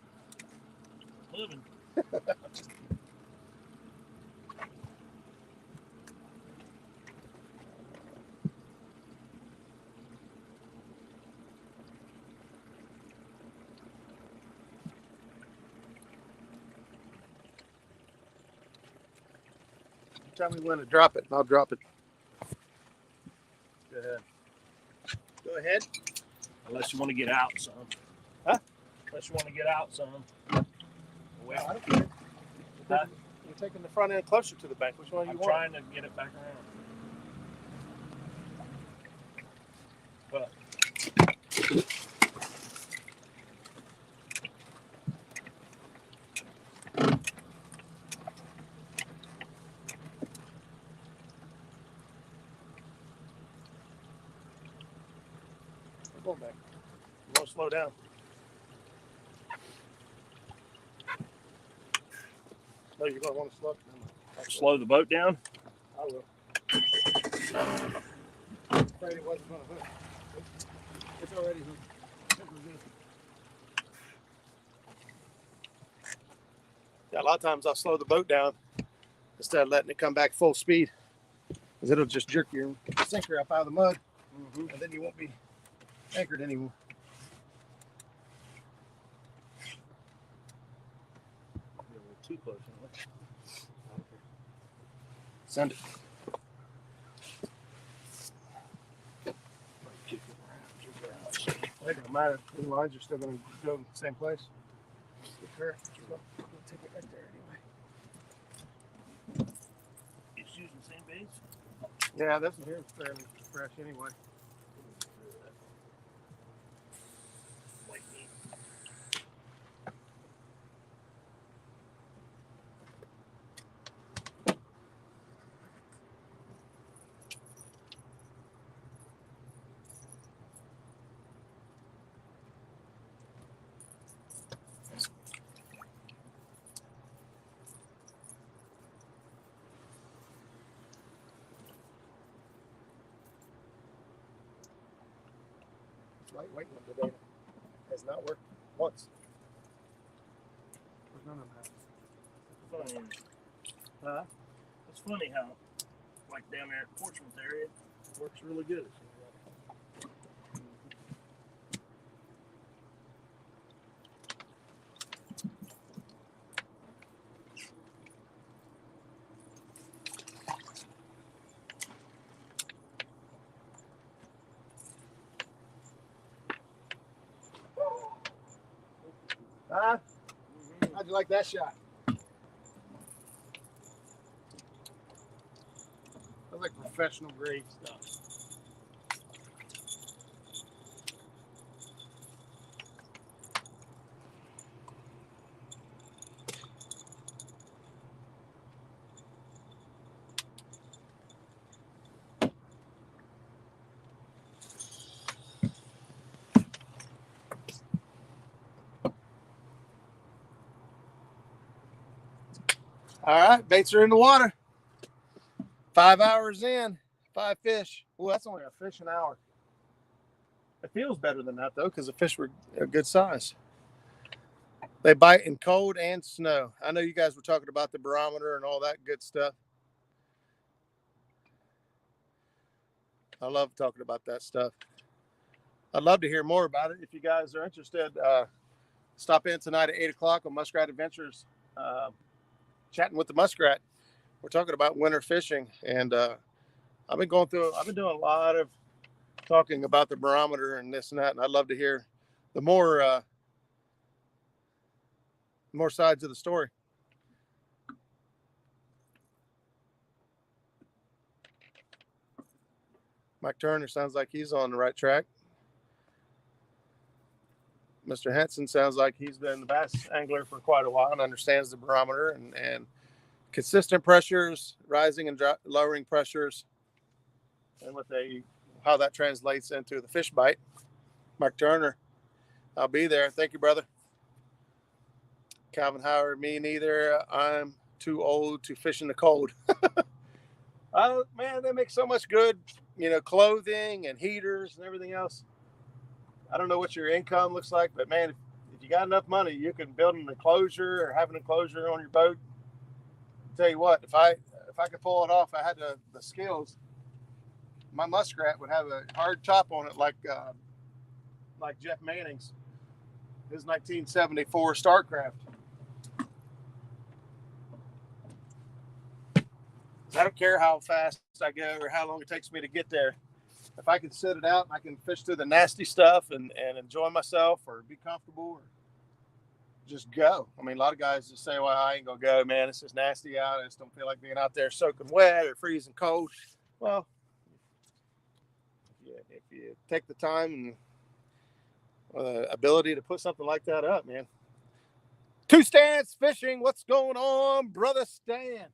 Living. Tell me when to drop it, and I'll drop it. Go ahead. Go ahead. Unless you want to get out some. Huh? Unless you want to get out some. Away No, I from don't care. Huh? You're taking the front end closer to the bank. Which one do you I'm want? trying to get it back around. But We're going back. You want to slow down? No, you're going to want to slow down. slow the boat down. I will. I'm afraid it wasn't going to hook. It's already hooked. Yeah, a lot of times I'll slow the boat down instead of letting it come back full speed, because it'll just jerk your sinker up out of the mud, and then you won't be anchored anymore. You're a little too close. Send it. It don't matter. The lines are still going to go in the same place. We'll take it right there anyway. It's using the same base. Yeah, this one here is fairly fresh anyway. White meat. Lightweight one today has not worked once. There's none of them. Funny. Huh? It's funny how, like down there at Portsmouth area, it works really good. Huh? How'd you like that shot? That's like professional grade stuff. All right, baits are in the water. 5 hours in, 5 fish. Well, that's only a fish an hour. It feels better than that, though, because the fish were a good size. They bite in cold and snow. I know you guys were talking about the barometer and all that good stuff. I love talking about that stuff. I'd love to hear more about it. If you guys are interested, stop in tonight at 8 o'clock on Muskrat Adventures, chatting with the muskrat. We're talking about winter fishing, and I've been doing a lot of talking about the barometer and this and that, and I'd love to hear the more sides of the story. Mike Turner sounds like he's on the right track. Mr. Henson sounds like he's been the bass angler for quite a while and understands the barometer and consistent pressures, rising and lowering pressures, and how that translates into the fish bite. Mike Turner, I'll be there. Thank you, brother. Calvin Howard, me neither. I'm too old to fish in the cold. Man, they make so much good, clothing and heaters and everything else. I don't know what your income looks like, but man, if you got enough money, you can build an enclosure or have an enclosure on your boat. I'll tell you what, if I could pull it off, I had the skills. My muskrat would have a hard top on it, like Jeff Manning's, his 1974 Starcraft. I don't care how fast I go or how long it takes me to get there. If I can sit it out and I can fish through the nasty stuff and enjoy myself or be comfortable or just go. I mean, a lot of guys just say, well, I ain't going to go, man. It's just nasty out. I just don't feel like being out there soaking wet or freezing cold. Well, if you take the time and the ability to put something like that up, man. Two Stans Fishing. What's going on, brother Stan?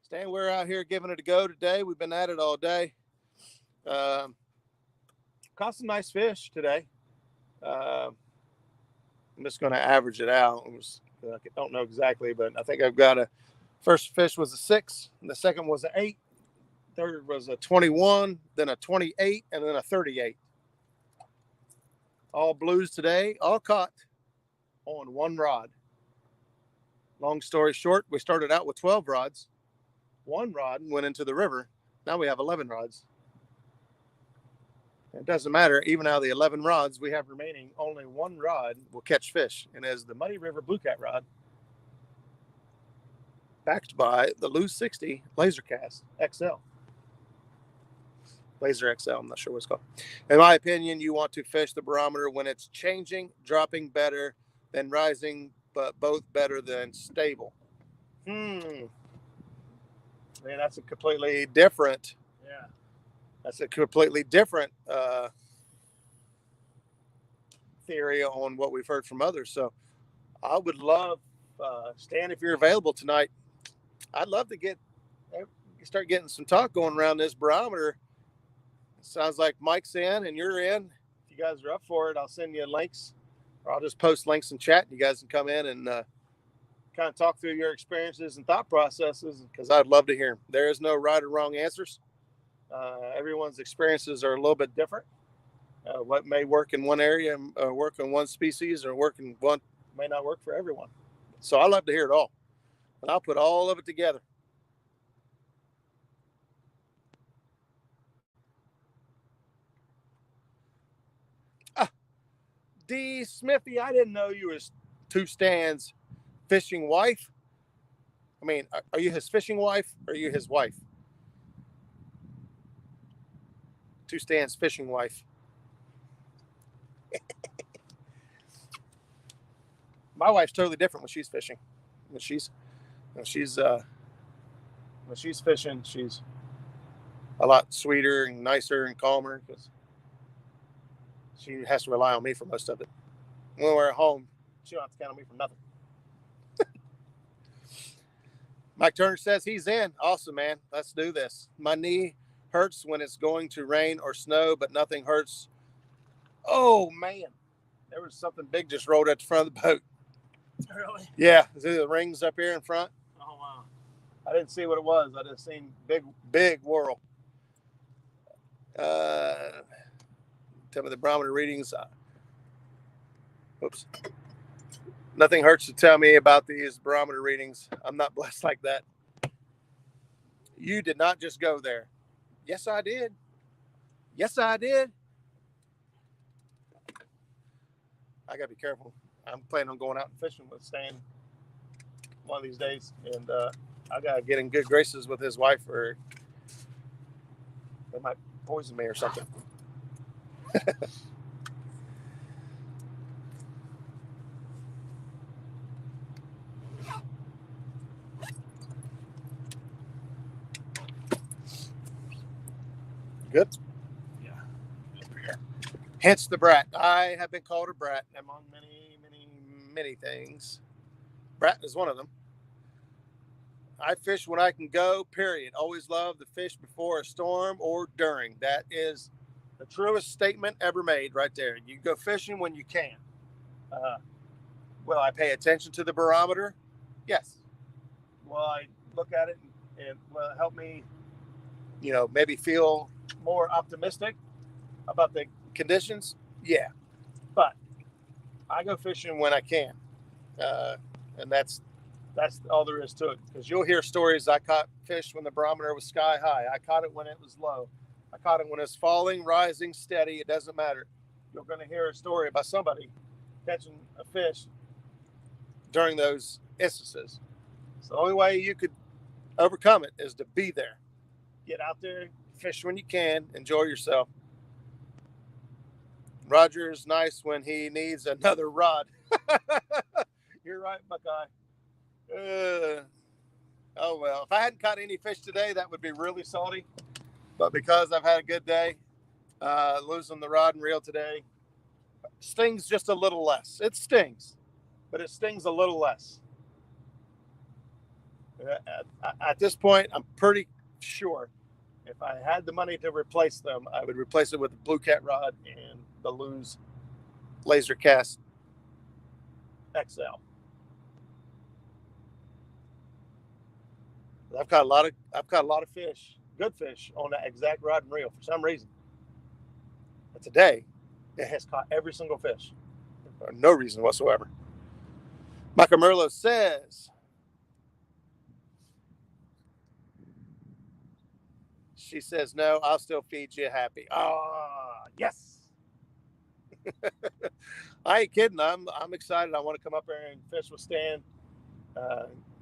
Stan, we're out here giving it a go today. We've been at it all day. Caught some nice fish today. I'm just going to average it out. I don't know exactly, but I think I've got first fish was a 6, and the second was an 8. Third was a 21, then a 28, and then a 38. All blues today, all caught on one rod. Long story short, we started out with 12 rods. One rod went into the river. Now we have 11 rods. It doesn't matter. Even out of the 11 rods we have remaining, only one rod will catch fish, and is the Muddy River Bluecat rod, backed by the Lose 60 Laser Cast XL. Laser XL, I'm not sure what it's called. In my opinion, you want to fish the barometer when it's changing, dropping better than rising, but both better than stable. Man, that's a completely different. Yeah. That's a completely different theory on what we've heard from others. So I would love, Stan, if you're available tonight, I'd love to start getting some talk going around this barometer. Sounds like Mike's in and you're in. If you guys are up for it, I'll send you links, or I'll just post links in chat. You guys can come in and kind of talk through your experiences and thought processes, because I'd love to hear them. There is no right or wrong answers. Everyone's experiences are a little bit different. What may work in one area, work in one species, or work in one may not work for everyone. So I love to hear it all, and I'll put all of it together. D. Smithy, I didn't know you was Two Stan's fishing wife. I mean, are you his fishing wife, or are you his wife? Two Stan's fishing wife. My wife's totally different when she's fishing. When she's fishing, she's a lot sweeter and nicer and calmer, because she has to rely on me for most of it. When we're at home, she don't have to count on me for nothing. Mike Turner says he's in. Awesome, man. Let's do this. My knee hurts when it's going to rain or snow, but nothing hurts. Oh, man. There was something big just rolled at the front of the boat. Really? Yeah. See the rings up here in front? Oh, wow. I didn't see what it was. I just seen big whirl. Tell me the barometer readings. Oops. Nothing hurts to tell me about these barometer readings. I'm not blessed like that. You did not just go there. Yes, I did. Yes, I did. I got to be careful. I'm planning on going out and fishing with Stan one of these days. And I got to get in good graces with his wife, or they might poison me or something. Good? Yeah. Hence the brat. I have been called a brat among many things. Brat is one of them. I fish when I can go, period. Always love to fish before a storm or during. That is the truest statement ever made right there. You go fishing when you can. Will I pay attention to the barometer? Yes. Will I look at it and will it help me, maybe feel more optimistic about the conditions? Yeah. But I go fishing when I can. And that's all there is to it. Because you'll hear stories. I caught fish when the barometer was sky high. I caught it when it was low. I caught it when it's falling, rising, steady. It doesn't matter. You're going to hear a story about somebody catching a fish during those instances. So the only way you could overcome it is to be there. Get out there, fish when you can, enjoy yourself. Roger is nice when he needs another rod. You're right, Buckeye. Oh, well, if I hadn't caught any fish today, that would be really salty. But because I've had a good day, losing the rod and reel today stings just a little less. It stings, but it stings a little less. At this point, I'm pretty sure if I had the money to replace them, I would replace it with the Bluecat rod and the Lew's Laser Cast XL. I've caught a lot of fish, good fish, on that exact rod and reel for some reason. But today, it has caught every single fish for no reason whatsoever. Michael Merlo says, she says, no, I'll still feed you happy. Ah, yes. I ain't kidding. I'm excited. I want to come up there and fish with Stan,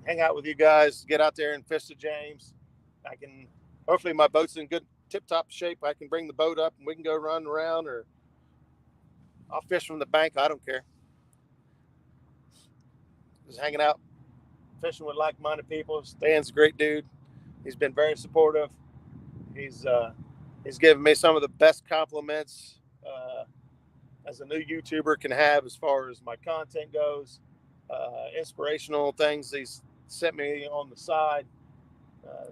hang out with you guys, get out there and fish the James. Hopefully my boat's in good tip-top shape. I can bring the boat up and we can go run around, or I'll fish from the bank. I don't care. Just hanging out, fishing with like-minded people. Stan's a great dude. He's been very supportive. He's given me some of the best compliments as a new YouTuber can have as far as my content goes. Inspirational things he's sent me on the side.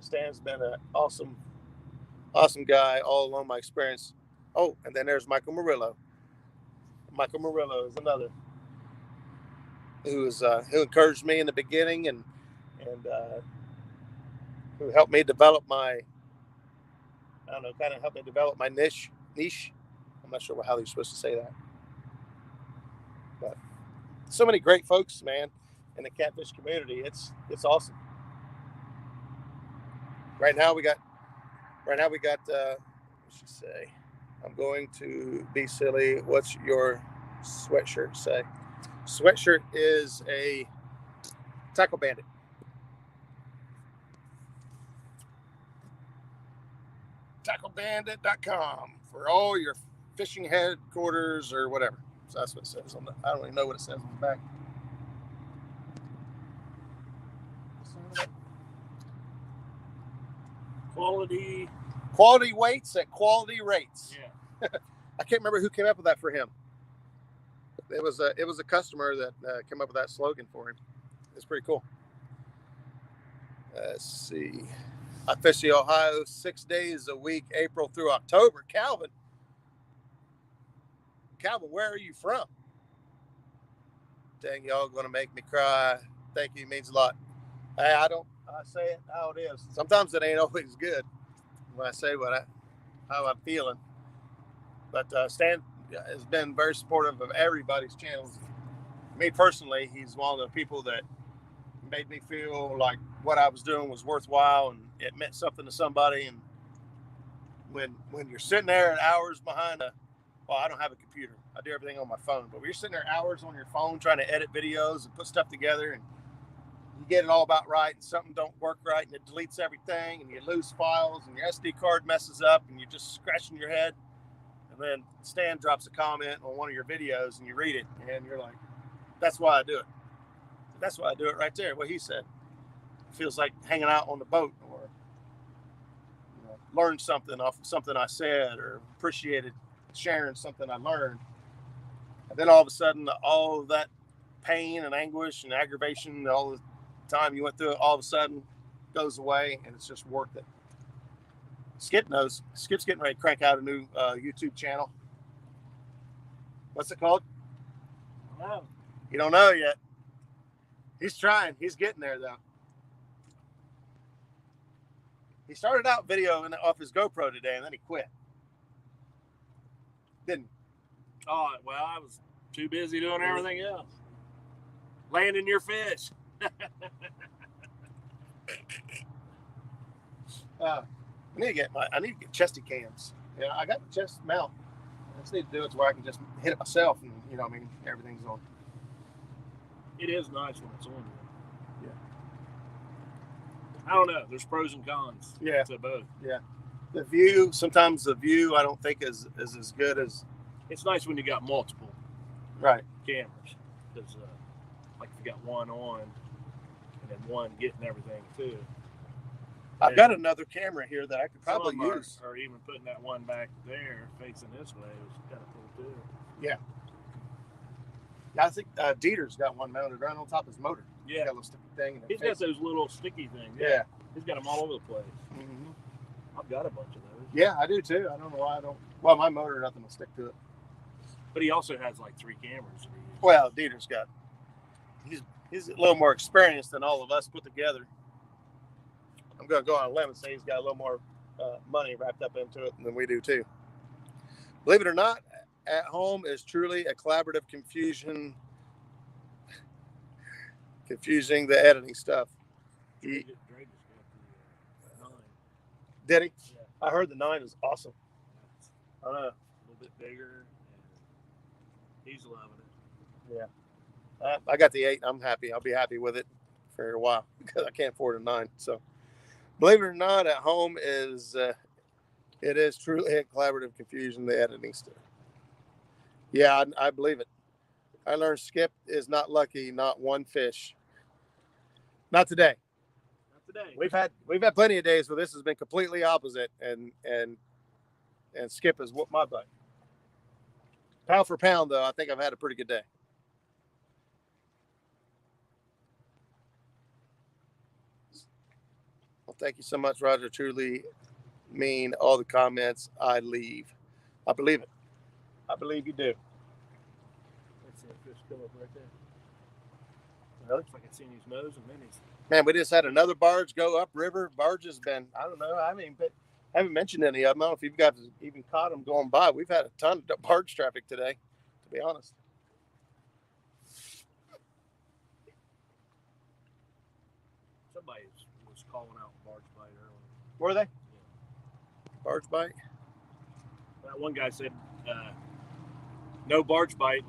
Stan's been an awesome guy all along my experience. Oh, and then there's Michael Murillo. Michael Murillo is another who encouraged me in the beginning and who helped me develop my, helped me develop my niche. I'm not sure how you're supposed to say that, but so many great folks, man, in the catfish community. It's awesome. Right now we got what should say? I'm going to be silly. What's your sweatshirt say? Sweatshirt is a Tackle Bandit. TackleBandit.com for all your fishing headquarters or whatever. So that's what it says on the, I don't even know what it says on the back. Quality weights at quality rates. Yeah. I can't remember who came up with that for him. It was a customer that came up with that slogan for him. It's pretty cool. Let's see. I fish the Ohio 6 days a week, April through October. Calvin, where are you from? Dang, y'all gonna make me cry. Thank you, means a lot. Hey, I say it how it is. Sometimes it ain't always good when I say how I'm feeling. But Stan has been very supportive of everybody's channels. Me personally, he's one of the people that made me feel like what I was doing was worthwhile and it meant something to somebody. And when you're sitting there at hours behind I don't have a computer. I do everything on my phone. But when you're sitting there hours on your phone trying to edit videos and put stuff together, and you get it all about right, and something don't work right, and it deletes everything, and you lose files, and your SD card messes up, and you're just scratching your head. And then Stan drops a comment on one of your videos, and you read it, and you're like, that's why I do it. That's why I do it right there, what he said. It feels like hanging out on the boat, or learned something off of something I said, or appreciated sharing something I learned. And then all of a sudden, all of that pain and anguish and aggravation, all the time you went through it, all of a sudden goes away, and it's just worth it. Skip knows. Skip's getting ready to crank out a new YouTube channel. What's it called? I don't know. You don't know yet. He's trying. He's getting there, though. He started out videoing off his GoPro today, and then he quit. Didn't he? Oh, well, I was too busy doing everything else. Landing your fish. I need to get chesty cams. Yeah, I got the chest mount. I just need to do it to where I can just hit it myself, and everything's on. It is nice when it's on. Yeah. I don't know. There's pros and cons. Yeah. To both. Yeah. The view, sometimes the view I don't think is as good as. It's nice when you got multiple Right. cameras, because like if you got one on and then one getting everything too. I've got another camera here that I could probably use. Or even putting that one back there facing this way was kind of cool too. Yeah. I think Dieter's got one mounted right on top of his motor. Yeah. He's got a little sticky thing. He's got those little sticky things. Yeah. He's got them all over the place. Mm-hmm. I've got a bunch of those. Yeah, I do too. I don't know why I don't. Well, my motor, nothing will stick to it. But he also has like 3 cameras. Well, Dieter's got. He's a little more experienced than all of us put together. I'm going to go on a limb and say he's got a little more money wrapped up into it than we do too. Believe it or not, at home is truly a collaborative confusing the editing stuff. Did he? Yeah. I heard the 9 is awesome. I don't know. A little bit bigger. And he's loving it. Yeah. I got the 8. I'm happy. I'll be happy with it for a while because I can't afford a 9. So, believe it or not, at home is It is truly a collaborative confusion, the editing stuff. Yeah, I believe it. I learned Skip is not lucky, not one fish. Not today. Not today. We've had plenty of days where this has been completely opposite, and Skip has whooped my butt. Pound for pound, though, I think I've had a pretty good day. Well, thank you so much, Roger. Truly mean all the comments I leave. I believe it. I believe you do. Let's see a fish come up right there. Really? Looks like I've seen his nose and then his. Man, we just had another barge go upriver. Barge has been, I don't know, I haven't mentioned any of them. I don't know if you guys even caught them going by. We've had a ton of barge traffic today, to be honest. Somebody was calling out barge bite earlier. Were they? Yeah. Barge bite? That one guy said, no barge bite,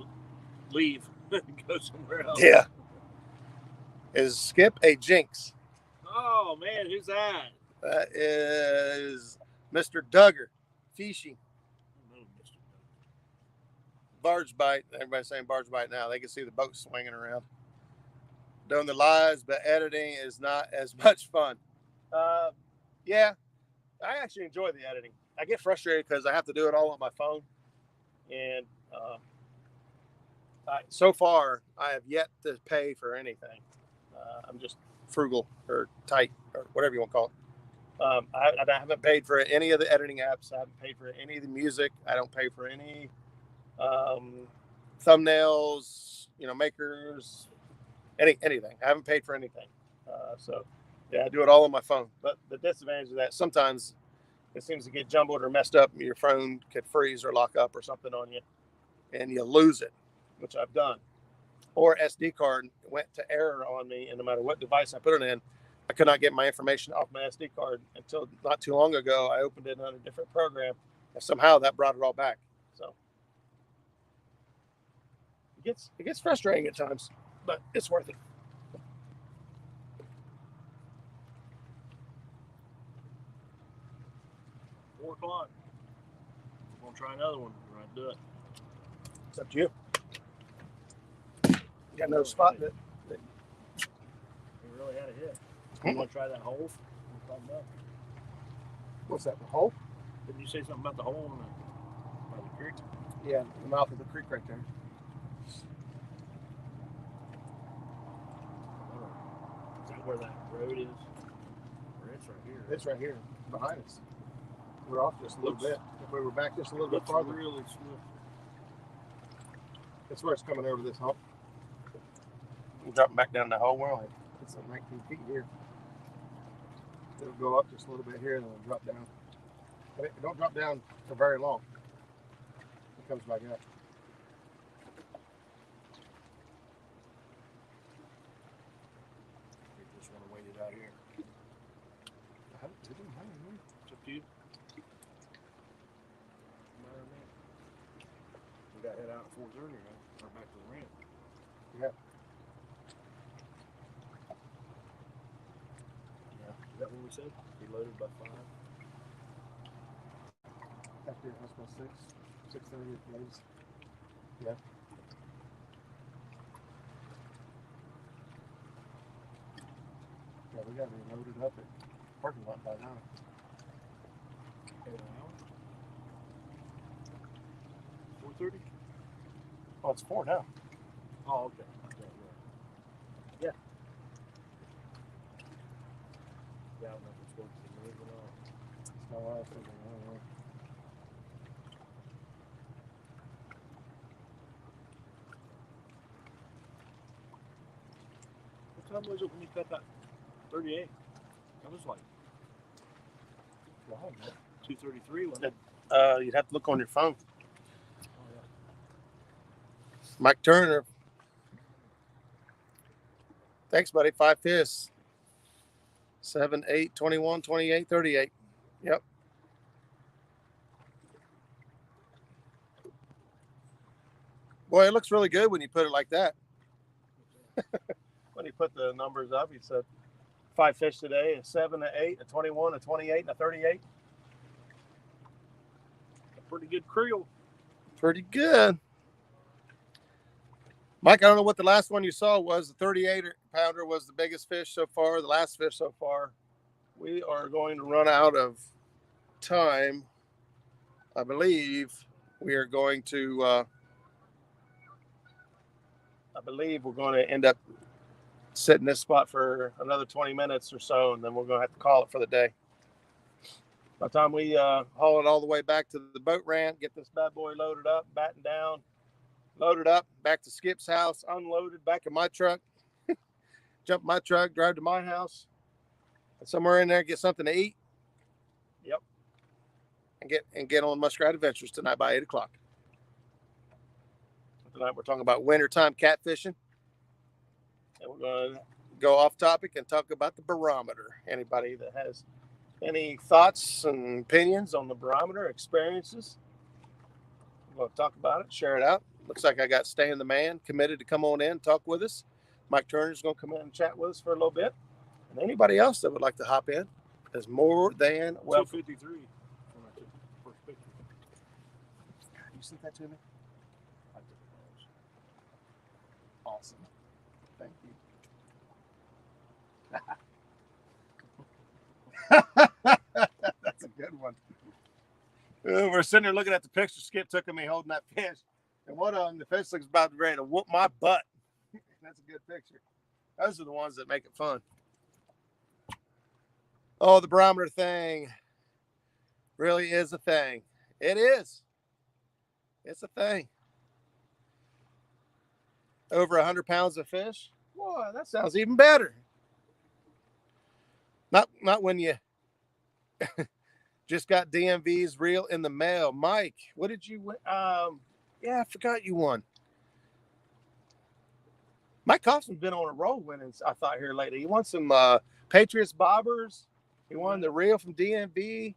leave, go somewhere else. Yeah. Is Skip a jinx? Oh, man, who's that? That is Mr. Duggar, Fishy. Barge bite. Everybody's saying barge bite now. They can see the boat swinging around. Doing the lives, but editing is not as much fun. Yeah, I actually enjoy the editing. I get frustrated because I have to do it all on my phone. And so far, I have yet to pay for anything. I'm just frugal or tight or whatever you want to call it. I haven't paid for any of the editing apps. I haven't paid for any of the music. I don't pay for any thumbnails, makers, anything. I haven't paid for anything. So yeah, I do it all on my phone. But the disadvantage of that, sometimes it seems to get jumbled or messed up. Your phone could freeze or lock up or something on you, and you lose it, which I've done. Or SD card went to error on me, and no matter what device I put it in, I could not get my information off my SD card until not too long ago. I opened it on a different program, and somehow that brought it all back. So it gets frustrating at times, but it's worth it. $4 o'clock. We're gonna try another one. We're gonna do it. It's up to you. You got no spot that we really had a hit. You want to try that hole? What's that? The hole? Didn't you say something about the hole by the creek? Yeah, the mouth of the creek right there. Is that where that road is? Or it's right here. It's right here behind us. We're off just a little bit. If we were back just a little bit farther. Really smooth. That's where it's coming over this hump. We're dropping back down the hole. We're only, it's like 19 feet here. It'll go up just a little bit here and then it'll drop down. But it don't drop down for very long. It comes back up. You just want to wait it out here. It's up to you. We got to head out at 4:30 now. Or back to the ramp. Yeah. Is that what we said? Be loaded by 5. After your house by 6:30 at the latest. Yeah. Yeah, we got to be loaded up at parking lot by now. 8 hours? 4:30? Oh, it's 4 now. Oh, okay. Yeah. Yeah, I don't know if it's going to move or not. It's not what I was thinking. I don't know. What time was it when you cut that 38? That was like 2:33, wasn't it? You'd have to look on your phone. Mike Turner. Thanks, buddy. 5 fish. 7, 8, 21, 28, 38. Yep. Boy, it looks really good when you put it like that. When you put the numbers up, he said 5 fish today, a 7, a 8, a 21, a 28, and a 38. pretty good creel. Pretty good. Mike, I don't know what the last one you saw was. The 38 pounder was the biggest fish so far, the last fish so far. We are going to run out of time. I believe we are going to, I believe we're going to end up sitting this spot for another 20 minutes or so, and then we're going to have to call it for the day. By the time we haul it all the way back to the boat ramp, get this bad boy loaded up, batten down, loaded up, back to Skip's house, unloaded, back in my truck, jump my truck, drive to my house, and somewhere in there get something to eat. Yep. And get on Muskrat Adventures tonight by 8 o'clock. Tonight we're talking about wintertime catfishing. And we're going to go off topic and talk about the barometer. Anybody that has any thoughts and opinions on the barometer, experiences, we're going to talk about it, share it out. Looks like I got Stan the Man committed to come on in, talk with us. Mike Turner's going to come in and chat with us for a little bit. And anybody else that would like to hop in is more than welcome. 253. First picture. You sent that to me? Awesome. Thank you. That's a good one. We're sitting there looking at the picture Skip took of me holding that fish. And one of them, the fish looks about ready to whoop my butt. That's a good picture. Those are the ones that make it fun. Oh, the barometer thing really is a thing. It is. It's a thing. Over 100 pounds of fish. Boy, that sounds even better. Not when you just got DMV's reel in the mail. Mike, what did you win? Yeah, I forgot you won. Mike Kaufman's been on a roll winning, I thought, here lately. He won some Patriots bobbers. He won the reel from DMV.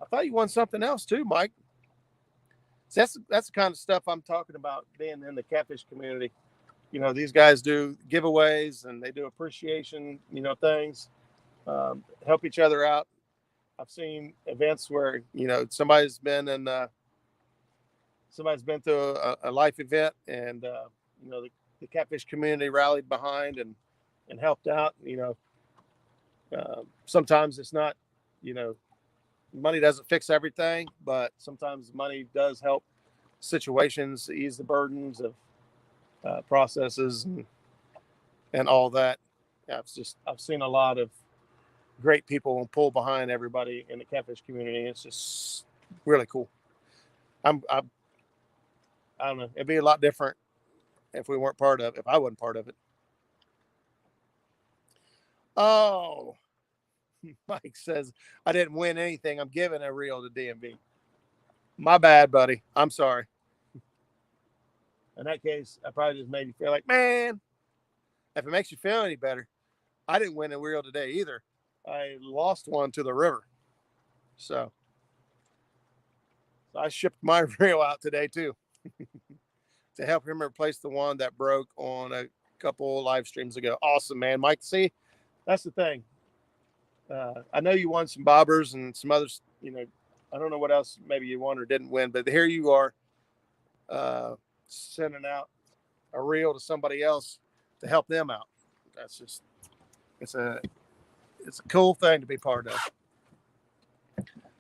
I thought you won something else too, Mike. So that's the kind of stuff I'm talking about being in the catfish community. You know, these guys do giveaways and they do appreciation, things, help each other out. I've seen events where, somebody's been through a life event and, the catfish community rallied behind and helped out. Sometimes it's not, money doesn't fix everything, but sometimes money does help situations, ease the burdens of processes and all that. Yeah, I've seen a lot of great people pull behind everybody in the catfish community. It's just really cool. I don't know. It'd be a lot different if we weren't part of it, if I wasn't part of it. Oh, Mike says, I didn't win anything. I'm giving a reel to DMV. My bad, buddy. I'm sorry. In that case, I probably just made you feel like, man, if it makes you feel any better, I didn't win a reel today either. I lost one to the river. So I shipped my reel out today too to help him replace the one that broke on a couple live streams ago. Awesome, man. Mike, see, that's the thing. I know you won some bobbers and some others, I don't know what else maybe you won or didn't win, but here you are sending out a reel to somebody else to help them out. That's just, it's a cool thing to be part of.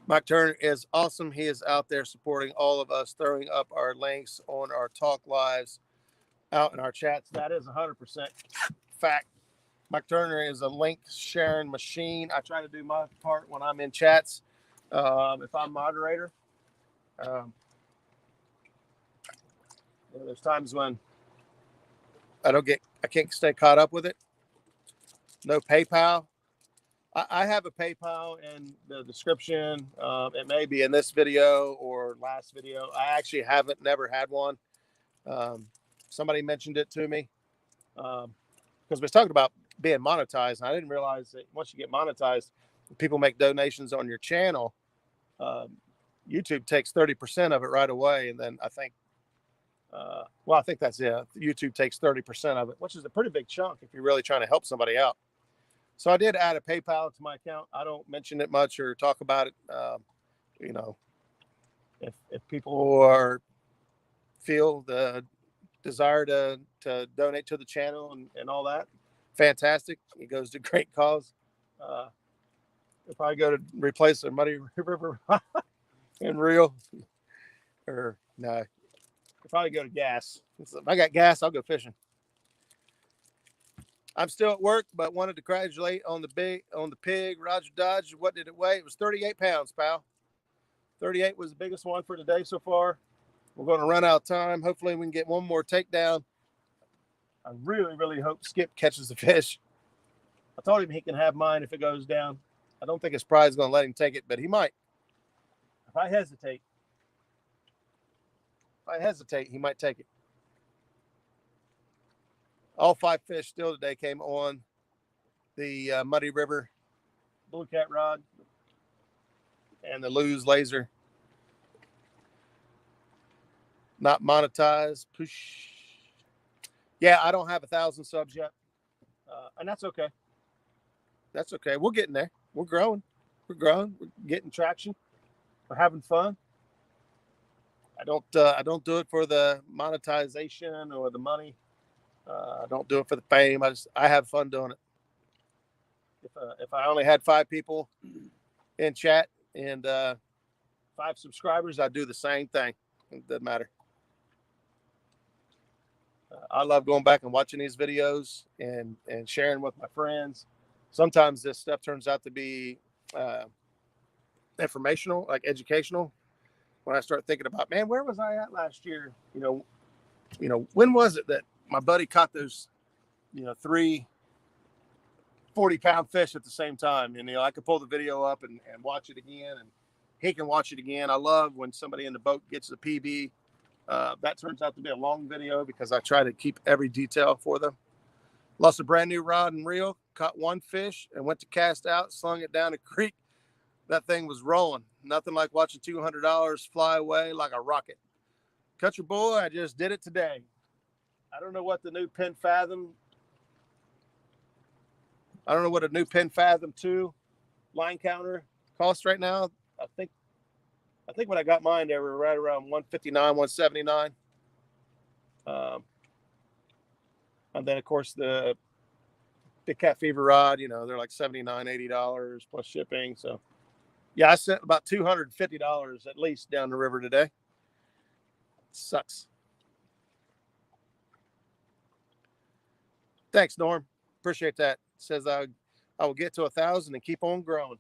Mike Turner is awesome. He is out there supporting all of us, throwing up our links on our talk lives out in our chats. That is 100% fact. Mike Turner is a link sharing machine. I try to do my part when I'm in chats. If I'm moderator, there's times when I can't stay caught up with it. No PayPal. I have a PayPal in the description. It may be in this video or last video. I actually never had one. Somebody mentioned it to me because we was talking about being monetized. And I didn't realize that once you get monetized, people make donations on your channel. YouTube takes 30% of it right away. And then I think that's it. YouTube takes 30% of it, which is a pretty big chunk if you're really trying to help somebody out. So I did add a PayPal to my account. I don't mention it much or talk about it, if people are feel the desire to donate to the channel and all that, fantastic. It goes to great cause. If I go to replace the Muddy River in Rio, or no, I'll probably go to gas. If I got gas, I'll go fishing. I'm still at work, but wanted to congratulate on the pig. Roger Dodge. What did it weigh? It was 38 pounds, pal. 38 was the biggest one for today so far. We're going to run out of time. Hopefully we can get one more takedown. I really, really hope Skip catches the fish. I told him he can have mine if it goes down. I don't think his pride is going to let him take it, but he might. If I hesitate, he might take it. All 5 fish still today came on the Muddy River Bluecat rod and the Luz laser. Not monetized. Push. Yeah, I don't have 1,000 subs yet, and that's okay. That's okay. We're getting there. We're growing. We're getting traction. We're having fun. I don't do it for the monetization or the money. I don't do it for the fame. I have fun doing it. If I only had 5 people in chat and 5 subscribers, I'd do the same thing. It doesn't matter. I love going back and watching these videos and sharing with my friends. Sometimes this stuff turns out to be informational, like educational. When I start thinking about, man, where was I at last year? You know, when was it that my buddy caught those, 3 40-pound fish at the same time? And, I could pull the video up and watch it again, and he can watch it again. I love when somebody in the boat gets a PB. That turns out to be a long video because I try to keep every detail for them. Lost a brand new rod and reel, caught 1 fish and went to cast out, slung it down a creek. That thing was rolling. Nothing like watching $200 fly away like a rocket. Country boy, I just did it today. I don't know what the new Penn Fathom. I don't know what a new Penn Fathom 2 line counter costs right now. I think when I got mine, they were right around 159, 179. And then of course the Cat Fever rod, they're like $79, $80 plus shipping. So yeah, I sent about $250 at least down the river today. Sucks. Thanks, Norm. Appreciate that. Says I will get to 1,000 and keep on growing.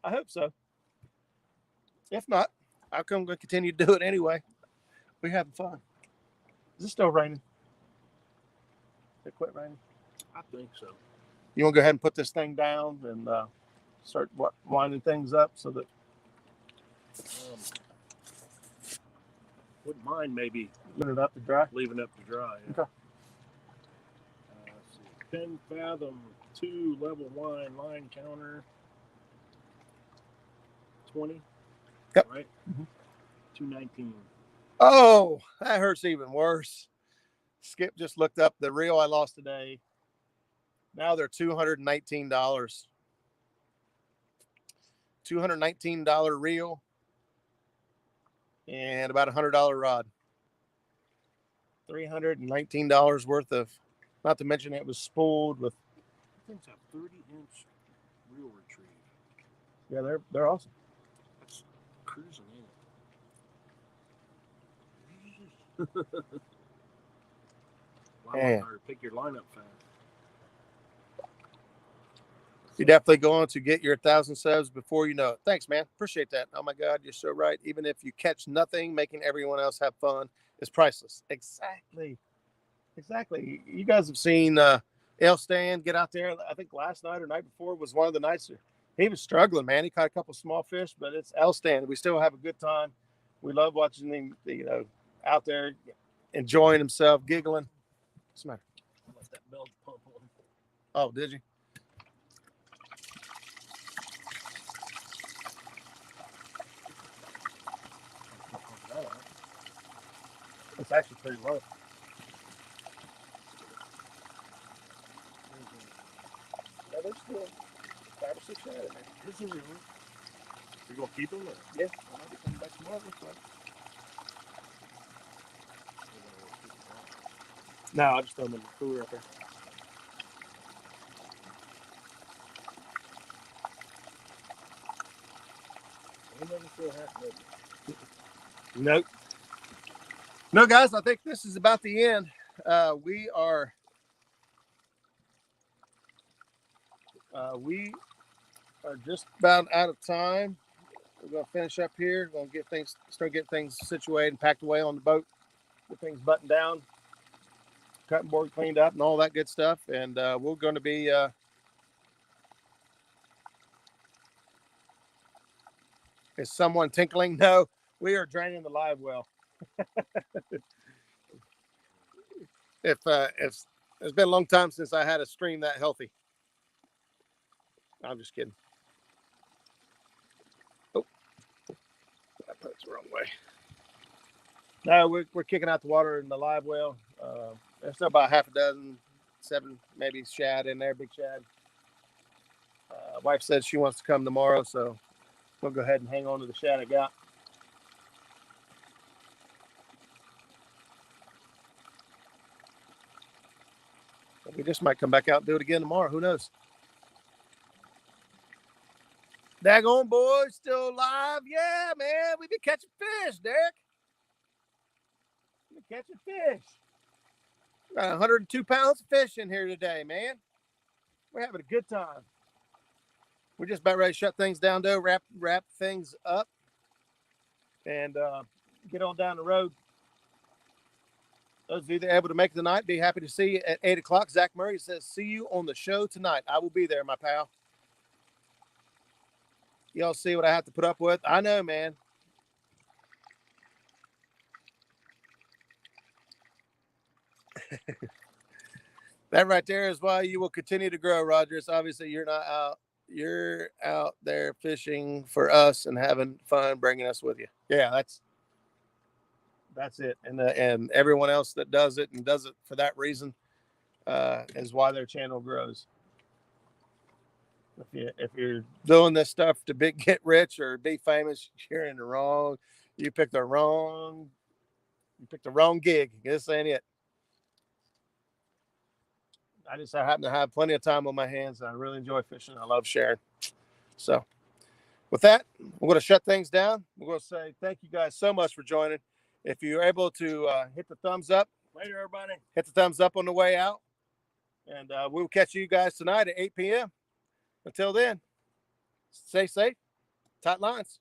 I hope so. If not, I'm going to continue to do it anyway. We're having fun. Is it still raining? It quit raining? I think so. You want to go ahead and put this thing down and start winding things up so that. Wouldn't mind maybe leaving it up to dry. Yeah. Okay. Let's see. Penn Fathom 2 level line counter. 20. Yep. Right. Mm-hmm. 219. Oh, that hurts even worse. Skip just looked up the reel I lost today. Now they're $219. $219 reel and about $100 rod. $319 worth of, not to mention it was spooled with. Things have 30-inch reel retrieve. Yeah, they're awesome. That's cruising in. Pick your lineup fast. You're definitely going to get your 1,000 subs before you know it. Thanks, man. Appreciate that. Oh my God, you're so right. Even if you catch nothing, making everyone else have fun is priceless. Exactly. You guys have seen El Stan get out there. I think last night or night before was one of the nights. He was struggling, man. He caught a couple small fish, but it's El Stan. We still have a good time. We love watching him, out there enjoying himself, giggling. What's the matter? I let that belt pump on. Oh, did you? It's actually pretty low. Yeah, there's still 5 or 6 out of there. Is it really? You're gonna keep them? Or? Yeah, I might be coming back tomorrow. Looks like. No, I just throw them in the cooler up there. Nope. No, guys, I think this is about the end. We are just about out of time. We're gonna finish up here. We're gonna start getting things situated and packed away on the boat. Get things buttoned down, cutting board cleaned up, and all that good stuff. And we're going to be. Is someone tinkling? No, we are draining the live well. If it's been a long time since I had a stream that healthy. I'm just kidding. Oh, I put it the wrong way. No, we're kicking out the water in the live well. There's still about half a dozen, 7 maybe shad in there, big shad. Wife said she wants to come tomorrow, so we'll go ahead and hang on to the shad I got. We just might come back out and do it again tomorrow. Who knows? Daggone boys, still alive? Yeah, man. We've been catching fish, Derek. We've been catching fish. Got 102 pounds of fish in here today, man. We're having a good time. We're just about ready to shut things down, though, wrap things up, and get on down the road. Those of you that are able to make it tonight, be happy to see you at 8 o'clock. Zach Murray says, see you on the show tonight. I will be there, my pal. Y'all see what I have to put up with? I know, man. That right there is why you will continue to grow, Rogers. Obviously, you're not out. You're out there fishing for us and having fun, bringing us with you. Yeah, that's it. And everyone else that does it and does it for that reason is why their channel grows. If you're doing this stuff to get rich or be famous, you're in the wrong. You picked the wrong gig. This ain't it. I happen to have plenty of time on my hands. I really enjoy fishing. I love sharing. So with that, we're going to shut things down. We're going to say thank you guys so much for joining. If you're able to hit the thumbs up. Later, everybody. Hit the thumbs up on the way out. And we'll catch you guys tonight at 8 p.m. Until then, stay safe. Tight lines.